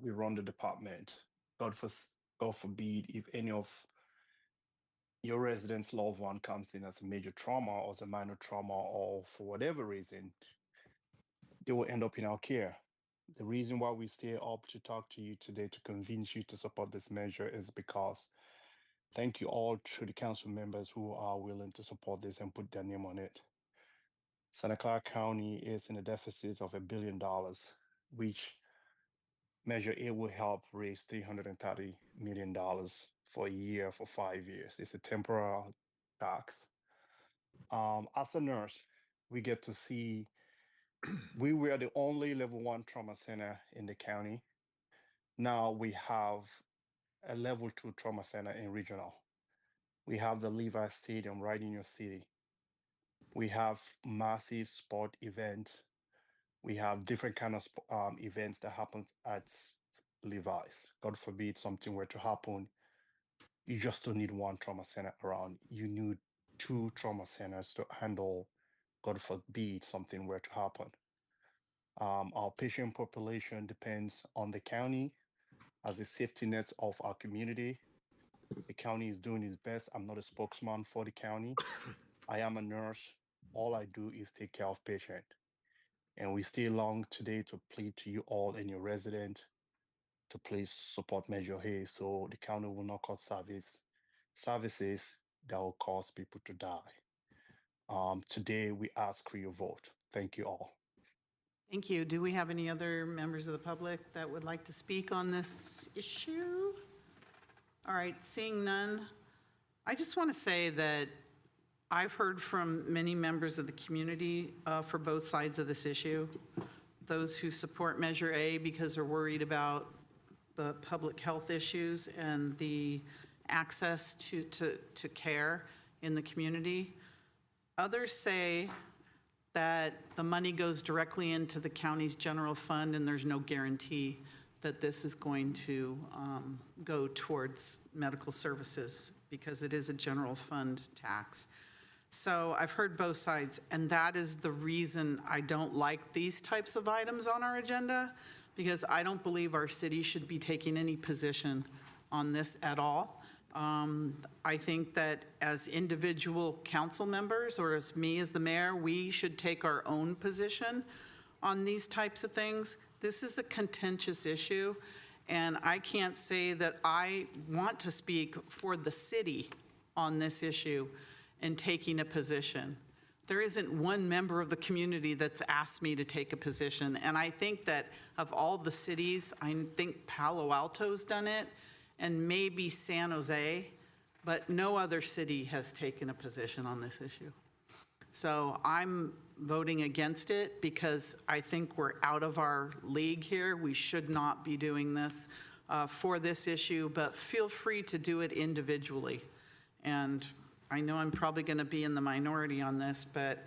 we run the department. God forbid if any of your residents' loved one comes in as a major trauma or as a minor trauma, or for whatever reason, they will end up in our care. The reason why we stay up to talk to you today to convince you to support this measure is because thank you all to the council members who are willing to support this and put their name on it. Santa Clara County is in a deficit of $1 billion, which Measure A will help raise $330 million for a year for 5 years. It's a temporary tax. As a nurse, we get to see, we were the only level 1 trauma center in the county. Now we have a level 2 trauma center in regional. We have the Levi Stadium right in your city. We have massive sport events. We have different kind of events that happen at Levi's. God forbid something were to happen, you just don't need one trauma center around. You need 2 trauma centers to handle, God forbid something were to happen. Our patient population depends on the county as the safety nets of our community. The county is doing its best. I'm not a spokesman for the county. I am a nurse. All I do is take care of patients. And we stay long today to plead to you all and your resident to please support Measure A so the county will not cut services that will cause people to die. Today, we ask for your vote. Thank you all. Thank you. Do we have any other members of the public that would like to speak on this issue? All right, seeing none, I just want to say that I've heard from many members of the community for both sides of this issue. Those who support Measure A because they're worried about the public health issues and the access to care in the community. Others say that the money goes directly into the county's general fund and there's no guarantee that this is going to go towards medical services because it is a general fund tax. So I've heard both sides, and that is the reason I don't like these types of items on our agenda, because I don't believe our city should be taking any position on this at all. I think that as individual council members, or as me as the mayor, we should take our own position on these types of things. This is a contentious issue, and I can't say that I want to speak for the city on this issue and taking a position. There isn't one member of the community that's asked me to take a position. And I think that of all the cities, I think Palo Alto's done it and maybe San Jose, but no other city has taken a position on this issue. So I'm voting against it because I think we're out of our league here. We should not be doing this for this issue, but feel free to do it individually. And I know I'm probably going to be in the minority on this, but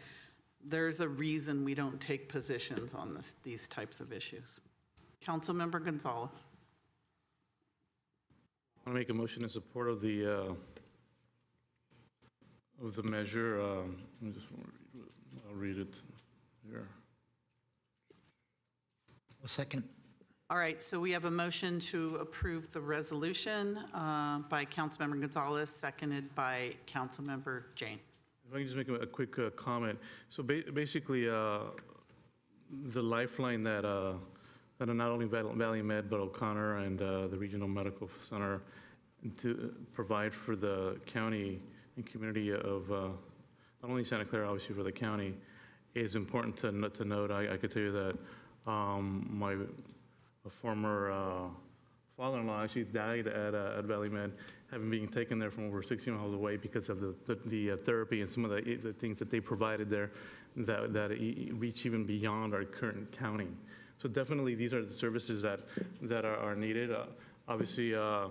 there's a reason we don't take positions on these types of issues. Councilmember Gonzalez. I want to make a motion in support of the measure. I'll read it here. A second. All right, so we have a motion to approve the resolution by Councilmember Gonzalez, seconded by Councilmember Jane. If I can just make a quick comment. So basically, the lifeline that not only Valley Med, but O'Connor and the Regional Medical Center to provide for the county and community of not only Santa Clara, obviously for the county, is important to note. I could tell you that my former father-in-law actually died at Valley Med, having been taken there from over 60 miles away because of the therapy and some of the things that they provided there that reach even beyond our current county. So definitely these are the services that are needed. Obviously, I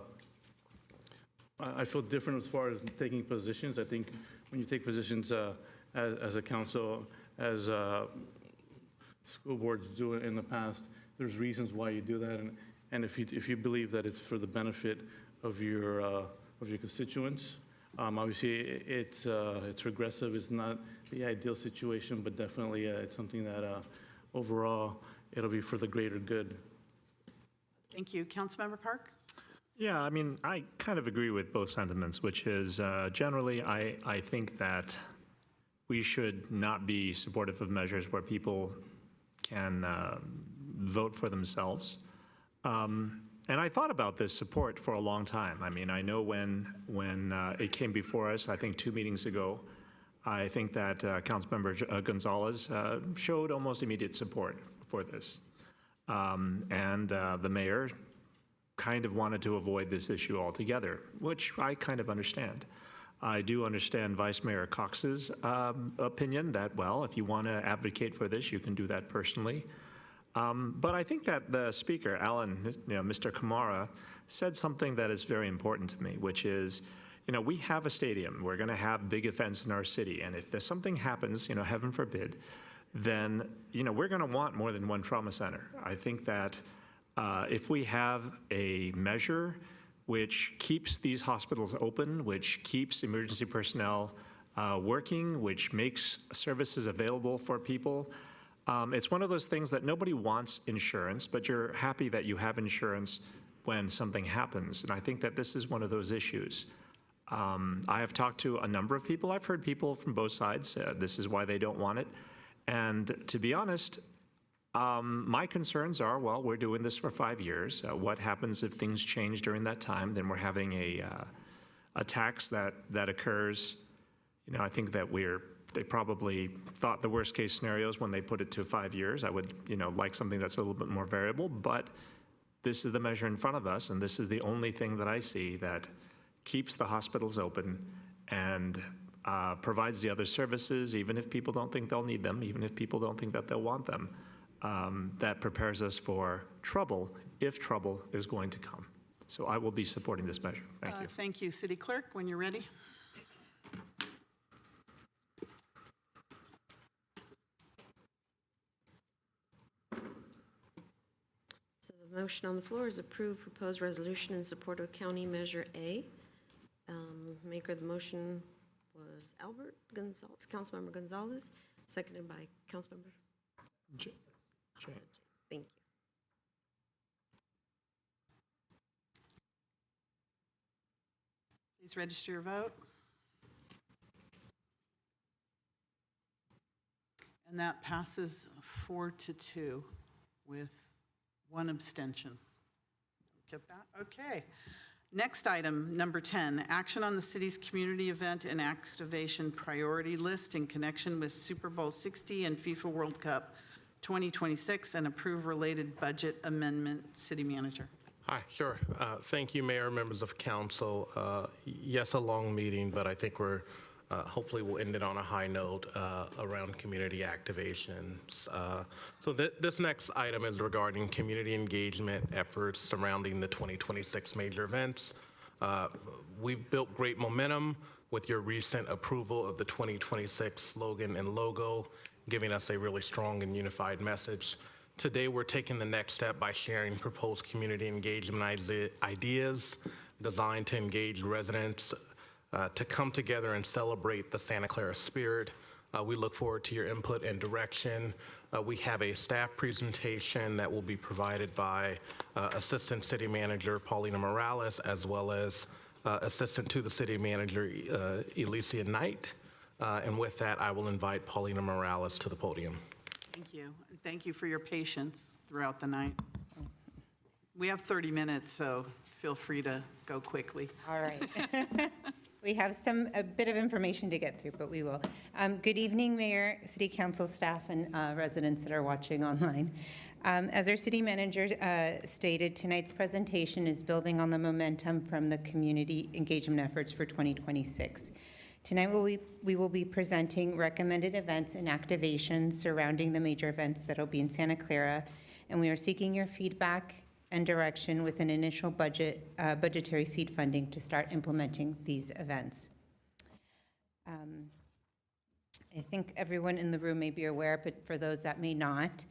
feel different as far as taking positions. I think when you take positions as a council, as school boards do it in the past, there's reasons why you do that, and if you believe that it's for the benefit of your constituents, obviously it's regressive. It's not the ideal situation, but definitely it's something that overall it'll be for the greater good. Thank you. Councilmember Park? Yeah, I mean, I kind of agree with both sentiments, which is generally I think that we should not be supportive of measures where people can vote for themselves. And I thought about this support for a long time. I mean, I know when it came before us, I think 2 meetings ago, I think that Councilmember Gonzalez showed almost immediate support for this. And the mayor kind of wanted to avoid this issue altogether, which I kind of understand. I do understand Vice Mayor Cox's opinion that, well, if you want to advocate for this, you can do that personally. But I think that the speaker, Mr. Kamara, said something that is very important to me, which is, we have a stadium. We're going to have big events in our city. And if there's something happens, heaven forbid, then, we're going to want more than one trauma center. I think that if we have a measure which keeps these hospitals open, which keeps emergency personnel working, which makes services available for people, it's one of those things that nobody wants insurance, but you're happy that you have insurance when something happens. And I think that this is one of those issues. I have talked to a number of people. I've heard people from both sides. This is why they don't want it. And to be honest, my concerns are, well, we're doing this for 5 years. What happens if things change during that time? Then we're having a tax that occurs. I think that they probably thought the worst case scenarios when they put it to 5 years. I would, like something that's a little bit more variable, but this is the measure in front of us, and this is the only thing that I see that keeps the hospitals open and provides the other services, even if people don't think they'll need them, even if people don't think that they'll want them, that prepares us for trouble if trouble is going to come. So I will be supporting this measure. Thank you. Thank you. City Clerk, when you're ready. So the motion on the floor is approve proposed resolution in support of County Measure A. Maker of the motion was Albert Gonzalez, Councilmember Gonzalez, seconded by Councilmember Jane. Thank you. Please register your vote. And that passes 4-2 with 1 abstention. Get that? Okay. Next item, number 10, action on the city's community event and activation priority list in connection with Super Bowl 60 and FIFA World Cup 2026 and approve related budget amendment. City Manager. Hi, sure. Thank you, Mayor, members of council. Yes, a long meeting, but I think we're hopefully we'll end it on a high note around community activations. So this next item is regarding community engagement efforts surrounding the 2026 major events. We've built great momentum with your recent approval of the 2026 slogan and logo, giving us a really strong and unified message. Today, we're taking the next step by sharing proposed community engagement ideas designed to engage residents to come together and celebrate the Santa Clara spirit. We look forward to your input and direction. We have a staff presentation that will be provided by Assistant City Manager Paulina Morales, as well as Assistant to the City Manager Alicia Knight. And with that, I will invite Paulina Morales to the podium. Thank you. And thank you for your patience throughout the night. We have 30 minutes, so feel free to go quickly. All right. We have a bit of information to get through, but we will. Good evening, Mayor, City Council staff, and residents that are watching online. As our city manager stated, tonight's presentation is building on the momentum from the community engagement efforts for 2026. Tonight we will be presenting recommended events and activations surrounding the major events that will be in Santa Clara, and we are seeking your feedback and direction with an initial budgetary seed funding to start implementing these events. I think everyone in the room may be aware, but for those that may not,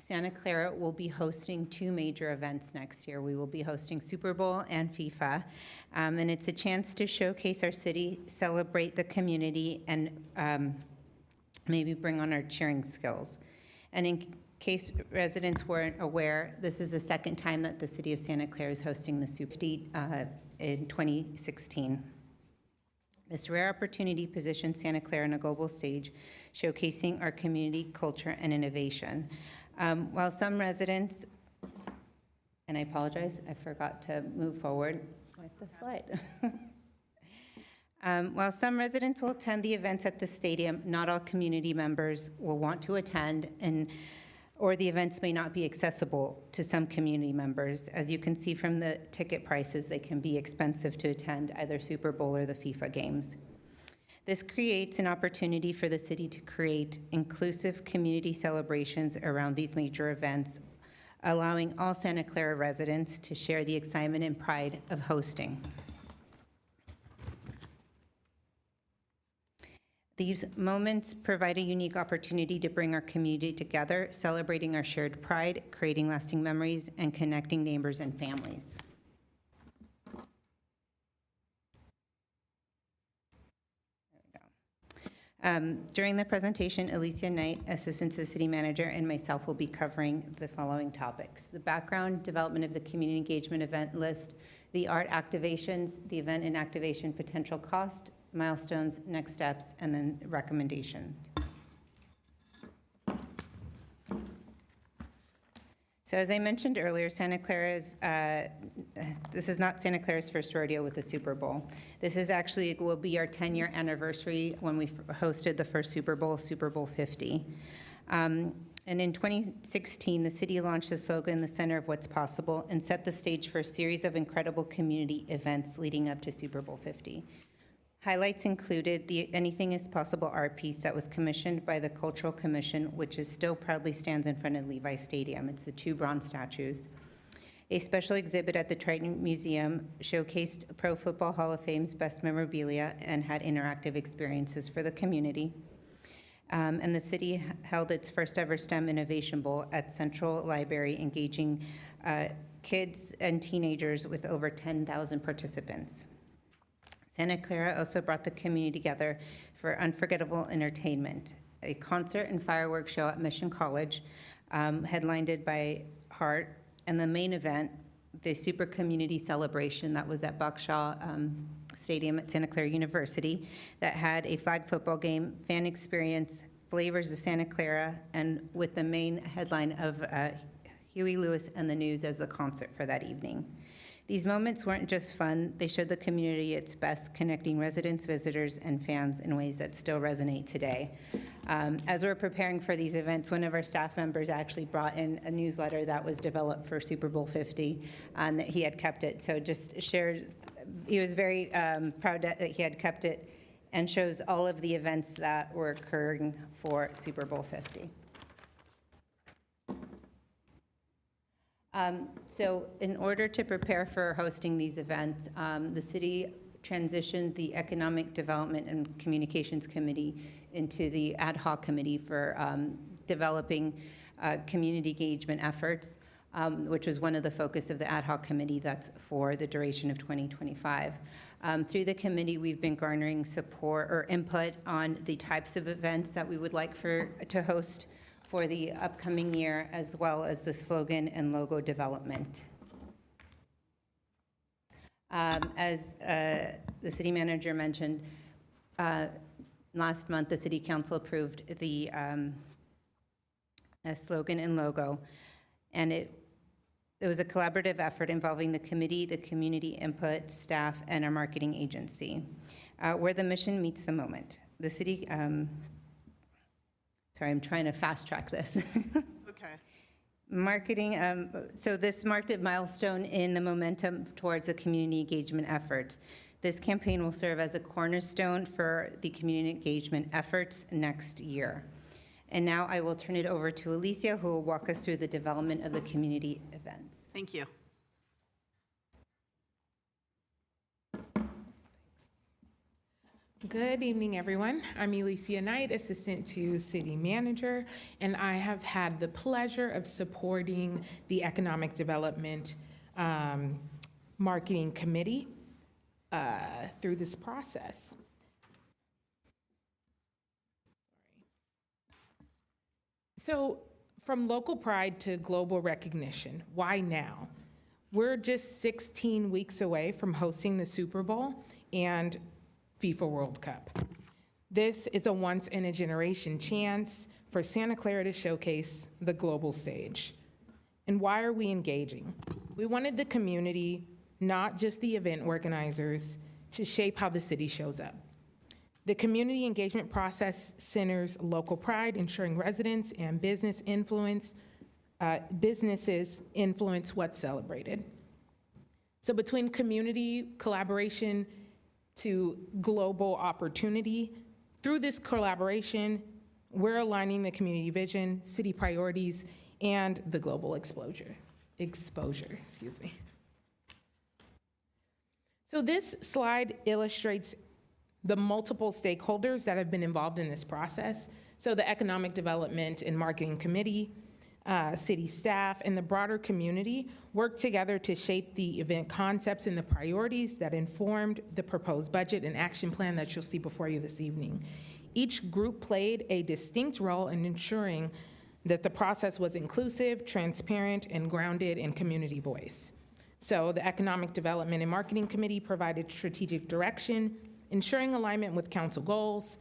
Santa Clara will be hosting two major events next year. We will be hosting Super Bowl and FIFA, and it's a chance to showcase our city, celebrate the community, and maybe bring on our cheering skills. And in case residents weren't aware, this is the second time that the city of Santa Clara is hosting the Super Bowl in 2016. This rare opportunity positions Santa Clara on a global stage, showcasing our community, culture, and innovation. While some residents, and I apologize, I forgot to move forward with the slide. While some residents will attend the events at the stadium, not all community members will want to attend, or the events may not be accessible to some community members. As you can see from the ticket prices, they can be expensive to attend either Super Bowl or the FIFA games. This creates an opportunity for the city to create inclusive community celebrations around these major events, allowing all Santa Clara residents to share the excitement and pride of hosting. These moments provide a unique opportunity to bring our community together, celebrating our shared pride, creating lasting memories, and connecting neighbors and families. During the presentation, Alicia Knight, Assistant to the City Manager, and myself will be covering the following topics: the background, development of the community engagement event list, the art activations, the event and activation potential cost, milestones, next steps, and then recommendations. So as I mentioned earlier, Santa Clara's, this is not Santa Clara's first rodeo with the Super Bowl. This is actually, it will be our 10-year anniversary when we hosted the first Super Bowl 50. And in 2016, the city launched the slogan, "The Center of What's Possible," and set the stage for a series of incredible community events leading up to Super Bowl 50. Highlights included the Anything is Possible art piece that was commissioned by the Cultural Commission, which is still proudly stands in front of Levi Stadium. It's the two bronze statues. A special exhibit at the Triton Museum showcased Pro Football Hall of Fame's best memorabilia and had interactive experiences for the community. And the city held its first ever STEM Innovation Bowl at Central Library, engaging kids and teenagers with over 10,000 participants. Santa Clara also brought the community together for unforgettable entertainment. A concert and fireworks show at Mission College, headlined by Hart, and the main event, the Super Community Celebration that was at Buckshaw Stadium at Santa Clara University, that had a flag football game, fan experience, flavors of Santa Clara, and with the main headline of Huey Lewis and the News as the concert for that evening. These moments weren't just fun, they showed the community its best, connecting residents, visitors, and fans in ways that still resonate today. As we're preparing for these events, one of our staff members actually brought in a newsletter that was developed for Super Bowl 50, and that he had kept it. So just shared, he was very proud that he had kept it, and shows all of the events that were occurring for Super Bowl 50. So in order to prepare for hosting these events, the city transitioned the Economic Development and Communications Committee into the ad hoc committee for developing community engagement efforts, which was one of the focus of the ad hoc committee that's for the duration of 2025. Through the committee, we've been garnering support or input on the types of events that we would like to host for the upcoming year, as well as the slogan and logo development. As the city manager mentioned, last month the city council approved the slogan and logo, and it was a collaborative effort involving the committee, the community input, staff, and our marketing agency, where the mission meets the moment. The city, sorry, I'm trying to fast track this. Okay. Marketing, so this marked a milestone in the momentum towards the community engagement efforts. This campaign will serve as a cornerstone for the community engagement efforts next year. And now I will turn it over to Alicia, who will walk us through the development of the community events. Thank you. Good evening, everyone. I'm Alicia Knight, Assistant to City Manager, and I have had the pleasure of supporting the Economic Development Marketing Committee through this process. So, from local pride to global recognition, why now? We're just 16 weeks away from hosting the Super Bowl and FIFA World Cup. This is a once-in-a-generation chance for Santa Clara to showcase the global stage. And why are we engaging? We wanted the community, not just the event organizers, to shape how the city shows up. The community engagement process centers local pride, ensuring residents and businesses influence what's celebrated. So between community collaboration to global opportunity, through this collaboration, we're aligning the community vision, city priorities, and the global exposure. So this slide illustrates the multiple stakeholders that have been involved in this process. So the Economic Development and Marketing Committee, city staff, and the broader community worked together to shape the event concepts and the priorities that informed the proposed budget and action plan that you'll see before you this evening. Each group played a distinct role in ensuring that the process was inclusive, transparent, and grounded in community voice. So the Economic Development and Marketing Committee provided strategic direction, ensuring alignment with council goals,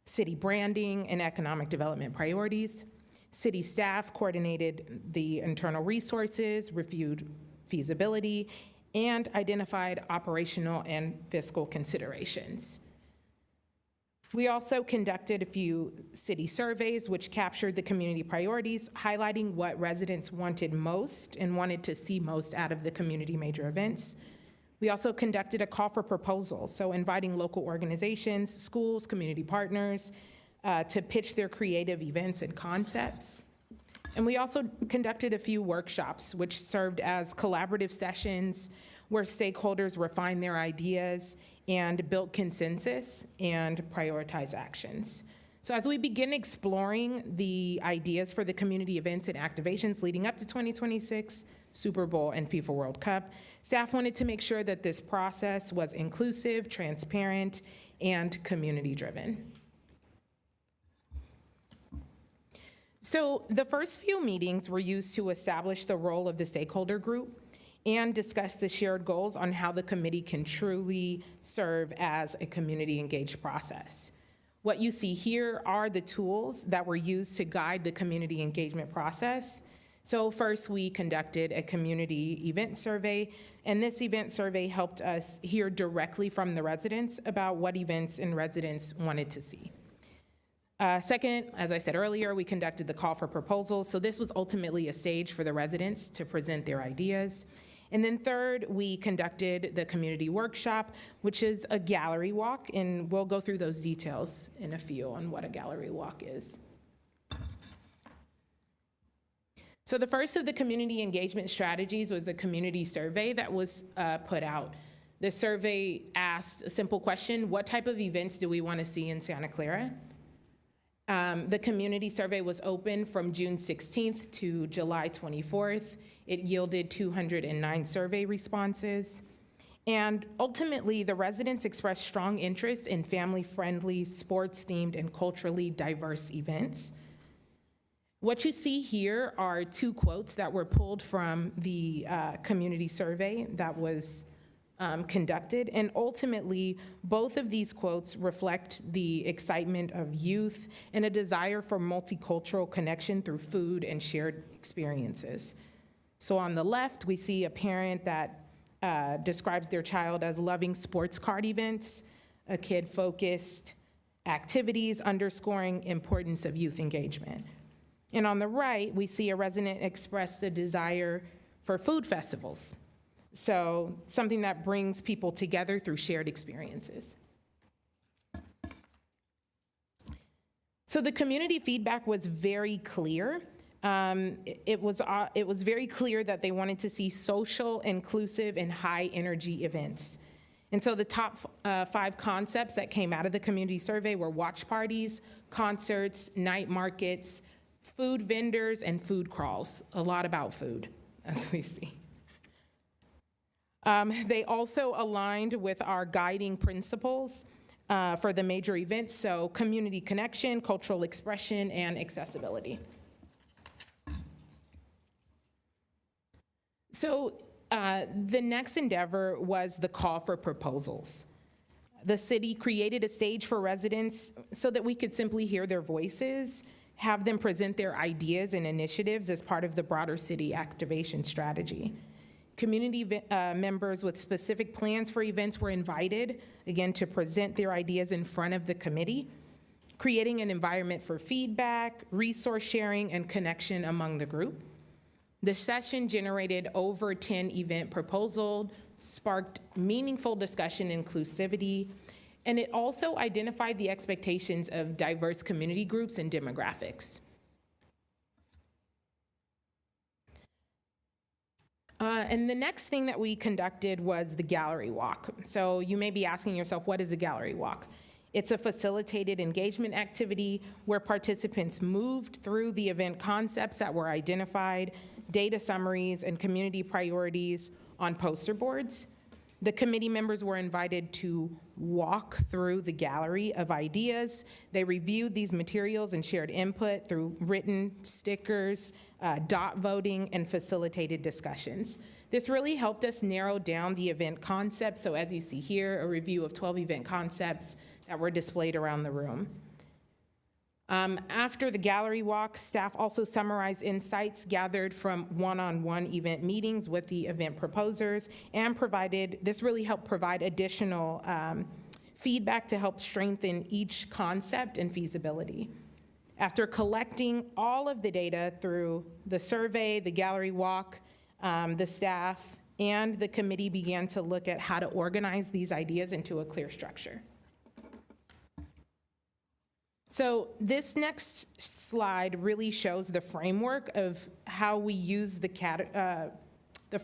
city branding, and economic development priorities. City staff coordinated the internal resources, reviewed feasibility, and identified operational and fiscal considerations. We also conducted a few city surveys which captured the community priorities, highlighting what residents wanted most and wanted to see most out of the community major events. We also conducted a call for proposals, so inviting local organizations, schools, community partners to pitch their creative events and concepts. And we also conducted a few workshops, which served as collaborative sessions where stakeholders refined their ideas and built consensus and prioritize actions. So as we begin exploring the ideas for the community events and activations leading up to 2026, Super Bowl and FIFA World Cup, staff wanted to make sure that this process was inclusive, transparent, and community-driven. So the first few meetings were used to establish the role of the stakeholder group and discuss the shared goals on how the committee can truly serve as a community-engaged process. What you see here are the tools that were used to guide the community engagement process. So first, we conducted a community event survey, and this event survey helped us hear directly from the residents about what events and residents wanted to see. Second, as I said earlier, we conducted the call for proposals. So this was ultimately a stage for the residents to present their ideas. And then third, we conducted the community workshop, which is a gallery walk, and we'll go through those details in a few on what a gallery walk is. So the first of the community engagement strategies was the community survey that was put out. The survey asked a simple question: what type of events do we want to see in Santa Clara? The community survey was open from June 16th to July 24th. It yielded 209 survey responses. And ultimately, the residents expressed strong interest in family-friendly, sports-themed, and culturally diverse events. What you see here are two quotes that were pulled from the community survey that was conducted. And ultimately, both of these quotes reflect the excitement of youth and a desire for multicultural connection through food and shared experiences. So on the left, we see a parent that describes their child as loving sports card events, a kid-focused activities underscoring importance of youth engagement. And on the right, we see a resident express the desire for food festivals. So something that brings people together through shared experiences. So the community feedback was very clear. It was very clear that they wanted to see social, inclusive, and high energy events. And so the top 5 concepts that came out of the community survey were watch parties, concerts, night markets, food vendors, and food crawls. A lot about food, as we see. They also aligned with our guiding principles for the major events, so community connection, cultural expression, and accessibility. So the next endeavor was the call for proposals. The city created a stage for residents so that we could simply hear their voices, have them present their ideas and initiatives as part of the broader city activation strategy. Community members with specific plans for events were invited, again, to present their ideas in front of the committee, creating an environment for feedback, resource sharing, and connection among the group. The session generated over 10 event proposals, sparked meaningful discussion and inclusivity, and it also identified the expectations of diverse community groups and demographics. And the next thing that we conducted was the gallery walk. So you may be asking yourself, what is a gallery walk? It's a facilitated engagement activity where participants moved through the event concepts that were identified, data summaries, and community priorities on poster boards. The committee members were invited to walk through the gallery of ideas. They reviewed these materials and shared input through written stickers, dot voting, and facilitated discussions. This really helped us narrow down the event concepts. So as you see here, a review of 12 event concepts that were displayed around the room. After the gallery walk, staff also summarized insights gathered from one-on-one event meetings with the event proposers and this really helped provide additional feedback to help strengthen each concept and feasibility. After collecting all of the data through the survey, the gallery walk, the staff, and the committee began to look at how to organize these ideas into a clear structure. So this next slide really shows the framework of how we use the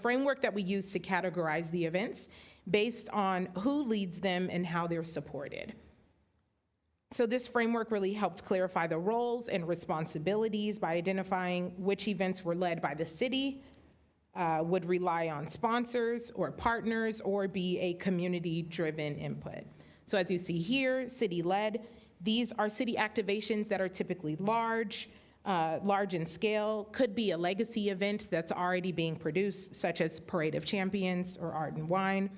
framework that we use to categorize the events based on who leads them and how they're supported. So this framework really helped clarify the roles and responsibilities by identifying which events were led by the city, would rely on sponsors or partners, or be a community-driven input. So as you see here, city-led. These are city activations that are typically large in scale, could be a legacy event that's already being produced, such as Parade of Champions or Art and Wine,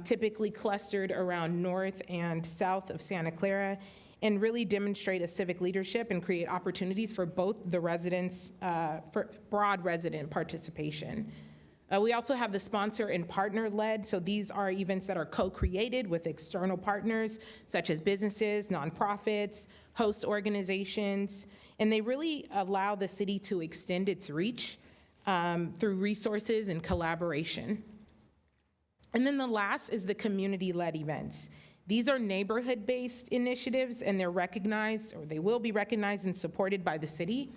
typically clustered around north and south of Santa Clara, and really demonstrate a civic leadership and create opportunities for both the residents, for broad resident participation. We also have the sponsor and partner-led, so these are events that are co-created with external partners, such as businesses, nonprofits, host organizations, and they really allow the city to extend its reach through resources and collaboration. And then the last is the community-led events. These are neighborhood-based initiatives, and they're recognized, or they will be recognized and supported by the city,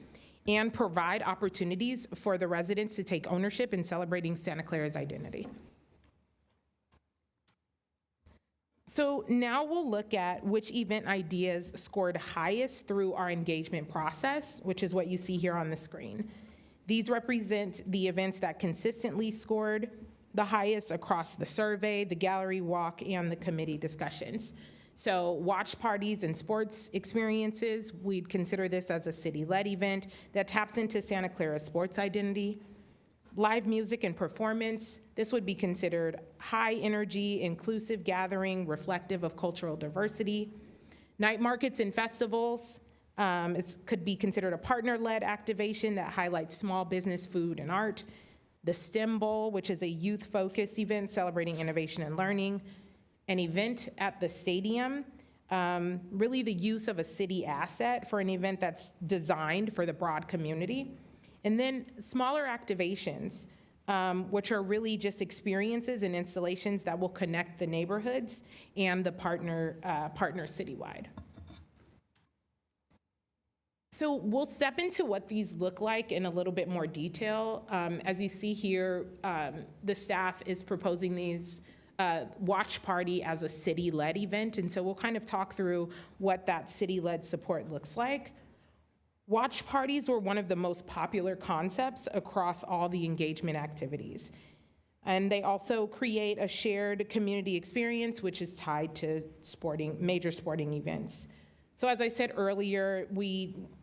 and provide opportunities for the residents to take ownership in celebrating Santa Clara's identity. So now we'll look at which event ideas scored highest through our engagement process, which is what you see here on the screen. These represent the events that consistently scored the highest across the survey, the gallery walk, and the committee discussions. So watch parties and sports experiences, we'd consider this as a city-led event that taps into Santa Clara's sports identity. Live music and performance, this would be considered high energy, inclusive gathering, reflective of cultural diversity. Night markets and festivals, it could be considered a partner-led activation that highlights small business, food, and art. The STEM Bowl, which is a youth-focused event celebrating innovation and learning. An event at the stadium, really the use of a city asset for an event that's designed for the broad community. And then smaller activations, which are really just experiences and installations that will connect the neighborhoods and the partner citywide. So we'll step into what these look like in a little bit more detail. As you see here, the staff is proposing these watch party as a city-led event, and so we'll kind of talk through what that city-led support looks like. Watch parties were one of the most popular concepts across all the engagement activities. And they also create a shared community experience, which is tied to major sporting events. So as I said earlier,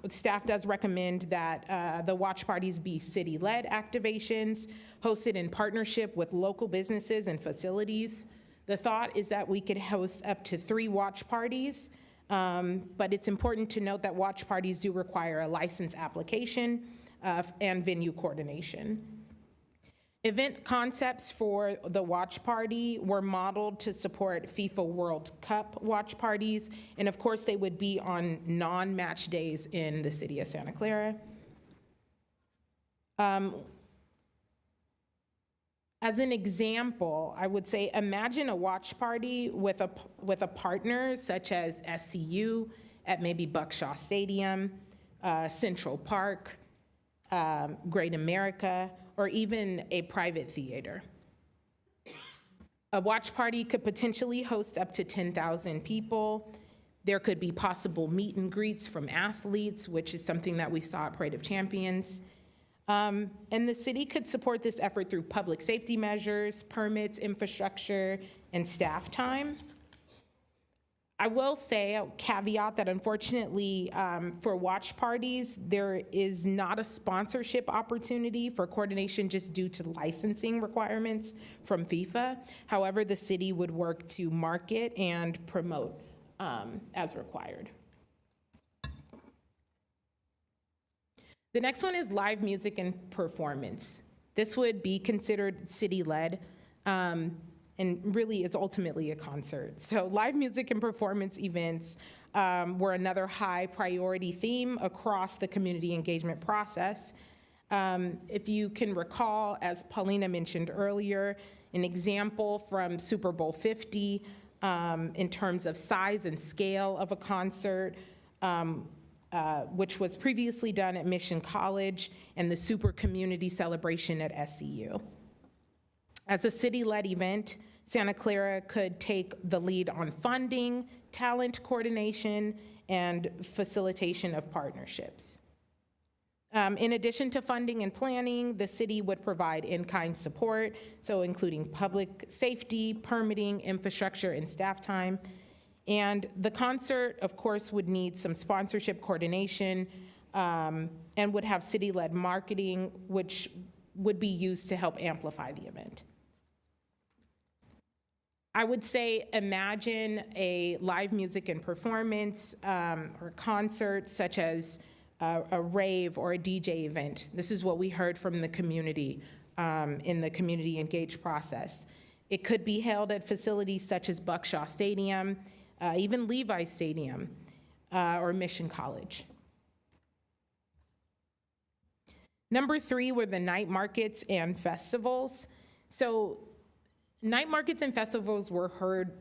staff does recommend that the watch parties be city-led activations, hosted in partnership with local businesses and facilities. The thought is that we could host up to 3 watch parties, but it's important to note that watch parties do require a license application and venue coordination. Event concepts for the watch party were modeled to support FIFA World Cup watch parties, and of course they would be on non-match days in the city of Santa Clara. As an example, I would say imagine a watch party with a partner such as SCU at maybe Buckshaw Stadium, Central Park, Great America, or even a private theater. A watch party could potentially host up to 10,000 people. There could be possible meet and greets from athletes, which is something that we saw at Parade of Champions. And the city could support this effort through public safety measures, permits, infrastructure, and staff time. I will say, a caveat that unfortunately for watch parties, there is not a sponsorship opportunity for coordination just due to licensing requirements from FIFA. However, the city would work to market and promote as required. The next one is live music and performance. This would be considered city-led, and really is ultimately a concert. So live music and performance events were another high priority theme across the community engagement process. If you can recall, as Paulina mentioned earlier, an example from Super Bowl 50 in terms of size and scale of a concert, which was previously done at Mission College, and the Super Community Celebration at SCU. As a city-led event, Santa Clara could take the lead on funding, talent coordination, and facilitation of partnerships. In addition to funding and planning, the city would provide in-kind support, so including public safety, permitting, infrastructure, and staff time. And the concert, of course, would need some sponsorship coordination and would have city-led marketing, which would be used to help amplify the event. I would say imagine a live music and performance or concert such as a rave or a DJ event. This is what we heard from the community in the community engaged process. It could be held at facilities such as Buckshaw Stadium, even Levi Stadium, or Mission College. Number 3 were the night markets and festivals. So night markets and festivals were heard,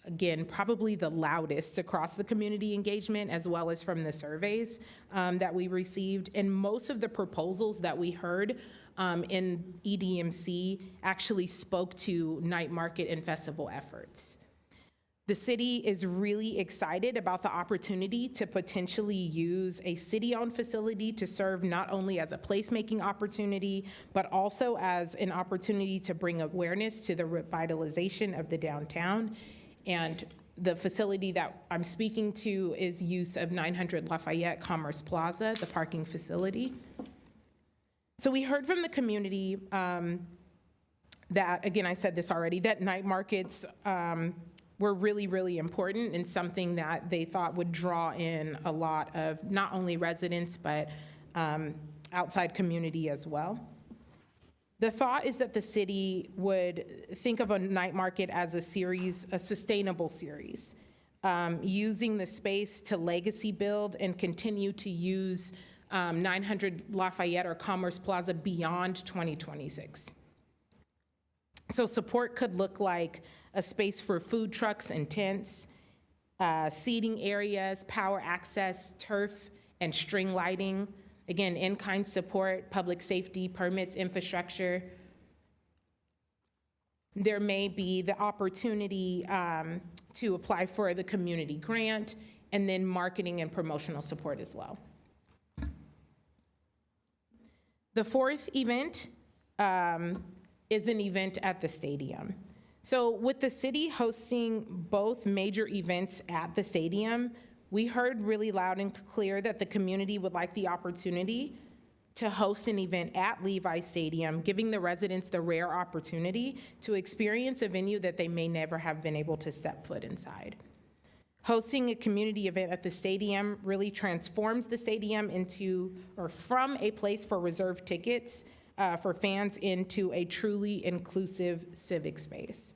again, probably the loudest across the community engagement, as well as from the surveys that we received. And most of the proposals that we heard in EDMC actually spoke to night market and festival efforts. The city is really excited about the opportunity to potentially use a city-owned facility to serve not only as a placemaking opportunity, but also as an opportunity to bring awareness to the revitalization of the downtown. And the facility that I'm speaking to is use of 900 Lafayette Commerce Plaza, the parking facility. So we heard from the community that, again, I said this already, that night markets were really, really important and something that they thought would draw in a lot of not only residents, but outside community as well. The thought is that the city would think of a night market as a series, a sustainable series, using the space to legacy build and continue to use 900 Lafayette or Commerce Plaza beyond 2026. So support could look like a space for food trucks and tents, seating areas, power access, turf, and string lighting. Again, in-kind support, public safety, permits, infrastructure. There may be the opportunity to apply for the community grant, and then marketing and promotional support as well. The fourth event is an event at the stadium. So with the city hosting both major events at the stadium, we heard really loud and clear that the community would like the opportunity to host an event at Levi Stadium, giving the residents the rare opportunity to experience a venue that they may never have been able to step foot inside. Hosting a community event at the stadium really transforms the stadium into, or from a place for reserved tickets for fans into a truly inclusive civic space,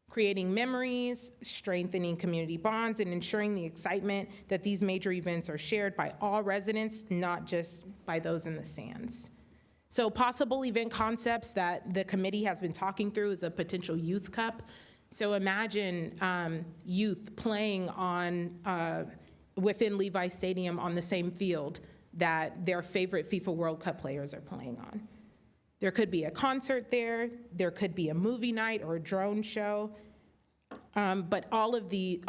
creating memories, strengthening community bonds, and ensuring the excitement that these major events are shared by all residents, not just by those in the stands. So possible event concepts that the committee has been talking through is a potential youth cup. So imagine youth playing on within Levi Stadium on the same field that their favorite FIFA World Cup players are playing on. There could be a concert there, there could be a movie night or a drone show, but all the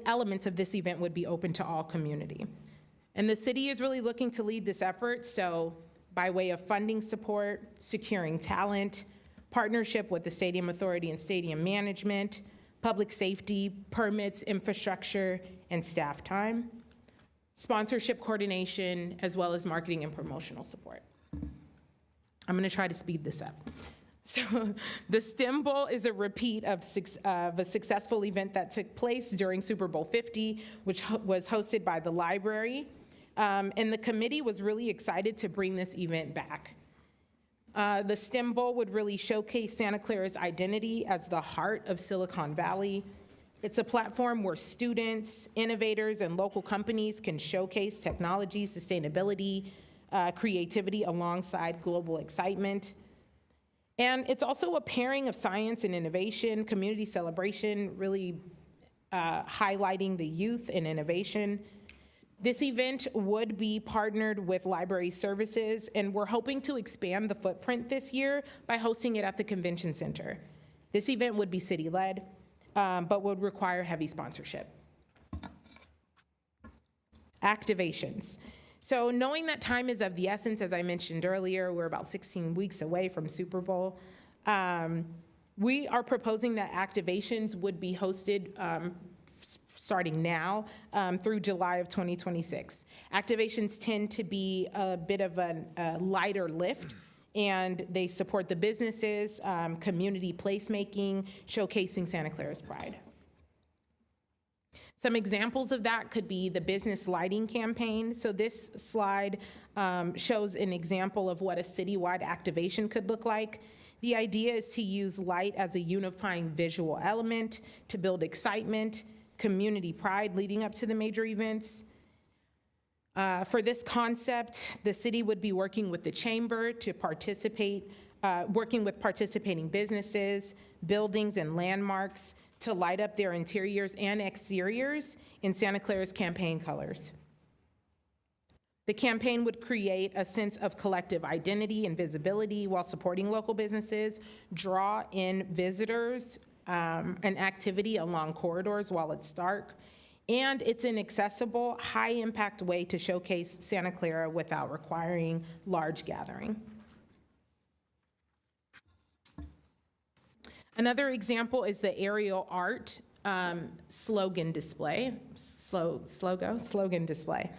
elements of this event would be open to all community. And the city is really looking to lead this effort, so by way of funding support, securing talent, partnership with the Stadium Authority and stadium management, public safety, permits, infrastructure, and staff time, sponsorship coordination, as well as marketing and promotional support. I'm gonna try to speed this up. So the STEM Bowl is a repeat of a successful event that took place during Super Bowl 50, which was hosted by the library. And the committee was really excited to bring this event back. The STEM Bowl would really showcase Santa Clara's identity as the heart of Silicon Valley. It's a platform where students, innovators, and local companies can showcase technology, sustainability, creativity alongside global excitement. And it's also a pairing of science and innovation, community celebration, really highlighting the youth and innovation. This event would be partnered with library services, and we're hoping to expand the footprint this year by hosting it at the convention center. This event would be city-led, but would require heavy sponsorship. Activations. So knowing that time is of the essence, as I mentioned earlier, we're about 16 weeks away from Super Bowl. We are proposing that activations would be hosted starting now through July of 2026. Activations tend to be a bit of a lighter lift, and they support the businesses, community placemaking, showcasing Santa Clara's pride. Some examples of that could be the business lighting campaign. So this slide shows an example of what a citywide activation could look like. The idea is to use light as a unifying visual element to build excitement, community pride leading up to the major events. For this concept, the city would be working with the chamber to participate, working with participating businesses, buildings, and landmarks to light up their interiors and exteriors in Santa Clara's campaign colors. The campaign would create a sense of collective identity and visibility while supporting local businesses, draw in visitors an activity along corridors while it's dark. And it's an accessible, high-impact way to showcase Santa Clara without requiring large gathering. Another example is the aerial art slogan display. Slogan display.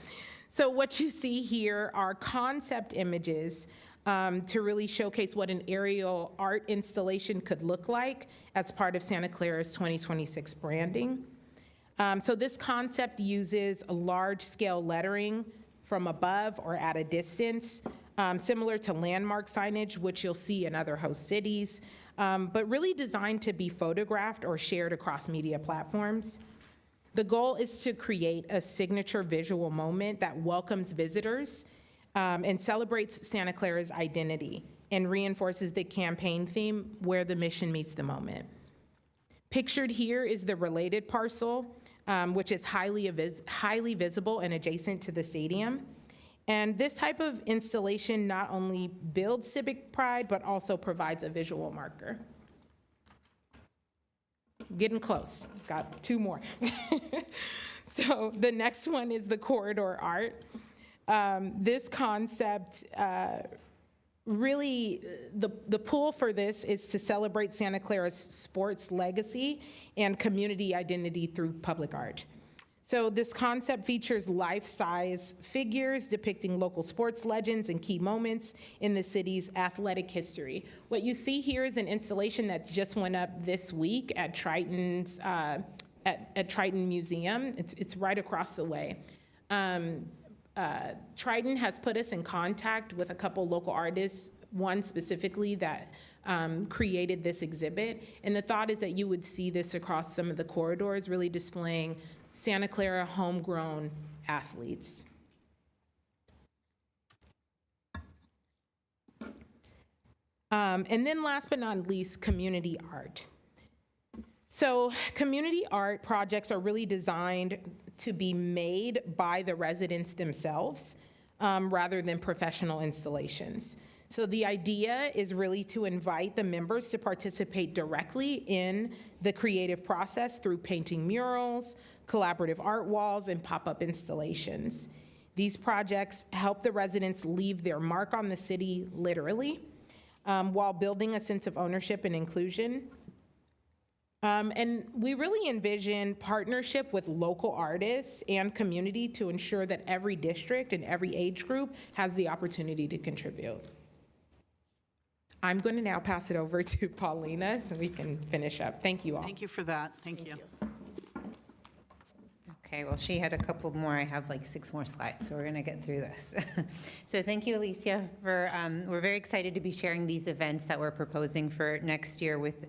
So what you see here are concept images to really showcase what an aerial art installation could look like as part of Santa Clara's 2026 branding. So this concept uses a large-scale lettering from above or at a distance, similar to landmark signage, which you'll see in other host cities, but really designed to be photographed or shared across media platforms. The goal is to create a signature visual moment that welcomes visitors and celebrates Santa Clara's identity and reinforces the campaign theme, where the mission meets the moment. Pictured here is the related parcel, which is highly visible and adjacent to the stadium. And this type of installation not only builds civic pride, but also provides a visual marker. Getting close, got two more. So the next one is the corridor art. This concept, really, the pull for this is to celebrate Santa Clara's sports legacy and community identity through public art. So this concept features life-size figures depicting local sports legends and key moments in the city's athletic history. What you see here is an installation that just went up this week at Triton's at Triton Museum. It's right across the way. Triton has put us in contact with a couple local artists, one specifically that created this exhibit. And the thought is that you would see this across some of the corridors, really displaying Santa Clara homegrown athletes. And then last but not least, community art. So community art projects are really designed to be made by the residents themselves rather than professional installations. So the idea is really to invite the members to participate directly in the creative process through painting murals, collaborative art walls, and pop-up installations. These projects help the residents leave their mark on the city literally, while building a sense of ownership and inclusion. And we really envision partnership with local artists and community to ensure that every district and every age group has the opportunity to contribute. I'm going to now pass it over to Paulina so we can finish up. Thank you all. Thank you for that. Thank you. Okay, well, she had a couple more. I have like 6 more slides, so we're going to get through this. So thank you, Alicia, for, we're very excited to be sharing these events that we're proposing for next year with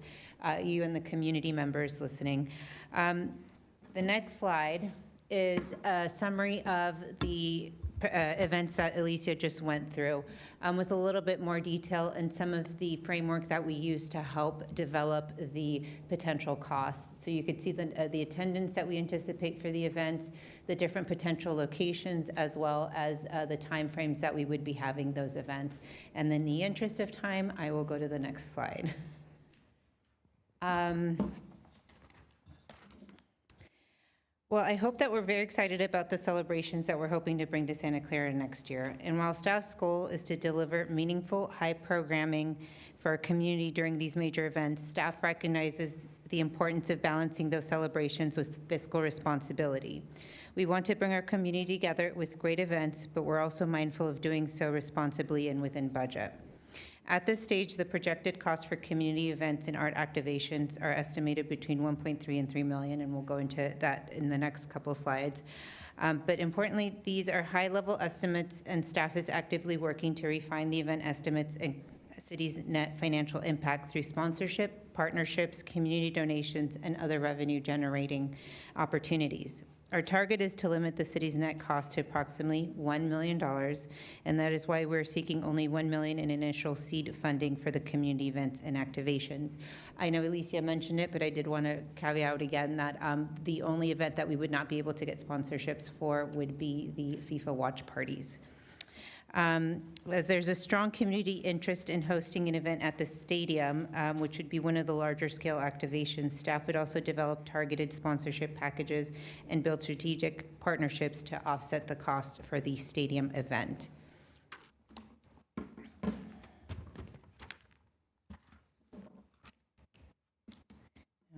you and the community members listening. The next slide is a summary of the events that Alicia just went through with a little bit more detail and some of the framework that we use to help develop the potential costs. So you could see the attendance that we anticipate for the events, the different potential locations, as well as the timeframes that we would be having those events. And in the interest of time, I will go to the next slide. Well, I hope that we're very excited about the celebrations that we're hoping to bring to Santa Clara next year. And while staff's goal is to deliver meaningful, high programming for our community during these major events, staff recognizes the importance of balancing those celebrations with fiscal responsibility. We want to bring our community together with great events, but we're also mindful of doing so responsibly and within budget. At this stage, the projected costs for community events and art activations are estimated between 1.3 and 3 million, and we'll go into that in the next couple slides. But importantly, these are high-level estimates, and staff is actively working to refine the event estimates and city's net financial impact through sponsorship, partnerships, community donations, and other revenue-generating opportunities. Our target is to limit the city's net cost to approximately $1 million, and that is why we're seeking only $1 million in initial seed funding for the community events and activations. I know Alicia mentioned it, but I did want to caveat again that the only event that we would not be able to get sponsorships for would be the FIFA watch parties. As there's a strong community interest in hosting an event at the stadium, which would be one of the larger scale activations, staff would also develop targeted sponsorship packages and build strategic partnerships to offset the cost for the stadium event.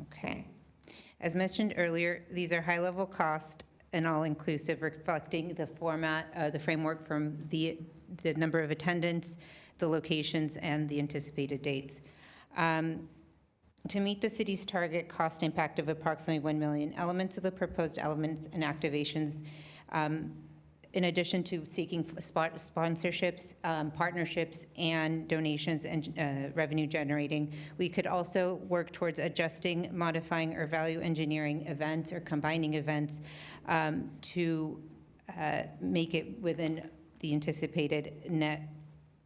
Okay. As mentioned earlier, these are high-level cost and all-inclusive, reflecting the format, the framework from the number of attendants, the locations, and the anticipated dates. To meet the city's target cost impact of approximately $1 million, elements of the proposed elements and activations, in addition to seeking sponsorships, partnerships, and donations and revenue generating, we could also work towards adjusting, modifying, or value engineering events or combining events to make it within the anticipated net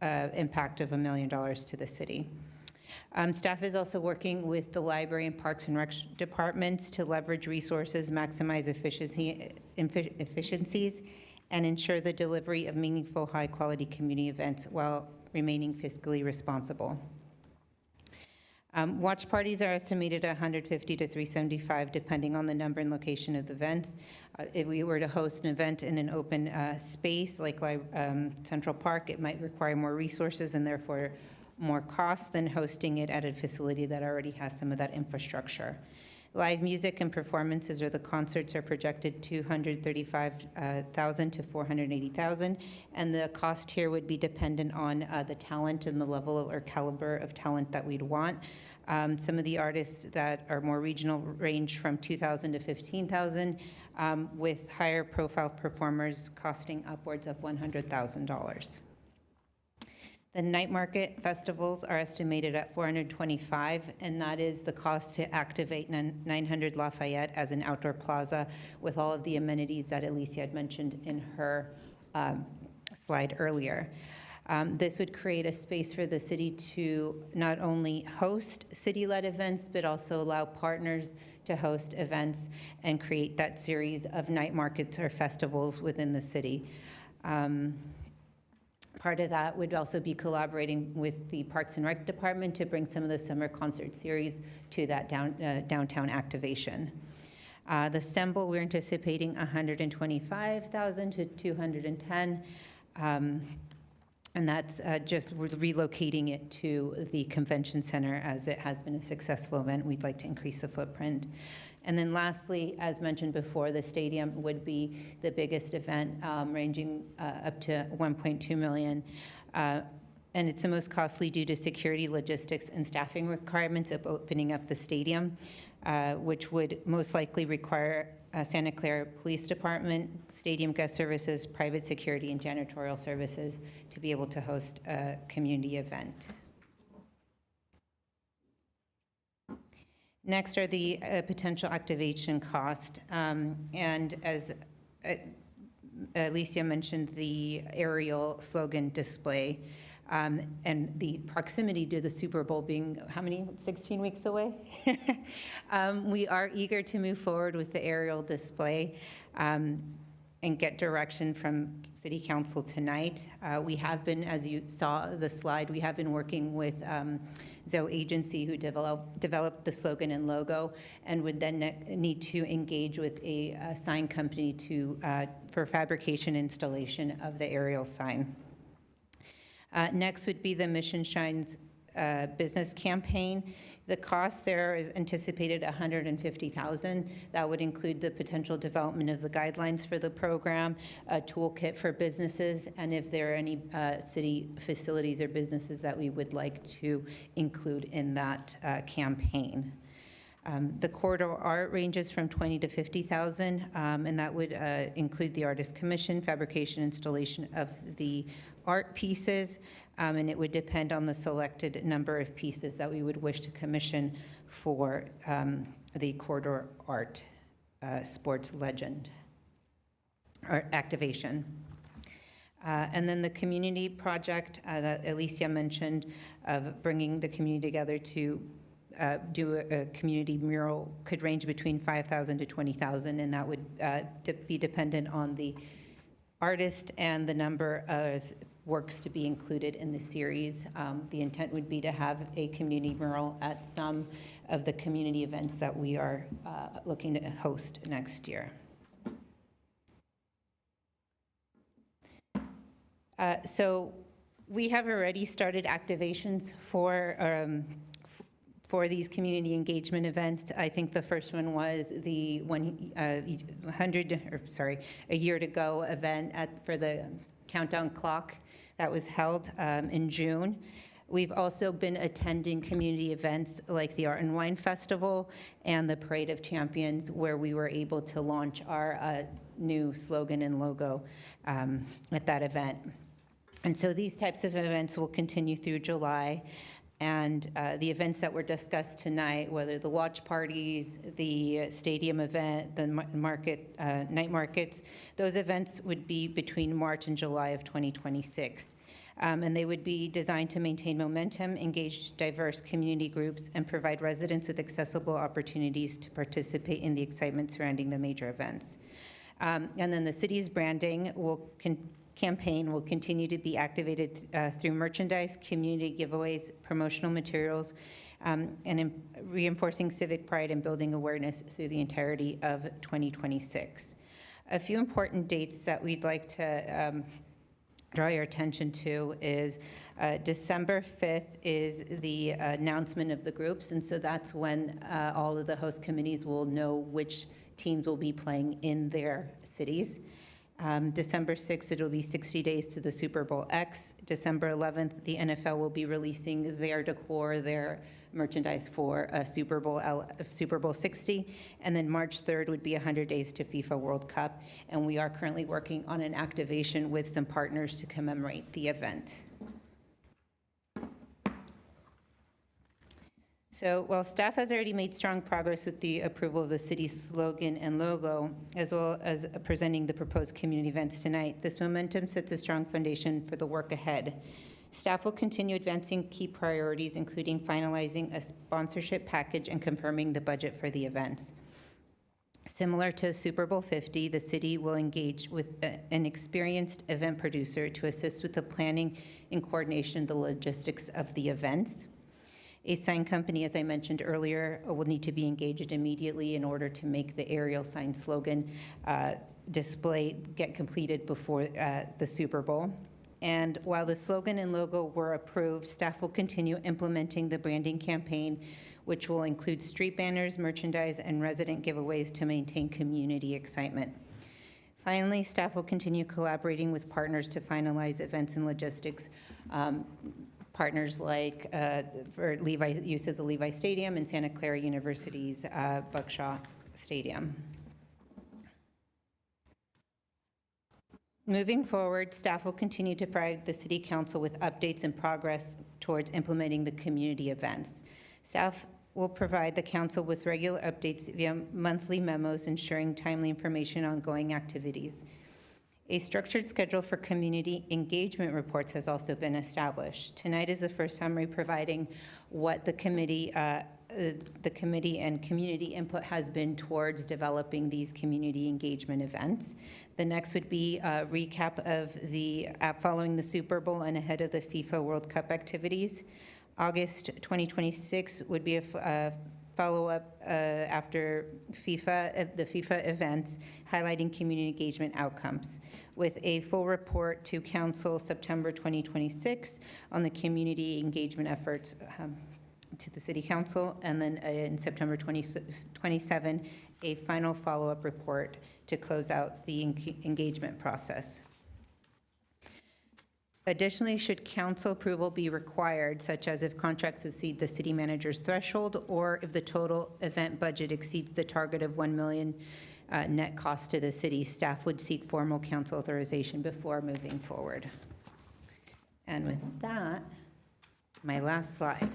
impact of $1 million to the city. Staff is also working with the library and Parks and Rec departments to leverage resources, maximize efficiencies, and ensure the delivery of meaningful, high-quality community events while remaining fiscally responsible. Watch parties are estimated at 150 to 375, depending on the number and location of the events. If we were to host an event in an open space like Central Park, it might require more resources and therefore more cost than hosting it at a facility that already has some of that infrastructure. Live music and performances or the concerts are projected $235,000 to $480,000, and the cost here would be dependent on the talent and the level or caliber of talent that we'd want. Some of the artists that are more regional range from $2,000 to $15,000, with higher profile performers costing upwards of $100,000. The night market festivals are estimated at $425,000, and that is the cost to activate 900 Lafayette as an outdoor plaza with all of the amenities that Alicia had mentioned in her slide earlier. This would create a space for the city to not only host city-led events, but also allow partners to host events and create that series of night markets or festivals within the city. Part of that would also be collaborating with the Parks and Rec department to bring some of the summer concert series to that downtown activation. The STEMBL, we're anticipating $125,000 to $210,000, and that's just relocating it to the convention center as it has been a successful event. We'd like to increase the footprint. And then lastly, as mentioned before, the stadium would be the biggest event, ranging up to $1.2 million. And it's the most costly due to security, logistics, and staffing requirements of opening up the stadium, which would most likely require Santa Clara Police Department, stadium guest services, private security, and janitorial services to be able to host a community event. Next are the potential activation cost. And as Alicia mentioned, the aerial slogan display and the proximity to the Super Bowl being, how many, 16 weeks away? We are eager to move forward with the aerial display and get direction from City Council tonight. We have been, as you saw the slide, we have been working with Zoe Agency, who developed the slogan and logo, and would then need to engage with a sign company for fabrication installation of the aerial sign. Next would be the Mission Shines business campaign. The cost there is anticipated $150,000. That would include the potential development of the guidelines for the program, a toolkit for businesses, and if there are any city facilities or businesses that we would like to include in that campaign. The corridor art ranges from $20,000 to $50,000, and that would include the artist commission, fabrication, installation of the art pieces, and it would depend on the selected number of pieces that we would wish to commission for the corridor art sports legend or activation. And then the community project that Alicia mentioned of bringing the community together to do a community mural could range between $5,000 to $20,000, and that would be dependent on the artist and the number of works to be included in the series. The intent would be to have a community mural at some of the community events that we are looking to host next year. So we have already started activations for these community engagement events. I think the first one was the a year to go event for the countdown clock that was held in June. We've also been attending community events like the Art and Wine Festival and the Parade of Champions, where we were able to launch our new slogan and logo at that event. And so these types of events will continue through July. And the events that were discussed tonight, whether the watch parties, the stadium event, the market, night markets, those events would be between March and July of 2026. And they would be designed to maintain momentum, engage diverse community groups, and provide residents with accessible opportunities to participate in the excitement surrounding the major events. And then the city's branding campaign will continue to be activated through merchandise, community giveaways, promotional materials, and reinforcing civic pride and building awareness through the entirety of 2026. A few important dates that we'd like to draw your attention to is December 5th is the announcement of the groups, and so that's when all of the host committees will know which teams will be playing in their cities. December 6th, it'll be 60 days to the Super Bowl X. December 11th, the NFL will be releasing their decor, their merchandise for Super Bowl 60. And then March 3rd would be 100 days to FIFA World Cup. And we are currently working on an activation with some partners to commemorate the event. So while staff has already made strong progress with the approval of the city's slogan and logo, as well as presenting the proposed community events tonight, this momentum sets a strong foundation for the work ahead. Staff will continue advancing key priorities, including finalizing a sponsorship package and confirming the budget for the events. Similar to Super Bowl 50, the city will engage with an experienced event producer to assist with the planning and coordination of the logistics of the events. A sign company, as I mentioned earlier, will need to be engaged immediately in order to make the aerial sign slogan display get completed before the Super Bowl. And while the slogan and logo were approved, staff will continue implementing the branding campaign, which will include street banners, merchandise, and resident giveaways to maintain community excitement. Finally, staff will continue collaborating with partners to finalize events and logistics. Partners like for use of the Levi Stadium and Santa Clara University's Buckshaw Stadium. Moving forward, staff will continue to provide the City Council with updates and progress towards implementing the community events. Staff will provide the Council with regular updates via monthly memos, ensuring timely information on ongoing activities. A structured schedule for community engagement reports has also been established. Tonight is the first summary providing what the committee and community input has been towards developing these community engagement events. The next would be a recap of the following the Super Bowl and ahead of the FIFA World Cup activities. August 2026 would be a follow-up after the FIFA events, highlighting community engagement outcomes, with a full report to Council September 2026 on the community engagement efforts to the City Council, and then in September 2027, a final follow-up report to close out the engagement process. Additionally, should council approval be required, such as if contracts exceed the city manager's threshold or if the total event budget exceeds the target of $1 million net cost to the city, staff would seek formal council authorization before moving forward. And with that, my last slide.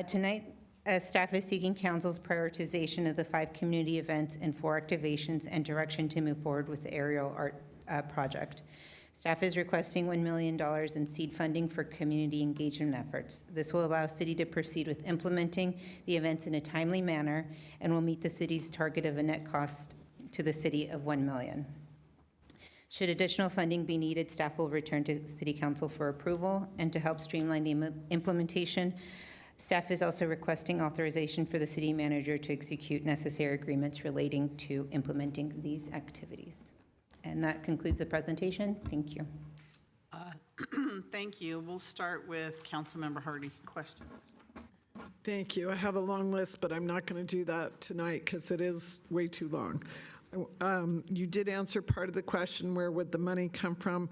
Tonight, staff is seeking council's prioritization of the 5 community events and 4 activations and direction to move forward with the aerial art project. Staff is requesting $1 million in seed funding for community engagement efforts. This will allow city to proceed with implementing the events in a timely manner and will meet the city's target of a net cost to the city of $1 million. Should additional funding be needed, staff will return to City Council for approval. And to help streamline the implementation, staff is also requesting authorization for the city manager to execute necessary agreements relating to implementing these activities. And that concludes the presentation. Thank you. Thank you. We'll start with Councilmember Hardy. Questions? Thank you. I have a long list, but I'm not going to do that tonight because it is way too long. You did answer part of the question, where would the money come from?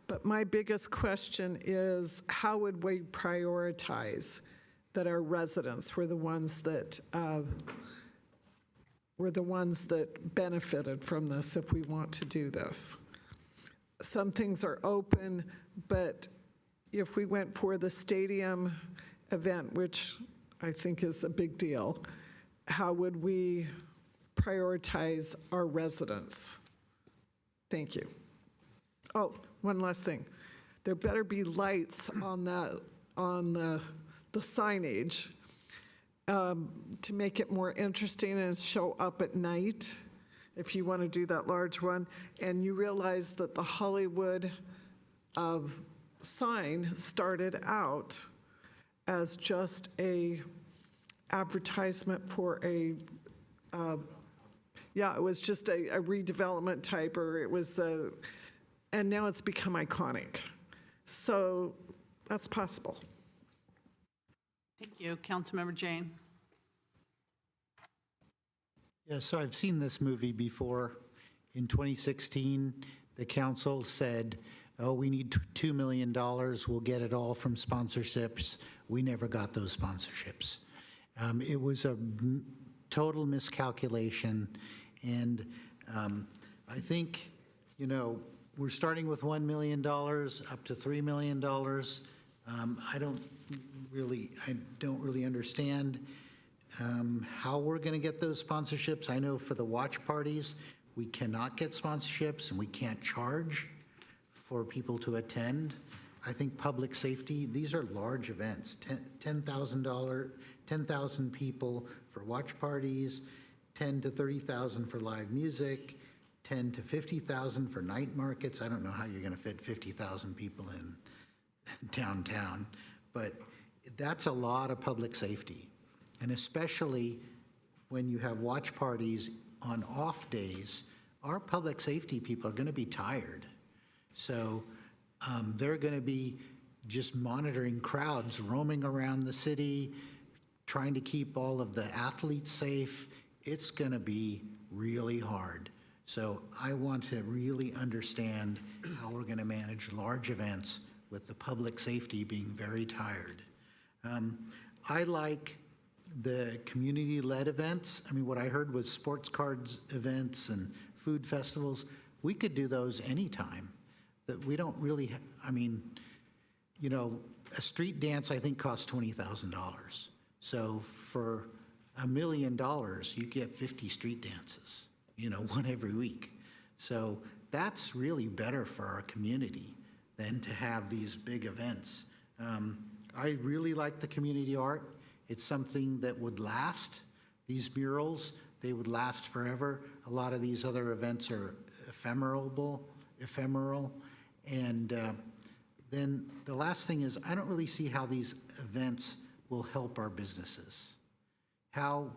But my biggest question is, how would we prioritize that our residents were the ones that benefited from this if we want to do this? Some things are open, but if we went for the stadium event, which I think is a big deal, how would we prioritize our residents? Thank you. Oh, one last thing. There better be lights on the signage to make it more interesting and show up at night if you want to do that large one. And you realize that the Hollywood sign started out as just a advertisement for a it was just a redevelopment type, or it was and now it's become iconic. So that's possible. Thank you. Councilmember Jane. Yeah, so I've seen this movie before. In 2016, the council said, oh, we need $2 million. We'll get it all from sponsorships. We never got those sponsorships. It was a total miscalculation. And I think, we're starting with $1 million up to $3 million. I don't really understand how we're going to get those sponsorships. I know for the watch parties, we cannot get sponsorships and we can't charge for people to attend. I think public safety, these are large events, $10,000 people for watch parties, $10,000 to $30,000 for live music, $10,000 to $50,000 for night markets. I don't know how you're going to fit 50,000 people in downtown, but that's a lot of public safety. And especially when you have watch parties on off days, our public safety people are going to be tired. So they're going to be just monitoring crowds roaming around the city, trying to keep all of the athletes safe. It's going to be really hard. So I want to really understand how we're going to manage large events with the public safety being very tired. I like the community-led events. I mean, what I heard was sports cards events and food festivals. We could do those anytime. That we don't really, a street dance I think costs $20,000. So for $1 million, you get 50 street dances, one every week. So that's really better for our community than to have these big events. I really like the community art. It's something that would last. These murals, they would last forever. A lot of these other events are ephemeral. And then the last thing is, I don't really see how these events will help our businesses. There's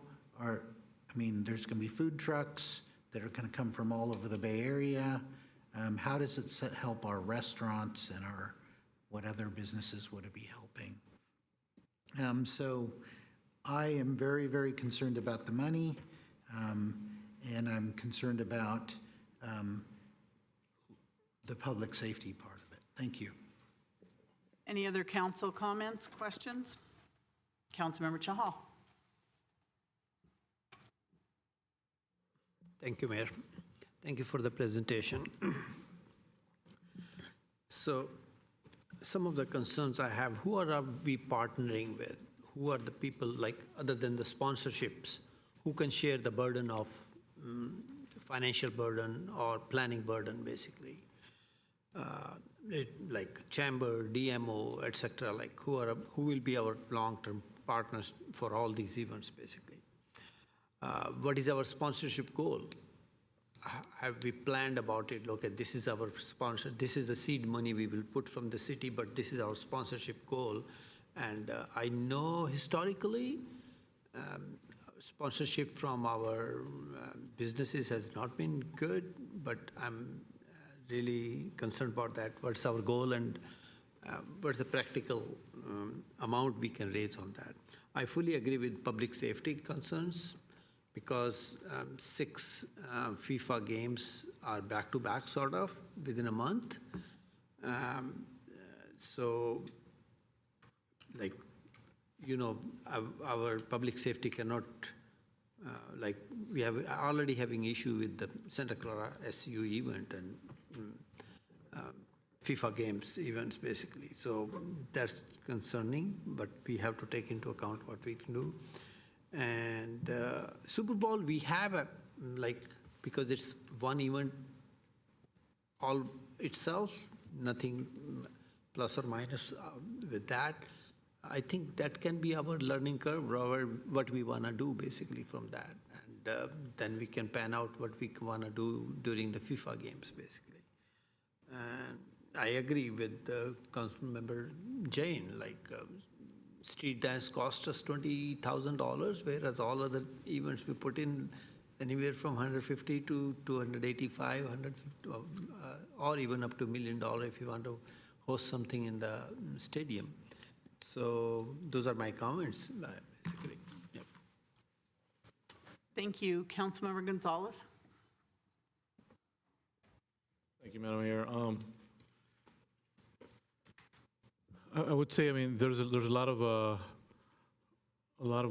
going to be food trucks that are going to come from all over the Bay Area. How does it help our restaurants and what other businesses would it be helping? So I am very, very concerned about the money, and I'm concerned about the public safety part of it. Thank you. Any other council comments, questions? Councilmember Chahal. Thank you, Mayor. Thank you for the presentation. So some of the concerns I have, who are we partnering with? Who are the people, other than the sponsorships, who can share the burden of financial burden or planning burden, basically? Like chamber, DMO, et cetera, who will be our long-term partners for all these events, basically? What is our sponsorship goal? have we planned about it? Okay, this is our sponsor, this is the seed money we will put from the city, but this is our sponsorship goal. And I know historically, sponsorship from our businesses has not been good, but I'm really concerned about that. What's our goal and what's the practical amount we can raise on that? I fully agree with public safety concerns because 6 FIFA games are back-to-back sort of within a month. So like, you know, our public safety cannot, like we have already having issue with the Santa Clara SU event and FIFA games events basically. So that's concerning, but we have to take into account what we can do. And Super Bowl, we have a, like, because it's one event all itself, nothing plus or minus with that. I think that can be our learning curve, what we want to do basically from that. And then we can pan out what we want to do during the FIFA games basically. And I agree with Councilmember Jane, like street dance cost us $20,000, whereas all other events we put in anywhere from $150 to $285, $150, or even up to $1 million if you want to host something in the stadium. So those are my comments, basically. Yep. Thank you. Councilmember Gonzalez? Thank you, Madam Mayor. I would say, I mean, there's a lot of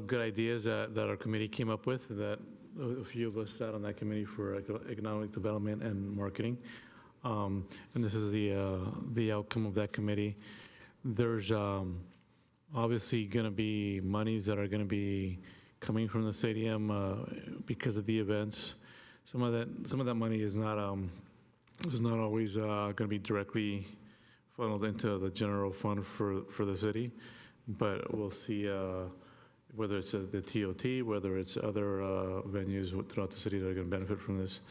good ideas that our committee came up with. That a few of us sat on that committee for economic development and marketing, and this is the outcome of that committee. There's obviously going to be monies that are going to be coming from the stadium because of the events. Some of that money is not always going to be directly funneled into the general fund for the city, but we'll see whether it's the TOT, whether it's other venues throughout the city that are going to benefit from this.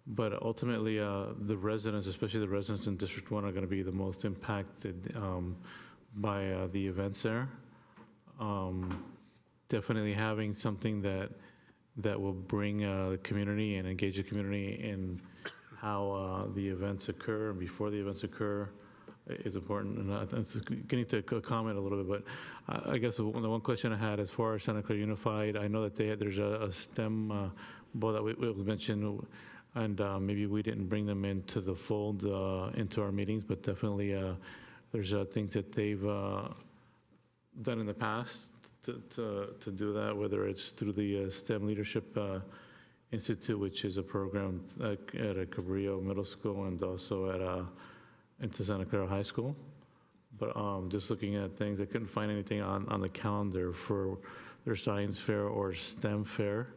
But ultimately, the residents, especially the residents in District 1, are going to be the most impacted by the events there. Definitely having something that will bring the community and engage the community in how the events occur and before the events occur is important. And I'm getting to comment a little bit, but I guess the one question I had as far as Santa Clara Unified, I know that there's a STEM ball that we mentioned, and maybe we didn't bring them into the fold into our meetings, but definitely there's things that they've done in the past to do that, whether it's through the STEM Leadership Institute, which is a program at a Cabrillo Middle School and also at Santa Clara High School. But just looking at things, I couldn't find anything on the calendar for their science fair or STEM fair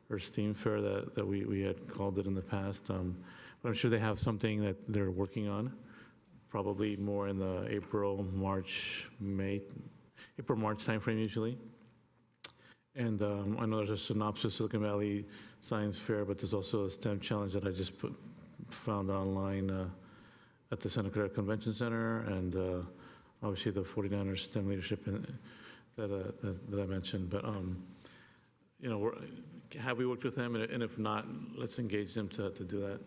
or STEAM fair that we had called it in the past. But I'm sure they have something that they're working on, probably more in the April, March timeframe usually. And I know there's a Synopsis Silicon Valley Science Fair, but there's also a STEM challenge that I just found online at the Santa Clara Convention Center, and obviously the 49ers STEM leadership that I mentioned. But you know, have we worked with them? And if not, let's engage them to do that.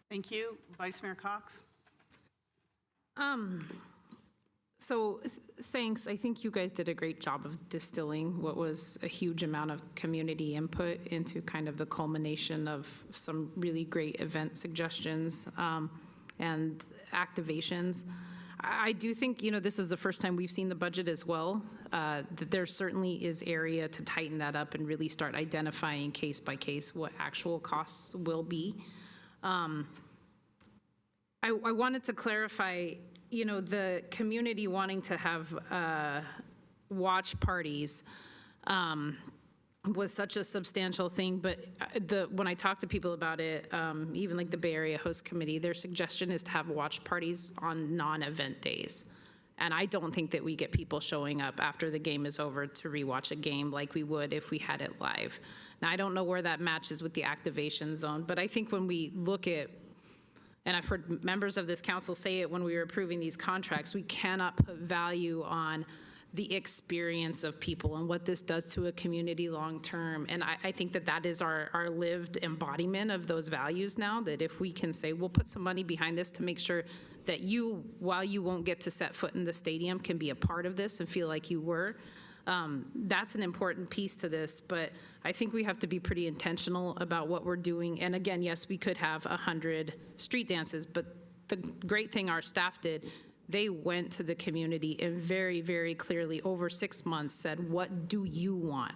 Thank you. Vice Mayor Cox? So thanks. I think you guys did a great job of distilling what was a huge amount of community input into kind of the culmination of some really great event suggestions and activations. I do think, you know, this is the first time we've seen the budget as well, that there certainly is area to tighten that up and really start identifying case by case what actual costs will be. I wanted to clarify, you know, the community wanting to have watch parties was such a substantial thing, but when I talk to people about it, even like the Bay Area Host Committee, their suggestion is to have watch parties on non-event days. And I don't think that we get people showing up after the game is over to rewatch a game like we would if we had it live. Now, I don't know where that matches with the activation zone, but I think when we look at, and I've heard members of this council say it when we were approving these contracts, we cannot put value on the experience of people and what this does to a community long-term. And I think that that is our lived embodiment of those values now, that if we can say, we'll put some money behind this to make sure that you, while you won't get to set foot in the stadium, can be a part of this and feel like you were. That's an important piece to this, but I think we have to be pretty intentional about what we're doing. And again, yes, we could have 100 street dances, but the great thing our staff did, they went to the community and very, very clearly over 6 months said, what do you want?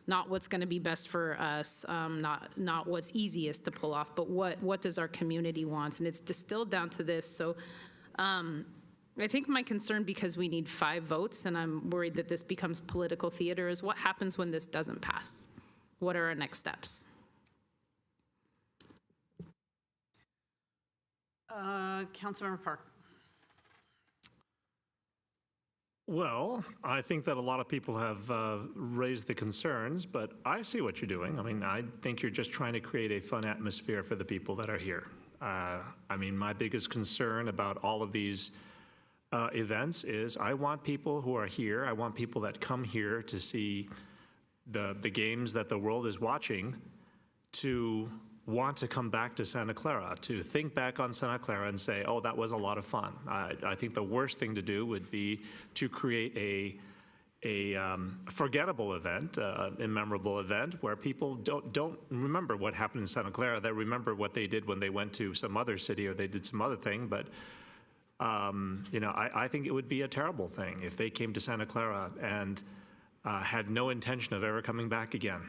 Not what's going to be best for us, not what's easiest to pull off, but what does our community want? And it's distilled down to this. So I think my concern, because we need 5 votes, and I'm worried that this becomes political theater, is what happens when this doesn't pass? What are our next steps? Councilmember Park. Well, I think that a lot of people have raised the concerns, but I see what you're doing. I mean, I think you're just trying to create a fun atmosphere for the people that are here. I mean, my biggest concern about all of these events is I want people who are here, I want people that come here to see the games that the world is watching to want to come back to Santa Clara, to think back on Santa Clara and say, oh, that was a lot of fun. I think the worst thing to do would be to create a forgettable event, a memorable event where people don't remember what happened in Santa Clara. They remember what they did when they went to some other city or they did some other thing. But you know, I think it would be a terrible thing if they came to Santa Clara and had no intention of ever coming back again.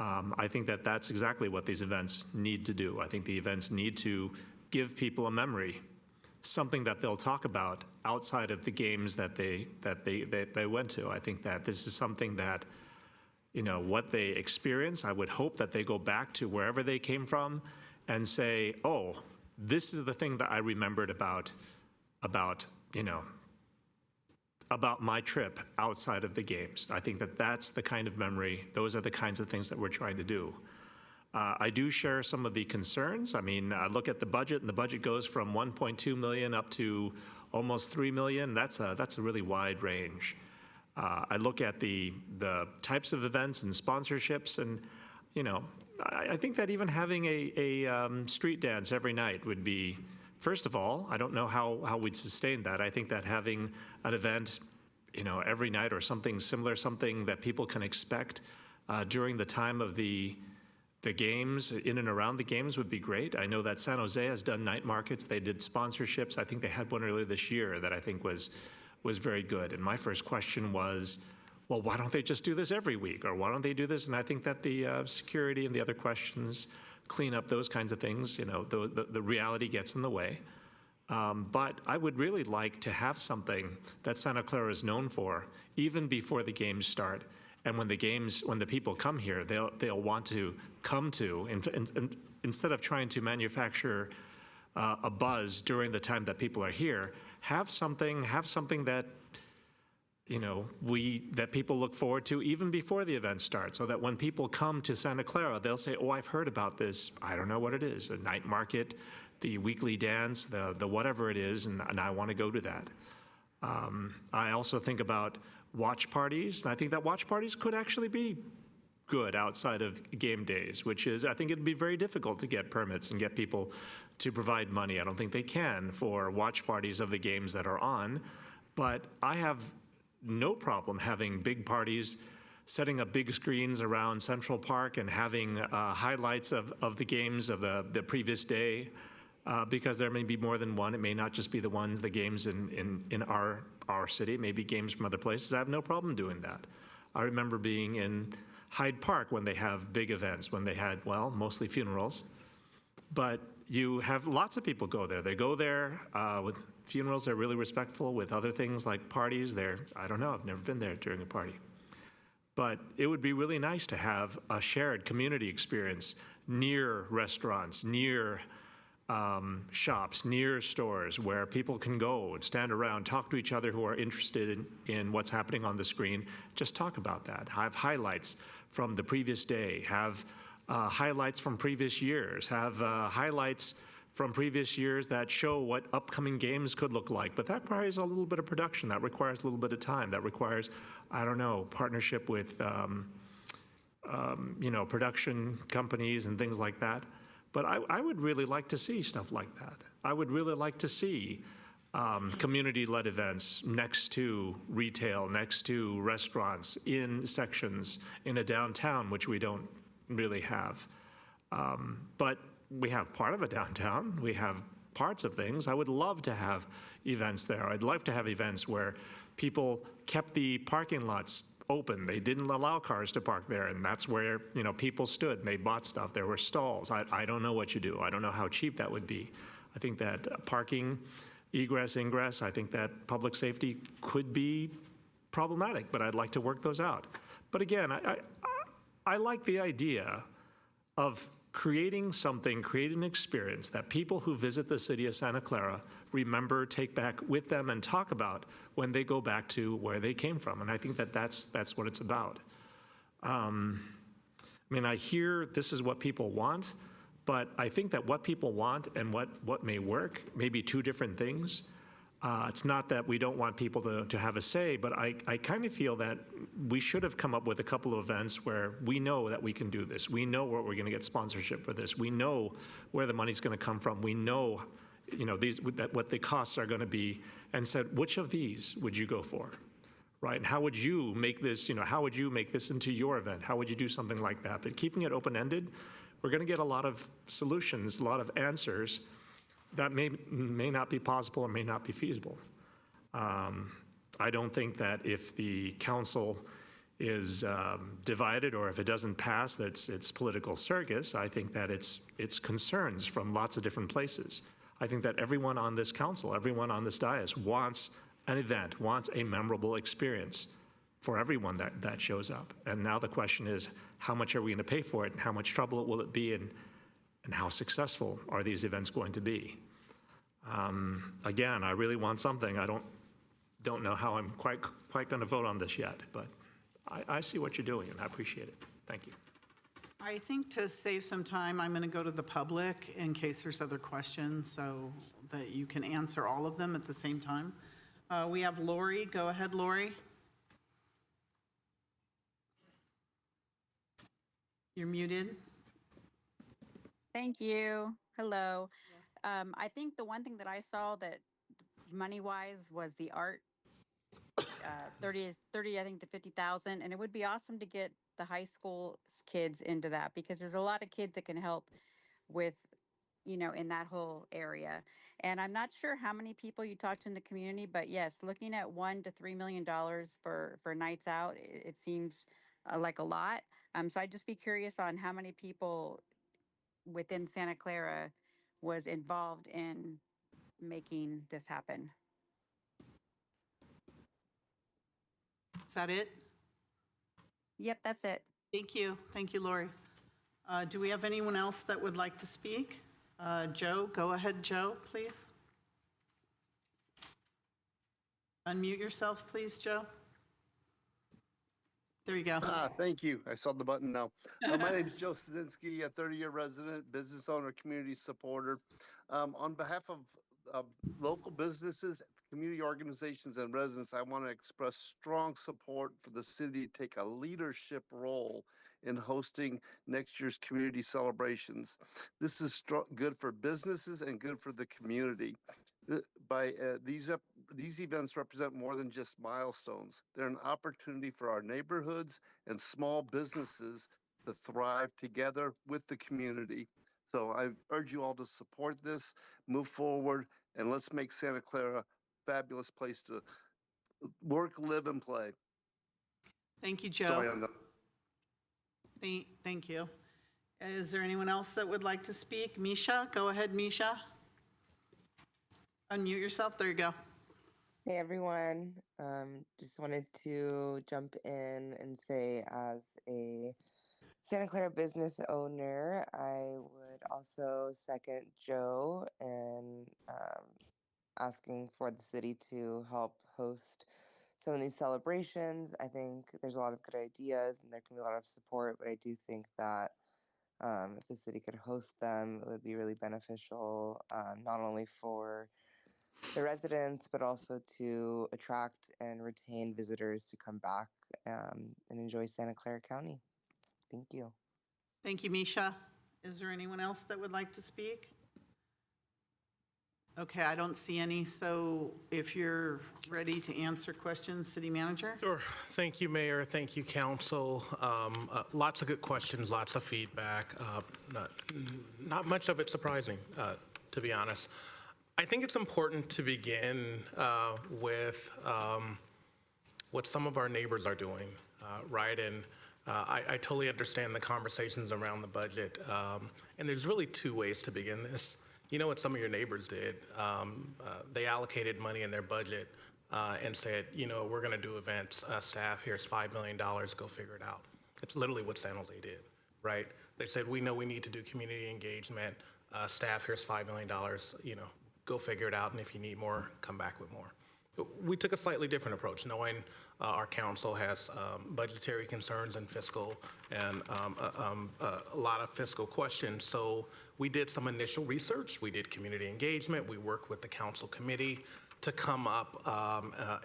I think that that's exactly what these events need to do. I think the events need to give people a memory, something that they'll talk about outside of the games that they went to. I think that this is something that, you know, what they experience, I would hope that they go back to wherever they came from and say, oh, this is the thing that I remembered about, you know, about my trip outside of the games. I think that that's the kind of memory, those are the kinds of things that we're trying to do. I do share some of the concerns. I mean, I look at the budget, and the budget goes from 1.2 million up to almost 3 million. That's a really wide range. I look at the types of events and sponsorships, and, you know, I think that even having a street dance every night would be, first of all, I don't know how we'd sustain that. I think that having an event, you know, every night or something similar, something that people can expect during the time of the games, in and around the games, would be great. I know that San Jose has done night markets. They did sponsorships. I think they had one earlier this year that I think was very good. And my first question was, well, why don't they just do this every week? Or why don't they do this? And I think that the security and the other questions, clean up those kinds of things, you know, the reality gets in the way. But I would really like to have something that Santa Clara is known for, even before the games start. And when the people come here, they'll want to come to, and instead of trying to manufacture a buzz during the time that people are here, have something that, you know, that people look forward to even before the event starts, so that when people come to Santa Clara, they'll say, oh, I've heard about this, I don't know what it is, a night market, the weekly dance, the whatever it is, and I want to go to that. I also think about watch parties, and I think that watch parties could actually be good outside of game days, which is, I think it'd be very difficult to get permits and get people to provide money. I don't think they can for watch parties of the games that are on, but I have no problem having big parties, setting up big screens around Central Park and having highlights of the games of the previous day, because there may be more than one. It may not just be the games in our city, it may be games from other places. I have no problem doing that. I remember being in Hyde Park when they have big events, when they had, well, mostly funerals, but you have lots of people go there. They go there with funerals, they're really respectful. With other things like parties, I don't know, I've never been there during a party. But it would be really nice to have a shared community experience near restaurants, near shops near stores where people can go and stand around, talk to each other who are interested in what's happening on the screen. Just talk about that. Have highlights from the previous day. Have highlights from previous years. Have highlights from previous years that show what upcoming games could look like. But that requires a little bit of production. That requires a little bit of time. That requires, I don't know, partnership with, production companies and things like that. But I would really like to see stuff like that. I would really like to see community-led events next to retail, next to restaurants, in sections in a downtown, which we don't really have. But we have part of a downtown. We have parts of things. I would love to have events there. I'd love to have events where people kept the parking lots open. They didn't allow cars to park there, and that's where people stood and they bought stuff. There were stalls. I don't know what you do. I don't know how cheap that would be. I think that parking, egress, ingress, I think that public safety could be problematic, but I'd like to work those out. But again, I like the idea of creating an experience that people who visit the city of Santa Clara remember, take back with them, and talk about when they go back to where they came from. And I think that that's what it's about. I hear this is what people want, but I think that what people want and what may work may be two different things. It's not that we don't want people to have a say, but I kind of feel that we should have come up with a couple of events where we know that we can do this. We know where we're going to get sponsorship for this. We know where the money's going to come from. We know, what the costs are going to be, and said, which of these would you go for, right? And how would you make this, how would you make this into your event? How would you do something like that? But keeping it open-ended, we're going to get a lot of solutions, a lot of answers that may not be possible or may not be feasible. I don't think that if the council is divided or if it doesn't pass, that it's political circus. I think that it's concerns from lots of different places. I think that everyone on this council, everyone on this dais wants an event, wants a memorable experience for everyone that shows up. And now the question is, how much are we going to pay for it, and how much trouble will it be, and how successful are these events going to be? Again, I really want something. I don't know how I'm quite going to vote on this yet, but I see what you're doing, and I appreciate it. Thank you. I think to save some time, I'm going to go to the public in case there's other questions so that you can answer all of them at the same time. We have Lori. Go ahead, Lori. You're muted. Thank you. Hello. I think the one thing that I saw that money-wise was the art, 30, I think, to 50,000, and it would be awesome to get the high school kids into that because there's a lot of kids that can help with, in that whole area. And I'm not sure how many people you talk to in the community, but yes, looking at $1 to $3 million for nights out, it seems like a lot. So I'd just be curious on how many people within Santa Clara was involved in making this happen. Is that it? Yep, that's it. Thank you. Thank you, Lori. Do we have anyone else that would like to speak? Joe, go ahead, Joe, please. Unmute yourself, please, Joe. There you go. Thank you. I saw the button now. My name is Joe Stadinsky, a 30-year resident, business owner, community supporter. On behalf of local businesses, community organizations, and residents, I want to express strong support for the city to take a leadership role in hosting next year's community celebrations. This is good for businesses and good for the community. These events represent more than just milestones. They're an opportunity for our neighborhoods and small businesses to thrive together with the community. So I urge you all to support this, move forward, and let's make Santa Clara a fabulous place to work, live, and play. Thank you, Joe. Sorry, I'm not. Thank you. Is there anyone else that would like to speak? Misha, go ahead, Misha. Unmute yourself. There you go. Hey, everyone. Just wanted to jump in and say, as a Santa Clara business owner, I would also second Joe in asking for the city to help host some of these celebrations. I think there's a lot of good ideas and there can be a lot of support, but I do think that if the city could host them, it would be really beneficial, not only for the residents, but also to attract and retain visitors to come back and enjoy Santa Clara County. Thank you. Thank you, Misha. Is there anyone else that would like to speak? Okay, I don't see any, so if you're ready to answer questions, City Manager? Sure. Thank you, Mayor. Thank you, Council. Lots of good questions, lots of feedback. Not much of it surprising, to be honest. I think it's important to begin with what some of our neighbors are doing, right? And I totally understand the conversations around the budget. And there's really two ways to begin this. You know what some of your neighbors did? They allocated money in their budget and said, you know, we're going to do events. Staff, here's $5 million. Go figure it out. It's literally what San Jose did, right? They said, we know we need to do community engagement. Staff, here's $5 million. You know, go figure it out. And if you need more, come back with more. We took a slightly different approach, knowing our council has budgetary concerns and fiscal and a lot of fiscal questions. So we did some initial research. We did community engagement. We worked with the council committee to come up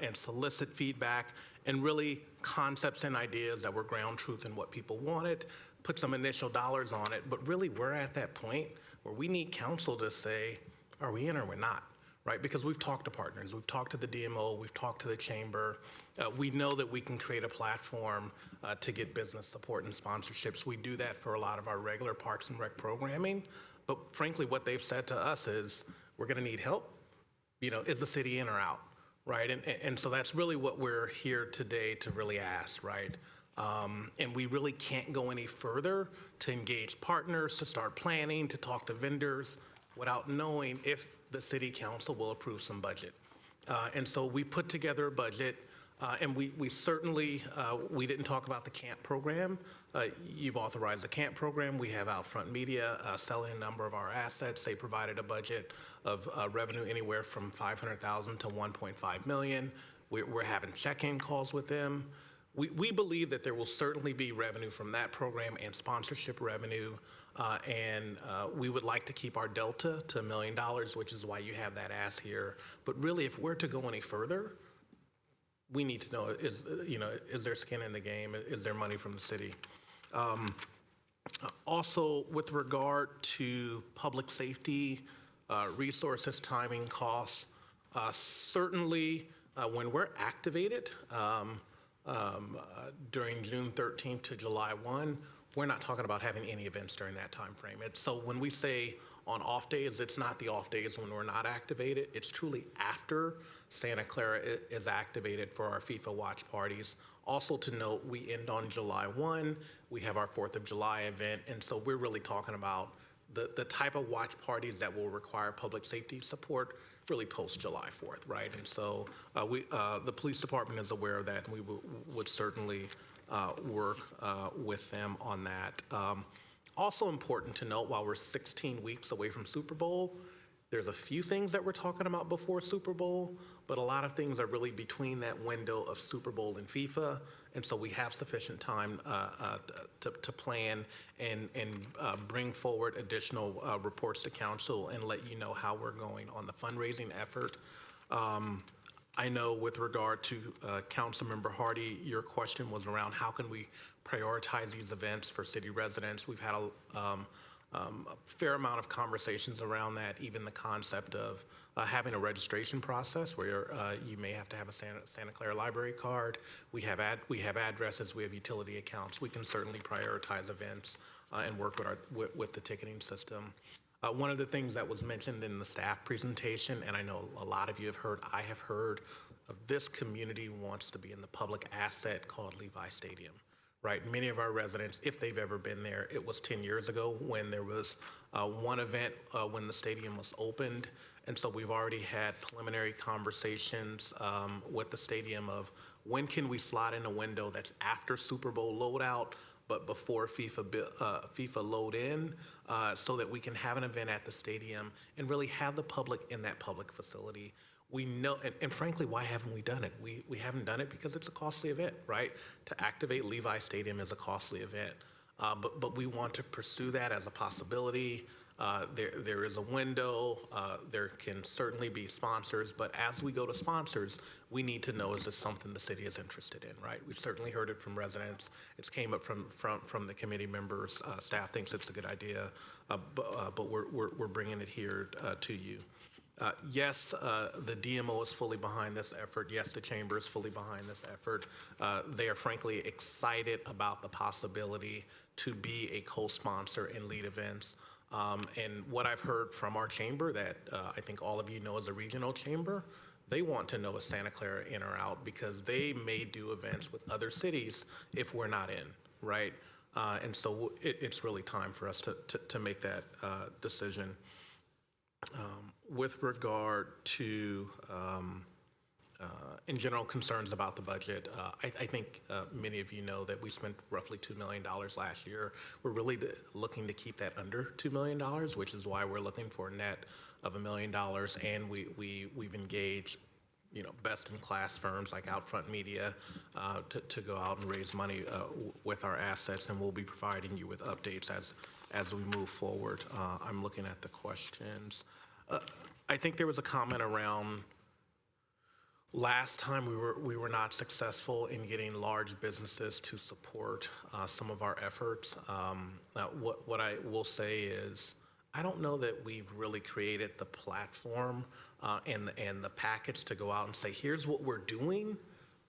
and solicit feedback and really concepts and ideas that were ground truth in what people wanted, put some initial dollars on it. But really, we're at that point where we need council to say, are we in or we're not? Right, because we've talked to partners, we've talked to the DMO, we've talked to the chamber. We know that we can create a platform to get business support and sponsorships. We do that for a lot of our regular Parks and Rec programming. But frankly, what they've said to us is, we're gonna need help. You know, is the city in or out, right? And so that's really what we're here today to really ask, right? And we really can't go any further to engage partners, to start planning, to talk to vendors without knowing if the city council will approve some budget. And so we put together a budget, and we certainly, we didn't talk about the camp program. You've authorized the camp program. We have Outfront Media selling a number of our assets. They provided a budget of revenue anywhere from $500,000 to $1.5 million. We're having check-in calls with them. We believe that there will certainly be revenue from that program and sponsorship revenue. And we would like to keep our delta to $1 million, which is why you have that ask here. But really, if we're to go any further, we need to know, is there skin in the game? Is there money from the city? Also, with regard to public safety, resources, timing, costs, certainly when we're activated during June 13th to July 1, we're not talking about having any events during that time frame. So when we say on off days, it's not the off days when we're not activated. It's truly after Santa Clara is activated for our FIFA watch parties. Also to note, we end on July 1. We have our 4th of July event. And so we're really talking about the type of watch parties that will require public safety support really post July 4th, right? And so the police department is aware of that, and we would certainly work with them on that. Also important to note, while we're 16 weeks away from Super Bowl, there's a few things that we're talking about before Super Bowl, but a lot of things are really between that window of Super Bowl and FIFA, and so we have sufficient time to plan and bring forward additional reports to council and let you know how we're going on the fundraising effort. I know with regard to Councilmember Hardy, your question was around how can we prioritize these events for city residents. We've had a fair amount of conversations around that, even the concept of having a registration process where you may have to have a Santa Clara library card. We have addresses, we have utility accounts. We can certainly prioritize events and work with the ticketing system. One of the things that was mentioned in the staff presentation, and I know a lot of you have heard, I have heard, of this community wants to be in the public asset called Levi Stadium, right? Many of our residents, if they've ever been there, it was 10 years ago when there was one event when the stadium was opened. And so we've already had preliminary conversations with the stadium of when can we slot in a window that's after Super Bowl loadout, but before FIFA load in, so that we can have an event at the stadium and really have the public in that public facility. We know, and frankly, why haven't we done it? We haven't done it because it's a costly event, right? To activate Levi Stadium is a costly event. But we want to pursue that as a possibility. There is a window. There can certainly be sponsors, but as we go to sponsors, we need to know, is this something the city is interested in, right? We've certainly heard it from residents. It's came up from the committee members. Staff thinks it's a good idea, but we're bringing it here to you. Yes, the DMO is fully behind this effort. Yes, the chamber is fully behind this effort. They are frankly excited about the possibility to be a co-sponsor in lead events. And what I've heard from our chamber that I think all of you know as a regional chamber, they want to know is Santa Clara in or out, because they may do events with other cities if we're not in, right? And so it's really time for us to make that decision. With regard to, in general, concerns about the budget, I think many of you know that we spent roughly $2 million last year. We're really looking to keep that under $2 million, which is why we're looking for a net of $1 million. And we've engaged, best-in-class firms like Outfront Media to go out and raise money with our assets, and we'll be providing you with updates as we move forward. I'm looking at the questions. I think there was a comment around last time we were not successful in getting large businesses to support some of our efforts. What I will say is, I don't know that we've really created the platform and the package to go out and say, here's what we're doing.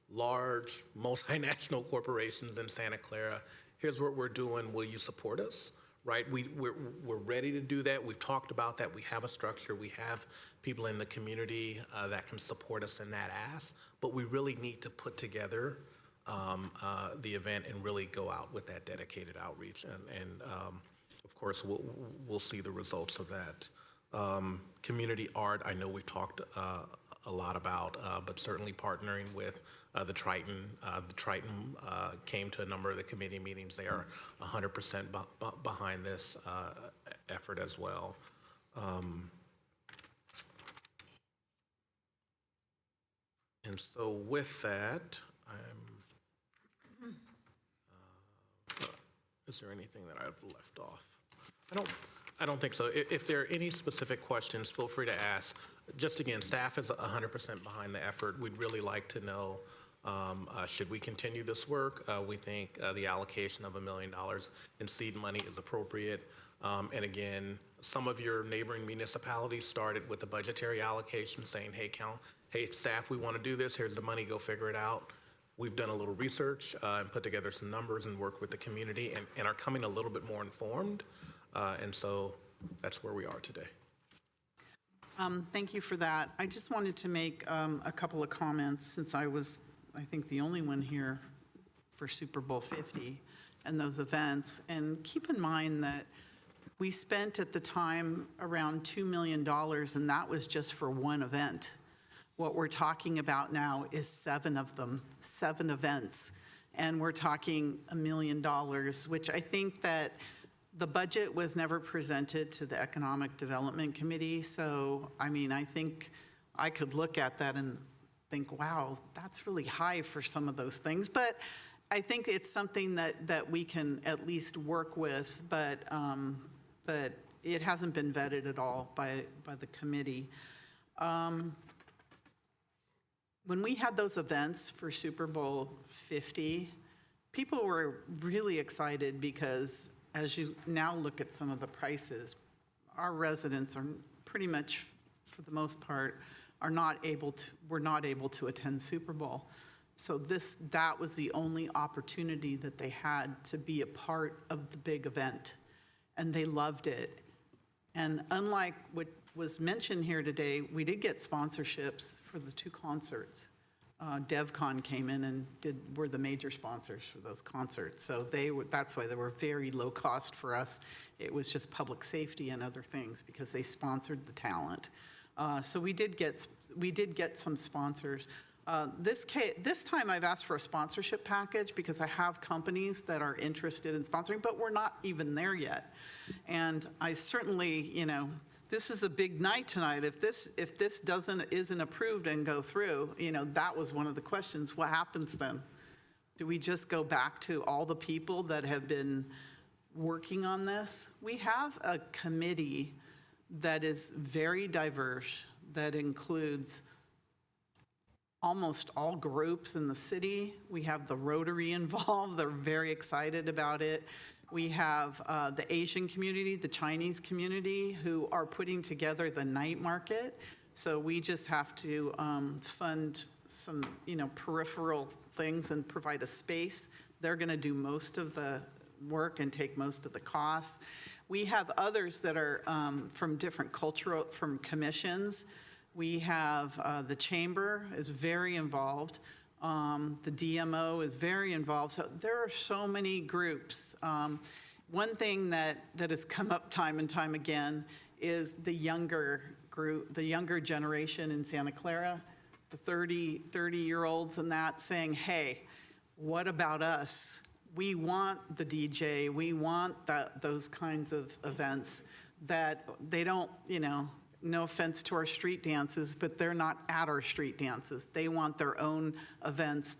Large multinational corporations in Santa Clara, here's what we're doing. Will you support us? Right, we're ready to do that. We've talked about that. We have a structure. We have people in the community that can support us in that ask. But we really need to put together the event and really go out with that dedicated outreach. And of course, we'll see the results of that. Community art, I know we've talked a lot about, but certainly partnering with the Triton. The Triton came to a number of the committee meetings. They are 100% behind this effort as well. And so with that, is there anything that I've left off? I don't think so. If there are any specific questions, feel free to ask. Just again, staff is 100% behind the effort. We'd really like to know, should we continue this work? We think the allocation of $1 million in seed money is appropriate. And again, some of your neighboring municipalities started with a budgetary allocation saying, hey, staff, we want to do this. Here's the money. Go figure it out. We've done a little research and put together some numbers and worked with the community and are coming a little bit more informed. And so that's where we are today. Thank you for that. I just wanted to make a couple of comments, since I was, I think, the only one here for Super Bowl 50 and those events. And keep in mind that we spent at the time around $2 million, and that was just for one event. What we're talking about now is 7 of them, 7 events. And we're talking $1 million, which I think that the budget was never presented to the Economic Development Committee. So, I mean, I think I could look at that and think, wow, that's really high for some of those things. But I think it's something that we can at least work with, but it hasn't been vetted at all by the committee. When we had those events for Super Bowl 50, people were really excited because as you now look at some of the prices, our residents are pretty much, for the most part, were not able to attend Super Bowl. So that was the only opportunity that they had to be a part of the big event, and they loved it. And unlike what was mentioned here today, we did get sponsorships for the 2 concerts. DevCon came in and were the major sponsors for those concerts. So that's why they were very low cost for us. It was just public safety and other things because they sponsored the talent. So we did get some sponsors. This time I've asked for a sponsorship package because I have companies that are interested in sponsoring, but we're not even there yet. And I certainly, this is a big night tonight. If this isn't approved and go through, that was one of the questions. What happens then? Do we just go back to all the people that have been working on this? We have a committee that is very diverse, that includes almost all groups in the city. We have the Rotary involved. They're very excited about it. We have the Asian community, the Chinese community, who are putting together the night market. So we just have to fund some, peripheral things and provide a space. They're going to do most of the work and take most of the costs. We have others that are from different from commissions. We have the chamber is very involved. The DMO is very involved. So there are so many groups. One thing that has come up time and time again is the younger group, the younger generation in Santa Clara, the 30-year-olds and that saying, hey, what about us? We want the DJ. We want those kinds of events that they don't, no offense to our street dances, but they're not at our street dances. They want their own events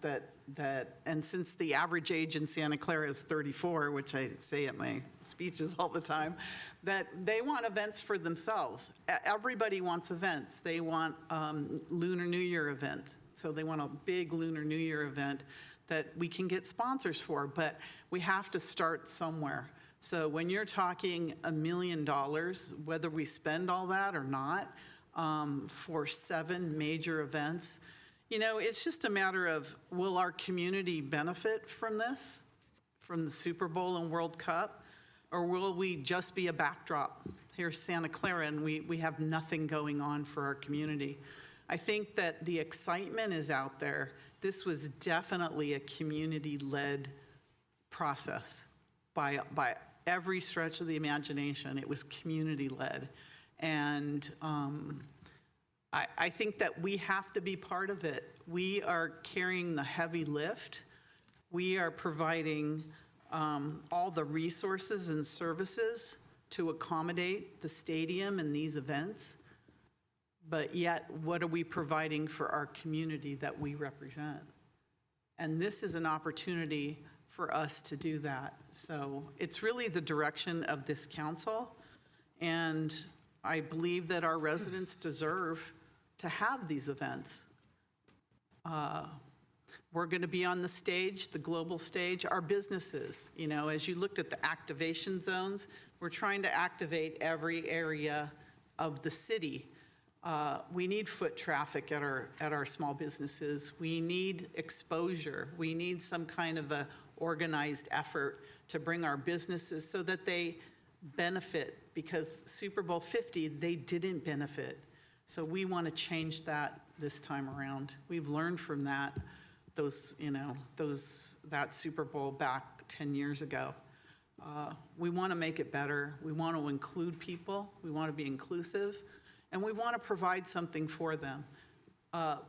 and since the average age in Santa Clara is 34, which I say at my speeches all the time, that they want events for themselves. Everybody wants events. They want Lunar New Year event. So they want a big Lunar New Year event that we can get sponsors for, but we have to start somewhere. So when you're talking $1 million, whether we spend all that or not, for 7 major events, it's just a matter of, will our community benefit from this, from the Super Bowl and World Cup, or will we just be a backdrop? Here's Santa Clara, and we have nothing going on for our community. I think that the excitement is out there. This was definitely a community-led process by every stretch of the imagination. It was community-led. And I think that we have to be part of it. We are carrying the heavy lift. We are providing all the resources and services to accommodate the stadium and these events. But yet, what are we providing for our community that we represent? And this is an opportunity for us to do that. So it's really the direction of this council. And I believe that our residents deserve to have these events. We're going to be on the stage, the global stage, our businesses. As you looked at the activation zones, we're trying to activate every area of the city. We need foot traffic at our small businesses. We need exposure. We need some kind of a organized effort to bring our businesses so that they benefit, because Super Bowl 50, they didn't benefit. So we want to change that this time around. We've learned from that, that Super Bowl back 10 years ago. We want to make it better. We want to include people. We want to be inclusive. And we want to provide something for them.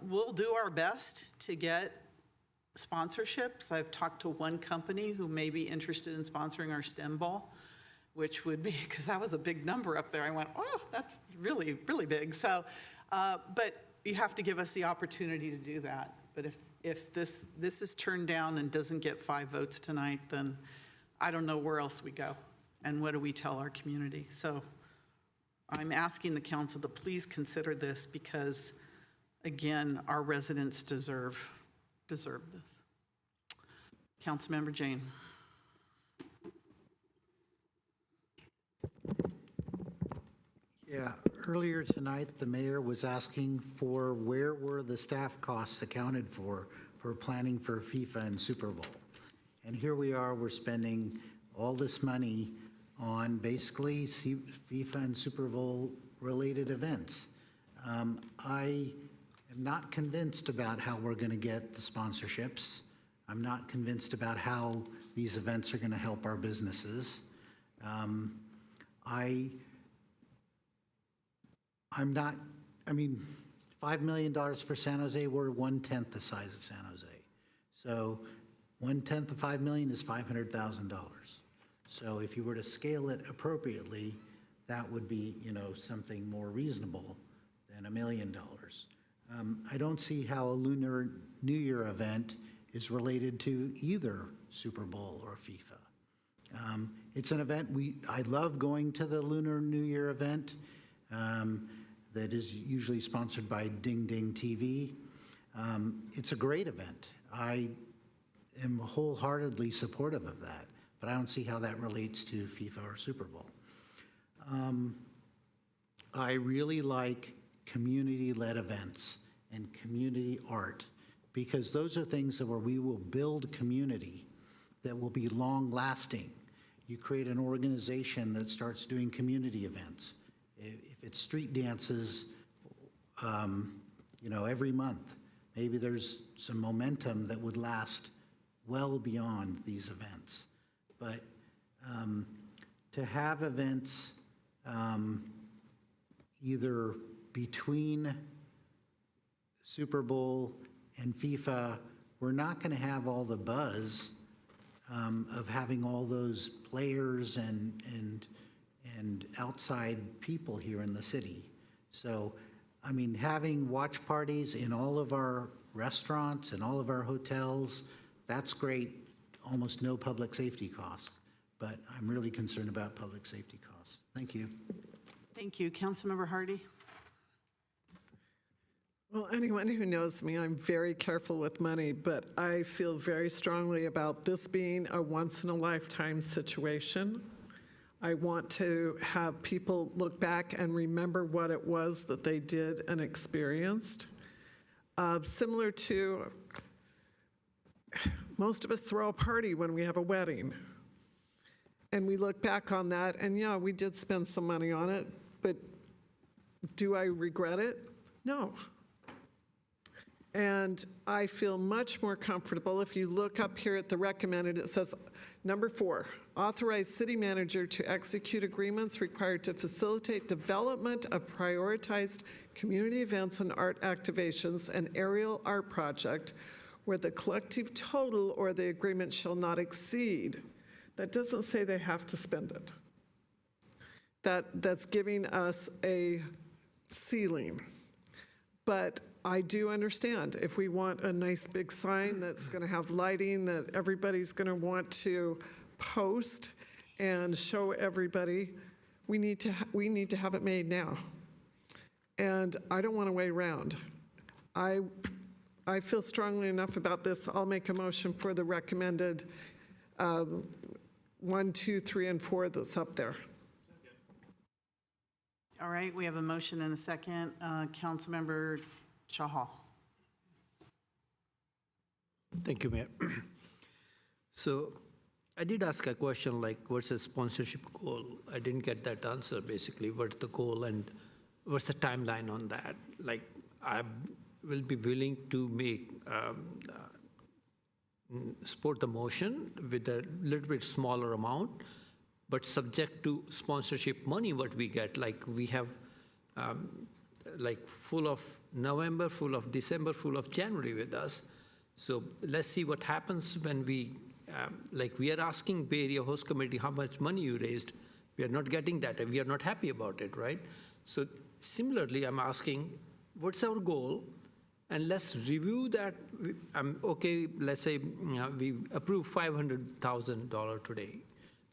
We'll do our best to get sponsorships. I've talked to one company who may be interested in sponsoring our STEM Ball, which would be, because that was a big number up there. I went, oh, that's really, really big. So, but you have to give us the opportunity to do that. But if this is turned down and doesn't get 5 votes tonight, then I don't know where else we go. And what do we tell our community? So I'm asking the council to please consider this because, again, our residents deserve this. Councilmember Jane. Yeah, earlier tonight, the mayor was asking for where were the staff costs accounted for planning for FIFA and Super Bowl. And here we are, we're spending all this money on basically FIFA and Super Bowl related events. I am not convinced about how we're going to get the sponsorships. I'm not convinced about how these events are going to help our businesses. I'm not, I mean, $5 million for San Jose, we're 1/10 the size of San Jose. So 1/10 of 5 million is $500,000. So if you were to scale it appropriately, that would be, something more reasonable than $1 million. I don't see how a Lunar New Year event is related to either Super Bowl or FIFA. It's an event I love going to the Lunar New Year event that is usually sponsored by Ding Ding TV. It's a great event. I am wholeheartedly supportive of that, but I don't see how that relates to FIFA or Super Bowl. I really like community-led events and community art, because those are things where we will build community that will be long-lasting. You create an organization that starts doing community events. If it's street dances, every month, maybe there's some momentum that would last well beyond these events. But to have events either between Super Bowl and FIFA, we're not going to have all the buzz of having all those players and outside people here in the city. So, having watch parties in all of our restaurants and all of our hotels, that's great, almost no public safety costs. But I'm really concerned about public safety costs. Thank you. Thank you. Councilmember Hardy. Well, anyone who knows me, I'm very careful with money, but I feel very strongly about this being a once-in-a-lifetime situation. I want to have people look back and remember what it was that they did and experienced. Similar to, most of us throw a party when we have a wedding. And we look back on that, and yeah, we did spend some money on it, but do I regret it? No. And I feel much more comfortable. If you look up here at the recommended, it says, number 4, authorize city manager to execute agreements required to facilitate development of prioritized community events and art activations, an aerial art project where the collective total or the agreement shall not exceed. That doesn't say they have to spend it. That's giving us a ceiling. But I do understand if we want a nice big sign that's going to have lighting that everybody's going to want to post and show everybody, we need to have it made now. And I don't want to wait around. I feel strongly enough about this. I'll make a motion for the recommended 1, 2, 3, and 4 that's up there. All right, we have a motion and a second. Councilmember Chahal. Thank you, Mayor. So I did ask a question like, what's the sponsorship goal? I didn't get that answer, basically. What's the goal and what's the timeline on that? Like, I will be willing to make, support the motion with a little bit smaller amount, but subject to sponsorship money, what we get. Like, we have like full of November, full of December, full of January with us. So let's see what happens when we, like we are asking Bay Area Host Committee how much money you raised. We are not getting that, and we are not happy about it, right? So similarly, I'm asking, what's our goal? And let's review that. I'm okay, let's say we approve $500,000 today.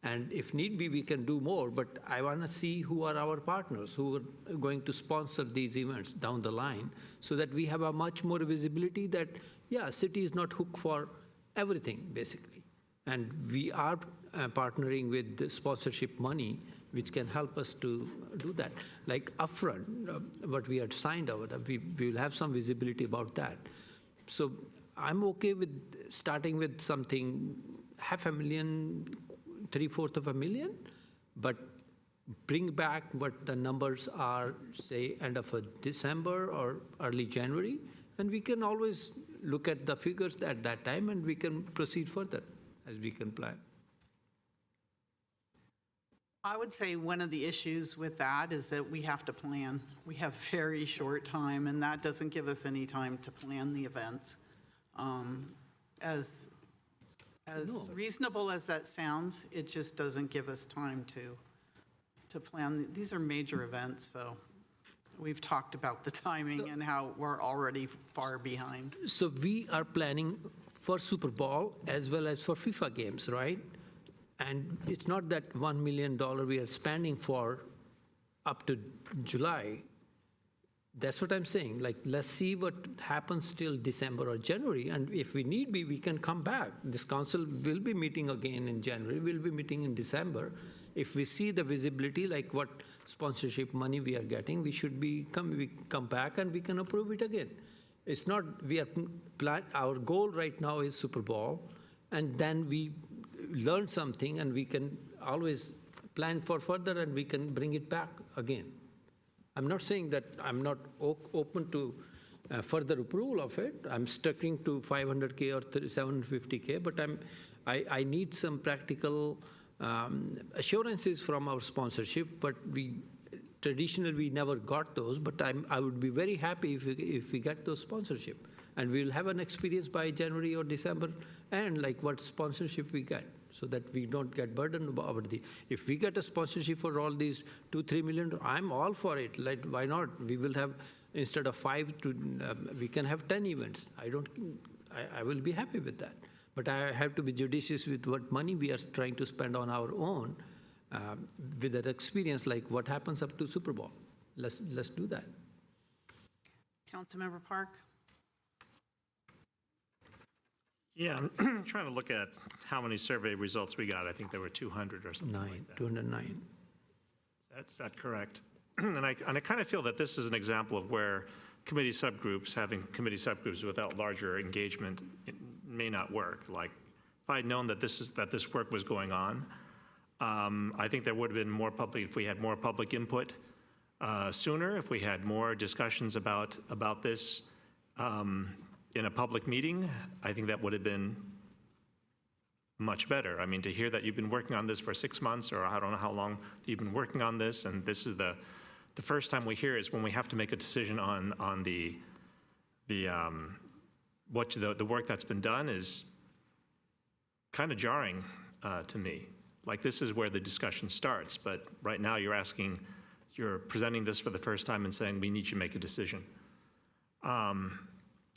And if need be, we can do more, but I want to see who are our partners, who are going to sponsor these events down the line, so that we have a much more visibility that, yeah, city is not hooked for everything, basically. And we are partnering with the sponsorship money, which can help us to do that. Like upfront, what we had signed out, we will have some visibility about that. So I'm okay with starting with something $500,000, $750,000, but bring back what the numbers are, say, end of December or early January, and we can always look at the figures at that time, and we can proceed further as we can plan. I would say one of the issues with that is that we have to plan. We have very short time, and that doesn't give us any time to plan the events. As reasonable as that sounds, it just doesn't give us time to plan. These are major events, so we've talked about the timing and how we're already far behind. So we are planning for Super Bowl as well as for FIFA games, right? And it's not that $1 million we are spending for up to July. That's what I'm saying. Like, let's see what happens till December or January, and if we need be, we can come back. This council will be meeting again in January, we'll be meeting in December. If we see the visibility, like what sponsorship money we are getting, we come back and we can approve it again. It's not, our goal right now is Super Bowl, and then we learn something and we can always plan for further and we can bring it back again. I'm not saying that I'm not open to further approval of it. I'm sticking to 500K or 750K, but I need some practical assurances from our sponsorship, but traditionally we never got those, but I would be very happy if we get those sponsorship. And we'll have an experience by January or December, and like what sponsorship we get, so that we don't get burdened about if we get a sponsorship for all these $2-3 million, I'm all for it. Like, why not? We will have, instead of 5 we can have 10 events. I will be happy with that. But I have to be judicious with what money we are trying to spend on our own, with that experience, like what happens up to Super Bowl. Let's do that. Councilmember Park? Yeah, I'm trying to look at how many survey results we got. I think there were 200 or something like that. 209. Is that correct? And I kind of feel that this is an example of where committee subgroups, having committee subgroups without larger engagement, it may not work. Like, if I'd known that this work was going on, I think there would have been more public, if we had more public input sooner, if we had more discussions about this in a public meeting, I think that would have been much better. I mean, to hear that you've been working on this for 6 months, or I don't know how long you've been working on this, and this is the first time we hear is when we have to make a decision on the work that's been done is kind of jarring to me. Like, this is where the discussion starts, but right now you're presenting this for the first time and saying we need you to make a decision.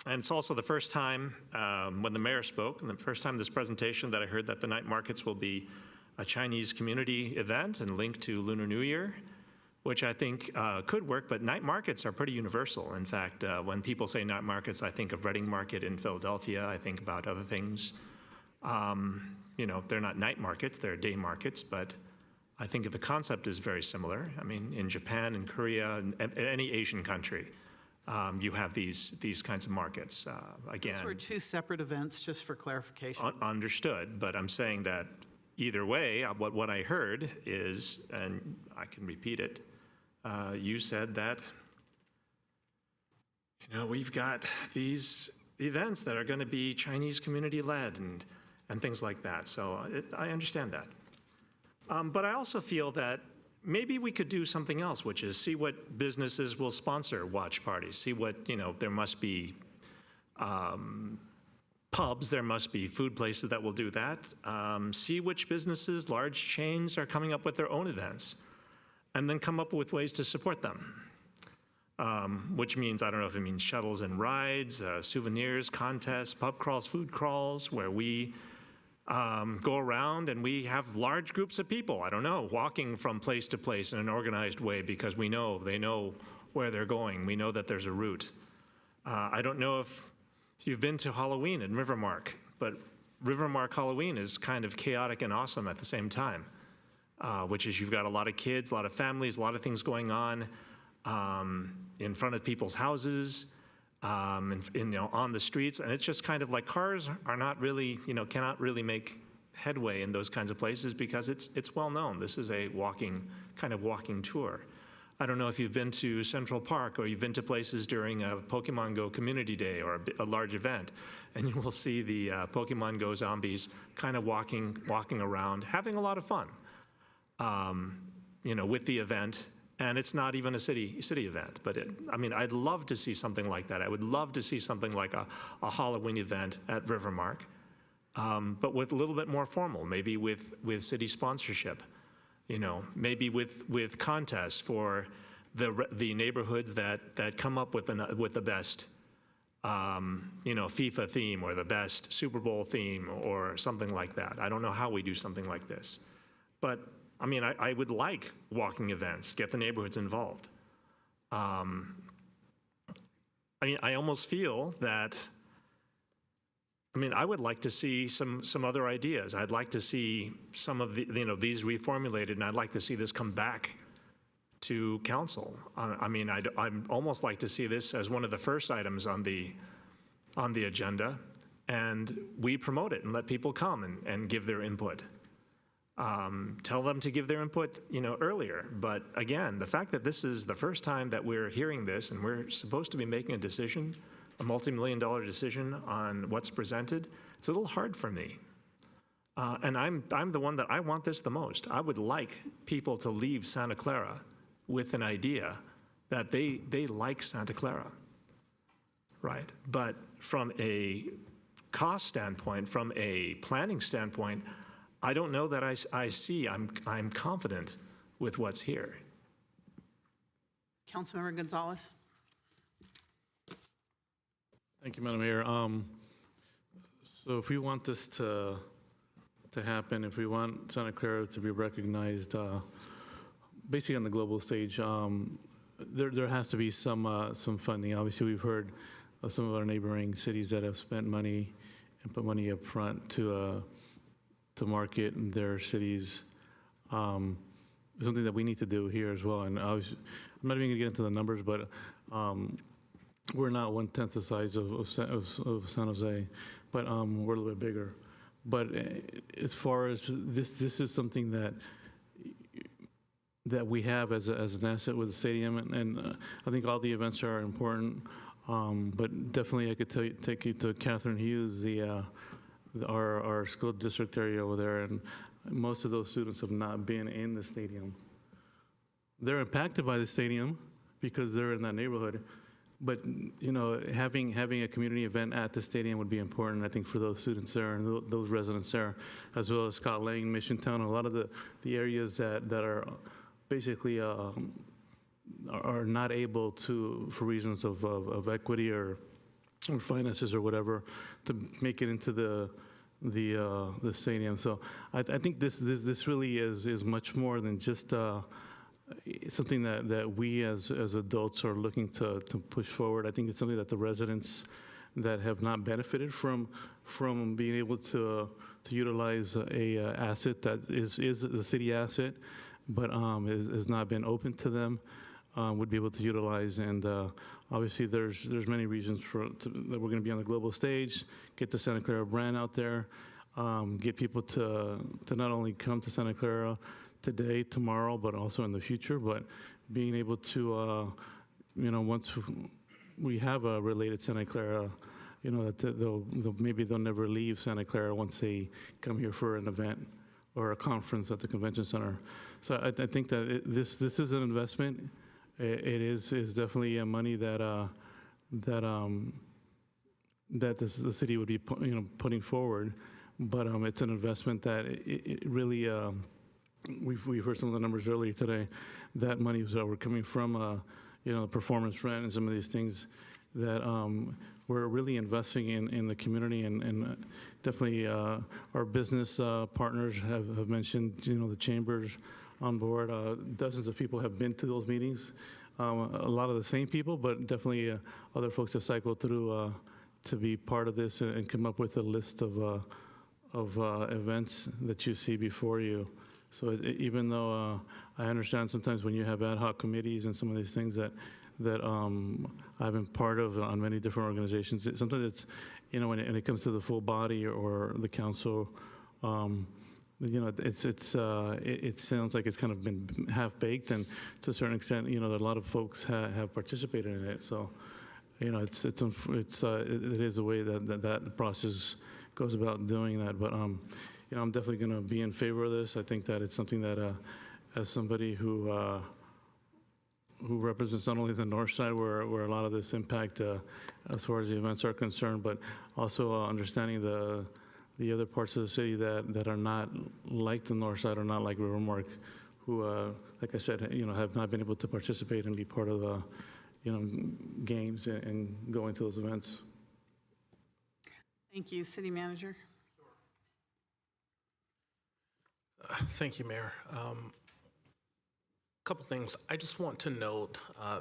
And it's also the first time when the mayor spoke, and the first time this presentation that I heard that the night markets will be a Chinese community event and linked to Lunar New Year, which I think could work, but night markets are pretty universal. In fact, when people say night markets, I think of Reading Market in Philadelphia, I think about other things. They're not night markets, they're day markets, but I think the concept is very similar. I mean, in Japan and Korea, and any Asian country, you have these kinds of markets. Again, Those were two separate events, just for clarification. Understood, but I'm saying that either way, what I heard is, and I can repeat it, you said that, we've got these events that are going to be Chinese community-led and things like that. So I understand that. But I also feel that maybe we could do something else, which is see what businesses will sponsor watch parties, see what, there must be pubs, there must be food places that will do that, see which businesses, large chains are coming up with their own events, and then come up with ways to support them. Which means, I don't know if it means shuttles and rides, souvenirs, contests, pub crawls, food crawls, where we go around and we have large groups of people, I don't know, walking from place to place in an organized way because they know where they're going. We know that there's a route. I don't know if you've been to Halloween in Rivermark, but Rivermark Halloween is kind of chaotic and awesome at the same time, which is you've got a lot of kids, a lot of families, a lot of things going on in front of people's houses, on the streets, and it's just kind of like cars are not really, cannot really make headway in those kinds of places because it's well known. This is a walking tour. I don't know if you've been to Central Park or you've been to places during a Pokemon Go Community Day or a large event, and you will see the Pokemon Go zombies kind of walking around, having a lot of fun. with the event. And it's not even a city event, but I'd love to see something like that. I would love to see something like a Halloween event at Rivermark, but with a little bit more formal, maybe with city sponsorship, maybe with contests for the neighborhoods that come up with the best, FIFA theme or the best Super Bowl theme or something like that. I don't know how we do something like this, but I would like walking events, get the neighborhoods involved. I almost feel that, I would like to see some other ideas. I'd like to see some of these reformulated, and I'd like to see this come back to council. I'd almost like to see this as one of the first items on the agenda, and we promote it and let people come and give their input. Tell them to give their input, earlier. But again, the fact that this is the first time that we're hearing this and we're supposed to be making a decision, a multi-million-dollar decision on what's presented, it's a little hard for me. And I'm the one that I want this the most. I would like people to leave Santa Clara with an idea that they like Santa Clara, right? But from a cost standpoint, from a planning standpoint, I don't know that I'm confident with what's here. Councilmember Gonzalez. Thank you, Madam Mayor. So if we want this to happen, if we want Santa Clara to be recognized, basically on the global stage, there has to be some funding. Obviously, we've heard of some of our neighboring cities that have spent money and put money up front to market their cities. Something that we need to do here as well. And I'm not even gonna get into the numbers, but we're not 1/10 the size of San Jose, but we're a little bit bigger. But as far as this is something that we have as an asset with the stadium, and I think all the events are important. But definitely, I could take you to Catherine Hughes, our school district area over there, and most of those students have not been in the stadium. They're impacted by the stadium because they're in that neighborhood, but having a community event at the stadium would be important, I think, for those students there and those residents there, as well as Scott Lane, Mission Town, a lot of the areas that are basically are not able to, for reasons of equity or finances or whatever, to make it into the stadium. So I think this really is much more than just something that we as adults are looking to push forward. I think it's something that the residents that have not benefited from being able to utilize a asset that is the city asset, but has not been open to them, would be able to utilize. And obviously there's many reasons that we're going to be on the global stage, get the Santa Clara brand out there, get people to not only come to Santa Clara today, tomorrow, but also in the future, but being able to, once we have a related Santa Clara, that maybe they'll never leave Santa Clara once they come here for an event or a conference at the convention center. So I think that this is an investment. It is definitely money that the city would be putting forward, but it's an investment that it really. We've heard some of the numbers earlier today. That money that were coming from the performance rent and some of these things that we're really investing in the community, and definitely our business partners have mentioned the chambers on board. Dozens of people have been to those meetings. A lot of the same people, but definitely other folks have cycled through to be part of this and come up with a list of events that you see before you. So even though I understand sometimes when you have ad hoc committees and some of these things that I've been part of on many different organizations, sometimes it's, when it comes to the full body or the council, it sounds like it's kind of been half-baked, and to a certain extent, a lot of folks have participated in it. So, it is the way that process goes about doing that. But I'm definitely going to be in favor of this. I think that it's something that, as somebody who represents not only the north side where a lot of this impact as far as the events are concerned, but also understanding the other parts of the city that are not like the north side or not like Rivermark, who, like I said, have not been able to participate and be part of, games and going to those events. Thank you. City Manager? Thank you, Mayor. Couple things. I just want to note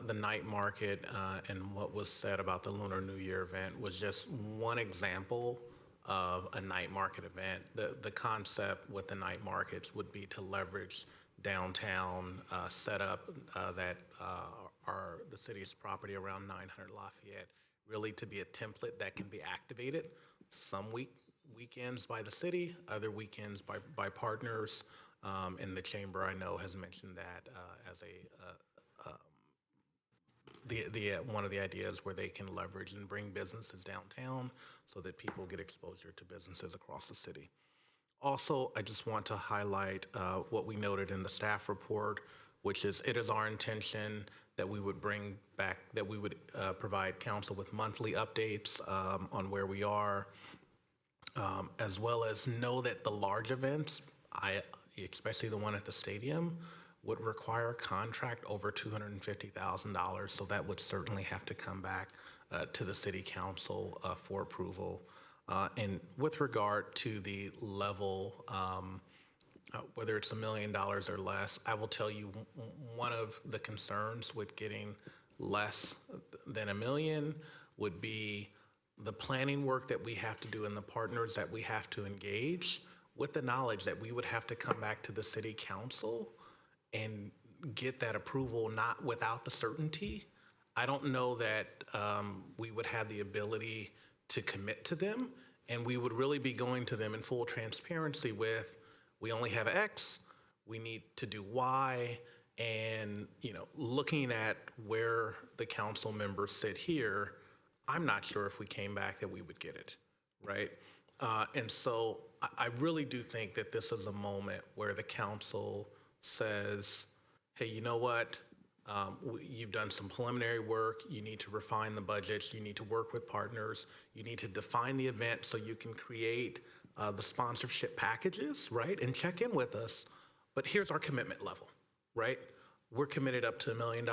the night market and what was said about the Lunar New Year event was just one example of a night market event. The concept with the night markets would be to leverage downtown setup that are the city's property around 900 Lafayette, really to be a template that can be activated some weekends by the city, other weekends by partners. And the chamber, I know, has mentioned that as one of the ideas where they can leverage and bring businesses downtown so that people get exposure to businesses across the city. Also, I just want to highlight what we noted in the staff report, which is it is our intention that we would provide council with monthly updates on where we are, as well as know that the large events, especially the one at the stadium, would require a contract over $250,000. So that would certainly have to come back to the city council for approval. And with regard to the level, whether it's $1 million or less, I will tell you one of the concerns with getting less than $1 million would be the planning work that we have to do and the partners that we have to engage, with the knowledge that we would have to come back to the city council and get that approval, not without the certainty. I don't know that we would have the ability to commit to them, and we would really be going to them in full transparency with, we only have X, we need to do Y, and looking at where the council members sit here, I'm not sure if we came back that we would get it, right? And so I really do think that this is a moment where the council says, hey, you know what? You've done some preliminary work. You need to refine the budget. You need to work with partners. You need to define the event so you can create the sponsorship packages, right? And check in with us. But here's our commitment level, right? We're committed up to $1 million.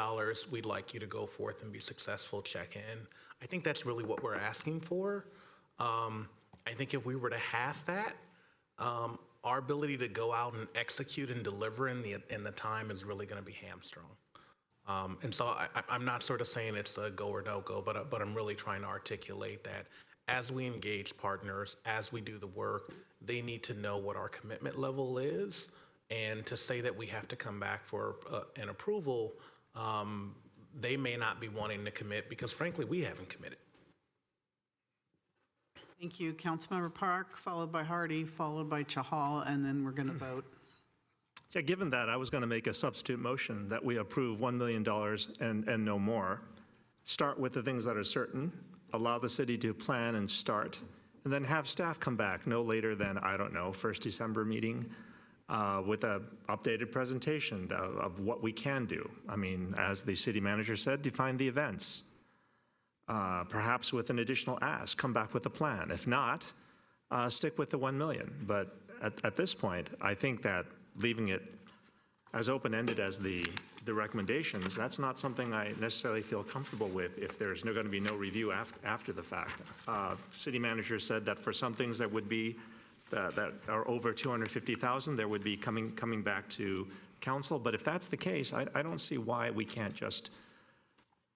We'd like you to go forth and be successful, check in. I think that's really what we're asking for. I think if we were to have that, our ability to go out and execute and deliver in the time is really going to be hamstrung. And so I'm not sort of saying it's a go or no go, but I'm really trying to articulate that as we engage partners, as we do the work, they need to know what our commitment level is. And to say that we have to come back for an approval, they may not be wanting to commit because frankly, we haven't committed. Thank you. Councilmember Park, followed by Hardy, followed by Chahal, and then we're going to vote. Yeah, given that, I was going to make a substitute motion that we approve $1 million and no more. Start with the things that are certain, allow the city to plan and start, and then have staff come back no later than, I don't know, first December meeting with an updated presentation of what we can do. I mean, as the city manager said, define the events. Perhaps with an additional ask, come back with a plan. If not, stick with the $1 million. But at this point, I think that leaving it as open-ended as the recommendations, that's not something I necessarily feel comfortable with if there's going to be no review after the fact. City manager said that for some things that would be that are over 250,000, there would be coming back to council. But if that's the case, I don't see why we can't just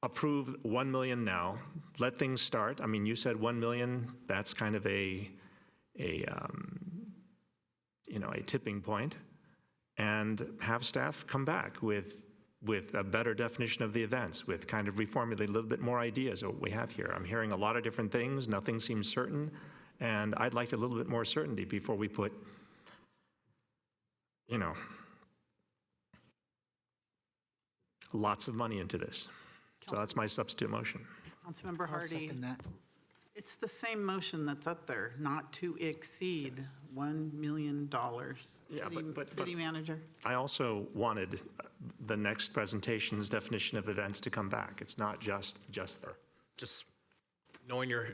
approve 1 million now, let things start. I mean, you said 1 million, that's kind of a tipping point, and have staff come back with a better definition of the events, with kind of reformulate a little bit more ideas of what we have here. I'm hearing a lot of different things, nothing seems certain, and I'd like a little bit more certainty before we put, lots of money into this. So that's my substitute motion. Councilmember Hardy. I'll second that. It's the same motion that's up there, not to exceed $1 million. Yeah, City manager. I also wanted the next presentation's definition of events to come back. It's not just there. Just knowing your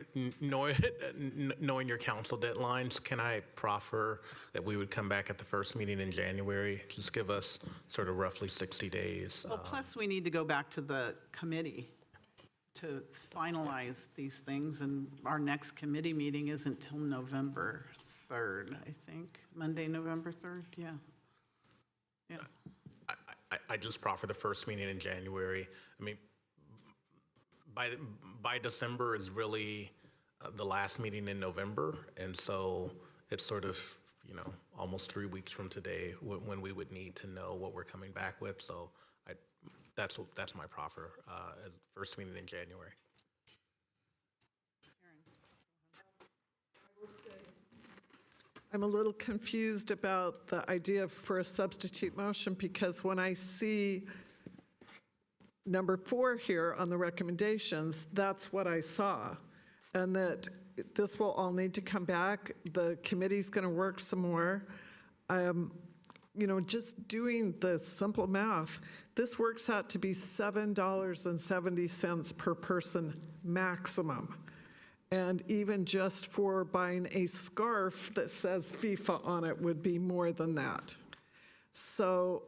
council deadlines, can I proffer that we would come back at the first meeting in January? Just give us sort of roughly 60 days. Well, plus we need to go back to the committee to finalize these things, and our next committee meeting isn't till November 3rd, I think. Monday, November 3rd, yeah. Yeah. I just proffer the first meeting in January. I mean, by December is really the last meeting in November, and so it's sort of, almost 3 weeks from today when we would need to know what we're coming back with. So that's my proffer as first meeting in January. I'm a little confused about the idea for a substitute motion, because when I see number 4 here on the recommendations, that's what I saw. And that this will all need to come back. The committee's going to work some more. Just doing the simple math, this works out to be $7.70 per person maximum. And even just for buying a scarf that says FIFA on it would be more than that. So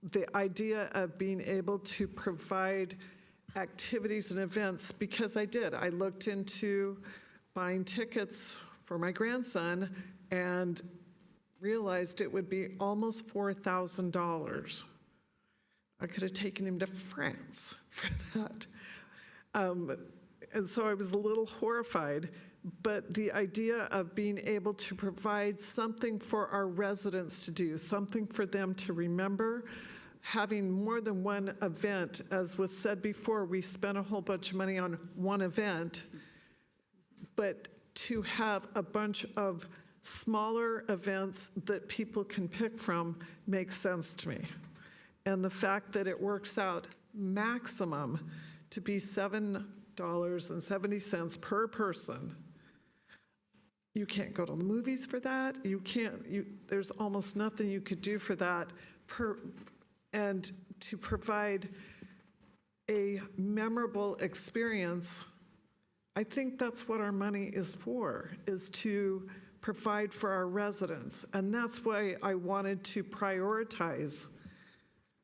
the idea of being able to provide activities and events, because I looked into buying tickets for my grandson and realized it would be almost $4,000. I could have taken him to France for that. And so I was a little horrified, but the idea of being able to provide something for our residents to do, something for them to remember, having more than one event, as was said before, we spent a whole bunch of money on one event, but to have a bunch of smaller events that people can pick from makes sense to me. And the fact that it works out maximum to be $7.70 per person. You can't go to the movies for that. There's almost nothing you could do for that. And to provide a memorable experience, I think that's what our money is for, is to provide for our residents. And that's why I wanted to prioritize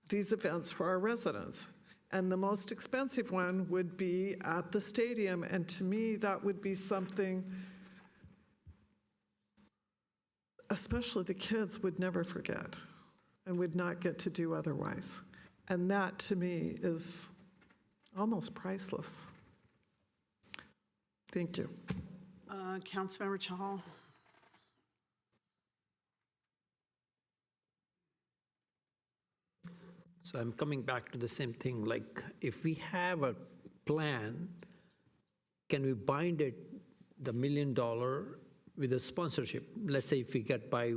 these events for our residents. And the most expensive one would be at the stadium. And to me, that would be something, especially the kids, would never forget and would not get to do otherwise. And that, to me, is almost priceless. Thank you. Councilmember Chahal. So I'm coming back to the same thing, like if we have a plan, can we bind it, the $1 million, with a sponsorship? Let's say if we get by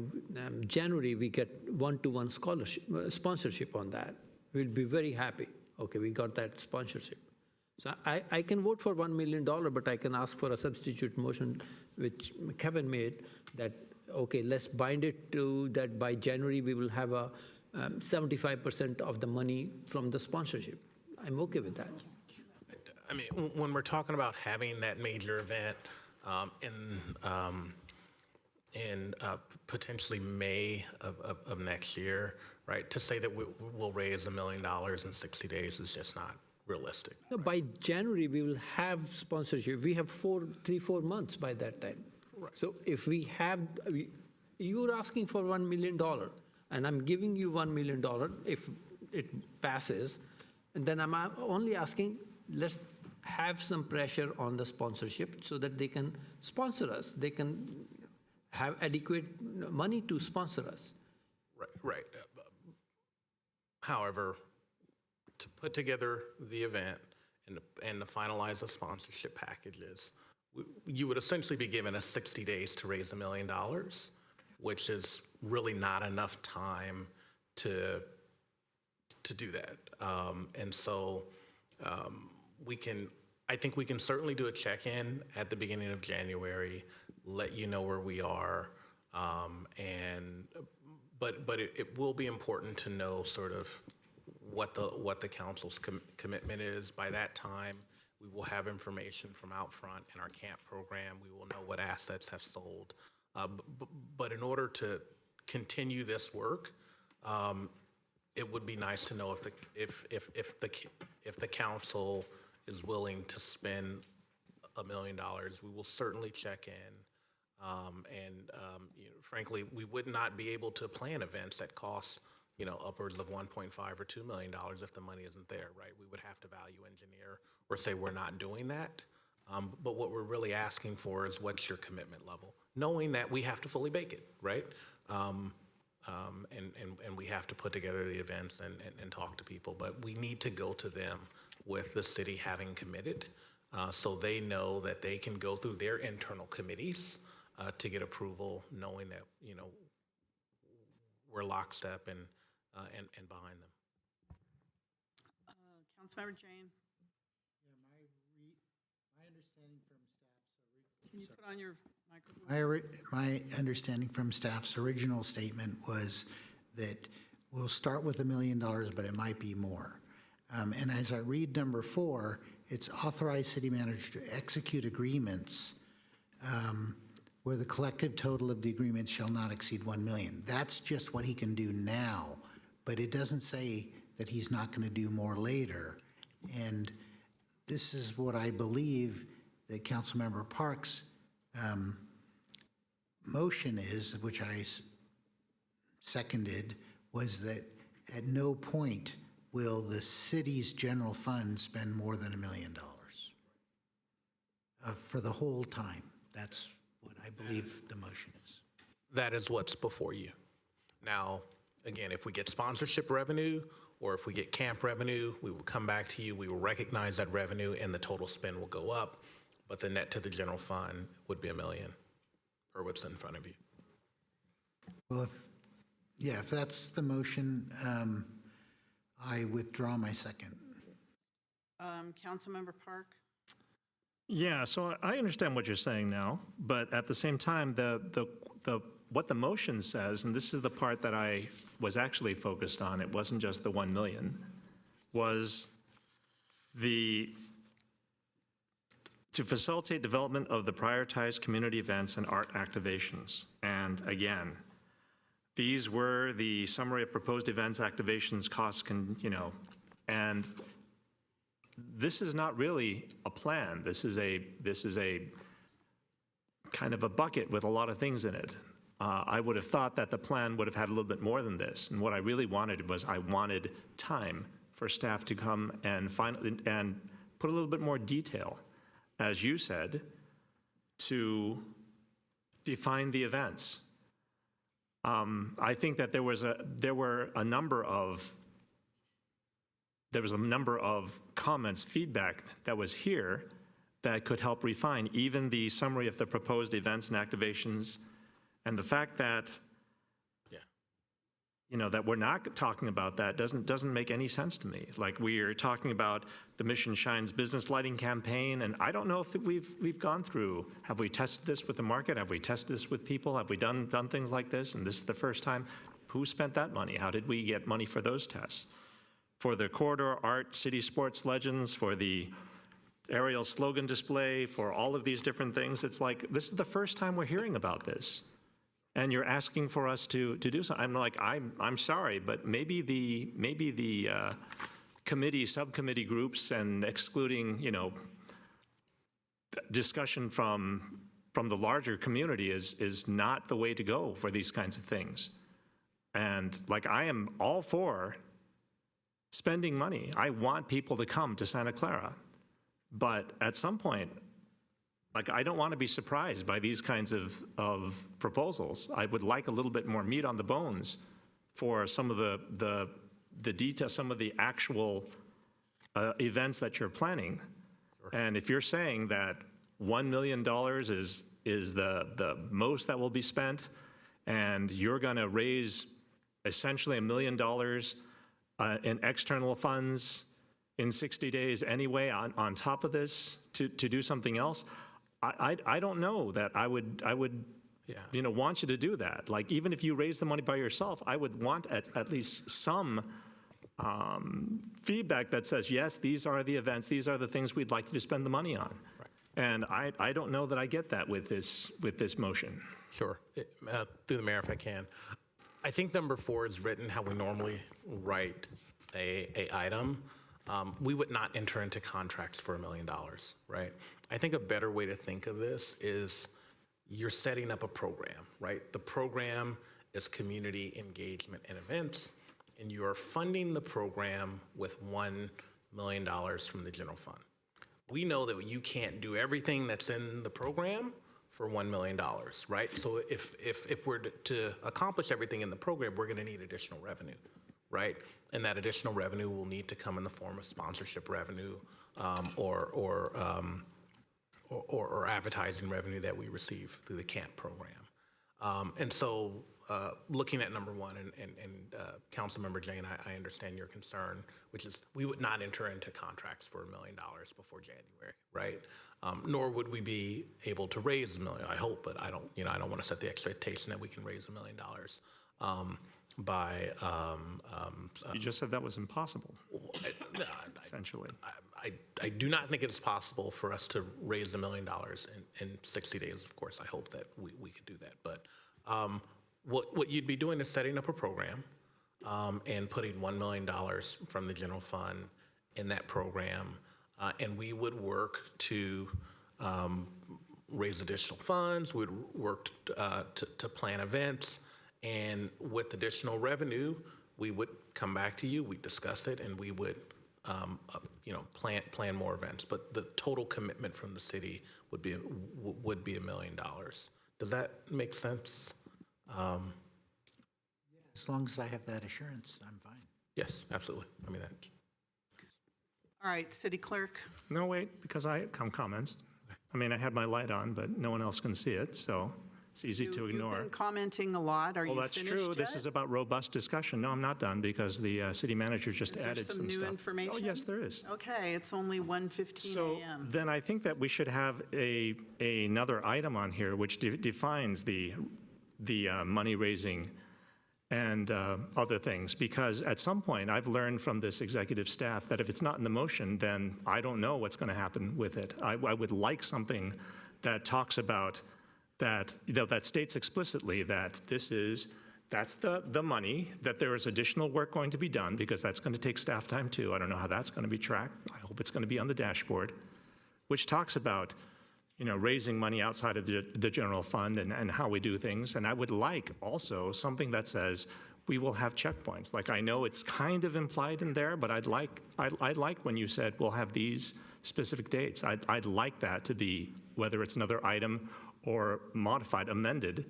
January, we get one-to-one sponsorship on that. We'll be very happy. Okay, we got that sponsorship. So I can vote for $1 million, but I can ask for a substitute motion, which Kevin made, that, okay, let's bind it to that by January we will have a 75% of the money from the sponsorship. I'm okay with that. I mean, when we're talking about having that major event in potentially May of next year, right? To say that we'll raise $1 million in 60 days is just not realistic. No, by January, we will have sponsorship. We have 3-4 months by that time. Right. So if we have, you're asking for $1 million, and I'm giving you $1 million if it passes, and then I'm only asking, let's have some pressure on the sponsorship so that they can sponsor us. They can have adequate money to sponsor us. Right. However, to put together the event and to finalize the sponsorship packages, you would essentially be given 60 days to raise $1 million, which is really not enough time to do that. And so I think we can certainly do a check-in at the beginning of January, let you know where we are. But it will be important to know sort of what the council's commitment is. By that time, we will have information from out front in our camp program. We will know what assets have sold. But in order to continue this work, it would be nice to know if the council is willing to spend $1 million. We will certainly check in. Frankly, we would not be able to plan events that cost, upwards of 1.5 or $2 million if the money isn't there, right? We would have to value engineer or say we're not doing that. But what we're really asking for is what's your commitment level, knowing that we have to fully bake it, right? And we have to put together the events and talk to people, but we need to go to them with the city having committed, so they know that they can go through their internal committees to get approval, knowing that, we're lockstep and behind them. Councilmember Jane. My understanding from staff's Can you put on your microphone? My understanding from staff's original statement was that we'll start with $1 million, but it might be more. And as I read number 4, it's authorize city manager to execute agreements where the collective total of the agreements shall not exceed $1 million. That's just what he can do now, but it doesn't say that he's not going to do more later. And this is what I believe that Councilmember Parks' motion is, which I seconded, was that at no point will the city's general fund spend more than $1 million for the whole time. That's what I believe the motion is. That is what's before you. Now, again, if we get sponsorship revenue or if we get camp revenue, we will come back to you, we will recognize that revenue, and the total spend will go up, but the net to the general fund would be $1 million, or what's in front of you. Well, if that's the motion, I withdraw my second. Councilmember Park. Yeah, so I understand what you're saying now, but at the same time, what the motion says, and this is the part that I was actually focused on, it wasn't just the 1 million, was to facilitate development of the prioritized community events and art activations. And again, these were the summary of proposed events, activations, costs, and this is not really a plan. This is a kind of a bucket with a lot of things in it. I would have thought that the plan would have had a little bit more than this. And what I really wanted was I wanted time for staff to come and put a little bit more detail, as you said, to define the events. I think that there was a number of comments, feedback that was here that could help refine even the summary of the proposed events and activations, and the fact that that we're not talking about that doesn't make any sense to me. Like, we are talking about the Mission Shines business lighting campaign, and I don't know if we've gone through, have we tested this with the market? Have we tested this with people? Have we done things like this? And this is the first time. Who spent that money? How did we get money for those tests? For the corridor art, city sports legends, for the aerial slogan display, for all of these different things, it's like, this is the first time we're hearing about this. And you're asking for us to do something. I'm like, I'm sorry, but maybe the subcommittee groups, and excluding, discussion from the larger community is not the way to go for these kinds of things. And like, I am all for spending money. I want people to come to Santa Clara. But at some point, like, I don't want to be surprised by these kinds of proposals. I would like a little bit more meat on the bones for some of the details, some of the actual events that you're planning. Sure. And if you're saying that $1 million is the most that will be spent, and you're going to raise essentially $1 million in external funds in 60 days anyway on top of this to do something else, I don't know that I would want you to do that. Like, even if you raise the money by yourself, I would want at least some feedback that says, yes, these are the events, these are the things we'd like you to spend the money on. Right. And I don't know that I get that with this motion. Sure. Through the mayor, if I can. I think number 4 is written how we normally write a item. We would not enter into contracts for $1 million, right? I think a better way to think of this is you're setting up a program, right? The program is community engagement and events, and you are funding the program with $1 million from the general fund. We know that you can't do everything that's in the program for $1 million, right? So if we're to accomplish everything in the program, we're going to need additional revenue, right? And that additional revenue will need to come in the form of sponsorship revenue or advertising revenue that we receive through the CAMP program. And so looking at number 1, and Councilmember Jane, I understand your concern, which is we would not enter into contracts for $1 million before January, right? Nor would we be able to raise $1 million. I hope, but I don't want to set the expectation that we can raise $1 million by. You just said that was impossible. Essentially, I do not think it's possible for us to raise $1 million in 60 days. Of course, I hope that we could do that, but. What you'd be doing is setting up a program and putting $1 million from the general fund in that program, and we would work to raise additional funds. We'd work to plan events, and with additional revenue, we would come back to you. We'd discuss it, and we would plan more events. But the total commitment from the city would be $1 million. Does that make sense? As long as I have that assurance, I'm fine. Yes, absolutely. I mean that. All right, City Clerk. No, wait, because I have comments. I mean, I had my light on, but no one else can see it, so it's easy to ignore. You've been commenting a lot. Are you Well, that's finished true. yet? This is about robust discussion. No, I'm not done because the city manager just added some Is there some new stuff. information? Oh, yes, there is. Okay, it's only 1:15 So a.m. then I think that we should have another item on here which defines the money raising and other things, because at some point I've learned from this executive staff that if it's not in the motion, then I don't know what's going to happen with it. I would like something that talks about that, that states explicitly that that's the money, that there is additional work going to be done, because that's going to take staff time too. I don't know how that's going to be tracked. I hope it's going to be on the dashboard, which talks about raising money outside of the general fund and how we do things. And I would like also something that says we will have checkpoints. Like, I know it's kind of implied in there, but I'd like when you said we'll have these specific dates. I'd like that to be, whether it's another item or modified, amended,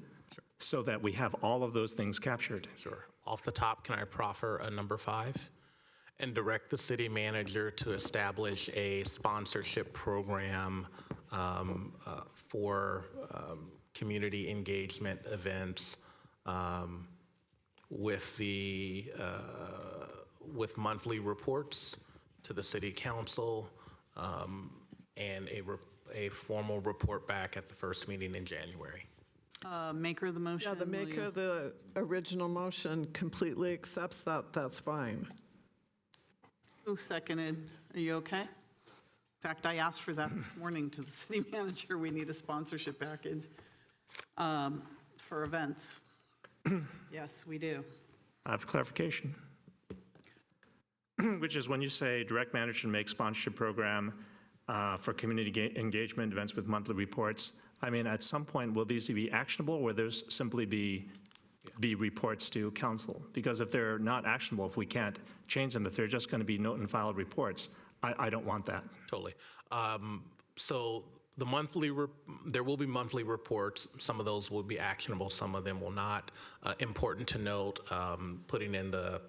so that we have all of those things captured. Sure. Off the top, can I proffer a number 5? And direct the city manager to establish a sponsorship program for community engagement events with monthly reports to the city council and a formal report back at the first meeting in January. Maker of the motion. Yeah, the will maker you- of the original motion completely accepts that. That's fine. Who seconded? Are you okay? In fact, I asked for that this morning to the city manager. We need a sponsorship package for events. Yes, we do. I have clarification, which is when you say direct manager to make sponsorship program for community engagement events with monthly reports. I mean, at some point, will these be actionable, or will those simply be reports to council? Because if they're not actionable, if we can't change them, if they're just going to be note and file reports, I don't want that. Totally. So there will be monthly reports. Some of those will be actionable, some of them will not. Important to note, putting in the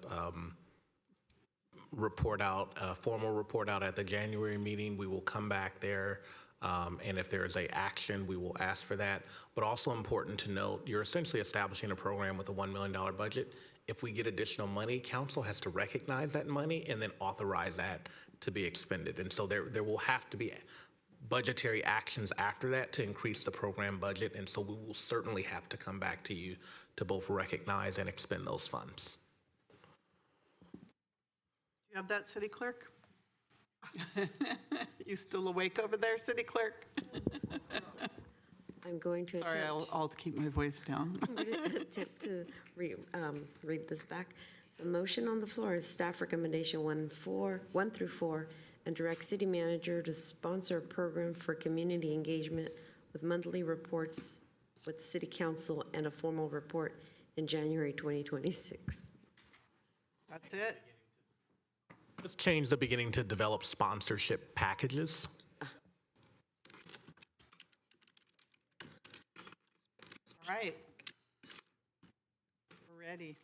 report out, formal report out at the January meeting, we will come back there. And if there is a action, we will ask for that. But also important to note, you're essentially establishing a program with a $1 million budget. If we get additional money, council has to recognize that money and then authorize that to be expended. And so there will have to be budgetary actions after that to increase the program budget, and so we will certainly have to come back to you to both recognize and expend those funds. Do you have that, City Clerk? You still awake over there, City Clerk? I'm going to Sorry, I'll keep my voice down. attempt to read this back. So motion on the floor is staff recommendation 1 through 4, and direct city manager to sponsor a program for community engagement with monthly reports with the city council and a formal report in January 2026. That's it? Let's change the beginning to develop sponsorship packages. All right. We're ready.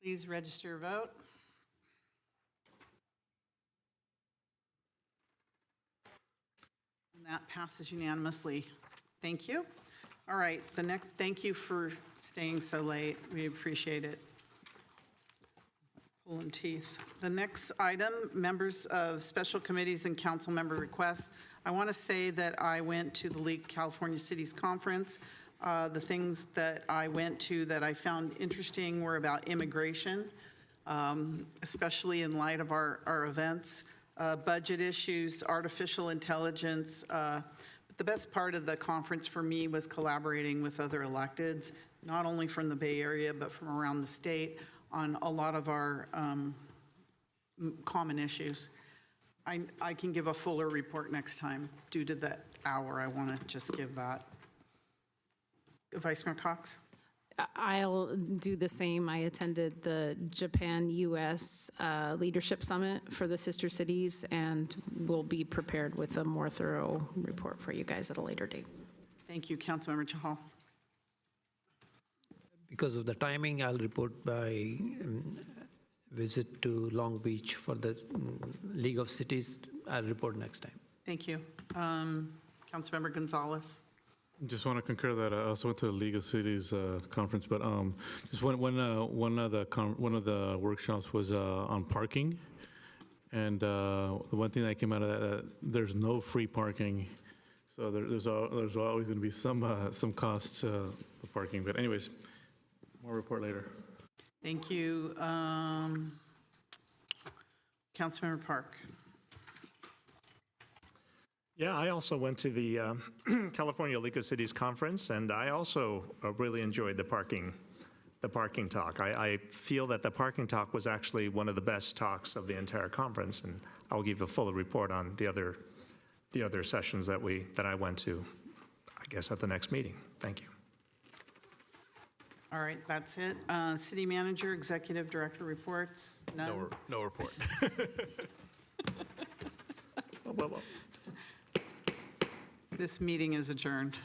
Please register your vote. And that passes unanimously. Thank you. All right, thank you for staying so late. We appreciate it. Pulling teeth. The next item, members of special committees and council member requests. I want to say that I went to the League of California Cities Conference. The things that I went to that I found interesting were about immigration, especially in light of our events, budget issues, artificial intelligence. But the best part of the conference for me was collaborating with other electeds, not only from the Bay Area, but from around the state on a lot of our common issues. I can give a fuller report next time. Due to that hour, I want to just give that. Vice Mayor Cox? I'll do the same. I attended the Japan-U.S. Leadership Summit for the sister cities, and we'll be prepared with a more thorough report for you guys at a later date. Thank you, Councilmember Chahal. Because of the timing, I'll report by visit to Long Beach for the League of Cities. I'll report next time. Thank you. Councilmember Gonzalez. Just want to concur that I also went to the League of Cities conference, but just one of the workshops was on parking, and the one thing that came out of that, there's no free parking, so there's always going to be some costs for parking. But anyways, more report later. Thank you. Councilmember Park. Yeah, I also went to the California League of Cities Conference, and I also really enjoyed the parking talk. I feel that the parking talk was actually one of the best talks of the entire conference, and I'll give a fuller report on the other sessions that I went to, I guess, at the next meeting. Thank you. All right, that's it. City Manager, Executive Director reports? None? No report. This meeting is adjourned.